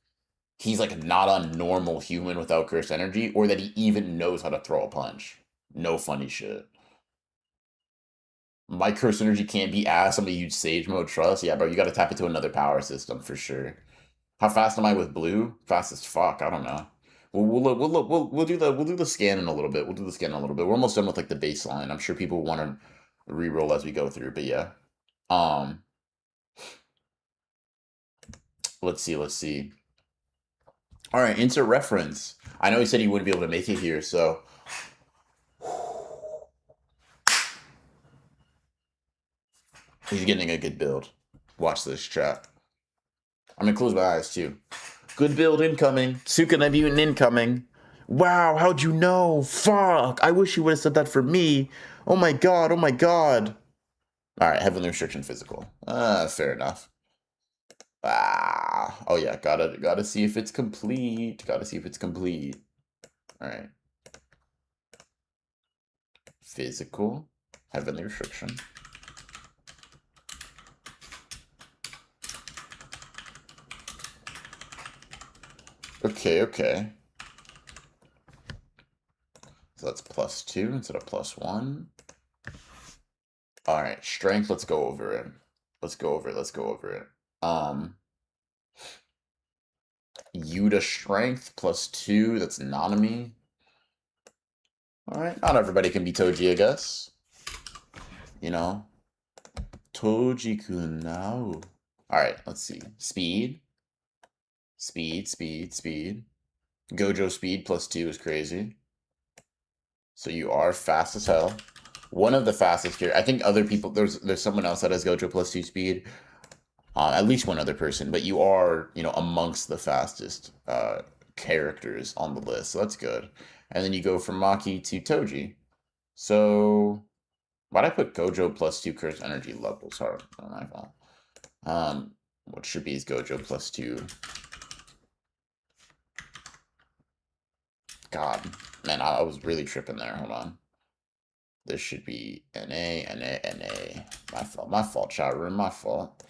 he's like not a normal human without curse energy, or that he even knows how to throw a punch. No funny shit. My curse energy can't be ass. I'm a huge sage mode trust. Yeah, bro, you got to tap into another power system for sure. How fast am I with blue? Fast as fuck. I don't know. We'll do the scan in a little bit. We'll do the scan in a little bit. We're almost done with like the baseline. I'm sure people want to re-roll as we go through, but yeah. Um, let's see. All right, insert reference. I know he said he wouldn't be able to make it here, so he's getting a good build. Watch this chat. I'm gonna close my eyes too. Good build incoming. Sukuna mutant incoming. Wow, how'd you know? Fuck. I wish you would have said that for me. Oh my god. All right, heavenly restriction physical. Fair enough. Oh yeah, gotta see if it's complete. All right. Physical, heavenly restriction. Okay. So that's +2 instead of +1. All right, strength. Let's go over it. Yuta strength +2. That's Nanami. All right, not everybody can be Toji, I guess. You know, Toji-kun now. All right, let's see. Speed. Gojo speed +2 is crazy. So you are fast as hell. One of the fastest here. I think other people, there's someone else that has Gojo +2 speed. At least one other person, but you are, amongst the fastest characters on the list. So that's good. And then you go from Maki to Toji. So why'd I put Gojo +2 curse energy levels? Sorry, not my fault. What should be is Gojo +2. God, man, I was really tripping there. Hold on. This should be NA. My fault, chat room, my fault.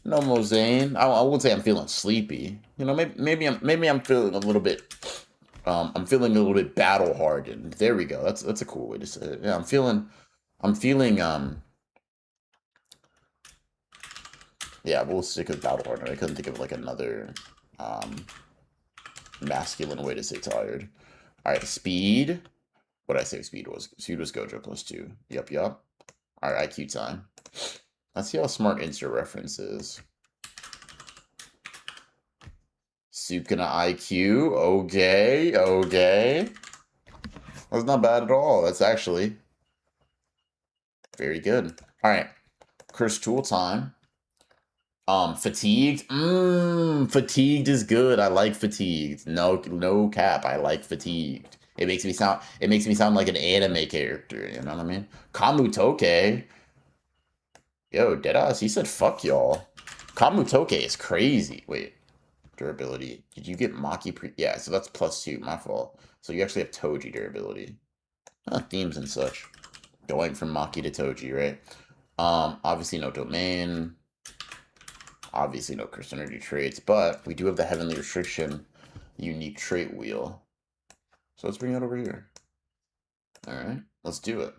No Mozane. I wouldn't say I'm feeling sleepy. You know, maybe I'm feeling a little bit. I'm feeling a little bit battle hardened. There we go. That's a cool way to say it. Yeah, I'm feeling. Yeah, we'll stick with battle hardened. I couldn't think of like another um masculine way to say tired. All right, speed. What did I say speed was? Speed was Gojo +2. Yup, yup. All right, IQ time. Let's see how smart insert reference is. Sukuna IQ. Okay, okay. That's not bad at all. That's actually very good. All right, curse tool time. Fatigued. Fatigued is good. I like fatigued. No cap. I like fatigued. It makes me sound like an anime character. You know what I mean? Kamutoke. Yo, Deadass, he said fuck y'all. Kamutoke is crazy. Wait, durability. Did you get Maki pre? Yeah, so that's +2. My fault. So you actually have Toji durability. Themes and such. Going from Maki to Toji, right? Obviously no domain. Obviously no curse energy traits, but we do have the heavenly restriction unique trait wheel. So let's bring it over here. All right, let's do it.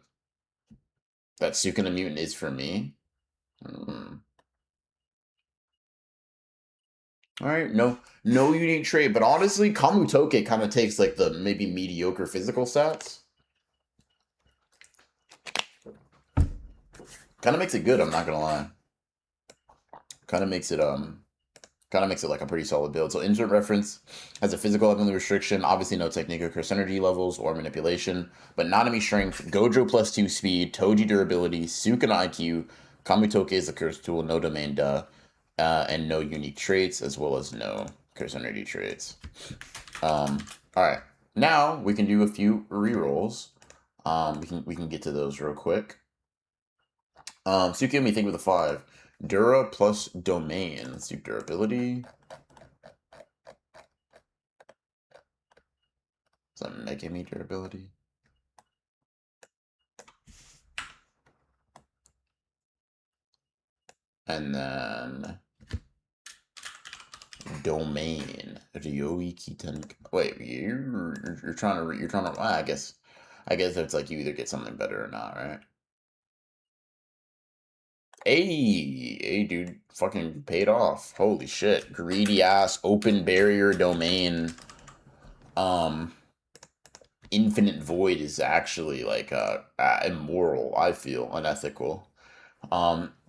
That Sukuna mutant is for me. All right, no unique trait, but honestly, Kamutoke kind of takes like the maybe mediocre physical stats. Kind of makes it good. I'm not gonna lie. Kind of makes it like a pretty solid build. So insert reference has a physical heavenly restriction, obviously no technique or curse energy levels or manipulation, but Nanami strength, Gojo +2 speed, Toji durability, Sukuna IQ, Kamutoke is a curse tool, no domain and no unique traits, as well as no curse energy traits. All right, now we can do a few rerolls. We can get to those real quick. Tsukiomi, think with a 5. Dura plus domain. Let's do durability. Is that Mega Me durability? And then domain. Ryoi Kiten. Wait, you're trying to. Well, I guess it's like you either get something better or not, right? Hey, dude, fucking paid off. Holy shit, greedy ass open barrier domain. Um, infinite void is actually like immoral. I feel unethical.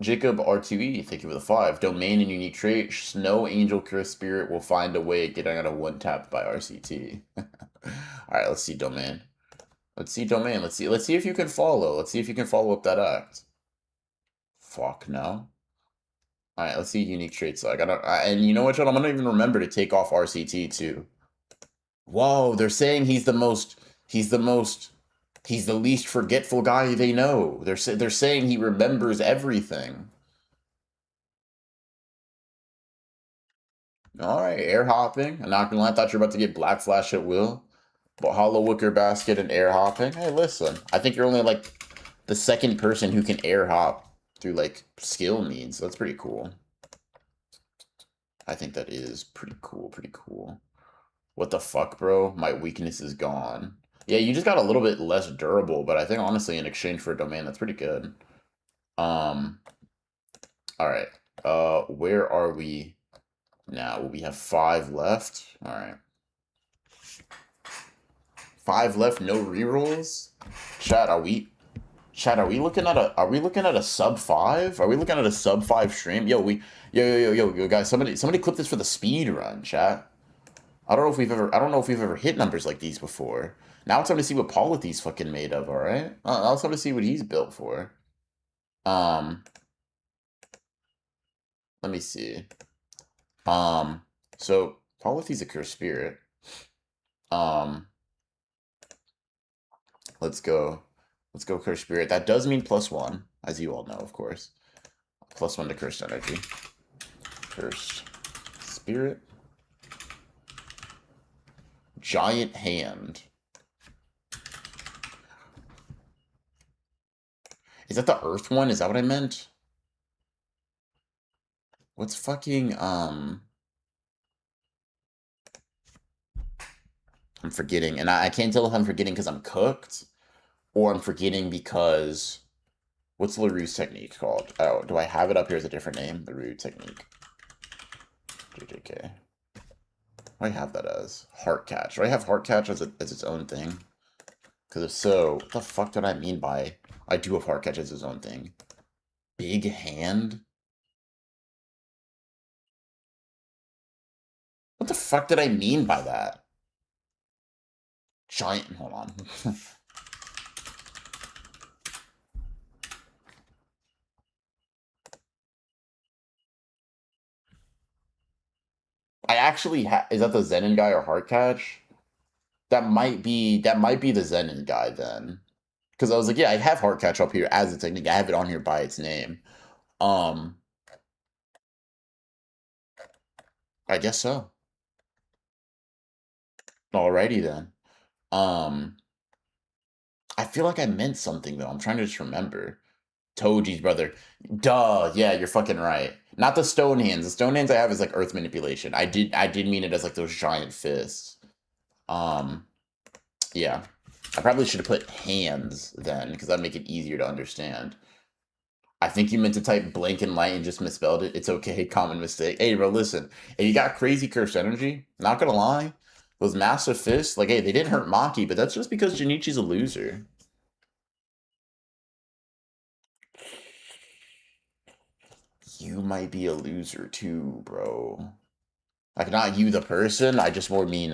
Jacob R2E, thank you for the 5. Domain and unique trait. Snow Angel Curse Spirit will find a way of getting out of one tap by RCT. Alright, let's see domain. Let's see domain. Let's see if you can follow. Let's see if you can follow up that act. Fuck no. Alright, let's see unique traits like. And you know what, John? I'm gonna even remember to take off RCT too. Whoa, they're saying he's the least forgetful guy they know. They're saying he remembers everything. All right, air hopping. I'm not gonna lie, I thought you were about to get Black Flash at will. But Hollow Wicker Basket and air hopping. Hey, listen, I think you're only like the second person who can air hop through like skill needs. So that's pretty cool. I think that is pretty cool, pretty cool. What the fuck, bro? My weakness is gone. Yeah, you just got a little bit less durable, but I think honestly in exchange for a domain, that's pretty good. All right. Where are we now? We have 5 left. All right. 5 left, no rerolls. Chat, are we looking at a sub 5? Are we looking at a sub 5 stream? Yo, guys, somebody clip this for the speed run, chat. I don't know if we've ever hit numbers like these before. Now it's time to see what Polithe's fucking made of, alright? Now it's time to see what he's built for. Let me see. So Polithe's a cursed spirit. Let's go. Let's go Cursed Spirit. That does mean +1, as you all know, of course. +1 to Cursed Energy. Cursed Spirit. Giant Hand. Is that the Earth one? Is that what I meant? What's fucking, I'm forgetting. And I can't tell if I'm forgetting because I'm cooked or I'm forgetting because, what's LaRue's technique called? Oh, do I have it up here as a different name? LaRue technique. JJK. What do I have that as? Heart catch. Do I have heart catch as its own thing? Because if so, what the fuck did I mean by I do have heart catch as its own thing? Big hand? What the fuck did I mean by that? Giant. Hold on. I actually is that the Zenin guy or heart catch? That might be the Zenin guy then. Because I was like, yeah, I have heart catch up here as a technique. I have it on here by its name. Um, I guess so. Alrighty then. Um, I feel like I meant something though. I'm trying to just remember. Toji's brother. Duh. Yeah, you're fucking right. Not the stone hands. The stone hands I have is like earth manipulation. I did mean it as like those giant fists. Um, yeah. I probably should have put hands then, because that'd make it easier to understand. I think you meant to type blank and light and just misspelled it. It's okay, common mistake. Hey, bro, listen. If you got crazy cursed energy, not gonna lie, those massive fists, like, hey, they didn't hurt Maki, but that's just because Junichi's a loser. You might be a loser too, bro. Like, not you the person, I just mean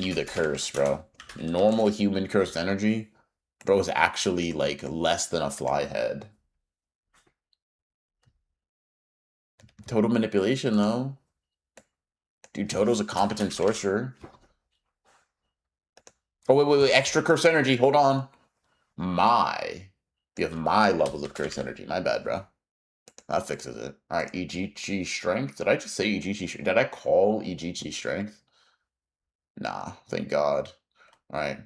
you the curse, bro. Normal human cursed energy, bro, is actually, like, less than a fly head. Total manipulation, though. Dude, Toto's a competent sorcerer. Oh, wait. Extra curse energy. Hold on. You have my levels of curse energy. My bad, bro. That fixes it. All right, EGG strength. Did I just say EGG strength? Did I call EGG strength? Nah, thank God. All right.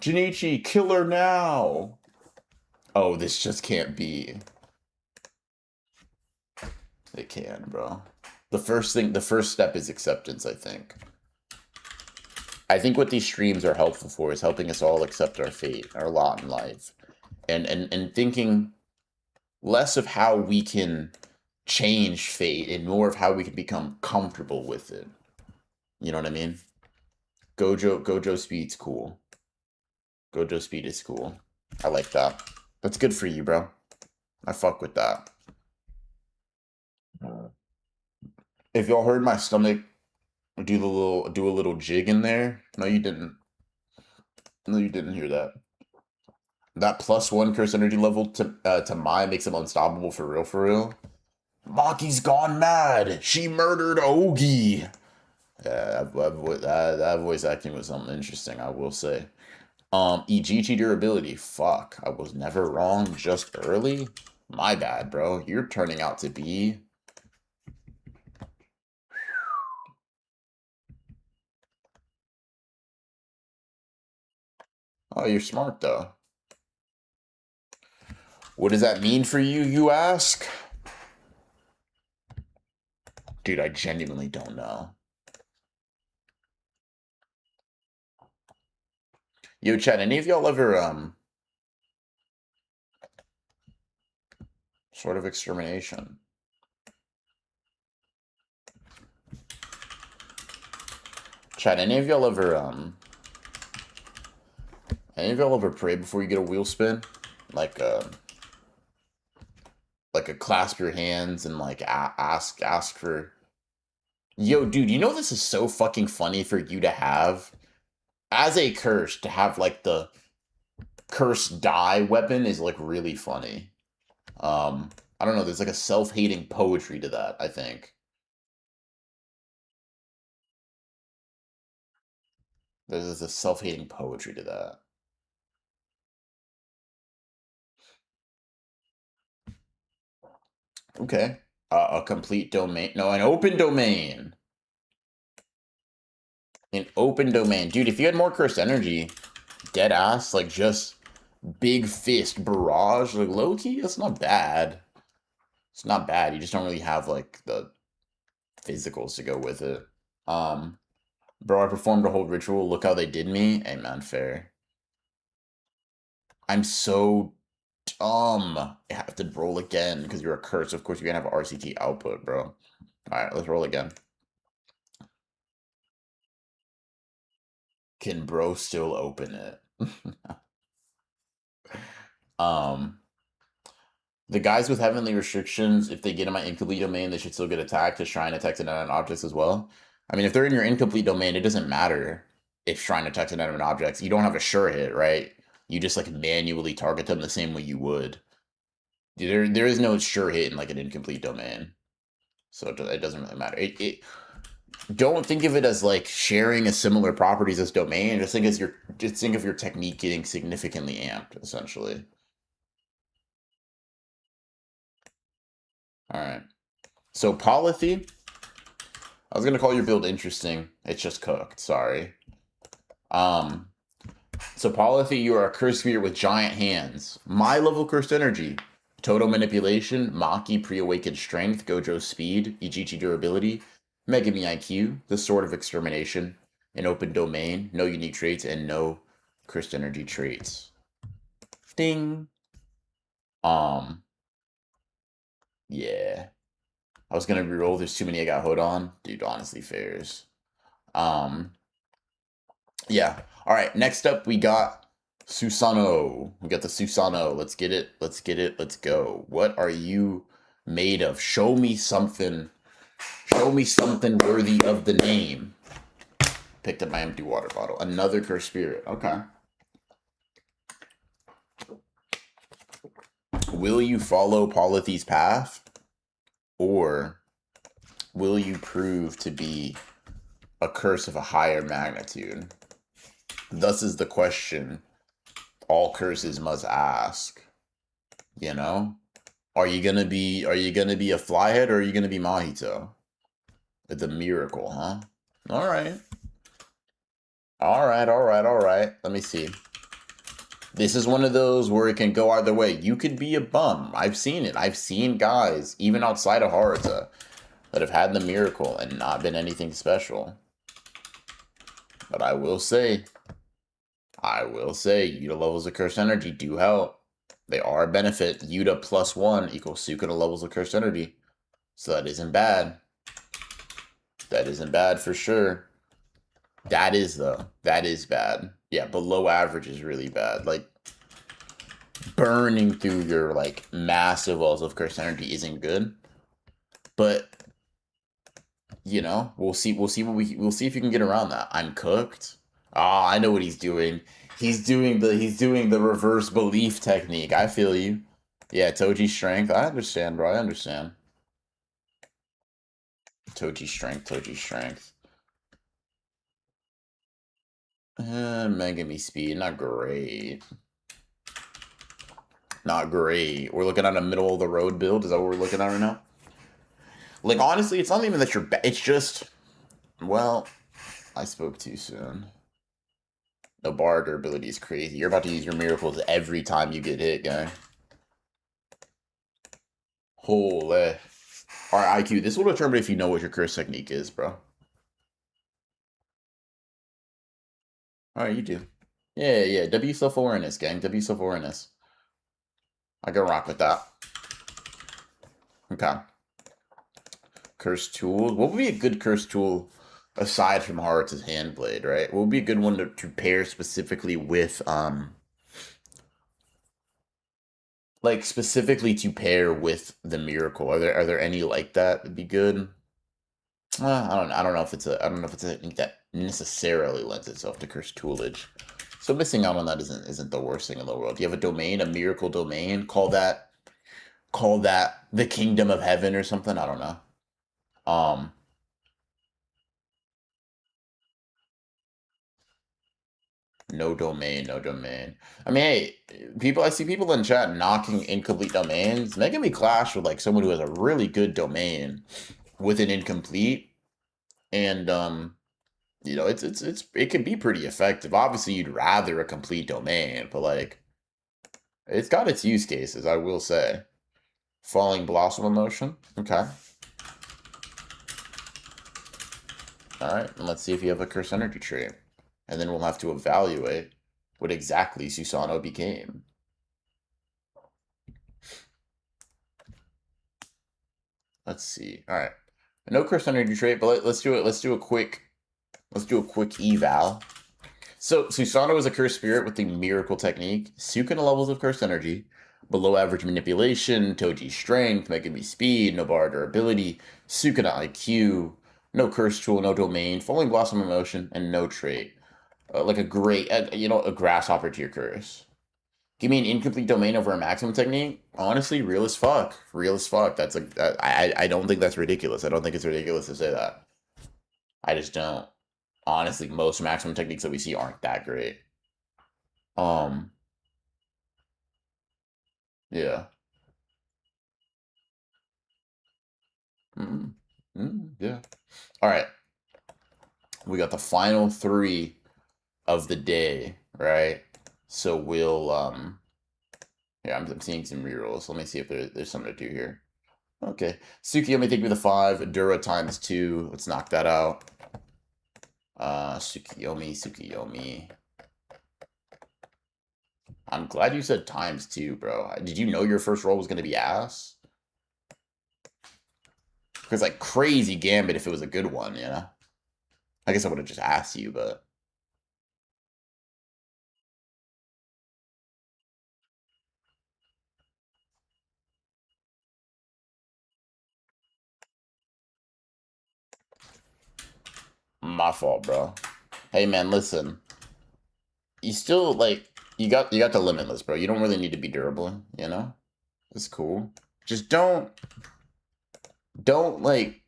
Junichi, kill her now. Oh, this just can't be. It can, bro. The first step is acceptance, I think. I think what these streams are helpful for is helping us all accept our fate, our lot in life. And thinking less of how we can change fate and more of how we can become comfortable with it. You know what I mean? Gojo speed's cool. Gojo speed is cool. I like that. That's good for you, bro. I fuck with that. If y'all heard my stomach do a little jig in there, no, you didn't. No, you didn't hear that. That +1 curse energy level to Mai makes him unstoppable for real, for real. Maki's gone mad. She murdered Ogi. Yeah, that voice acting was something interesting, I will say. EGG durability. Fuck, I was never wrong, just early. My bad, bro. You're turning out to be. Oh, you're smart though. What does that mean for you, you ask? Dude, I genuinely don't know. Yo, Chad, any of y'all ever sort of extermination? Chad, any of y'all ever pray before you get a wheel spin? Like a clasp your hands and like ask for. Yo, dude, you know this is so fucking funny for you to have as a curse to have like the curse die weapon is like really funny. I don't know. There's like a self-hating poetry to that, I think. There's a self-hating poetry to that. Okay. A complete domain. No, an open domain. An open domain. Dude, if you had more cursed energy, dead ass, like just big fist barrage, like low key, that's not bad. It's not bad. You just don't really have like the physicals to go with it. Um, Bro, I performed a whole ritual. Look how they did me. Hey man, fair. I'm so dumb. I have to roll again because you're a curse. Of course, you're gonna have RCT output, bro. All right, let's roll again. Can bro still open it? um, the guys with heavenly restrictions, if they get in my incomplete domain, they should still get attacked to shrine attacks and inanimate objects as well. I mean, if they're in your incomplete domain, it doesn't matter if shrine attacks and inanimate objects. You don't have a sure hit, right? You just like manually target them the same way you would. There is no sure hit in like an incomplete domain, so it doesn't really matter. Don't think of it as like sharing a similar properties as domain. Just think of your technique getting significantly amped, essentially. All right. So polythy, I was gonna call your build interesting. It's just cooked. Sorry. Um. So polythy, you are a cursed sphere with giant hands. My level cursed energy. Total manipulation, Maki pre-awakened strength, Gojo speed, Ichichi durability, Megami IQ, the sword of extermination, an open domain, no unique traits, and no cursed energy traits. Ding. Um, yeah. I was gonna reroll. There's too many I got hood on. Dude, honestly, fairs. Um, yeah. All right. Next up, we got Susano. We got the Susano. Let's get it. Let's get it. Let's go. What are you made of? Show me something. Show me something worthy of the name. Picked up my empty water bottle. Another cursed spirit. Okay. Will you follow Polythy's path? Or will you prove to be a curse of a higher magnitude? Thus is the question all curses must ask. You know? Are you gonna be a flyhead or are you gonna be Mahito? The miracle, huh? Alright. Alright. Let me see. This is one of those where it can go either way. You could be a bum. I've seen it. I've seen guys, even outside of Haruta, that have had the miracle and not been anything special. But I will say, Yuta levels of cursed energy do help. They are a benefit. Yuta +1 equals Sukuna levels of cursed energy. So that isn't bad. That isn't bad for sure. That is, though. That is bad. Yeah, below average is really bad. Like, burning through your, like, massive wells of cursed energy isn't good. But, you know, we'll see if you can get around that. I'm cooked. Ah, I know what he's doing. He's doing the reverse belief technique. I feel you. Yeah, Toji strength. I understand, bro. I understand. Toji strength. Megami speed, not great. Not great. We're looking at a middle of the road build. Is that what we're looking at right now? Like, honestly, it's not even that you're bad. It's just, well, I spoke too soon. The bar durability is crazy. You're about to use your miracles every time you get hit, guy. Holy. Alright, IQ, this will determine if you know what your curse technique is, bro. Alright, you do. Yeah. W self-awareness, gang. W self-awareness. I can rock with that. Okay. Curse tool. What would be a good curse tool aside from Haru's Handblade, right? What would be a good one to pair specifically with, like specifically to pair with the miracle? Are there any like that would be good? I don't know if it's a technique that necessarily lends itself to curse toolage. So missing out on that isn't the worst thing in the world. You have a domain, a miracle domain. Call that the kingdom of heaven or something. I don't know. No domain. I mean, hey, I see people in chat knocking incomplete domains. Making me clash with like someone who has a really good domain with an incomplete, and you know, it can be pretty effective. Obviously, you'd rather a complete domain, but like, it's got its use cases. I will say, Falling Blossom emotion. Okay. Alright, and let's see if you have a Curse Energy trait. And then we'll have to evaluate what exactly Susano became. Let's see. Alright. No Curse Energy trait, but let's do it. Let's do a quick eval. So Susano is a cursed spirit with the miracle technique, Sukuna levels of cursed energy, below average manipulation, Toji strength, Megami speed, no bar durability, Sukuna IQ, no curse tool, no domain, falling blossom emotion, and no trait. Like a great, a grasshopper tier curse. Give me an incomplete domain over a maximum technique. Honestly, real as fuck. Real as fuck. That's like I don't think that's ridiculous. I don't think it's ridiculous to say that. I just don't. Honestly, most maximum techniques that we see aren't that great. Um, yeah. Mm, yeah. All right. We got the final three of the day, right? So we'll yeah, I'm seeing some rerolls. Let me see if there's something to do here. Okay. Tsukiyomi, take me the 5. Dura times 2. Let's knock that out. Tsukiyomi. I'm glad you said times 2, bro. Did you know your first roll was going to be ass? Because, like, crazy Gambit if it was a good one, you know? I guess I would have just asked you, but... My fault, bro. Hey, man, listen. You still, like... You got the Limitless, bro. You don't really need to be durable, you know? It's cool. Just don't, like...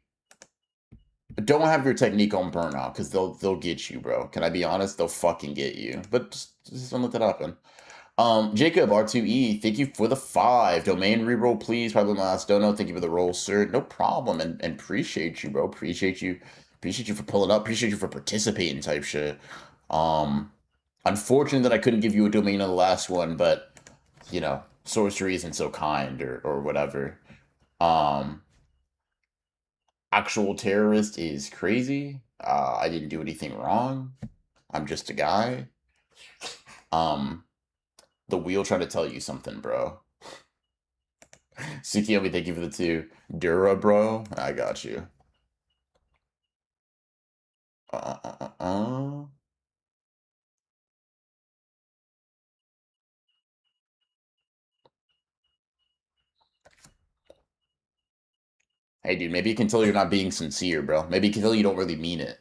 Don't have your technique on burnout, because they'll get you, bro. Can I be honest? They'll fucking get you. But just don't let that happen. Jacob, R2E, thank you for the 5. Domain reroll, please. Probably my last dono. Thank you for the roll, sir. No problem. And appreciate you, bro. Appreciate you. Appreciate you for pulling up. Appreciate you for participating type shit. Unfortunate that I couldn't give you a domain on the last one, but, you know, sorcery isn't so kind or whatever. Actual terrorist is crazy. I didn't do anything wrong. I'm just a guy. The wheel trying to tell you something, bro. Tsukiyomi, thank you for the 2. Dura, bro. I got you. Hey, dude, maybe you can tell you're not being sincere, bro. Maybe you can tell you don't really mean it.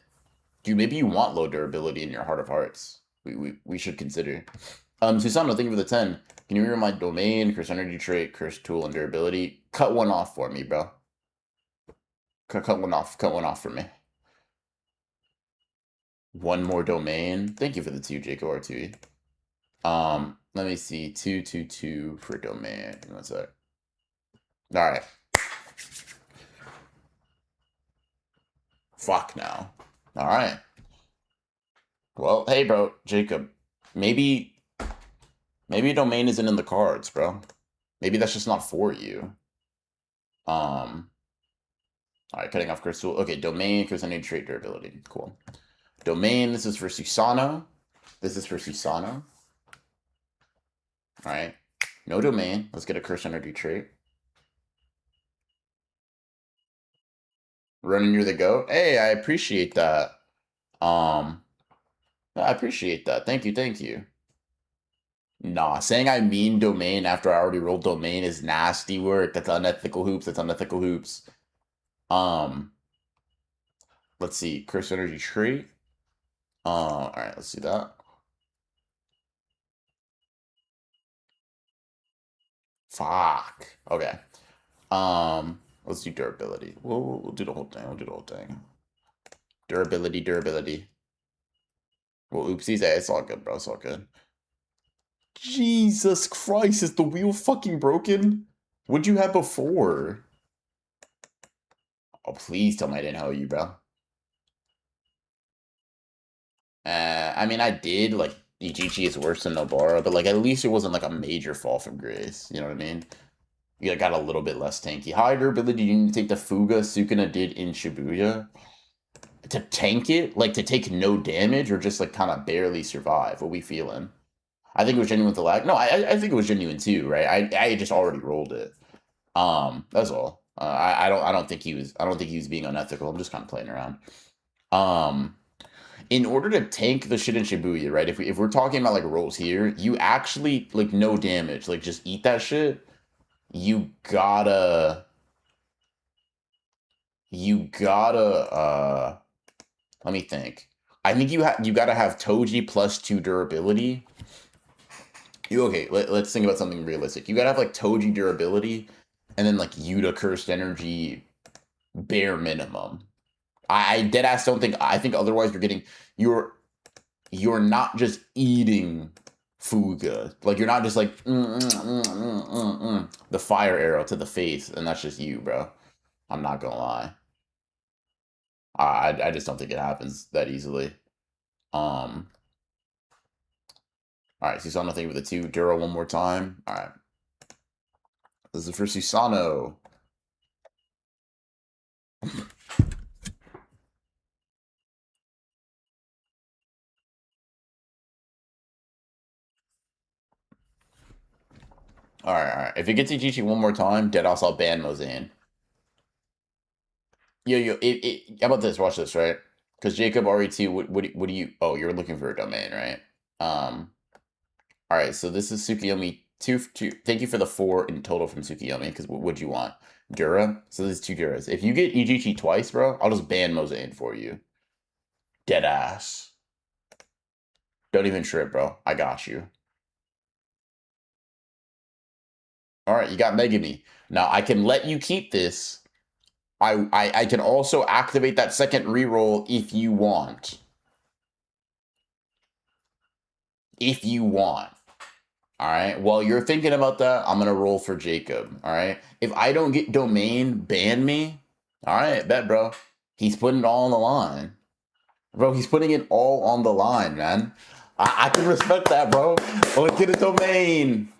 Dude, maybe you want low durability in your heart of hearts. We should consider. Susano, thank you for the 10. Can you read my domain, curse energy trait, curse tool, and durability? Cut one off for me, bro. Cut one off. Cut one off for me. One more domain. Thank you for the 2, Jacob R2E. Let me see. 2 for domain. What's that? All right. Fuck now. All right. Well, hey, bro, Jacob. Maybe domain isn't in the cards, bro. Maybe that's just not for you. All right, cutting off crystal. Okay, domain, because I need trait durability. Cool. Domain, this is for Susano. This is for Susano. All right. No domain. Let's get a curse energy trait. Running near the goat. Hey, I appreciate that. I appreciate that. Thank you. Nah, saying I mean domain after I already rolled domain is nasty work. That's unethical hoops. Let's see. Curse energy trait. Alright, let's do that. Fuck. Okay. Let's do durability. We'll do the whole thing. Durability. Well, oopsies. Hey, it's all good, bro. It's all good. Jesus Christ, is the wheel fucking broken? What'd you have before? Oh, please tell me I didn't help you, bro. I mean, I did, like, Ichichi is worse than Nobara, but, like, at least it wasn't, like, a major fall from grace. You know what I mean? You got a little bit less tanky. High durability, do you need to take the Fuga Sukuna did in Shibuya? To tank it? Like, to take no damage, or just, like, kind of barely survive? What we feeling? I think it was genuine with the lag. No, I think it was genuine too, right? I just already rolled it. That's all. I don't think he was. I don't think he was being unethical. I'm just kind of playing around. Um, in order to tank the shit in Shibuya, right? If we're talking about like rolls here, you actually like no damage, like just eat that shit. You gotta, you gotta. Let me think. I think you gotta have Toji +2 durability. You okay? Let's think about something realistic. You gotta have like Toji durability, and then like Yuta cursed energy bare minimum. I dead ass don't think. I think otherwise you're you're not just eating Fuga. Like you're not just like the fire arrow to the face, and that's just you, bro. I'm not gonna lie. I just don't think it happens that easily. Um. All right, Susano, thank you for the 2 Duro one more time. All right, this is for Susano. All right, all right. If it gets Ichichi one more time, Deadass, I'll ban Mozane. How about this? Watch this, right? Because Jacob RE2, what do you? Oh, you're looking for a domain, right? All right. So this is Tsukiyomi two. Thank you for the 4 in total from Tsukiyomi. Because what would you want? Dura. So this is 2 Duras. If you get Ichichi twice, bro, I'll just ban Mozane for you. Dead ass. Don't even trip, bro. I got you. All right, you got Megami. Now I can let you keep this. I can also activate that second reroll if you want. If you want. All right. While you're thinking about that, I'm gonna roll for Jacob. All right. If I don't get domain, ban me. All right, bet, bro. He's putting it all on the line, bro. He's putting it all on the line, man. I can respect that, bro. Let's get a domain.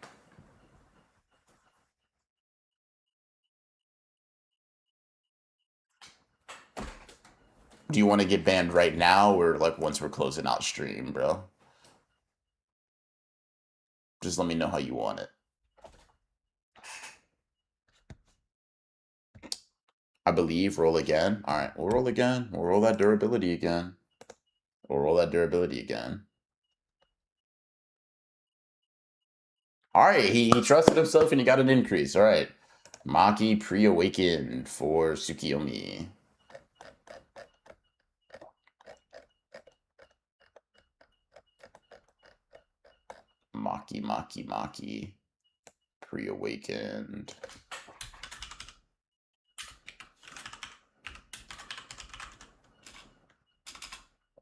Do you want to get banned right now, or like once we're closing out stream, bro? Just let me know how you want it. I believe. Roll again. All right, we'll roll again. We'll roll that durability again. We'll roll that durability again. All right, he trusted himself and he got an increase. All right. Maki pre-awakened for Tsukiyomi. Maki. Pre-awakened.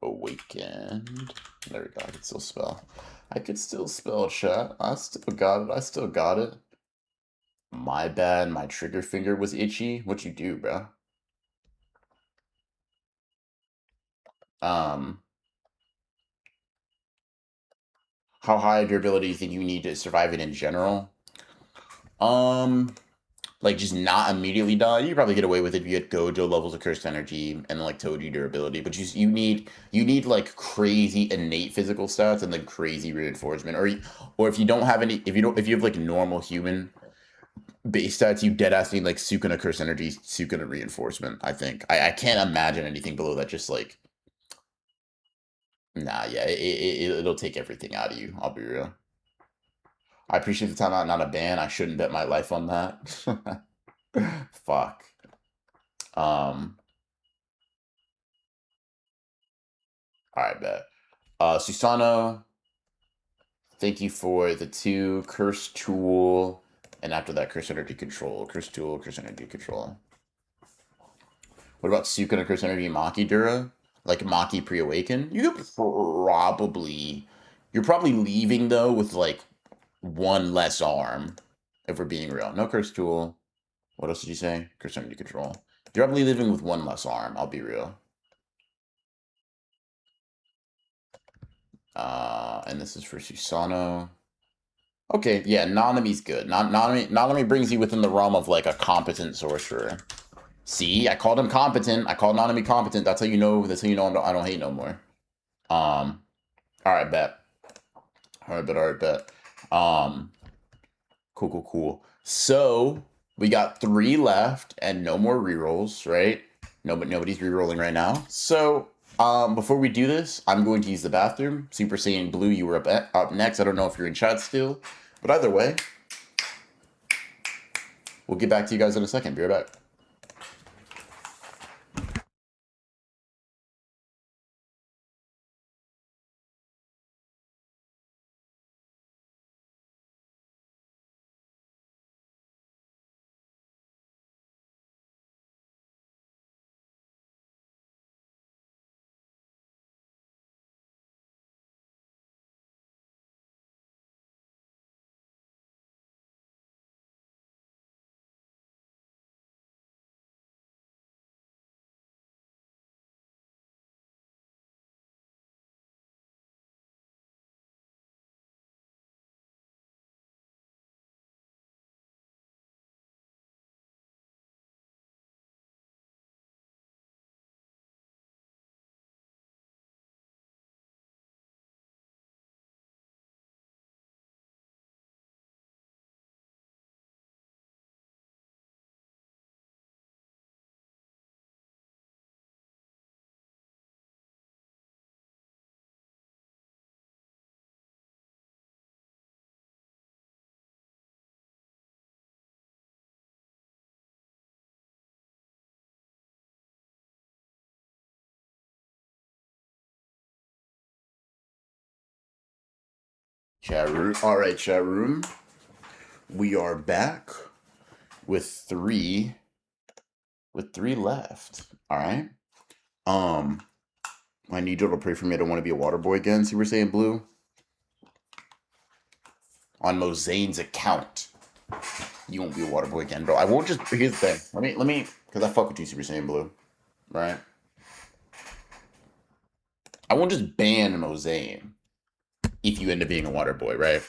Awakened. There we go. I can still spell. I could still spell, chat. I still got it. My bad. My trigger finger was itchy. What you do, bro? How high durability do you think you need to survive it in general? Like just not immediately die. You probably get away with it if you get Gojo levels of cursed energy and like Toji durability. But you need like crazy innate physical stats and then crazy reinforcement. Or if you don't have any, if you have like normal human base stats, you dead ass need like Sukuna cursed energy, Sukuna reinforcement. I think I can't imagine anything below that. Just like nah, yeah, it'll take everything out of you. I'll be real. I appreciate the timeout, not a ban. I shouldn't bet my life on that. Fuck. All right, bet. Susano, thank you for the 2 curse tool, and after that, curse energy control. Curse tool, curse energy control. What about Sukuna curse energy Maki Dura? Like Maki pre-awaken? You're probably leaving though with like 1 less arm. If we're being real, no curse tool. What else did you say? Curse energy control. You're probably leaving with 1 less arm. I'll be real. And this is for Susano. Okay, yeah, Nanami's good. Nanami brings you within the realm of like a competent sorcerer. See, I called him competent. I called Nanami competent. That's how you know. That's how you know I don't hate no more. Um, all right, bet. All right, bet. All right, bet. Um, cool, cool, cool. So we got 3 left and no more rerolls, right? No, but nobody's rerolling right now. So before we do this, I'm going to use the bathroom. Super Saiyan Blue, you were up next. I don't know if you're in chat still, but either way, we'll get back to you guys in a second. Be right back. Chat room. All right, chat room. We are back with 3 left. All right. Um, I need you to pray for me. I don't want to be a water boy again. Super Saiyan Blue. On Mozane's account, you won't be a water boy again, bro. I won't just. Here's the thing. Let me, because I fuck with you, Super Saiyan Blue. Right. I won't just ban Mozane if you end up being a water boy, right?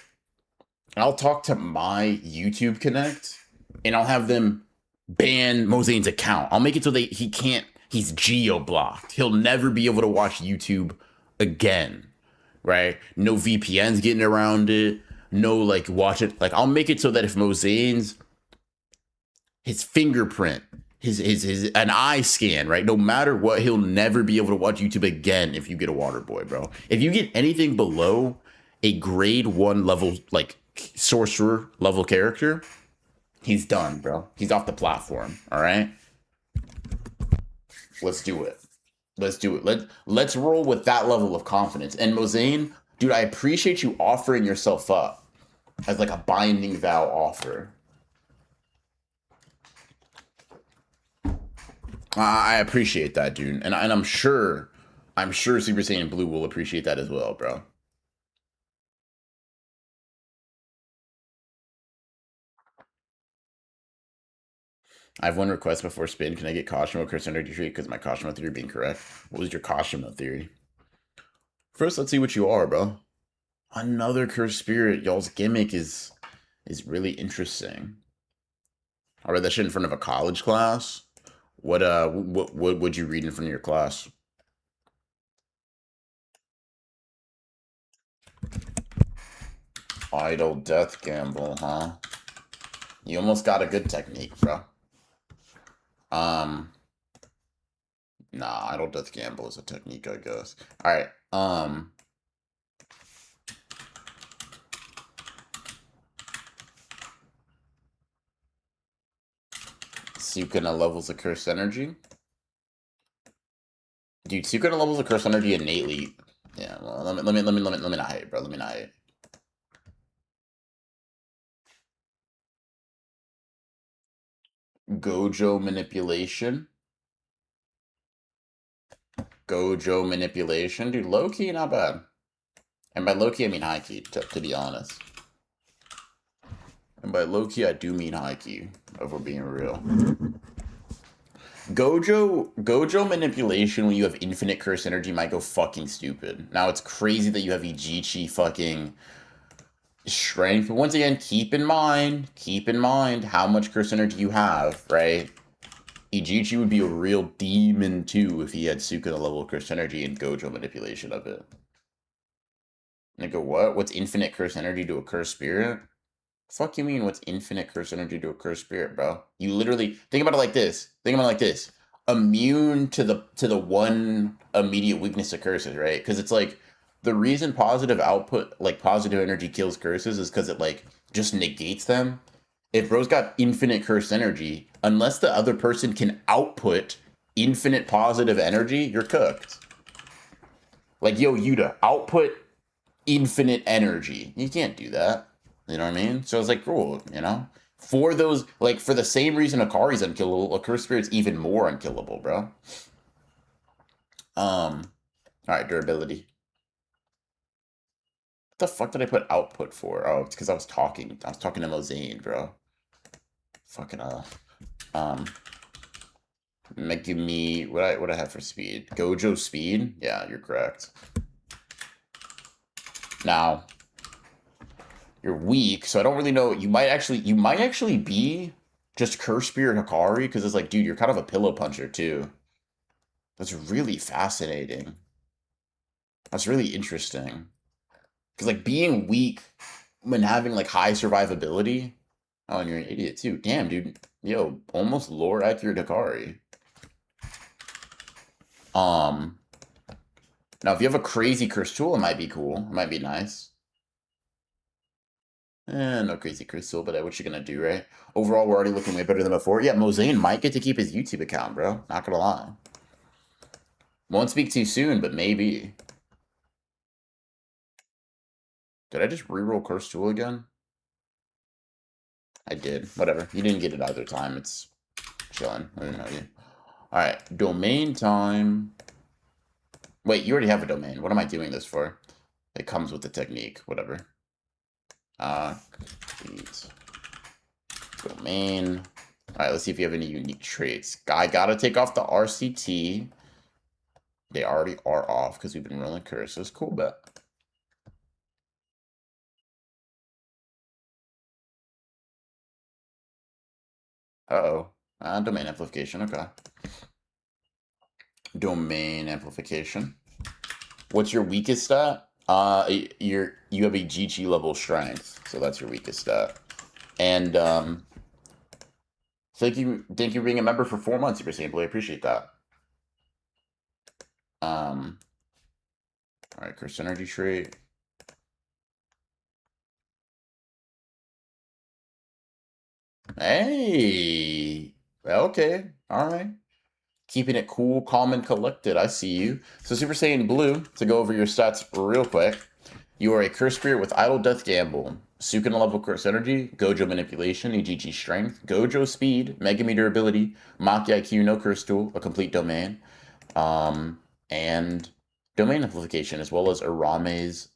I'll talk to my YouTube Connect and I'll have them ban Mozane's account. I'll make it so he can't, he's geo blocked. He'll never be able to watch YouTube again, right? No VPNs getting around it. No, like, watch it. Like, I'll make it so that if Mozane's, his fingerprint, his an eye scan, right? No matter what, he'll never be able to watch YouTube again if you get a water boy, bro. If you get anything below a grade 1 level, like, sorcerer level character, he's done, bro. He's off the platform. All right. Let's do it. Let's do it. Let's roll with that level of confidence. And Mozane, dude, I appreciate you offering yourself up as like a binding vow offer. I appreciate that, dude, and I'm sure Super Saiyan Blue will appreciate that as well, bro. I have one request before spin. Can I get Kashimo Curse Energy Tree because my Kashimo theory being correct? What was your Kashimo theory? First, let's see what you are, bro. Another cursed spirit. Y'all's gimmick is really interesting. I read that shit in front of a college class. What would you read in front of your class? Idle death gamble, huh? You almost got a good technique, bro. Nah, idle death gamble is a technique, I guess. All right. Sukuna levels of curse energy. Dude, Sukuna levels of curse energy innately. Yeah, well, let me not hate, bro. Let me not hate. Gojo manipulation. Gojo manipulation. Dude, low key, not bad. And by low key, I mean high key, to be honest. And by low key, I do mean high key, if we're being real. Gojo manipulation when you have infinite curse energy might go fucking stupid. Now it's crazy that you have Ijichi fucking Strength. But once again, keep in mind how much curse energy you have, right? Ijichi would be a real demon too if he had Sukuna level curse energy and Gojo manipulation of it. Nigga, what? What's infinite curse energy to a cursed spirit? Fuck you mean what's infinite curse energy to a cursed spirit, bro? You literally think about it like this. Think about it like this. Immune to the one immediate weakness of curses, right? Because it's like the reason positive output, like positive energy kills curses is because it like just negates them. If bro's got infinite curse energy, unless the other person can output infinite positive energy, you're cooked. Like, yo, Yuta, output infinite energy. You can't do that. You know what I mean? So it's like, cool, you know? For those, like, for the same reason Akari's unkillable, a Curse Spirit's even more unkillable, bro. Alright, durability. What the fuck did I put output for? Oh, it's because I was talking. I was talking to Mozane, bro. Fucking, give me, what I have for speed? Gojo speed? Yeah, you're correct. Now, you're weak, so I don't really know. You might actually be just Curse Spirit Hikari, because it's like, dude, you're kind of a pillow puncher too. That's really fascinating. That's really interesting. Because like being weak when having like high survivability. Oh, and you're an idiot too. Damn, dude. Yo, almost lore accurate Hikari. Um, Now if you have a crazy curse tool, it might be cool. It might be nice. No crazy crystal, but what you gonna do, right? Overall, we're already looking way better than before. Yeah, Mozane might get to keep his YouTube account, bro. Not gonna lie. Won't speak too soon, but maybe. Did I just reroll Curse Tool again? I did. Whatever. You didn't get it either time. It's chilling. I didn't know you. Alright, domain time. Wait, you already have a domain. What am I doing this for? It comes with the technique. Whatever. Please. Domain. Alright, let's see if you have any unique traits. I gotta take off the RCT. They already are off because we've been rolling curses. Cool bet. Uh-oh. Domain amplification. Okay. Domain amplification. What's your weakest stat? You have a GG level strength, so that's your weakest stat. And thank you for being a member for 4 months, Super Sample. I appreciate that. All right, curse energy trait. Hey, okay, all right. Keeping it cool, calm, and collected. I see you. So Super Saiyan Blue, to go over your stats real quick. You are a Curse Spirit with Idle Death Gamble, Sukuna level Curse Energy, Gojo Manipulation, EGG Strength, Gojo Speed, Mega Meter Ability, Maki IQ, no Curse Tool, a complete domain, and Domain Amplification, as well as Arame's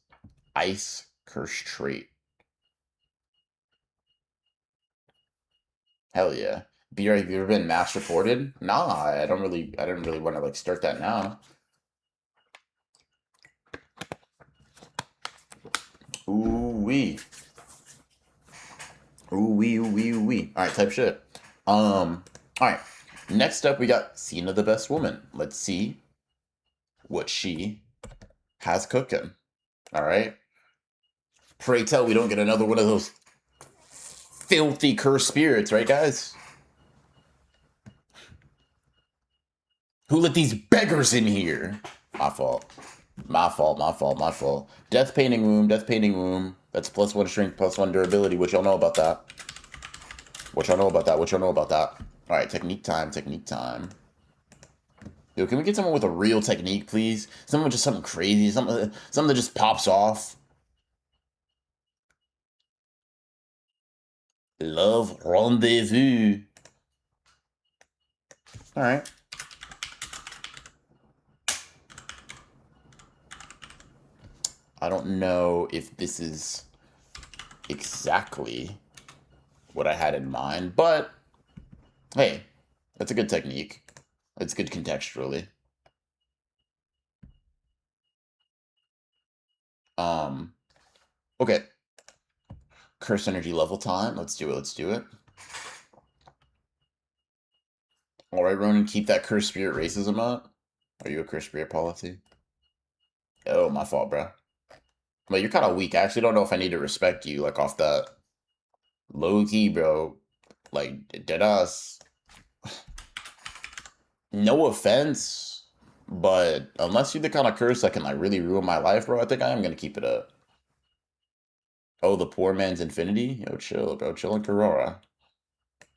Ice Curse Trait. Hell yeah. BR, have you ever been mass reported? Nah, I don't really want to like start that now. Ooh wee. Ooh wee, ooh wee, ooh wee. Alright, type shit. Alright. Next up we got Cena the Best Woman. Let's see what she has cooking. Alright. Pray tell we don't get another one of those filthy cursed spirits, right guys? Who let these beggars in here? My fault. My fault, my fault, my fault. Death Painting Womb, Death Painting Womb. That's +1 strength, +1 durability. What y'all know about that? What y'all know about that? What y'all know about that? Alright, technique time, technique time. Yo, can we get someone with a real technique, please? Someone with just something crazy, something that just pops off. Love rendezvous. Alright. I don't know if this is exactly what I had in mind, but hey, that's a good technique. It's good contextually. Okay. Curse energy level time. Let's do it. Let's do it. All right, Ronan, keep that curse spirit racism up. Are you a curse spirit policy? Oh, my fault, bro. But you're kind of weak. I actually don't know if I need to respect you, like, off that. Low key, bro. Like, deadass. No offense, but unless you're the kind of curse that can, like, really ruin my life, bro, I think I am going to keep it up. Oh, the poor man's infinity? Yo, chill, bro. Chill in Karora.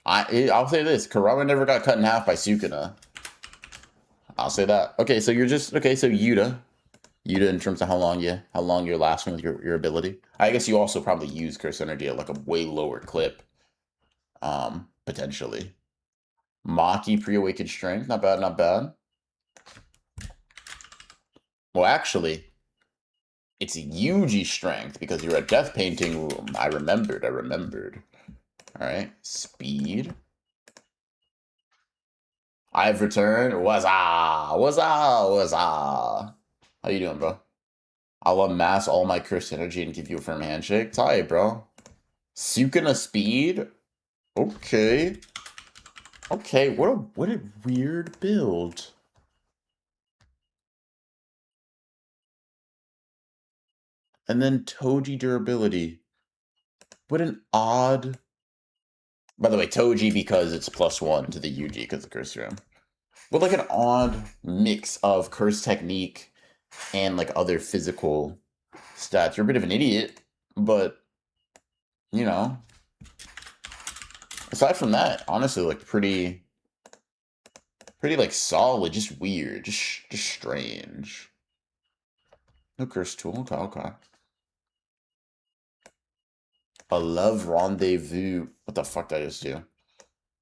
I'll say this. Karora never got cut in half by Sukuna. I'll say that. Okay, so you're just... Okay, so Yuta. Yuta in terms of how long you're lasting with your ability. I guess you also probably use curse energy at like a way lower clip. Potentially. Maki pre-awakened strength, not bad, not bad. Well, actually, it's a Yuji strength because you're a death painting room. I remembered. Alright. Speed. I've returned. What's up? How you doing, bro? I'll amass all my cursed energy and give you a firm handshake. Tight, bro. Sukuna speed? Okay. Okay, what a weird build. And then Toji durability. What an odd... By the way, Toji because it's +1 to the Yuji because of Curse Room. But like an odd mix of curse technique and like other physical stats. You're a bit of an idiot, but you know. Aside from that, honestly, like pretty like solid, just weird, just strange. No curse tool, okay. A love rendezvous. What the fuck did I just do?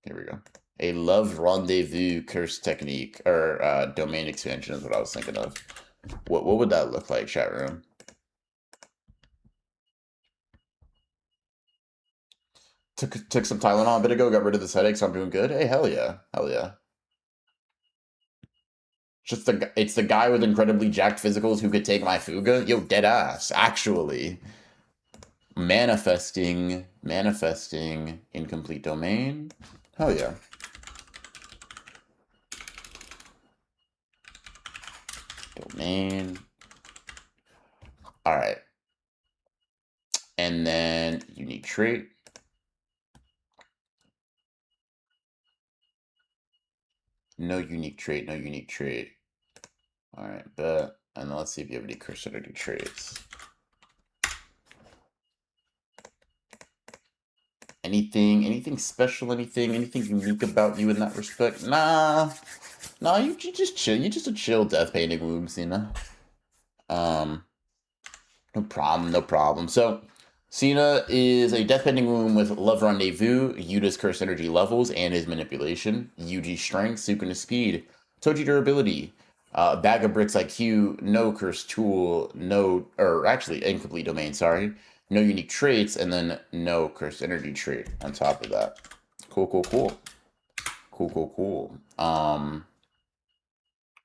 Here we go. A love rendezvous curse technique or domain expansion is what I was thinking of. What would that look like, chat room? Took some Tylenol a bit ago, got rid of this headache, so I'm doing good. Hey, hell yeah. It's the guy with incredibly jacked physicals who could take my Fuga. Yo, dead ass. Actually. Manifesting incomplete domain. Hell yeah. Domain. Alright. And then unique trait. No unique trait. Alright, bet. And then let's see if you have any curse energy traits. Anything special, anything unique about you in that respect? Nah, you just chill. You're just a chill death painting wombs, you know? No problem. So, Cena is a death painting room with Love Rendezvous, Yuta's curse energy levels, and his manipulation, Yuji strength, Sukuna speed, Toji durability, Bag of Bricks IQ, no curse tool, actually incomplete domain, sorry. No unique traits, and then no cursed energy trait on top of that. Cool.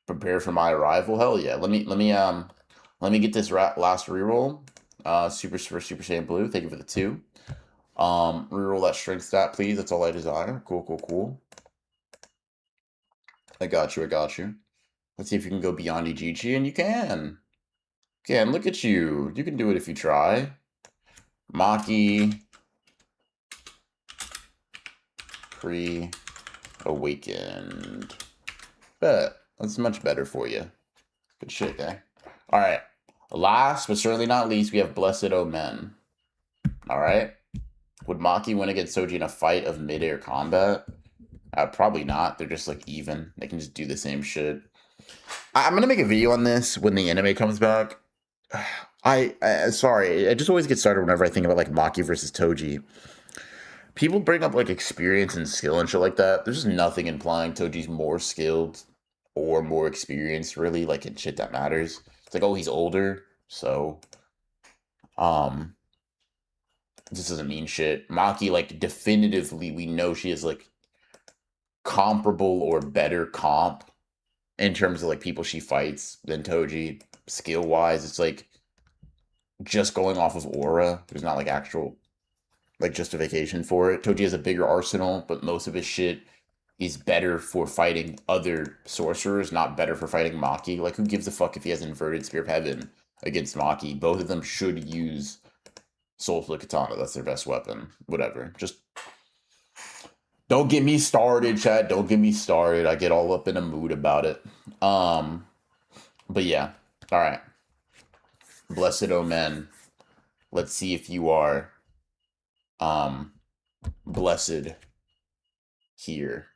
Prepare for my arrival. Hell yeah. Let me get this last reroll. Super Saiyan Blue. Thank you for the 2. Reroll that strength stat, please. That's all I desire. Cool. I got you. Let's see if you can go beyond EGG, and you can. Look at you. You can do it if you try. Maki pre-awakened. Bet. That's much better for you. Good shit, guy. Alright. Last, but certainly not least, we have Blessed Omen. Alright. Would Maki win against Soji in a fight of mid-air combat? Probably not. They're just, like, even. They can just do the same shit. I'm gonna make a video on this when the anime comes back. Sorry, I just always get started whenever I think about, like, Maki versus Toji. People bring up, like, experience and skill and shit like that. There's just nothing implying Toji's more skilled or more experienced, really, like, in shit that matters. It's like, oh, he's older, so, this doesn't mean shit. Maki, like, definitively, we know she is, like, comparable or better comp in terms of, like, people she fights than Toji. Skill-wise, it's, like, just going off of aura. There's not, like, actual like justification for it. Toji has a bigger arsenal, but most of his shit is better for fighting other sorcerers, not better for fighting Maki. Like, who gives a fuck if he has an inverted Spear of Heaven against Maki? Both of them should use Soul Flip Katana. That's their best weapon. Whatever. Just don't get me started, Chad. Don't get me started. I get all up in a mood about it. But yeah. All right. Blessed Omen. Let's see if you are blessed here.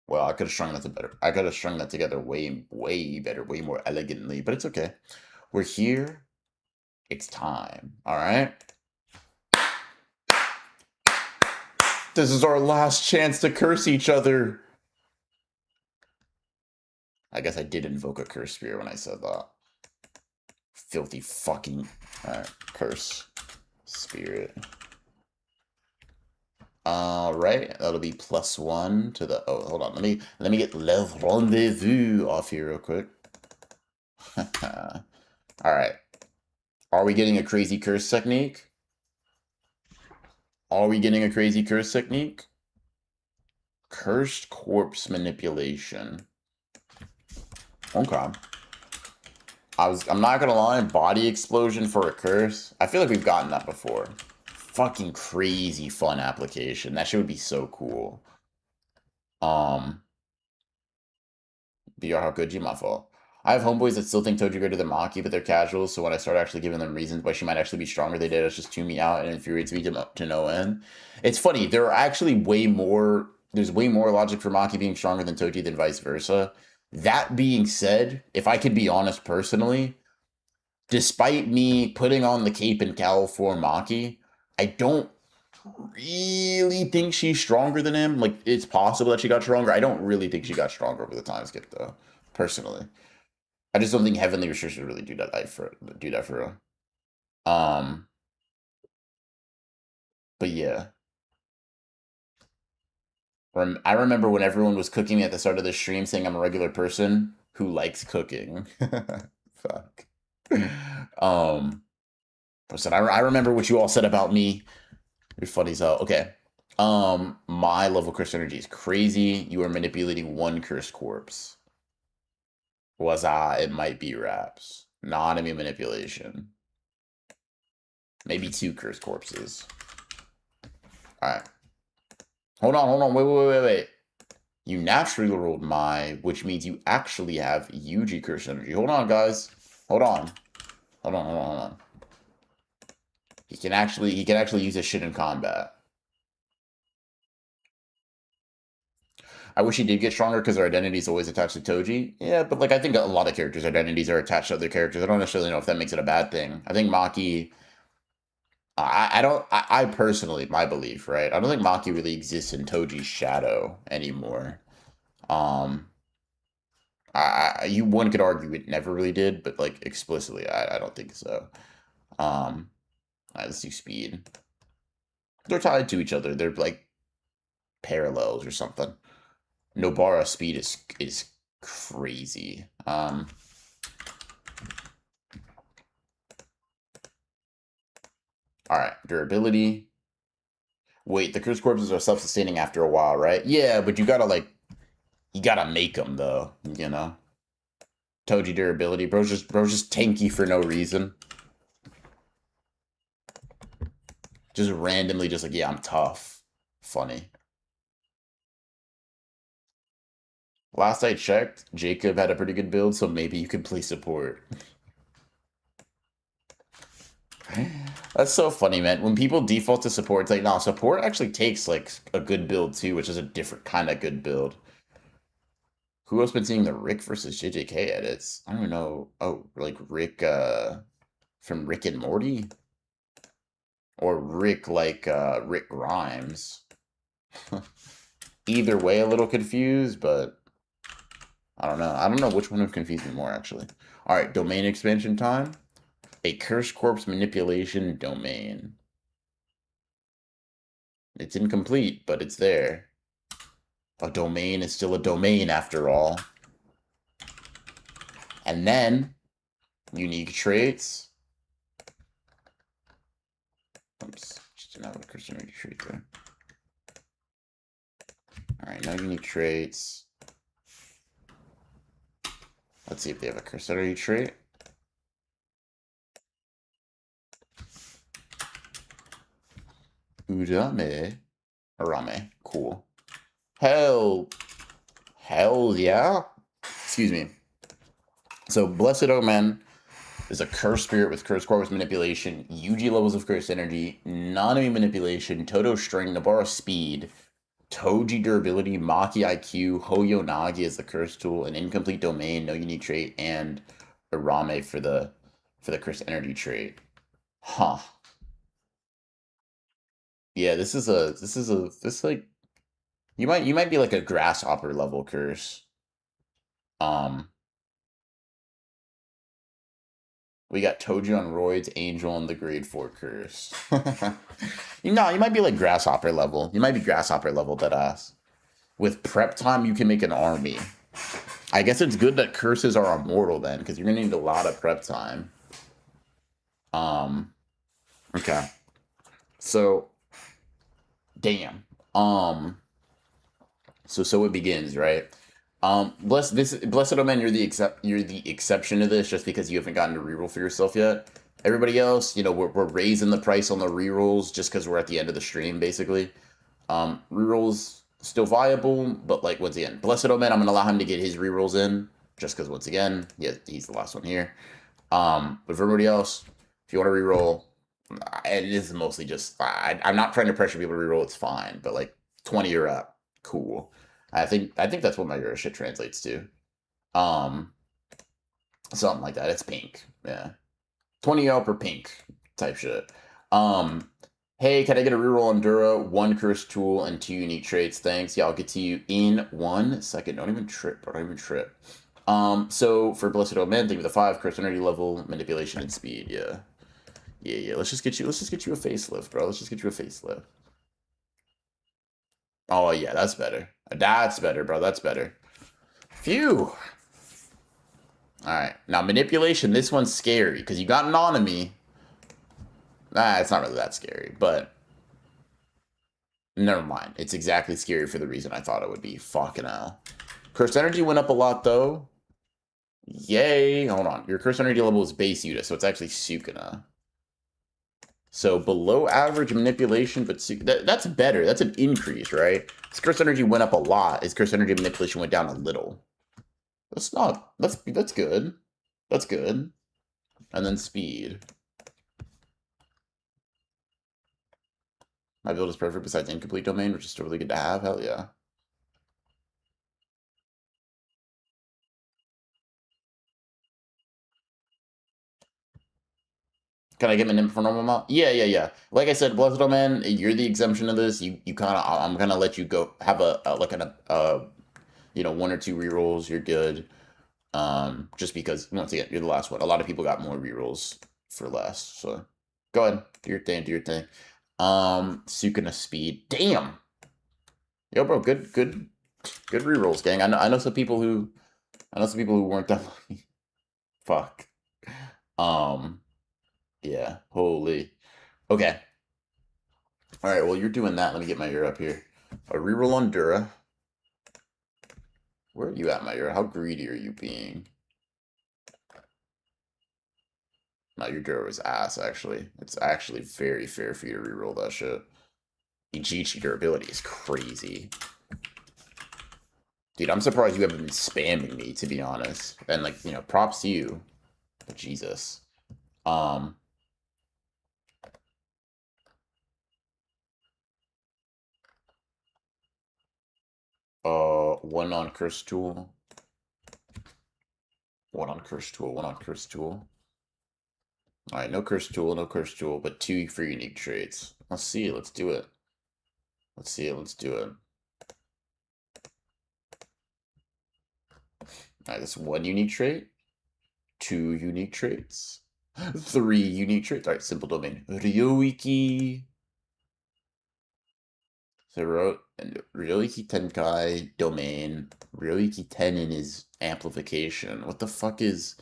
Well, I could have strung that better. I could have strung that together way, way better, way more elegantly, but it's okay. We're here. It's time. All right. This is our last chance to curse each other. I guess I did invoke a curse spear when I said that. Filthy fucking curse spirit. All right, that'll be +1 to the. Oh, hold on. Let me get Le Rendezvous off here real quick. All right. Are we getting a crazy curse technique? Are we getting a crazy curse technique? Cursed corpse manipulation. Okay. I'm not gonna lie, body explosion for a curse. I feel like we've gotten that before. Fucking crazy fun application. That shit would be so cool. BR, how could you? My fault. I have homeboys that still think Toji greater than Maki, but they're casuals, so when I start actually giving them reasons why she might actually be stronger, they did. It's just tune me out and infuriates me to no end. It's funny, there are actually there's way more logic for Maki being stronger than Toji than vice versa. That being said, if I could be honest personally, despite me putting on the cape and cowl for Maki, I don't really think she's stronger than him. Like, it's possible that she got stronger. I don't really think she got stronger over the time skip, though, personally. I just don't think Heavenly Restriction really do that for her. But yeah. I remember when everyone was cooking me at the start of the stream saying I'm a regular person who likes cooking. Fuck. I remember what you all said about me. You're funny as hell. Okay. My level curse energy is crazy. You are manipulating one cursed corpse. It might be Raps. Non-enemy manipulation. Maybe 2 cursed corpses. Alright. Hold on. Wait. You naturally rolled my, which means you actually have Yuji curse energy. Hold on, guys. Hold on. He can actually use this shit in combat. I wish he did get stronger because their identity is always attached to Toji. Yeah, but like I think a lot of characters' identities are attached to other characters. I don't necessarily know if that makes it a bad thing. I think Maki. I personally, my belief, right? I don't think Maki really exists in Toji's shadow anymore. One could argue it never really did, but like explicitly, I don't think so. Let's do speed. They're tied to each other. They're like parallels or something. Nobara speed is crazy. All right, durability. Wait, the curse corpses are self-sustaining after a while, right? Yeah, but you gotta make them though, you know. Toji durability, bro's just tanky for no reason. Just randomly, just like, yeah, I'm tough. Funny. Last I checked, Jacob had a pretty good build, so maybe you could play support. That's so funny, man. When people default to support, it's like, no, support actually takes like a good build too, which is a different kind of good build. Who else been seeing the Rick versus JJK edits? I don't know. Oh, like Rick from Rick and Morty? Or Rick like Rick Grimes. Either way, a little confused, but I don't know. I don't know which one would confuse me more, actually. All right, domain expansion time. A Curse Corpse manipulation domain. It's incomplete, but it's there. A domain is still a domain after all. And then, unique traits. Oops, Didn't have a curse energy trait there. Alright, no unique traits. Let's see if they have a curse energy trait. Urame. Arame. Cool. Hell yeah. Excuse me. So, Blessed Omen is a cursed spirit with cursed corpus manipulation, UG levels of cursed energy, non-enemy manipulation, Toto string, Nabara speed, Toji durability, Maki IQ, Hoyo Nagi is the curse tool, an incomplete domain, no unique trait, and Arame for the cursed energy trait. Huh. Yeah, this like you might be like a grasshopper level curse. Um We got Toji on roids, Angel, and the grade 4 curse. You might be like grasshopper level. You might be grasshopper level, deadass. With prep time, you can make an army. I guess it's good that curses are immortal then, because you're gonna need a lot of prep time. Okay. So, damn. So it begins, right? Blessed Omen, you're the exception to this just because you haven't gotten to reroll for yourself yet. Everybody else, we're raising the price on the rerolls just because we're at the end of the stream, basically. Rerolls still viable, but like once again, Blessed Omen, I'm gonna allow him to get his rerolls in, just because once again, yeah, he's the last one here. But for everybody else, if you want to reroll, and it is mostly just I'm not trying to pressure people to reroll, it's fine, but like 20 or up, cool. I think that's what my Euro shit translates to. Something like that. It's pink. Yeah. 20 up or pink type shit. Hey, can I get a reroll on Dura? 1 curse tool and 2 unique traits. Thanks. Yeah, I'll get to you in 1 second. Don't even trip, bro. Don't even trip. So for Blessed Omen, think of the 5 curse energy level, manipulation, and speed. Yeah. Yeah. Let's just get you a facelift, bro. Let's just get you a facelift. Oh yeah, that's better. That's better, bro. That's better. Phew. Alright. Now manipulation, this one's scary, because you got an enemy. It's not really that scary, but never mind. It's exactly scary for the reason I thought it would be. Fucking hell. Curse energy went up a lot, though. Yay. Hold on. Your curse energy level is base Yuta, so it's actually Sukuna. So below average manipulation, but that's better. That's an increase, right? His curse energy went up a lot. His curse energy manipulation went down a little. That's good. That's good. And then speed. My build is perfect besides incomplete domain, which is still really good to have. Hell yeah. Can I get an imp for normal amount? Yeah. Like I said, Blessed Man, you're the exemption of this. You kind of, I'm gonna let you go have a 1 or 2 rerolls. You're good. Just because once again, you're the last one. A lot of people got more rerolls for less. So go ahead, do your thing. Sukuna speed. Damn. Yo, bro, good rerolls, gang. I know some people who weren't that lucky. Fuck. Yeah, holy. Okay. All right, well, you're doing that. Let me get my ear up here. A reroll on Dura. Where are you at, my ear? How greedy are you being? No, your Dura is ass, actually. It's actually very fair for you to reroll that shit. Ichichi durability is crazy. Dude, I'm surprised you haven't been spamming me, to be honest. And, like, props to you. But Jesus. 1 on curse tool. 1 on curse tool, 1 on curse tool. Alright, no curse tool, but 2 for unique traits. Let's see, let's do it. Let's do it. Alright, that's 1 unique trait. 2 unique traits. 3 unique traits. Alright, simple domain. Ryoiki. So Ryoiki Tenkai domain. Ryoiki Tenin is amplification. What the fuck is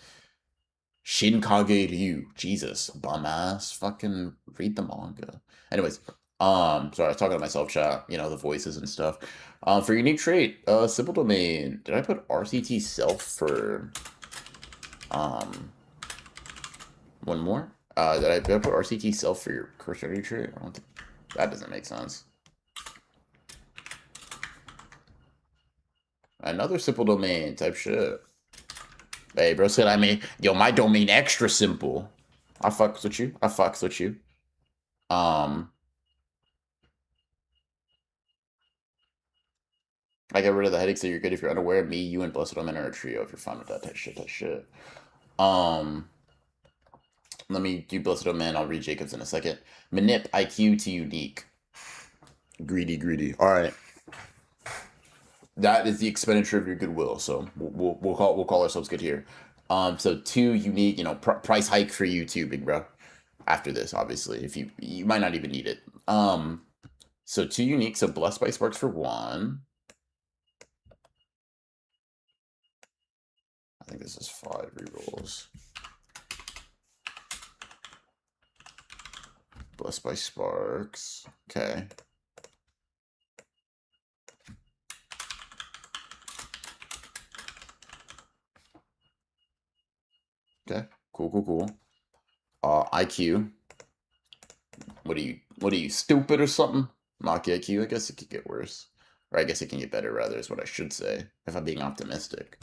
Shinkage Ryu? Jesus, bum ass. Fucking read the manga. Anyways, Sorry, I was talking to myself, chat, you know, the voices and stuff. For unique trait, simple domain. Did I put RCT self for one more? Did I put RCT self for your cursor unique trait? I don't think that doesn't make sense. Another simple domain type shit. Hey, bro said I made yo my domain extra simple. I fucks with you. I fucks with you. Um, I get rid of the headaches, so you're good if you're unaware. Me, you, and Blessed Omen are a trio. If you're fine with that type shit, that shit. Um, Let me do Blessed Omen. I'll read Jacobs in a second. Manip IQ to unique. Greedy, greedy. All right. That is the expenditure of your goodwill. So we'll call ourselves good here. So 2 unique, you know, price hike for you too, big bro. After this, obviously, if you might not even need it. So 2 unique. So Blessed by Sparks for 1. I think this is 5 rerolls. Blessed by Sparks. Okay. Okay. Cool. IQ. What are you, stupid or something? Mock IQ? I guess it could get worse. Or I guess it can get better, rather, is what I should say, if I'm being optimistic.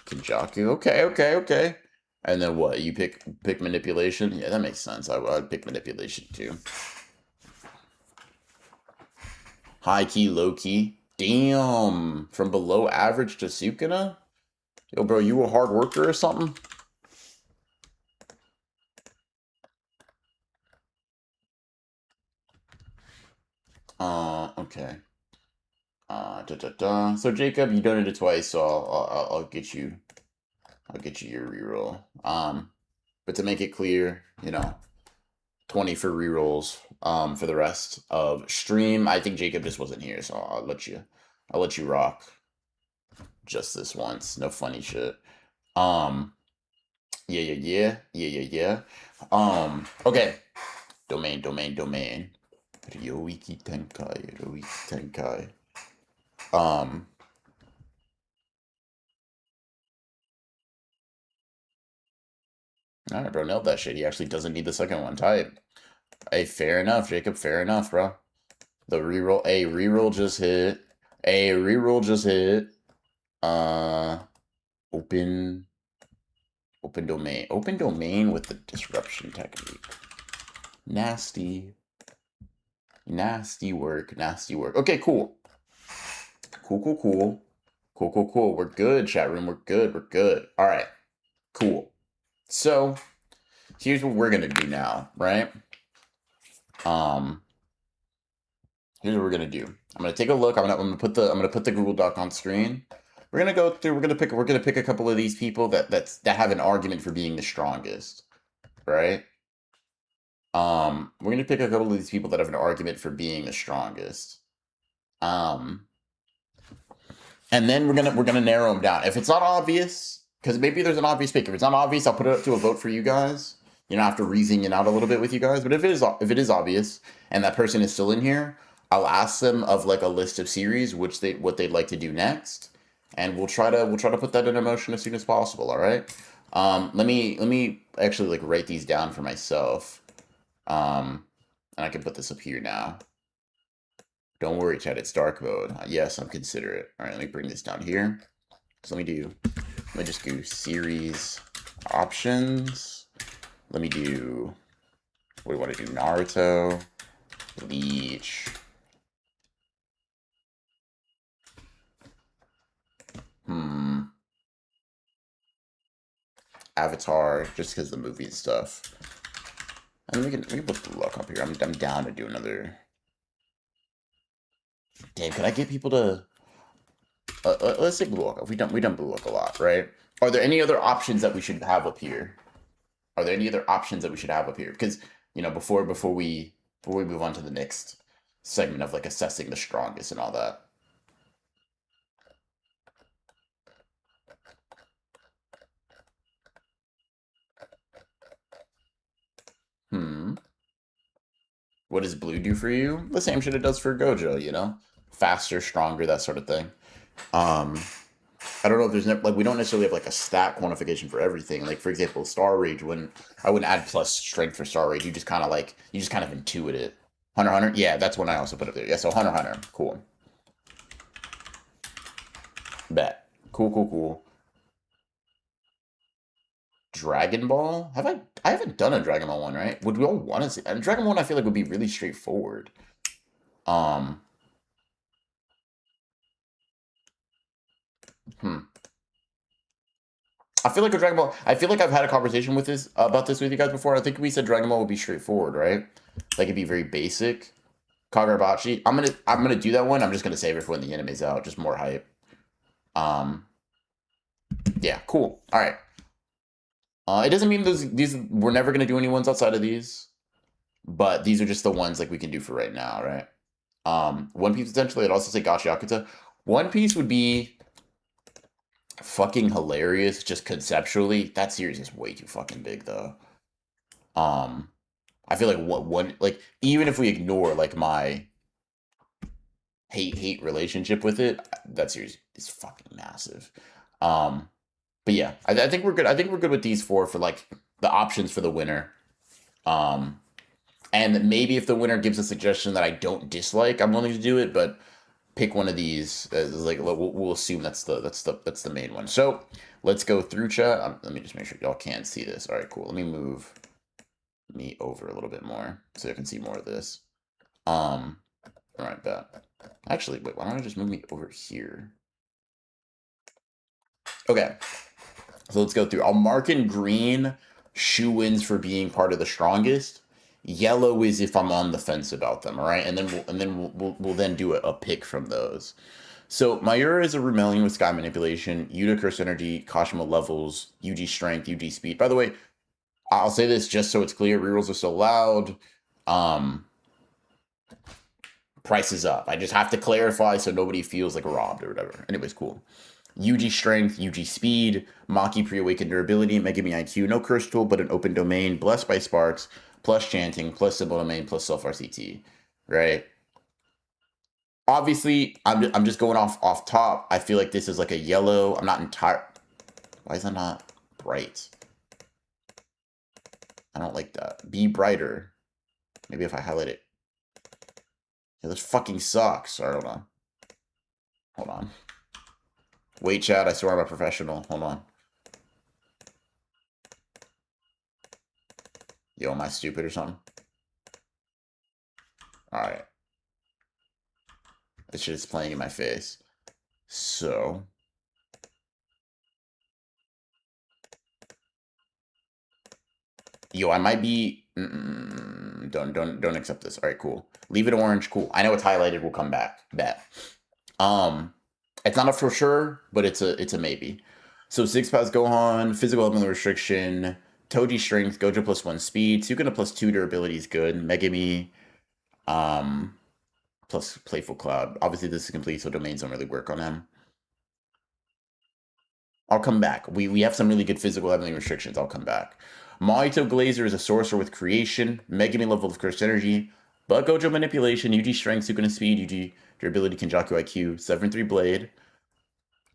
Kinjaku. Okay. And then what? You pick manipulation? Yeah, that makes sense. I'd pick manipulation too. High key, low key. Damn. From below average to Sukuna? Yo, bro, you a hard worker or something? Okay. So Jacob, you donated twice, so I'll get you. I'll get you your reroll. But to make it clear, you know, 20 for rerolls. For the rest of stream, I think Jacob just wasn't here, so I'll let you rock just this once. No funny shit. Um, yeah. Okay. Domain. Ryoiki Tenkai. Um, all right, bro, nailed that shit. He actually doesn't need the second one. Tight. Hey, fair enough, Jacob. Fair enough, bro. The reroll. A reroll just hit. A reroll just hit. Open. Open domain. Open domain with the disruption technique. Nasty. Nasty work. Okay, cool. Cool. We're good, chat room. We're good. All right. Cool. So, here's what we're gonna do now, right? Here's what we're gonna do. I'm gonna take a look. I'm gonna put the Google Doc on screen. We're gonna go through. We're gonna pick a couple of these people that have an argument for being the strongest, right? We're gonna pick a couple of these people that have an argument for being the strongest. Um, and then we're gonna narrow them down. If it's not obvious, because maybe there's an obvious pick. If it's not obvious, I'll put it up to a vote for you guys. You know, after reasoning it out a little bit with you guys. But if it is obvious and that person is still in here, I'll ask them of like a list of series what they'd like to do next, and we'll try to put that into motion as soon as possible. All right. Let me actually like write these down for myself. And I can put this up here now. Don't worry, chat. It's dark mode. Yes, I'm considerate. All right, let me bring this down here. So let me just do series options. Let me do, what do we want to do? Naruto, Bleach. Avatar, just because the movie and stuff. And we can put the look up here. I'm down to do another. Damn, can I get people to? Let's say blue look. We done blue look a lot, right? Are there any other options that we should have up here? Are there any other options that we should have up here? Because you know, before we move on to the next segment of like assessing the strongest and all that. Hmm. What does blue do for you? The same shit it does for Gojo, you know? Faster, stronger, that sort of thing. Um, I don't know if there's like we don't necessarily have like a stat quantification for everything. Like for example, Star Rage when I wouldn't add plus strength for Star Rage. You just kind of intuit it. Hunter Hunter, yeah, that's one I also put up there. Yeah, so Hunter Hunter, cool. Bet. Cool, cool, cool. Dragon Ball? Have I? I haven't done a Dragon Ball one, right? Would we all want to see? And Dragon Ball one, I feel like would be really straightforward. Um, hmm. I feel like a Dragon Ball. I feel like I've had a conversation with this about this with you guys before. I think we said Dragon Ball would be straightforward, right? Like it'd be very basic. Kagurabachi. I'm gonna do that one. I'm just gonna save it for when the anime's out. Just more hype. Um, yeah, cool. All right. It doesn't mean these we're never gonna do any ones outside of these, but these are just the ones like we can do for right now, right? One Piece potentially. I'd also say Gachi. One Piece would be fucking hilarious just conceptually. That series is way too fucking big though. Um, I feel like one like even if we ignore like my hate relationship with it, that series is fucking massive. Um, but yeah, I think we're good. I think we're good with these four for like the options for the winner. Um, and maybe if the winner gives a suggestion that I don't dislike, I'm willing to do it. But pick one of these. Like we'll assume that's the main one. So let's go through chat. Let me just make sure y'all can see this. All right, cool. Let me move me over a little bit more so you can see more of this. All right, bet. Actually, wait. Why don't I just move me over here? Okay. So let's go through. I'll mark in green shoe-ins for being part of the strongest. Yellow is if I'm on the fence about them. All right, and then we'll then do a pick from those. So Mayura is a Rumelian with Sky Manipulation, Yuta Curse Energy, Kashima Levels, UG Strength, UG Speed. By the way, I'll say this just so it's clear, rerolls are so loud. Price is up. I just have to clarify so nobody feels like robbed or whatever. Anyways, cool. UG Strength, UG Speed, Maki Pre-Awakened Durability, Megami IQ, no Curse Tool, but an Open Domain, Blessed by Sparks, plus Chanting, plus Symbol Domain, plus Self RCT, right? Obviously, I'm just going off top. I feel like this is like a yellow. I'm not entire. Why is that not bright? I don't like that. Be brighter. Maybe if I highlight it. Yeah, this fucking sucks. All right, hold on. Hold on. Wait, Chad. I swear I'm a professional. Hold on. Yo, am I stupid or something? All right. This shit is playing in my face. So. Yo, I might be. Don't accept this. All right, cool. Leave it orange. Cool. I know it's highlighted. We'll come back. Bet. It's not a for sure, but it's a maybe. So Six Pass Gohan, physical element restriction, Toji strength, Gojo plus 1 speed, Sukuna plus 2 durability is good. Megami, plus Playful Cloud. Obviously this is complete, so domains don't really work on him. I'll come back. We have some really good physical element restrictions. I'll come back. Mahito Glazer is a sorcerer with creation, Megami level of curse energy, but Gojo manipulation, UG strength, Sukuna speed, UG durability, Kenjaku IQ, 7-3 blade,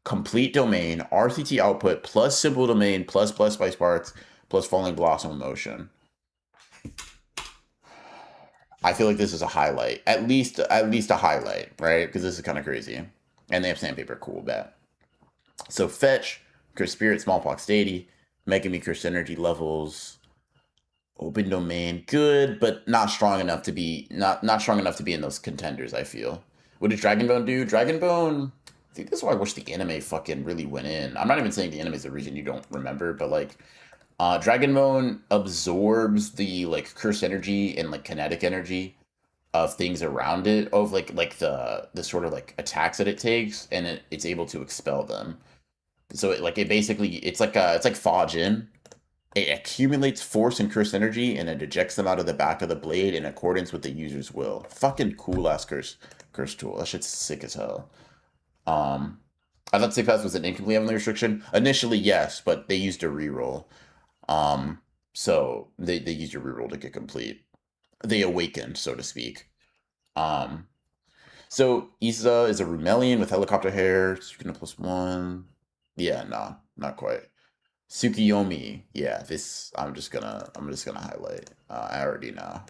complete domain, RCT output, plus simple domain, plus blessed by sparks, plus falling blossom emotion. I feel like this is a highlight, at least a highlight, right? Because this is kind of crazy, and they have sandpaper, cool bet. So fetch, curse spirit, smallpox deity, Megami curse energy levels, open domain, good, but not strong enough to be not strong enough to be in those contenders. I feel. What did Dragon Bone do? Dragon Bone. I think that's why I wish the anime fucking really went in. I'm not even saying the anime is the reason you don't remember, but like, Dragon Bone absorbs the like curse energy and like kinetic energy of things around it, of like the sort of like attacks that it takes, and it's able to expel them. So it basically it's like Fajin. It accumulates force and curse energy, and it ejects them out of the back of the blade in accordance with the user's will. Fucking cool ass curse tool. That shit's sick as hell. I thought Sick Pass was an incomplete heavenly restriction. Initially, yes, but they used a reroll. So they used a reroll to get complete. they awakened, so to speak. Um, so Isa is a Rumelian with helicopter hair. Sukuna +1. Yeah, no, not quite. Tsukiyomi. Yeah, this I'm just gonna highlight. I already know.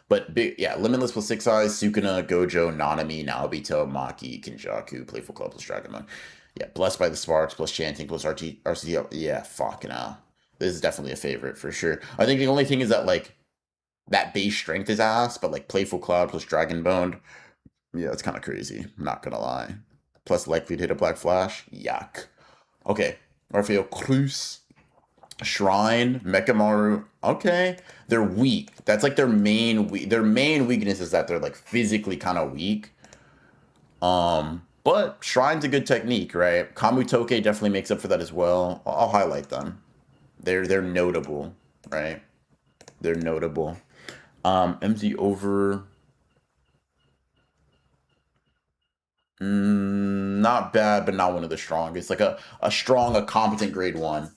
But big, yeah, Limitless +6 eyes, Sukuna, Gojo, Nanami, Naobito, Maki, Kinjaku, Playful Club Dragonmon. Yeah, Blessed by the Sparks plus Chanting plus RCO. Yeah, fucking hell. This is definitely a favorite for sure. I think the only thing is that like that base strength is ass, but like Playful Cloud plus Dragon Boned, yeah, it's kind of crazy. I'm not gonna lie. Plus likely to hit a Black Flash. Yuck. Okay, Raphael Cruz. Shrine, Mechamaru, okay. They're weak. That's like their main weakness is that they're like physically kind of weak. But Shrine's a good technique, right? Kamutoke definitely makes up for that as well. I'll highlight them. They're notable, right? They're notable. MZ over not bad, but not one of the strongest. Like a competent grade one.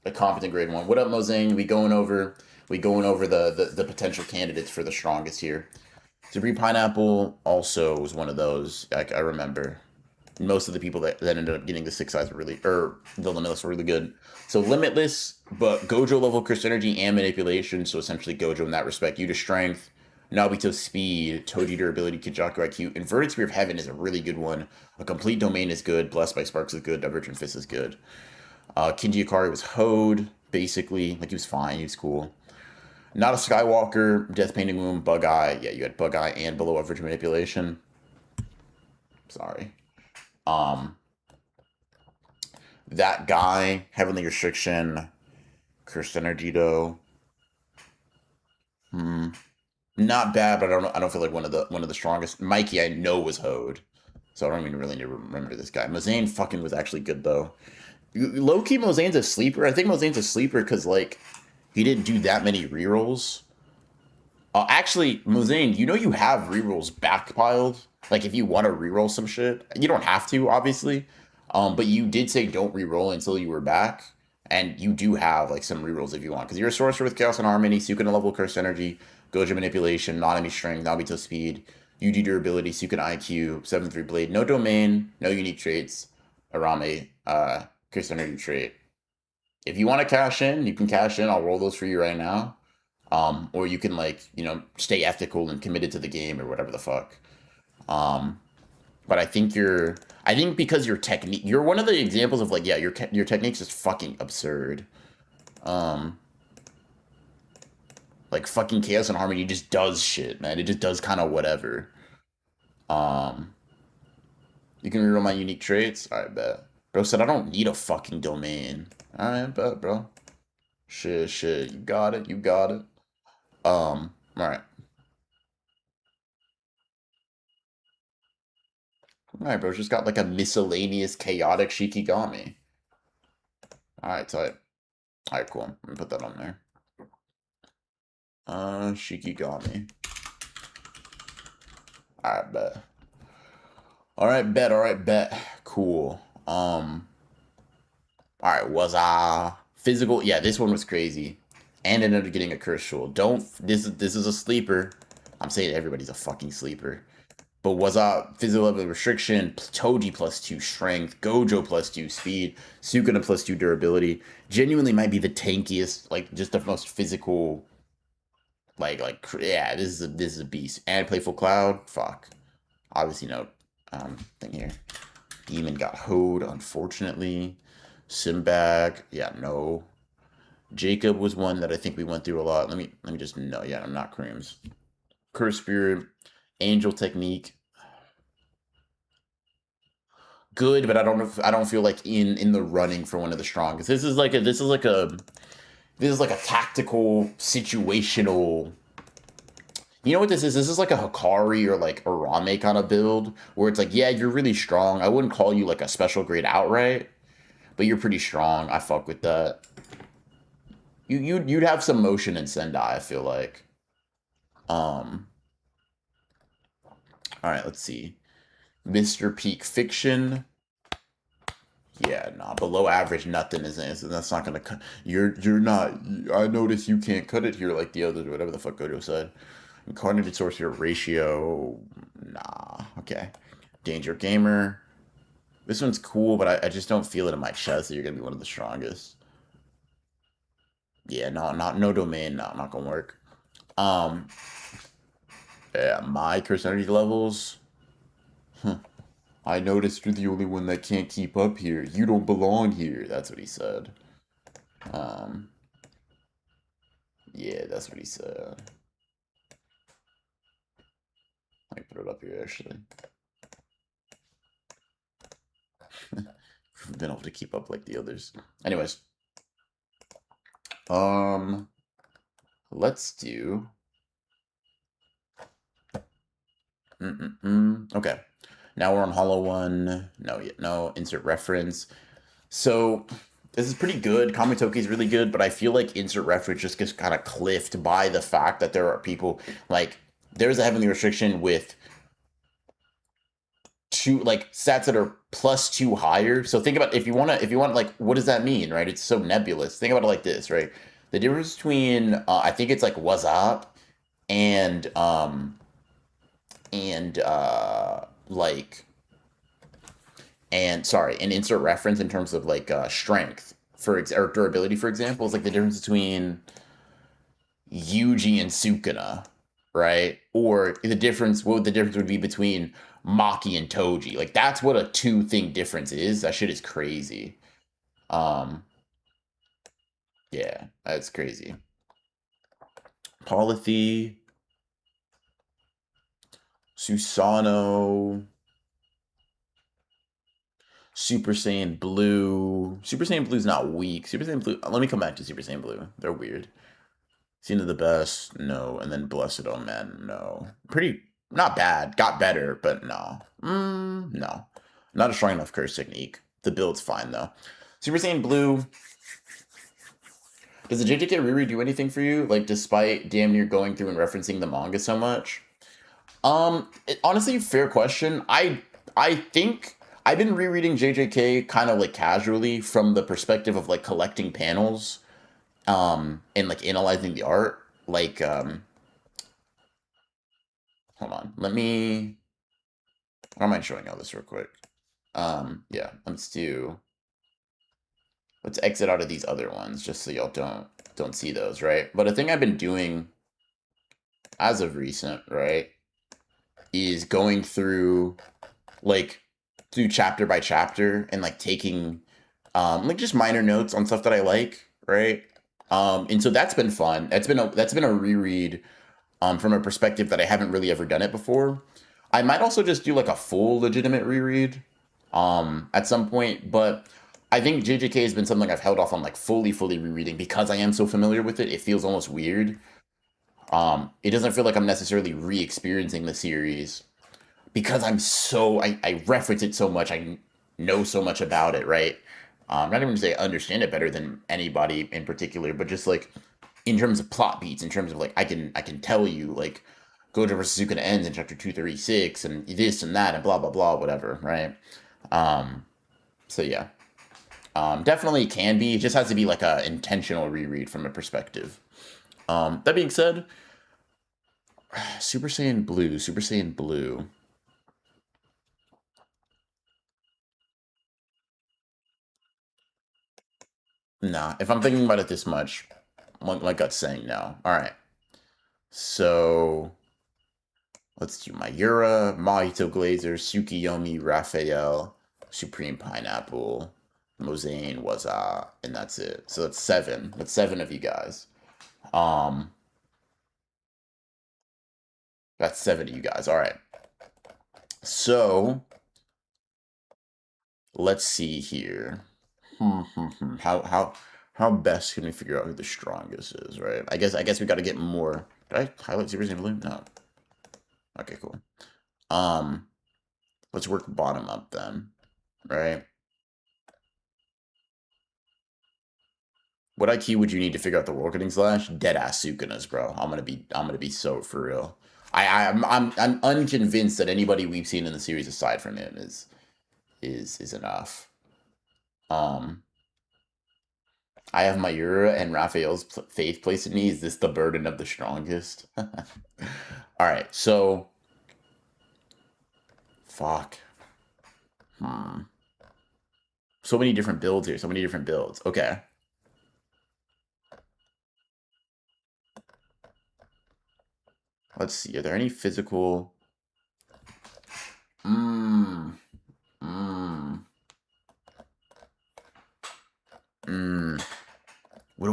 A competent grade one. What up, Mozane? We going over the potential candidates for the strongest here. Supreme Pineapple also was one of those. I remember most of the people that ended up getting the 6 eyes were really, or the Limitless were really good. So Limitless, but Gojo level Curse Energy and Manipulation. So essentially Gojo in that respect. Yuta Strength, Nobito Speed, Toji Durability, Kijaku IQ. Inverted Spear of Heaven is a really good one. A Complete Domain is good. Blessed by Sparks is good. Divergent Fist is good. Kinji Ikari was hoed, basically. Like, he was fine. He was cool. Not a Skywalker, Death Painting Womb, Bug Eye. Yeah, you had Bug Eye and Below Average Manipulation. Sorry. Um, that guy, Heavenly Restriction, Cursed Energy, though. Not bad, but I don't feel like one of the strongest. Mikey, I know was hoed, so I don't even really remember this guy. Mozane fucking was actually good though. Low key, Mozane's a sleeper. I think Mozane's a sleeper because like he didn't do that many rerolls. Actually, Mozane, you have rerolls backpiled. Like if you want to reroll some shit, you don't have to, obviously. But you did say don't reroll until you were back, and you do have like some rerolls if you want, because you're a sorcerer with Chaos and Harmony, Sukuna level Cursed Energy, Gojo Manipulation, Nanami Strength, Nobito Speed, UD Durability, Sukuna IQ, 7-3 Blade, no Domain, no unique traits, Arame, Cursed Energy trait. If you want to cash in, you can cash in. I'll roll those for you right now. Or you can like stay ethical and committed to the game or whatever the fuck. Um, but I think because your technique, you're one of the examples of like, yeah, your technique's just fucking absurd. Um, like fucking Chaos and Harmony just does shit, man. It just does kind of whatever. Um, you can reroll my unique traits. All right, bet. Bro said I don't need a fucking domain. All right, bet, bro. Shit. You got it. You got it. All right. All right, bro. Just got like a miscellaneous chaotic Shikigami. All right, tight. All right, cool. Let me put that on there. Shikigami. All right, bet. All right, bet. All right, bet. Cool. All right, was physical? Yeah, this one was crazy, and ended up getting a curse tool. Don't. This is a sleeper. I'm saying everybody's a fucking sleeper. But was physical level restriction, Toji +2 strength, Gojo +2 speed, Sukuna +2 durability. Genuinely might be the tankiest, like just the most physical. Yeah, this is a beast. And Playful Cloud, fuck. Obviously no thing here. Demon got hoed, unfortunately. Simbag, yeah, no. Jacob was one that I think we went through a lot. Let me just no, yeah, I'm not creams. Curse Spirit, Angel Technique, good, but I don't feel like in the running for one of the strongest. This is like a tactical situational. You know what this is? This is like a Hikari or like a Rame kind of build where it's like, yeah, you're really strong. I wouldn't call you like a special grade outright, but you're pretty strong. I fuck with that. You'd have some motion in Sendai, I feel like. Um, all right, let's see. Mr. Peak Fiction. Yeah, nah, below average, nothing that's not gonna cut. You're not. I notice you can't cut it here like the others, whatever the fuck Gojo said. Incarnated sorcerer ratio, nah. Okay, danger gamer. This one's cool, but I just don't feel it in my chest that you're gonna be one of the strongest. Yeah, no domain, no, not gonna work. Um, yeah, my curse energy levels. Huh. I noticed you're the only one that can't keep up here. You don't belong here. That's what he said. Um, yeah, that's what he said. I can put it up here actually. Been able to keep up like the others. Anyways, um, let's do. Okay, now we're on Hollow One. No, yet no. Insert reference. So this is pretty good. Kamitoki is really good, but I feel like insert reference just gets kind of cliffed by the fact that there are people like there's a heavenly restriction with two like stats that are +2 higher. So think about if you want like what does that mean, right? It's so nebulous. Think about it like this, right? The difference between I think it's like what's up and and like and sorry, an insert reference in terms of like strength or durability, for example, is like the difference between Yuji and Sukuna, right? Or what the difference would be between Maki and Toji. Like that's what a two thing difference is. That shit is crazy. Um, yeah, that's crazy. Polythy, Susano, Super Saiyan Blue. Super Saiyan Blue's not weak. Super Saiyan Blue. Let me come back to Super Saiyan Blue. They're weird. Seen of the best, no. And then Blessed on Men, no. Pretty, not bad. Got better, but no. No. Not a strong enough curse technique. The build's fine, though. Super Saiyan Blue. Does the JJK Riri do anything for you? Like, despite damn near going through and referencing the manga so much? Honestly, fair question. I think I've been rereading JJK kind of like casually from the perspective of like collecting panels and like analyzing the art. Like hold on, let me. I don't mind showing all this real quick. Yeah, let's exit out of these other ones just so y'all don't see those, right? But a thing I've been doing as of recent, right, is going through like through chapter by chapter and like taking like just minor notes on stuff that I like, right? And so that's been fun. That's been a reread from a perspective that I haven't really ever done it before. I might also just do like a full legitimate reread at some point, but I think JJK has been something I've held off on like fully rereading because I am so familiar with it. It feels almost weird. It doesn't feel like I'm necessarily re-experiencing the series because I reference it so much. I know so much about it, right? Not even to say I understand it better than anybody in particular, but just like in terms of plot beats, in terms of like I can tell you like Gojo versus Sukuna ends in chapter 236 and this and that and blah blah blah whatever, right? So yeah, definitely can be. It just has to be like a intentional reread from a perspective. That being said, Super Saiyan Blue, Super Saiyan Blue. Nah, if I'm thinking about it this much, my gut's saying no. All right, so let's do Mayura, Mahito Glazer, Tsukiyomi, Raphael, Supreme Pineapple, Mozane, Waza, and that's it. So that's seven. That's seven of you guys. Um, that's seven of you guys. All right. So let's see here. How best can we figure out who the strongest is? Right. I guess we got to get more. Did I highlight Super Saiyan Blue? No. Okay. Cool. Um, let's work bottom up then. Right. What IQ would you need to figure out the World Cutting Slash? Dead ass Sukunas, bro. I'm gonna be so for real. I'm unconvinced that anybody we've seen in the series aside from him is enough. Um, I have Mayura and Raphael's faith placed in me. Is this the burden of the strongest? All right, so fuck. Hmm. So many different builds here. So many different builds. Okay. Let's see. Are there any physical? Mmm. Mmm. Mmm. What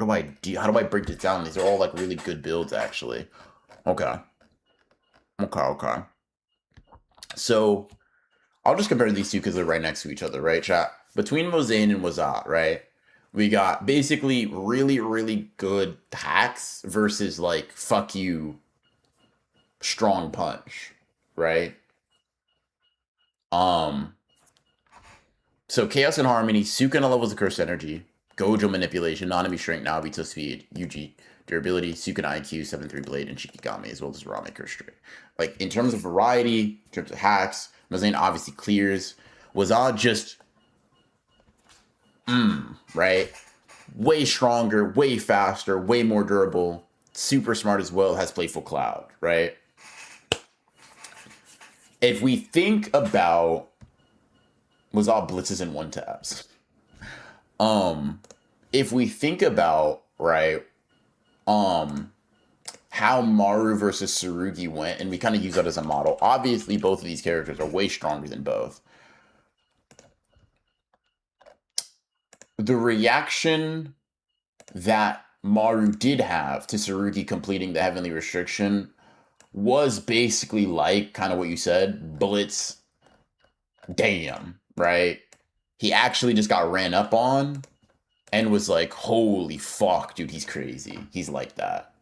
do I do? How do I break this down? These are all like really good builds, actually. Okay. Okay. So I'll just compare these two because they're right next to each other, right, chat? Between Mozane and Wazat, right? We got basically really, really good hacks versus like fuck you strong punch, right? Um so Chaos and Harmony, Sukuna levels of Curse Energy, Gojo Manipulation, Nanami Shrink, Naobito Speed, Yuji Durability, Sukuna IQ, 7-3 Blade, and Shikigami, as well as Rame Curse Strike. Like, in terms of variety, in terms of hacks, Mazane obviously clears. Wazad just, right? Way stronger, way faster, way more durable, super smart as well, has Playful Cloud, right? If we think about Wazad blitzes and one taps, if we think about, right, how Maru versus Tsurugi went, and we kind of use that as a model. Obviously, both of these characters are way stronger than both. The reaction that Maru did have to Tsurugi completing the Heavenly Restriction was basically like kind of what you said, Blitz. Damn, right? He actually just got ran up on and was like, holy fuck, dude, he's crazy. He's like that.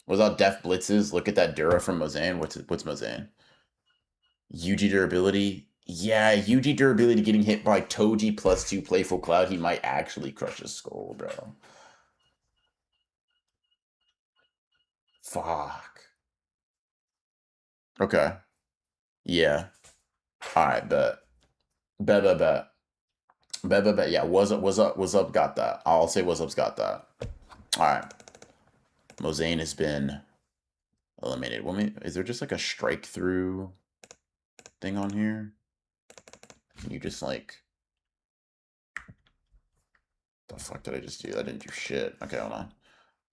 Without Def Blitzes, look at that Dura from Mozane. What's Mozane? Yuji durability. Yeah, Yuji durability getting hit by Toji +2 Playful Cloud. He might actually crush his skull, bro. Fuck. Okay. Yeah. Alright, bet. Bet. Yeah, what's up, got that. I'll say what's up's got that. Alright. Mozane has been eliminated. Is there just like a strike through thing on here? Can you just like... The fuck did I just do? I didn't do shit. Okay, hold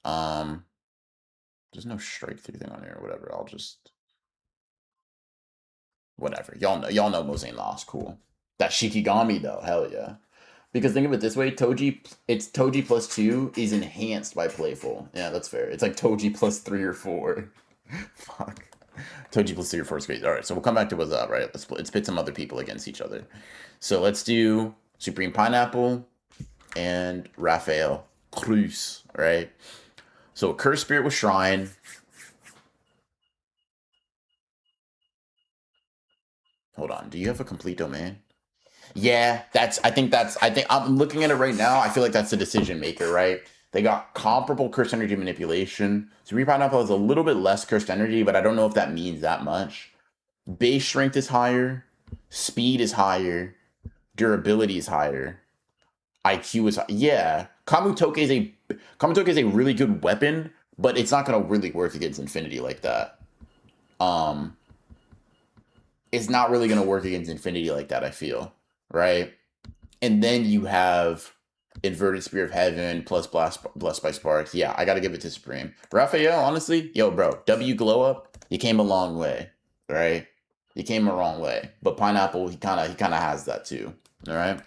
on. There's no strike through thing on here or whatever. I'll just... Whatever. Y'all know Mozane lost. Cool. That Shikigami though, hell yeah. Because think of it this way, Toji +2 is enhanced by Playful. Yeah, that's fair. It's like Toji +3 or 4. Fuck. Toji +3 or 4 is great. Alright, so we'll come back to what's up, right? Let's pit some other people against each other. So let's do Supreme Pineapple and Raphael Cruz, right? So Curse Spirit with Shrine. Hold on. Do you have a complete domain? Yeah, I think I'm looking at it right now. I feel like that's the decision maker, right? They got comparable cursed energy manipulation. Supreme Pineapple has a little bit less cursed energy, but I don't know if that means that much. Base strength is higher, speed is higher, durability is higher, IQ is yeah. Kamutoke is a really good weapon, but it's not gonna really work against Infinity like that. Um, it's not really gonna work against Infinity like that. I feel right. And then you have Inverted Spear of Heaven plus Blessed by Sparks. Yeah, I gotta give it to Supreme. Raphael, honestly, yo, bro, W Glow Up, you came a long way, right? You came a long way. But Pineapple, he kinda has that too. All right.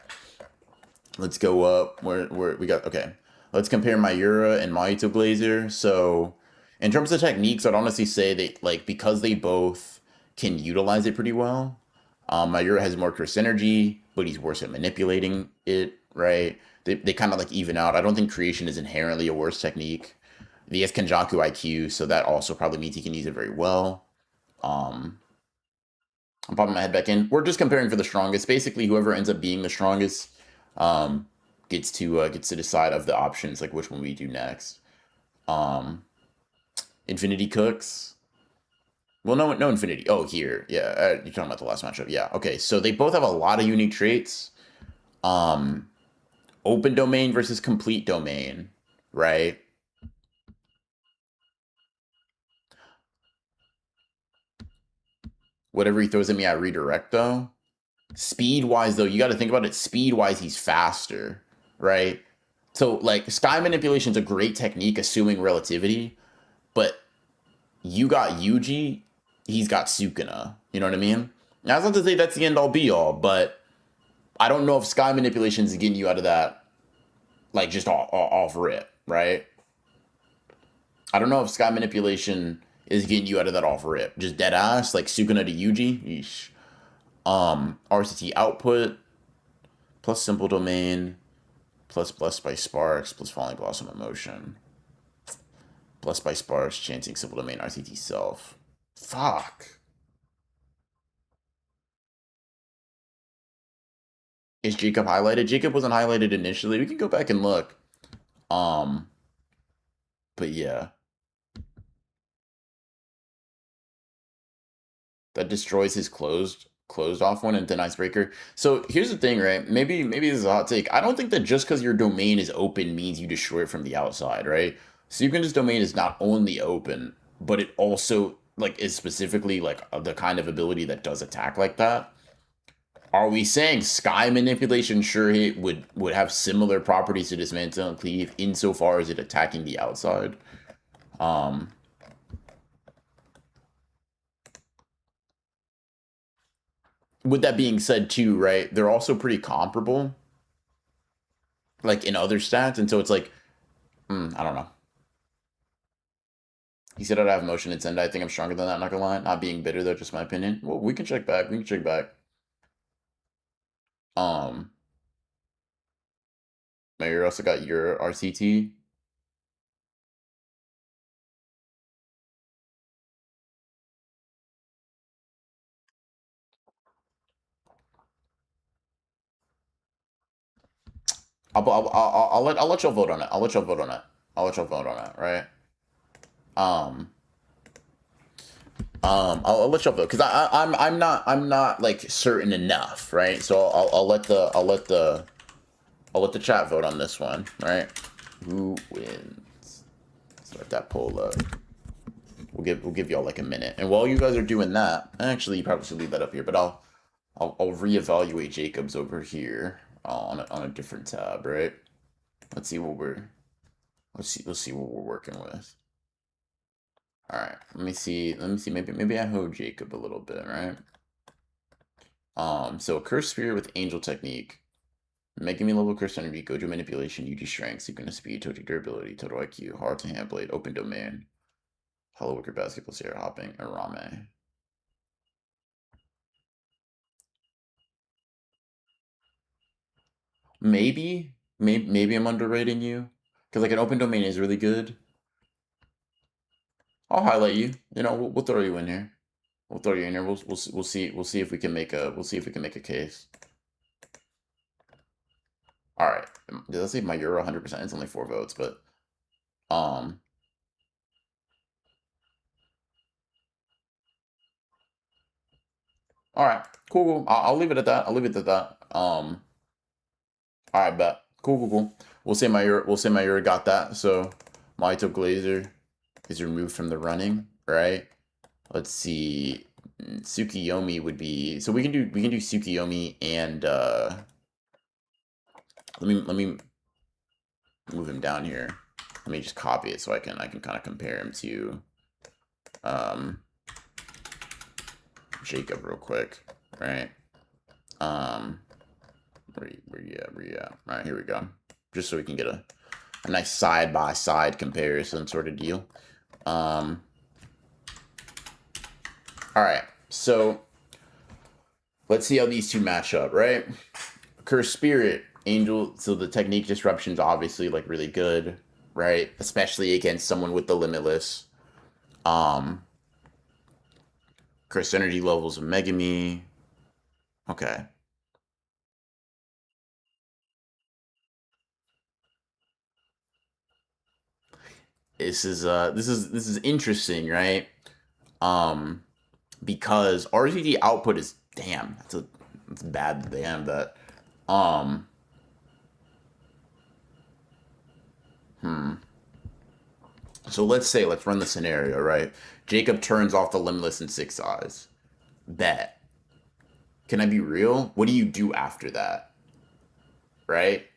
Let's go up. Where we got okay. Let's compare Mayura and Mahito Glazer. So in terms of techniques, I'd honestly say that like because they both can utilize it pretty well. Mayura has more curse energy, but he's worse at manipulating it, right? They kind of like even out. I don't think creation is inherently a worse technique. He has Kenjaku IQ, so that also probably means he can use it very well. I'm popping my head back in. We're just comparing for the strongest. Basically, whoever ends up being the strongest um, gets to decide of the options, like which one we do next. Infinity Cooks. Well, no infinity. Oh, here, yeah. You're talking about the last matchup. Yeah. Okay. So they both have a lot of unique traits. Um, open domain versus complete domain, right? Whatever he throws at me, I redirect though. Speed wise, though, you got to think about it. Speed wise, he's faster, right? So like sky manipulation is a great technique, assuming relativity, but you got Yuji, he's got Sukuna. You know what I mean? Now, that's not to say that's the end all be all, but I don't know if sky manipulation is getting you out of that like just off rip, right? I don't know if sky manipulation is getting you out of that off rip. Just dead ass, like Sukuna to Yuji. Yeesh. RCT output plus simple domain plus blessed by sparks plus falling blossom emotion. Blessed by sparks, chanting simple domain RCT self. Fuck. Is Jacob highlighted? Jacob wasn't highlighted initially. We can go back and look. Um, but yeah. That destroys his closed off one and then icebreaker. So here's the thing, right? Maybe this is a hot take. I don't think that just because your domain is open means you destroy it from the outside, right? Sukuna's domain is not only open, but it also like is specifically like the kind of ability that does attack like that. Are we saying sky manipulation sure it would have similar properties to dismantle and cleave insofar as it attacking the outside? Um with that being said too, right? They're also pretty comparable like in other stats, and so it's like, I don't know. He said I'd have motion and send. I think I'm stronger than that. Not gonna lie, not being bitter though, just my opinion. Well, we can check back. We can check back. Um, Mayor also got your RCT. I'll let y'all vote on it. I'll let y'all vote on it. I'll let y'all vote on it. Right. Um. I'll let y'all vote because I'm not like certain enough, right? So I'll let the chat vote on this one, right? Who wins? Let's let that poll up. We'll give y'all like a minute, and while you guys are doing that, actually, you probably should leave that up here, but I'll reevaluate Jacobs over here on a different tab, right? Let's see what we're let's see what we're working with. All right, let me see. Maybe I hold Jacob a little bit, right? So Curse Spirit with Angel Technique. Making me level Curse Energy, Gojo Manipulation, UG Strength, Sukuna Speed, Total Durability, Total IQ, Hard to Handblade, Open Domain, Hollow Wicker Basketball, Sierra Hopping, Arame. Maybe I'm underrating you because like an open domain is really good. I'll highlight you. You know, we'll throw you in here. We'll throw you in here. We'll see if we can make a case. All right. Let's see my Euro 100%. It's only 4 votes, but um. All right. Cool. I'll leave it at that. I'll leave it at that. All right, bet. Cool. We'll say my Euro got that. So Maito Glazer is removed from the running, right? Let's see. Tsukiyomi would be so we can do Tsukiyomi and let me move him down here. Let me just copy it so I can kind of compare him to um Jacob real quick, right? Where you at? All right, here we go. Just so we can get a nice side by side comparison sort of deal. All right, so let's see how these two match up, right? Curse Spirit, Angel. So the technique disruption's obviously like really good, right? Especially against someone with the Limitless. Curse energy levels of Megami. Okay. This is interesting, right? because RTD output is damn. That's bad that they have that. Um, so let's run the scenario, right? Jacob turns off the limitless in 6 eyes. Bet. Can I be real? What do you do after that? Right?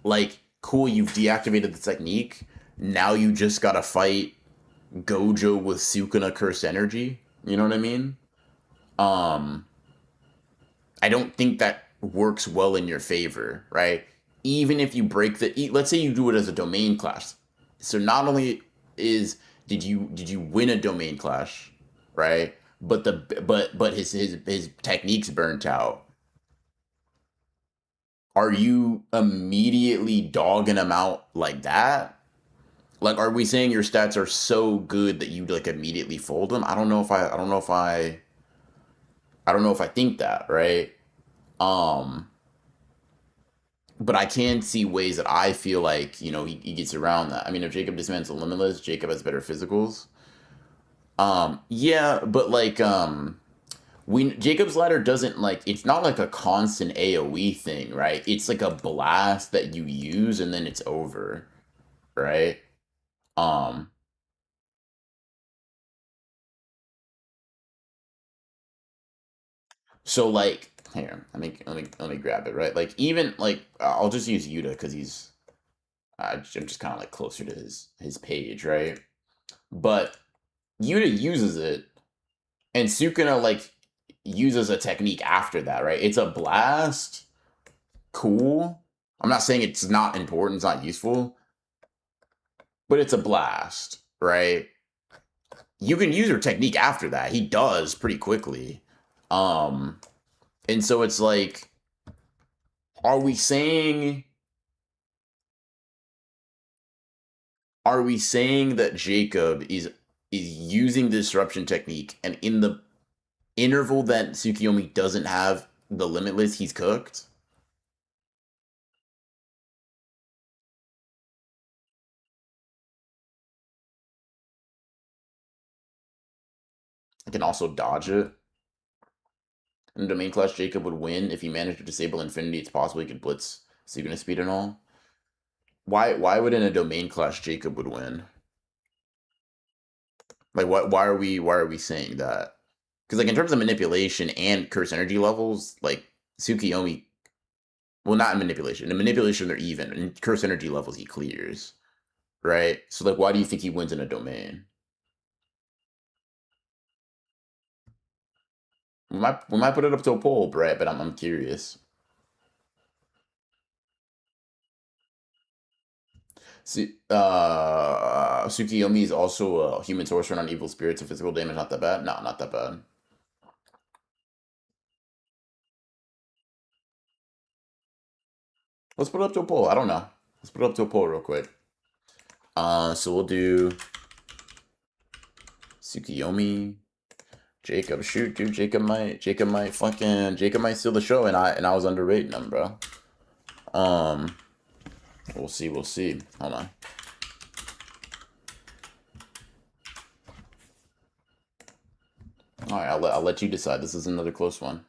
Like, cool, you've deactivated the technique. Now you just gotta fight Gojo with Sukuna Curse Energy. You know what I mean? Um, I don't think that works well in your favor, right? Even if you break let's say you do it as a domain clash. So not only is did you win a domain clash, right? But his techniques burnt out. Are you immediately dogging him out like that? Like, are we saying your stats are so good that you like immediately fold them? I don't know if I think that, right? Um, but I can see ways that I feel like he gets around that. I mean, if Jacob dismantles limitless, Jacob has better physicals. Yeah, but like we Jacob's ladder doesn't like it's not like a constant AoE thing, right? It's like a blast that you use and then it's over, right? Um, so like here, let me grab it, right? Like even like I'll just use Yuta because I'm just kind of like closer to his page, right? But Yuta uses it, and Sukuna like uses a technique after that, right? It's a blast, cool. I'm not saying it's not important, it's not useful, but it's a blast, right? You can use your technique after that. He does pretty quickly. Um, and so it's like, are we saying that Jacob is using the disruption technique, and in the interval that Tsukiyomi doesn't have the limitless, he's cooked? I can also dodge it. In the domain clash, Jacob would win if he managed to disable Infinity. It's possible he could blitz Suguna speed and all. Why would in a domain clash Jacob would win? Like what? Why are we saying that? Because like in terms of manipulation and curse energy levels, like Tsukiyomi, well, not in manipulation. In manipulation, they're even. In curse energy levels, he clears, right? So like, why do you think he wins in a domain? We might put it up to a poll, Brett, but I'm curious. Tsukiyomi is also a human sorcerer on evil spirits and physical damage. Not that bad. No, not that bad. Let's put it up to a poll. I don't know. Let's put it up to a poll real quick. So we'll do Tsukiyomi, Jacob. Shoot, dude, Jacob might steal the show, and I was underrating him, bro. Um, we'll see. Hold on. All right, I'll let you decide. This is another close one.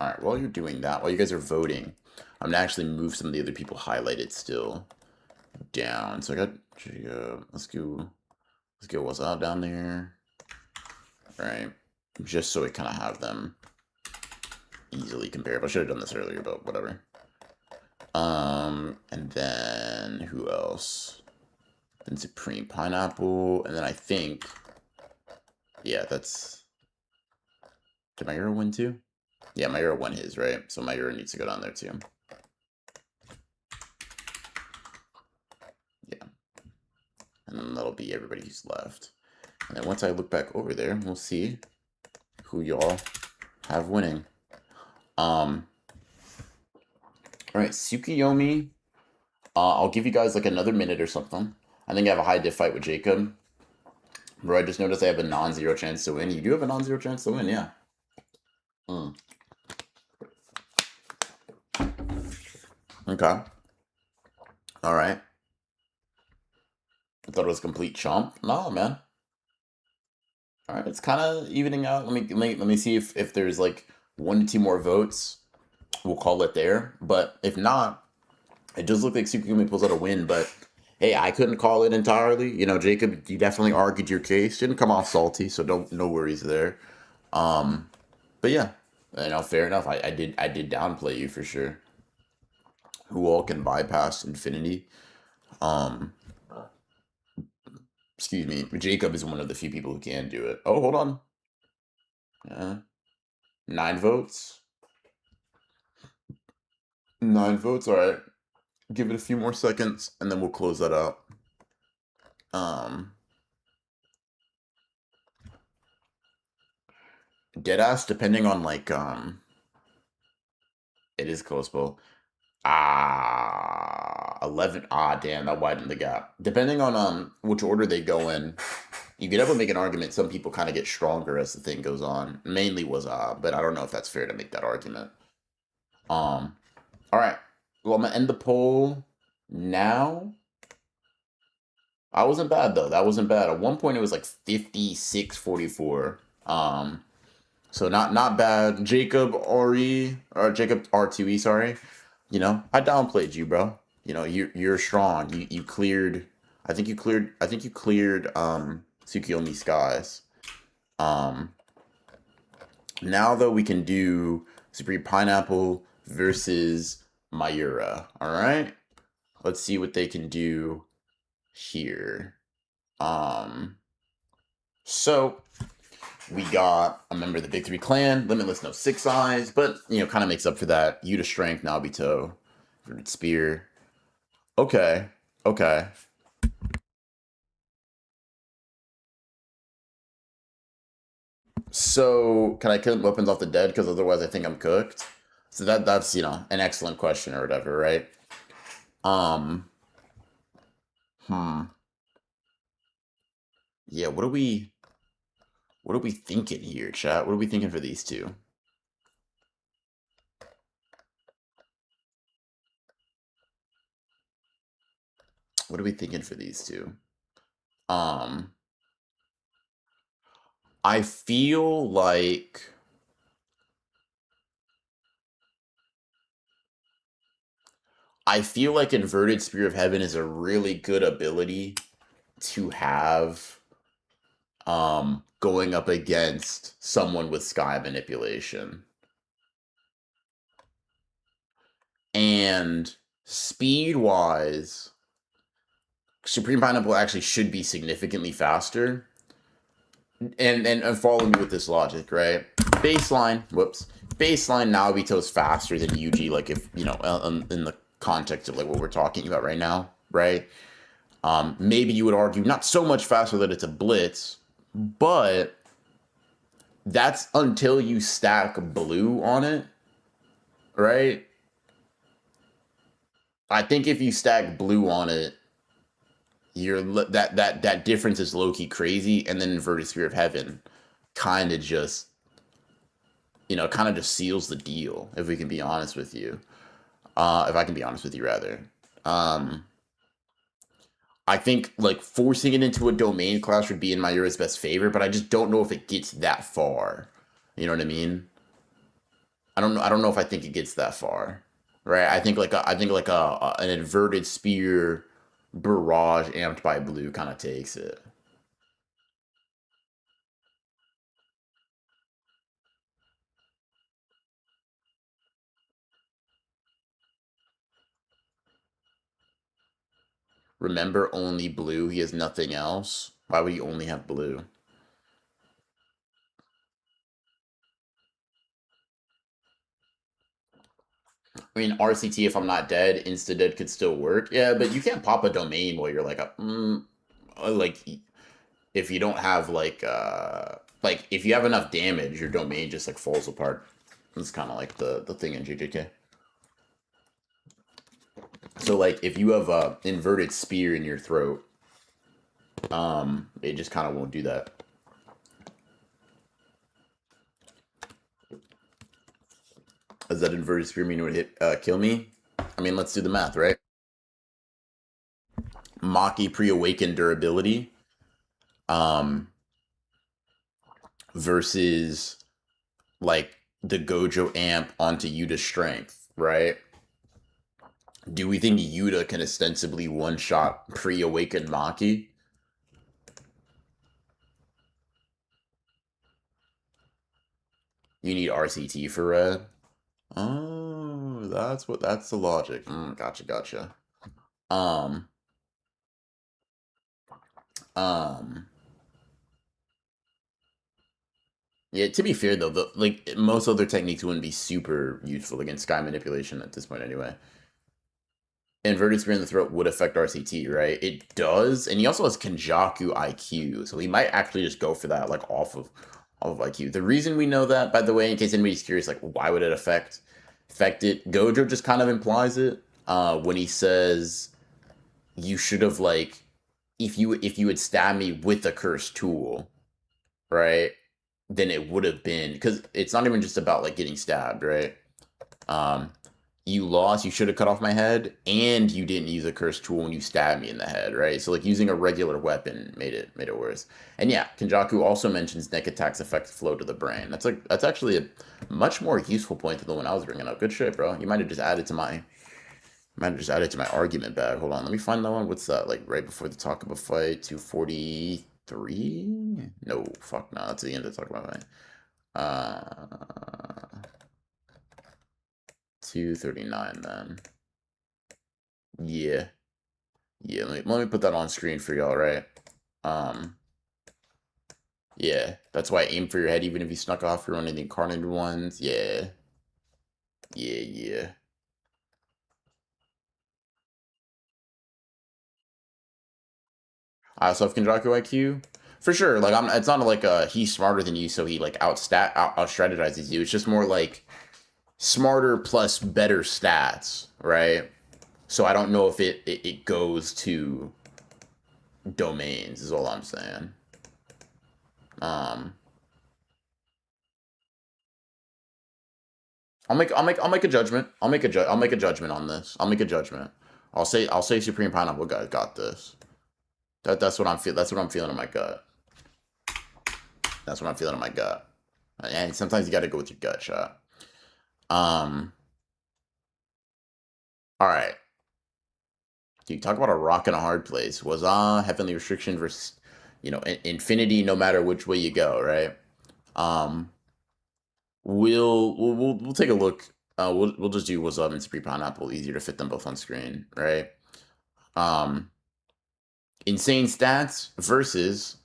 All right, while you're doing that, while you guys are voting, I'm gonna actually move some of the other people highlighted still down. So I got let's go what's up down there. All right, just so we kind of have them easily comparable. I should have done this earlier, but whatever. And then who else? Then Supreme Pineapple, and then I think, yeah, that's. Did my hero win too? Yeah, my hero won his, right? So my hero needs to go down there too. Yeah, and then that'll be everybody who's left. And then once I look back over there, we'll see who y'all have winning. All right, Tsukiyomi. I'll give you guys like another minute or something. I think I have a high diff fight with Jacob. Bro, I just noticed I have a non-zero chance to win. You do have a non-zero chance to win, yeah. Okay. All right. I thought it was complete chump. No, man. All right, it's kind of evening out. Let me see if there's like 1 to 2 more votes. We'll call it there. But if not, it does look like Sukiyumi pulls out a win. But hey, I couldn't call it entirely. You know, Jacob, you definitely argued your case. Didn't come off salty, so don't no worries there. Um, but yeah, you know, fair enough. I did downplay you for sure. Who all can bypass infinity? Um, excuse me. Jacob is one of the few people who can do it. Oh, hold on. 9 votes. 9 votes. All right. Give it a few more seconds, and then we'll close that out. Um, Deadass, depending on like it is close, Bo. 11. Damn, that widened the gap. Depending on which order they go in, you could ever make an argument. Some people kind of get stronger as the thing goes on. Mainly was but I don't know if that's fair to make that argument. All right. Well, I'm gonna end the poll now. I wasn't bad though. That wasn't bad. At one point, it was like 56-44. So not bad. Jacob RE or Jacob R2E, sorry. You know, I downplayed you, bro. You know, you're strong. You cleared. I think you cleared Tsukiyomi Skies. Um, Now though we can do Supreme Pineapple versus Mayura. All right. Let's see what they can do here. So we got a member of the Big Three clan, limitless no 6 eyes, but you know, kind of makes up for that. Yuta strength, Nabito, spear. Okay. Okay. So can I kill weapons off the dead? Because otherwise I think I'm cooked. So that's, you know, an excellent question or whatever, right? Um hmm. Yeah, what are we thinking here, chat? What are we thinking for these two? What are we thinking for these two? Um I feel like Inverted Spear of Heaven is a really good ability to have going up against someone with sky manipulation. And speed wise, Supreme Pineapple actually should be significantly faster. And follow me with this logic, right? Baseline Naobito's faster than Yuji, like if you know, in the context of like what we're talking about right now, right? Maybe you would argue not so much faster that it's a blitz, but that's until you stack blue on it, right? I think if you stack blue on it, that difference is low key crazy, and then Inverted Spear of Heaven kind of just seals the deal. If we can be honest with you, if I can be honest with you, rather. I think like forcing it into a domain class would be in Mayura's best favor, but I just don't know if it gets that far. You know what I mean? I don't know if I think it gets that far, right? An inverted spear barrage amped by blue kind of takes it. Remember, only blue. He has nothing else. Why would he only have blue? I mean, RCT, if I'm not dead, insta dead could still work. Yeah, but you can't pop a domain while you're like if you don't have like if you have enough damage, your domain just like falls apart. It's kind of like the thing in JJK. So like if you have a inverted spear in your throat, it just kind of won't do that. Does that inverted spear mean it would kill me? I mean, let's do the math, right? Maki pre-awakened durability um versus like the Gojo amp onto Yuta's strength, right? Do we think Yuta can ostensibly one shot pre-awakened Maki? You need RCT for red. Oh, that's the logic. Gotcha, gotcha. Um, um, yeah. To be fair though, like most other techniques wouldn't be super useful against sky manipulation at this point anyway. Inverted spear in the throat would affect RCT, right? It does, and he also has Kenjaku IQ, so he might actually just go for that, like off of IQ. The reason we know that, by the way, in case anybody's curious, like why would it affect it? Gojo just kind of implies it when he says you should have like if you had stabbed me with a cursed tool, right? Then it would have been because it's not even just about like getting stabbed, right? Um, you lost, you should have cut off my head, and you didn't use a cursed tool when you stabbed me in the head, right? So like using a regular weapon made it worse. And yeah, Kenjaku also mentions neck attacks affect flow to the brain. That's actually a much more useful point than the one I was bringing up. Good shit, bro. You might have just added to my argument bag. Hold on, let me find that one. What's that? Like right before the Takaba fight, 243? No, fuck no, that's the end of the Takaba fight. 239 then. Yeah. Yeah, let me put that on screen for y'all, right? Um, yeah, that's why I aim for your head even if you snuck off your one of the incarnated ones. Yeah. Yeah, yeah. I also have Kenjaku IQ. For sure, like it's not like he's smarter than you, so he like out strategizes you. It's just more like smarter plus better stats, right? So I don't know if it goes to domains is all I'm saying. Um, I'll make a judgment. I'll make a judgment on this. I'll make a judgment. I'll say Supreme Pineapple got this. That's what that's what I'm feeling in my gut. That's what I'm feeling in my gut. And sometimes you got to go with your gut shot. Um. All right. You talk about a rock and a hard place. Was Heavenly Restriction versus Infinity. No matter which way you go, right? Um. We'll take a look. We'll just do what's up and Supreme Pineapple. Easier to fit them both on screen, right? Um. Insane stats versus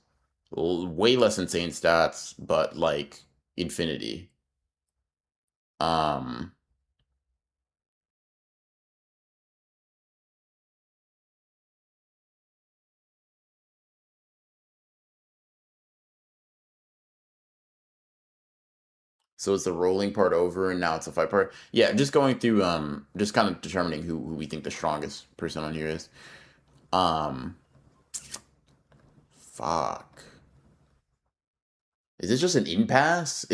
way less insane stats, but like Infinity. Um. So it's the rolling part over, and now it's a fight part. Yeah, just going through, just kind of determining who we think the strongest person on here is. Um, fuck. Is this just an impasse?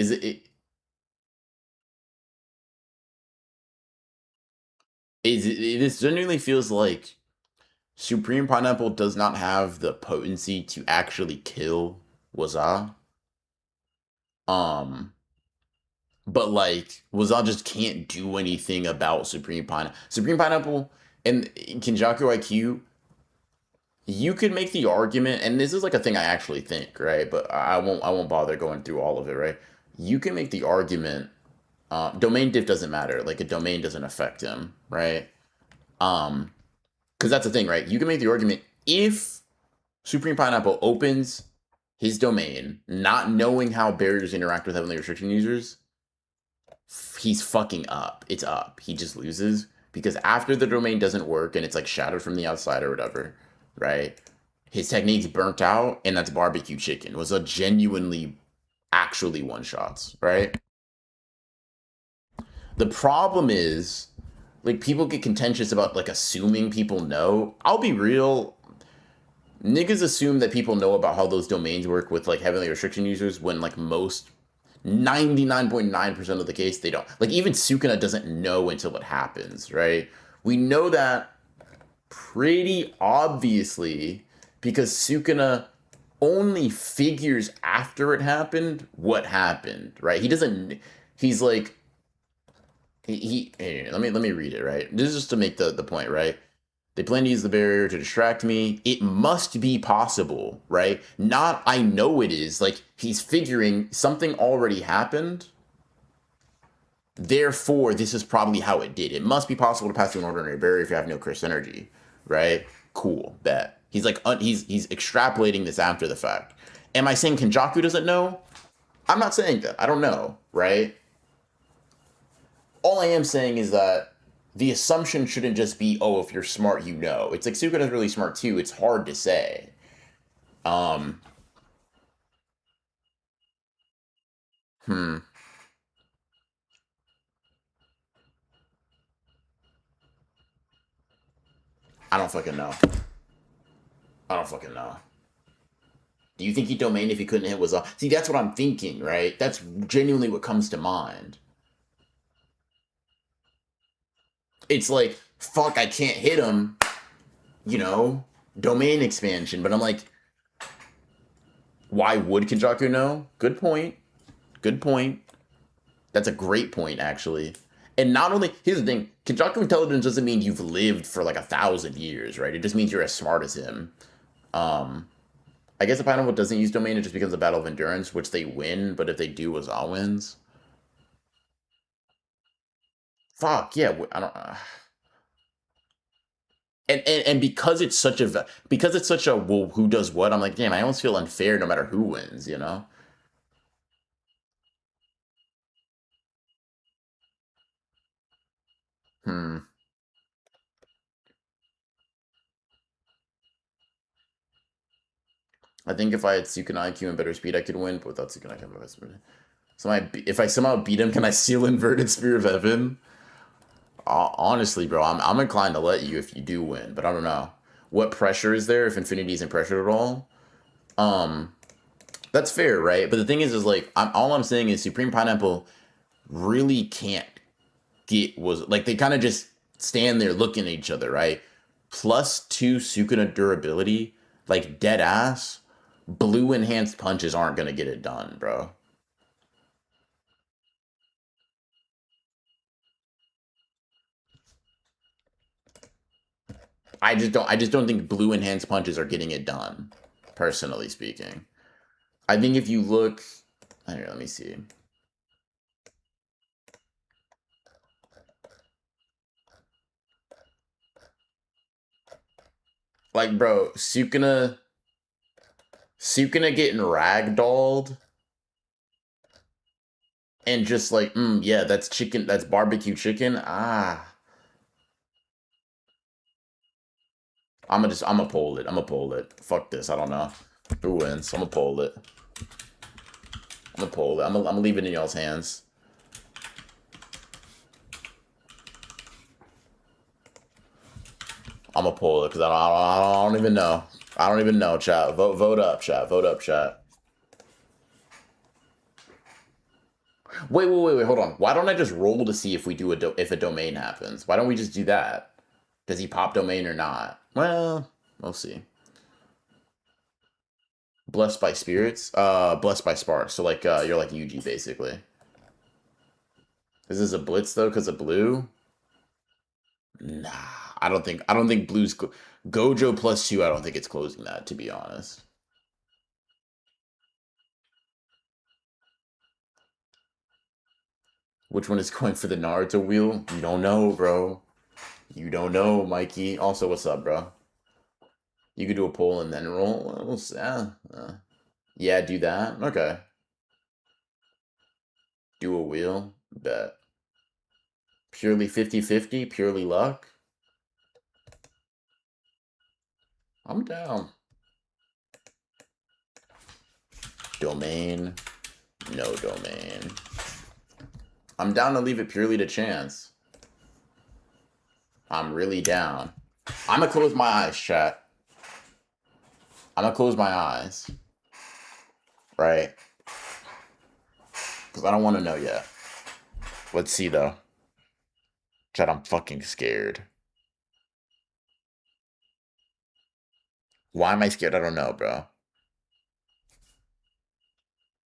This genuinely feels like Supreme Pineapple does not have the potency to actually kill Waza. Um, but like Waza just can't do anything about Supreme Pineapple. Supreme Pineapple and Kenjaku IQ, you could make the argument, and this is like a thing I actually think, right? But I won't bother going through all of it, right? You can make the argument. Domain diff doesn't matter. Like a domain doesn't affect him, right? Because that's the thing, right? You can make the argument if Supreme Pineapple opens his domain, not knowing how barriers interact with heavenly restriction users, he's fucking up. It's up. He just loses because after the domain doesn't work and it's like shattered from the outside or whatever, right? His technique's burnt out, and that's barbecue chicken. Was a genuinely, actually one shots, right? The problem is, like, people get contentious about like assuming people know. I'll be real. Niggas assume that people know about how those domains work with like heavily restriction users when like most 99.9% of the case they don't. Like even Sukuna doesn't know until it happens, right? We know that pretty obviously because Sukuna only figures after it happened what happened, right? He doesn't. He's like let me read it, right? This is just to make the point, right? They plan to use the barrier to distract me. It must be possible, right? Not I know it is. Like he's figuring something already happened. Therefore, this is probably how it did. It must be possible to pass through an ordinary barrier if you have no curse energy, right? Cool, bet. He's like he's extrapolating this after the fact. Am I saying Kenjaku doesn't know? I'm not saying that. I don't know, right? All I am saying is that the assumption shouldn't just be, oh, if you're smart, you know. It's like Sukuna's really smart too. It's hard to say. Um, hmm. I don't fucking know. I don't fucking know. Do you think he domained if he couldn't hit was off? See, that's what I'm thinking, right? That's genuinely what comes to mind. It's like, fuck, I can't hit him, you know, domain expansion. But I'm like, why would Kenjaku know? Good point. Good point. That's a great point, actually. And not only, here's the thing, Kenjaku intelligence doesn't mean you've lived for like 1,000 years, right? It just means you're as smart as him. Um, I guess if Pineapple doesn't use domain, it just becomes a battle of endurance, which they win, but if they do, Azal wins. Fuck, yeah, I don't. And because it's such a well, who does what, I'm like, damn, I almost feel unfair no matter who wins, you know? Hmm. I think if I had Sukuna IQ and better speed, I could win, but without Sukuna IQ, I speed. So if I somehow beat him, can I seal inverted Spear of Heaven? Honestly, bro, I'm inclined to let you if you do win, but I don't know. What pressure is there if Infinity isn't pressured at all? Um, that's fair, right? But the thing is like, all I'm saying is Supreme Pineapple really can't get was like they kind of just stand there looking at each other, right? +2 Sukuna durability, like dead ass. Blue enhanced punches aren't gonna get it done, bro. I just don't think blue enhanced punches are getting it done, personally speaking. I think if you look, here, let me see. Like, bro, Sukuna getting ragdolled and just like, yeah, that's chicken, that's barbecue chicken. I'm gonna poll it. I'm gonna poll it. Fuck this. I don't know who wins. I'm gonna poll it. I'm gonna poll it. I'm gonna leave it in y'all's hands. I'm gonna poll it because I don't even know. I don't even know, chat. Vote up, chat. Vote up, chat. Wait. Hold on. Why don't I just roll to see if we do if a domain happens? Why don't we just do that? Does he pop domain or not? Well, we'll see. Blessed by spirits. Blessed by sparks. So like, you're like Yuji basically. Is this a blitz though? Because of blue? Nah, I don't think blue's Gojo +2. I don't think it's closing that, to be honest. Which one is going for the Naruto wheel? You don't know, bro. You don't know, Mikey. Also, what's up, bro? You could do a poll and then roll. Yeah, do that. Okay. Do a wheel. Bet. Purely 50-50. Purely luck. I'm down. Domain. No domain. I'm down to leave it purely to chance. I'm really down. I'm gonna close my eyes, chat. I'm gonna close my eyes. Right? Because I don't want to know yet. Let's see, though. Chat, I'm fucking scared. Why am I scared? I don't know, bro.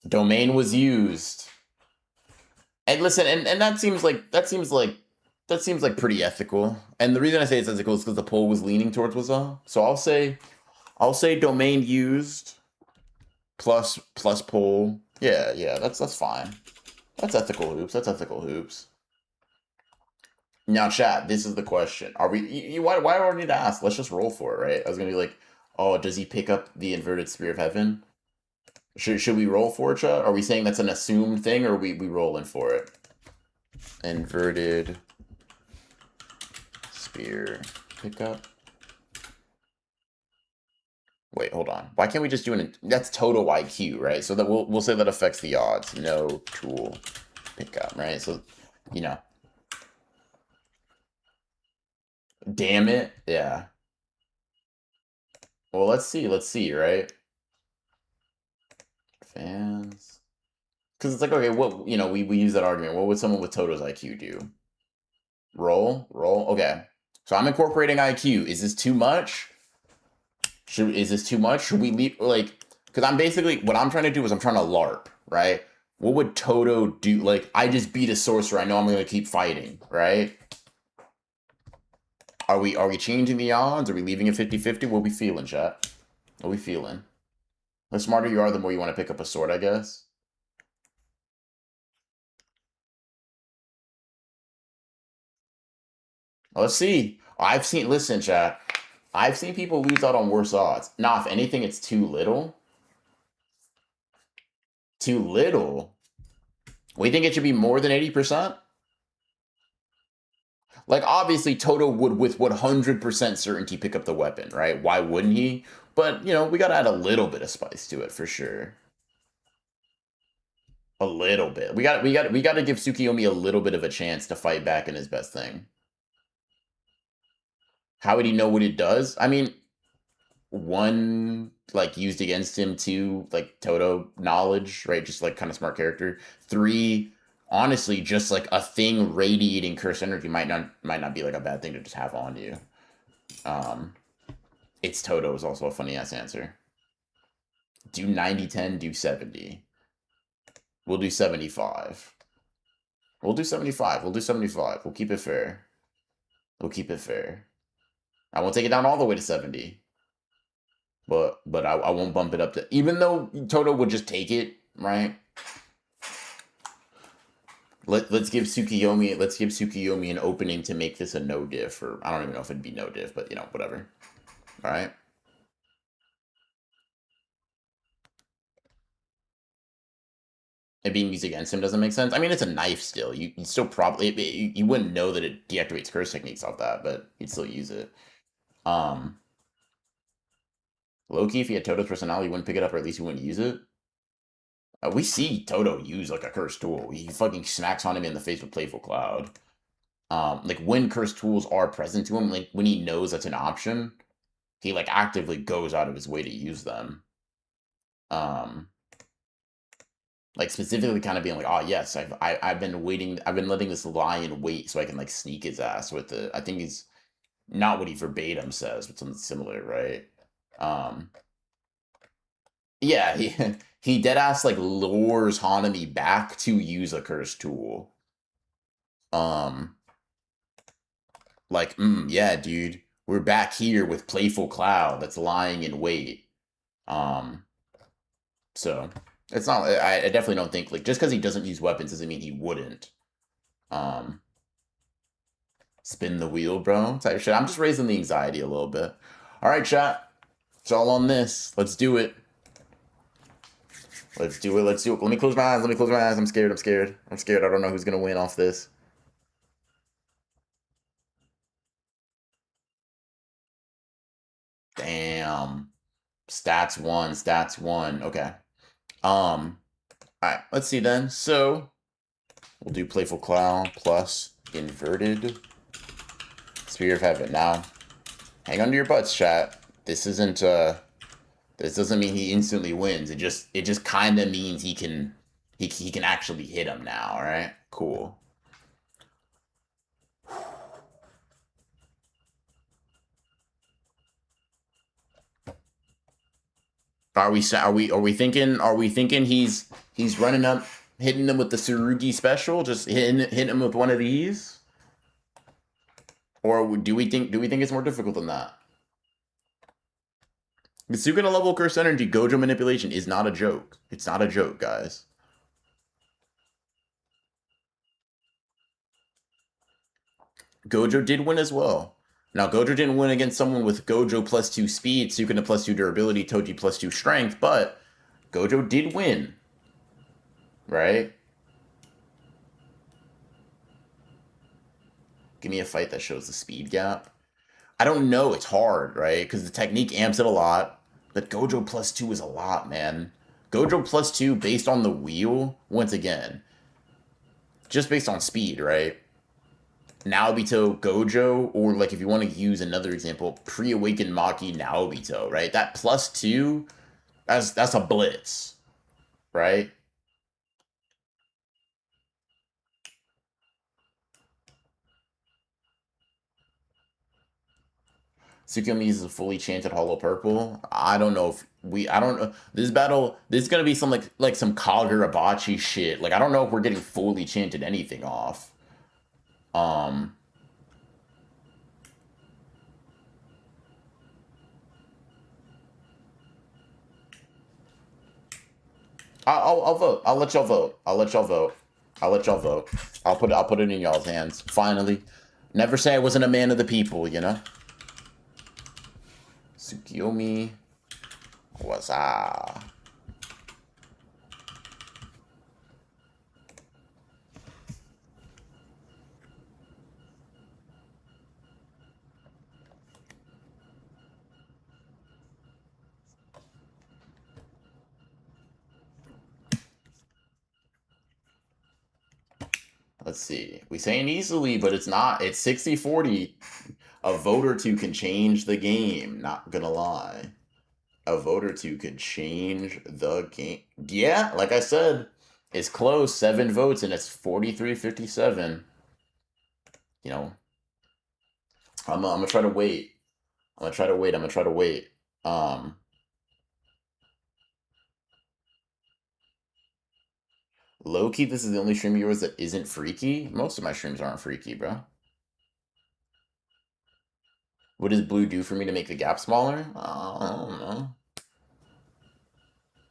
Domain was used. And listen, and that seems like pretty ethical. And the reason I say it's ethical is because the poll was leaning towards was all. So I'll say domain used plus poll. Yeah, yeah, that's fine. That's ethical hoops. That's ethical hoops. Now, chat. This is the question: Are we? Why do I need to ask? Let's just roll for it, right? I was gonna be like, oh, does he pick up the inverted spear of heaven? Should we roll for it, chat? Are we saying that's an assumed thing, or we rolling for it? Inverted spear pickup. Wait, hold on. Why can't we just do an? That's total IQ, right? So that we'll say that affects the odds. No tool pickup, right? So, you know, damn it, yeah. Well, let's see, right? Fans, because it's like, okay, what we use that argument. What would someone with Toto's IQ do? Roll. Okay, so I'm incorporating IQ. Is this too much? Is this too much? Should we leave like? Because I'm basically what I'm trying to do is I'm trying to LARP, right? What would Toto do? Like, I just beat a sorcerer. I know I'm gonna keep fighting, right? Are we changing the odds? Are we leaving it 50-50? What we feeling, chat? What we feeling? The smarter you are, the more you want to pick up a sword, I guess. Let's see. Listen, chat. I've seen people lose out on worse odds. Nah, if anything, it's too little. Too little. We think it should be more than 80%? Like, obviously, Toto would, with 100% certainty, pick up the weapon, right? Why wouldn't he? But, we gotta add a little bit of spice to it, for sure. A little bit. We got to give Tsukiyomi a little bit of a chance to fight back in his best thing. How would he know what it does? I mean, one, like, used against him. Two, like, Toto knowledge, right? Just like kind of smart character. Three, honestly, just like a thing radiating curse energy might not be like a bad thing to just have on you. Um, it's Toto is also a funny ass answer. Do 90-10, do 70. We'll do 75. We'll do 75. We'll do 75. We'll keep it fair. We'll keep it fair. I won't take it down all the way to 70. But I won't bump it up to, even though Toto would just take it, right? Let's give Tsukiyomi an opening to make this a no diff, or I don't even know if it'd be no diff, but whatever. All right. It being used against him doesn't make sense. I mean, it's a knife still. You still probably you wouldn't know that it deactivates curse techniques off that, but you'd still use it. Um, Low key, if he had Toto's personality, you wouldn't pick it up, or at least you wouldn't use it. We see Toto use like a cursed tool. He fucking smacks on him in the face with Playful Cloud. Like when cursed tools are present to him, like when he knows that's an option, he like actively goes out of his way to use them. Um, like specifically kind of being like, oh yes, I've been waiting, I've been letting this lion wait so I can like sneak his ass with it. I think he's not what he verbatim says, but something similar, right? Um, yeah, he dead ass like lures Hanami back to use a cursed tool. Um, like, yeah, dude, we're back here with Playful Cloud that's lying in wait. Um, so it's not. I definitely don't think like just because he doesn't use weapons doesn't mean he wouldn't. Um, spin the wheel, bro. Type shit. I'm just raising the anxiety a little bit. All right, chat. It's all on this. Let's do it. Let's do it. Let's do it. Let me close my eyes. Let me close my eyes. I'm scared. I'm scared. I'm scared. I don't know who's gonna win off this. Damn. Stats one. Stats one. Okay. All right. Let's see then. So we'll do Playful Clown plus inverted Spear of Heaven. Now, hang on to your butts, chat. This isn't this doesn't mean he instantly wins. It just kind of means he can actually hit him now, all right? Cool. Are we thinking he's running up, hitting them with the Tsurugi special, just hitting him with one of these, or do we think it's more difficult than that? The Sugana level curse energy Gojo manipulation is not a joke. It's not a joke, guys. Gojo did win as well. Now, Gojo didn't win against someone with Gojo +2 speed, Sukuna +2 durability, Toji +2 strength, but Gojo did win, right? Give me a fight that shows the speed gap. I don't know. It's hard, right? Because the technique amps it a lot, but Gojo +2 is a lot, man. Gojo +2 based on the wheel, once again, just based on speed, right? Naobito Gojo, or like if you want to use another example, pre-awakened Maki Naobito, right? That +2, that's a blitz, right? Tsukuyomi is a fully chanted hollow purple. I don't know if I don't know. This is gonna be some like some Kagurabachi shit. Like I don't know if we're getting fully chanted anything off. Um, I'll vote. I'll let y'all vote. I'll let y'all vote. I'll let y'all vote. I'll put it in y'all's hands. Finally, never say I wasn't a man of the people. You know. Tsukuyomi was Let's see. We saying easily, but it's not. It's 60-40. A vote or two can change the game. Not gonna lie. A vote or two could change the game. Yeah, like I said, it's close. 7 votes, and it's 43-57. You know, I'm gonna try to wait. I'm gonna try to wait. I'm gonna try to wait. Um, Low key, this is the only stream of yours that isn't freaky. Most of my streams aren't freaky, bro. What does blue do for me to make the gap smaller? I don't know.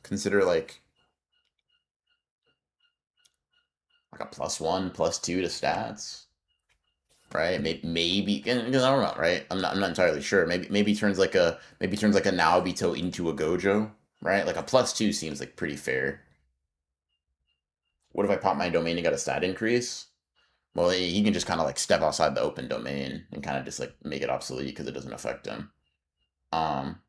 Consider like a +1, +2 to stats, right? Maybe, and I don't know, right? I'm not entirely sure. Maybe turns like a Naobito into a Gojo, right? Like a +2 seems like pretty fair. What if I pop my domain and got a stat increase? Well, he can just kind of like step outside the open domain and kind of just like make it obsolete because it doesn't affect him. Um.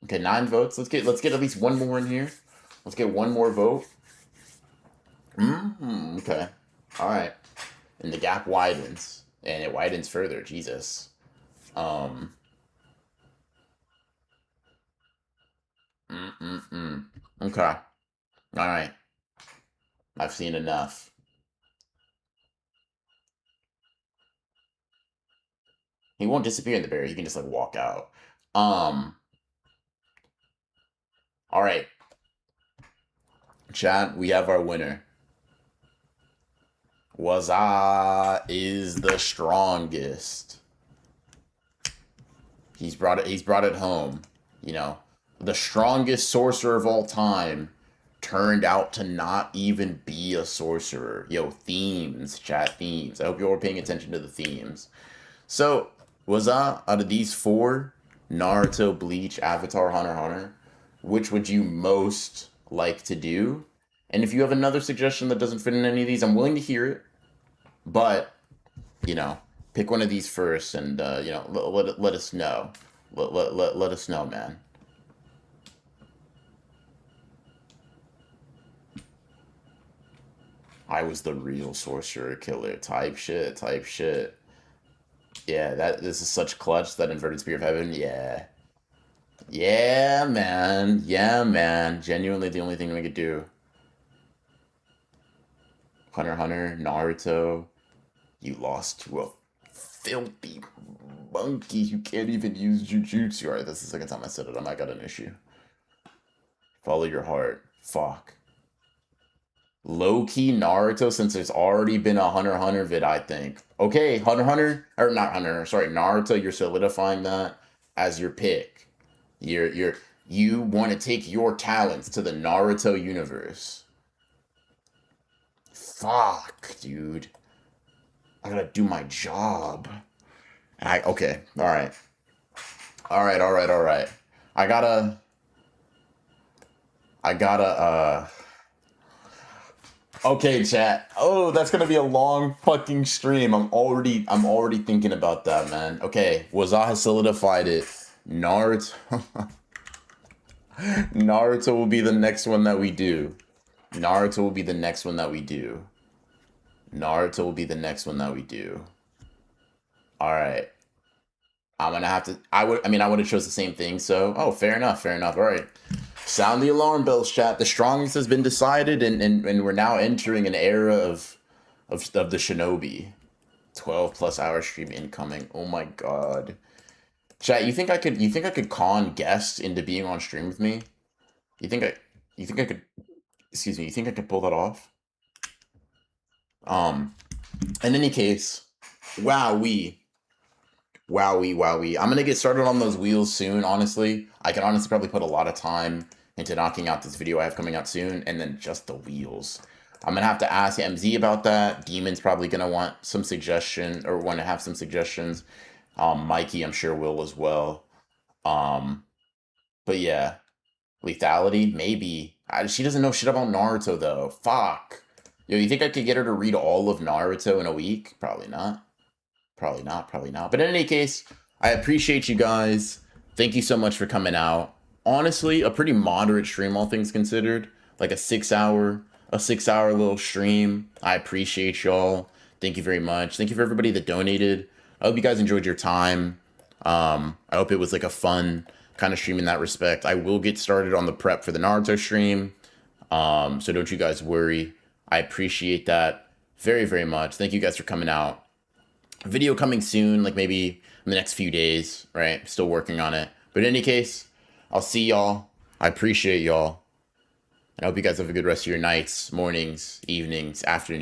Okay, 9 votes. Let's get at least one more in here. Let's get one more vote. Okay. All right. And the gap widens, and it widens further. Jesus. Um. Okay. All right. I've seen enough. He won't disappear in the barrier. He can just like walk out. Um. All right. Chat. We have our winner. Waza is the strongest. He's brought it home. You know, the strongest sorcerer of all time turned out to not even be a sorcerer. Yo, themes, chat, themes. I hope you're paying attention to the themes. So, Waza, out of these 4, Naruto, Bleach, Avatar, Hunter x Hunter, which would you most like to do? And if you have another suggestion that doesn't fit in any of these, I'm willing to hear it. But, you know, pick one of these first, and you know, let us know. Let us know, man. I was the real sorcerer killer. Type shit. Type shit. Yeah, this is such clutch, that inverted spear of heaven. Yeah. Yeah, man. Yeah, man. Genuinely the only thing we could do. Hunter x Hunter, Naruto. You lost to a filthy monkey. You can't even use jujutsu. Alright, that's the second time I said it. I might got an issue. Follow your heart. Fuck. Low-key Naruto, since there's already been a Hunter x Hunter vid, I think. Okay, Hunter x Hunter, or not Hunter, sorry, Naruto, you're solidifying that as your pick. You want to take your talents to the Naruto universe. Fuck, dude. I gotta do my job. Okay, alright. Alright. I gotta, okay, chat. Oh, that's gonna be a long fucking stream. I'm already thinking about that, man. Okay, Waza has solidified it. Naruto. Naruto will be the next one that we do. Naruto will be the next one that we do. Naruto will be the next one that we do. Alright. I'm gonna have to. I would have chose the same thing. So, oh, fair enough. All right. Sound the alarm bells, chat. The strongest has been decided, and we're now entering an era of the shinobi. 12+ hour stream incoming. Oh my god. Chat, you think I could con guests into being on stream with me? You think I could, excuse me, you think I could pull that off? In any case, wowee. I'm gonna get started on those wheels soon, honestly. I can honestly probably put a lot of time into knocking out this video I have coming out soon, and then just the wheels. I'm gonna have to ask MZ about that. Demon's probably gonna want some suggestion, or want to have some suggestions. Mikey, I'm sure, will as well. But yeah. Lethality? Maybe. She doesn't know shit about Naruto, though. Fuck. Yo, you think I could get her to read all of Naruto in a week? Probably not. Probably not. But in any case, I appreciate you guys. Thank you so much for coming out. Honestly, a pretty moderate stream, all things considered. Like a 6-hour little stream. I appreciate y'all. Thank you very much. Thank you for everybody that donated. I hope you guys enjoyed your time. I hope it was like a fun kind of stream in that respect. I will get started on the prep for the Naruto stream. So don't you guys worry. I appreciate that very, very much. Thank you guys for coming out. Video coming soon, like maybe in the next few days, right? Still working on it. But in any case, I'll see y'all. I appreciate y'all. And I hope you guys have a good rest of your nights, mornings, evenings, afternoons.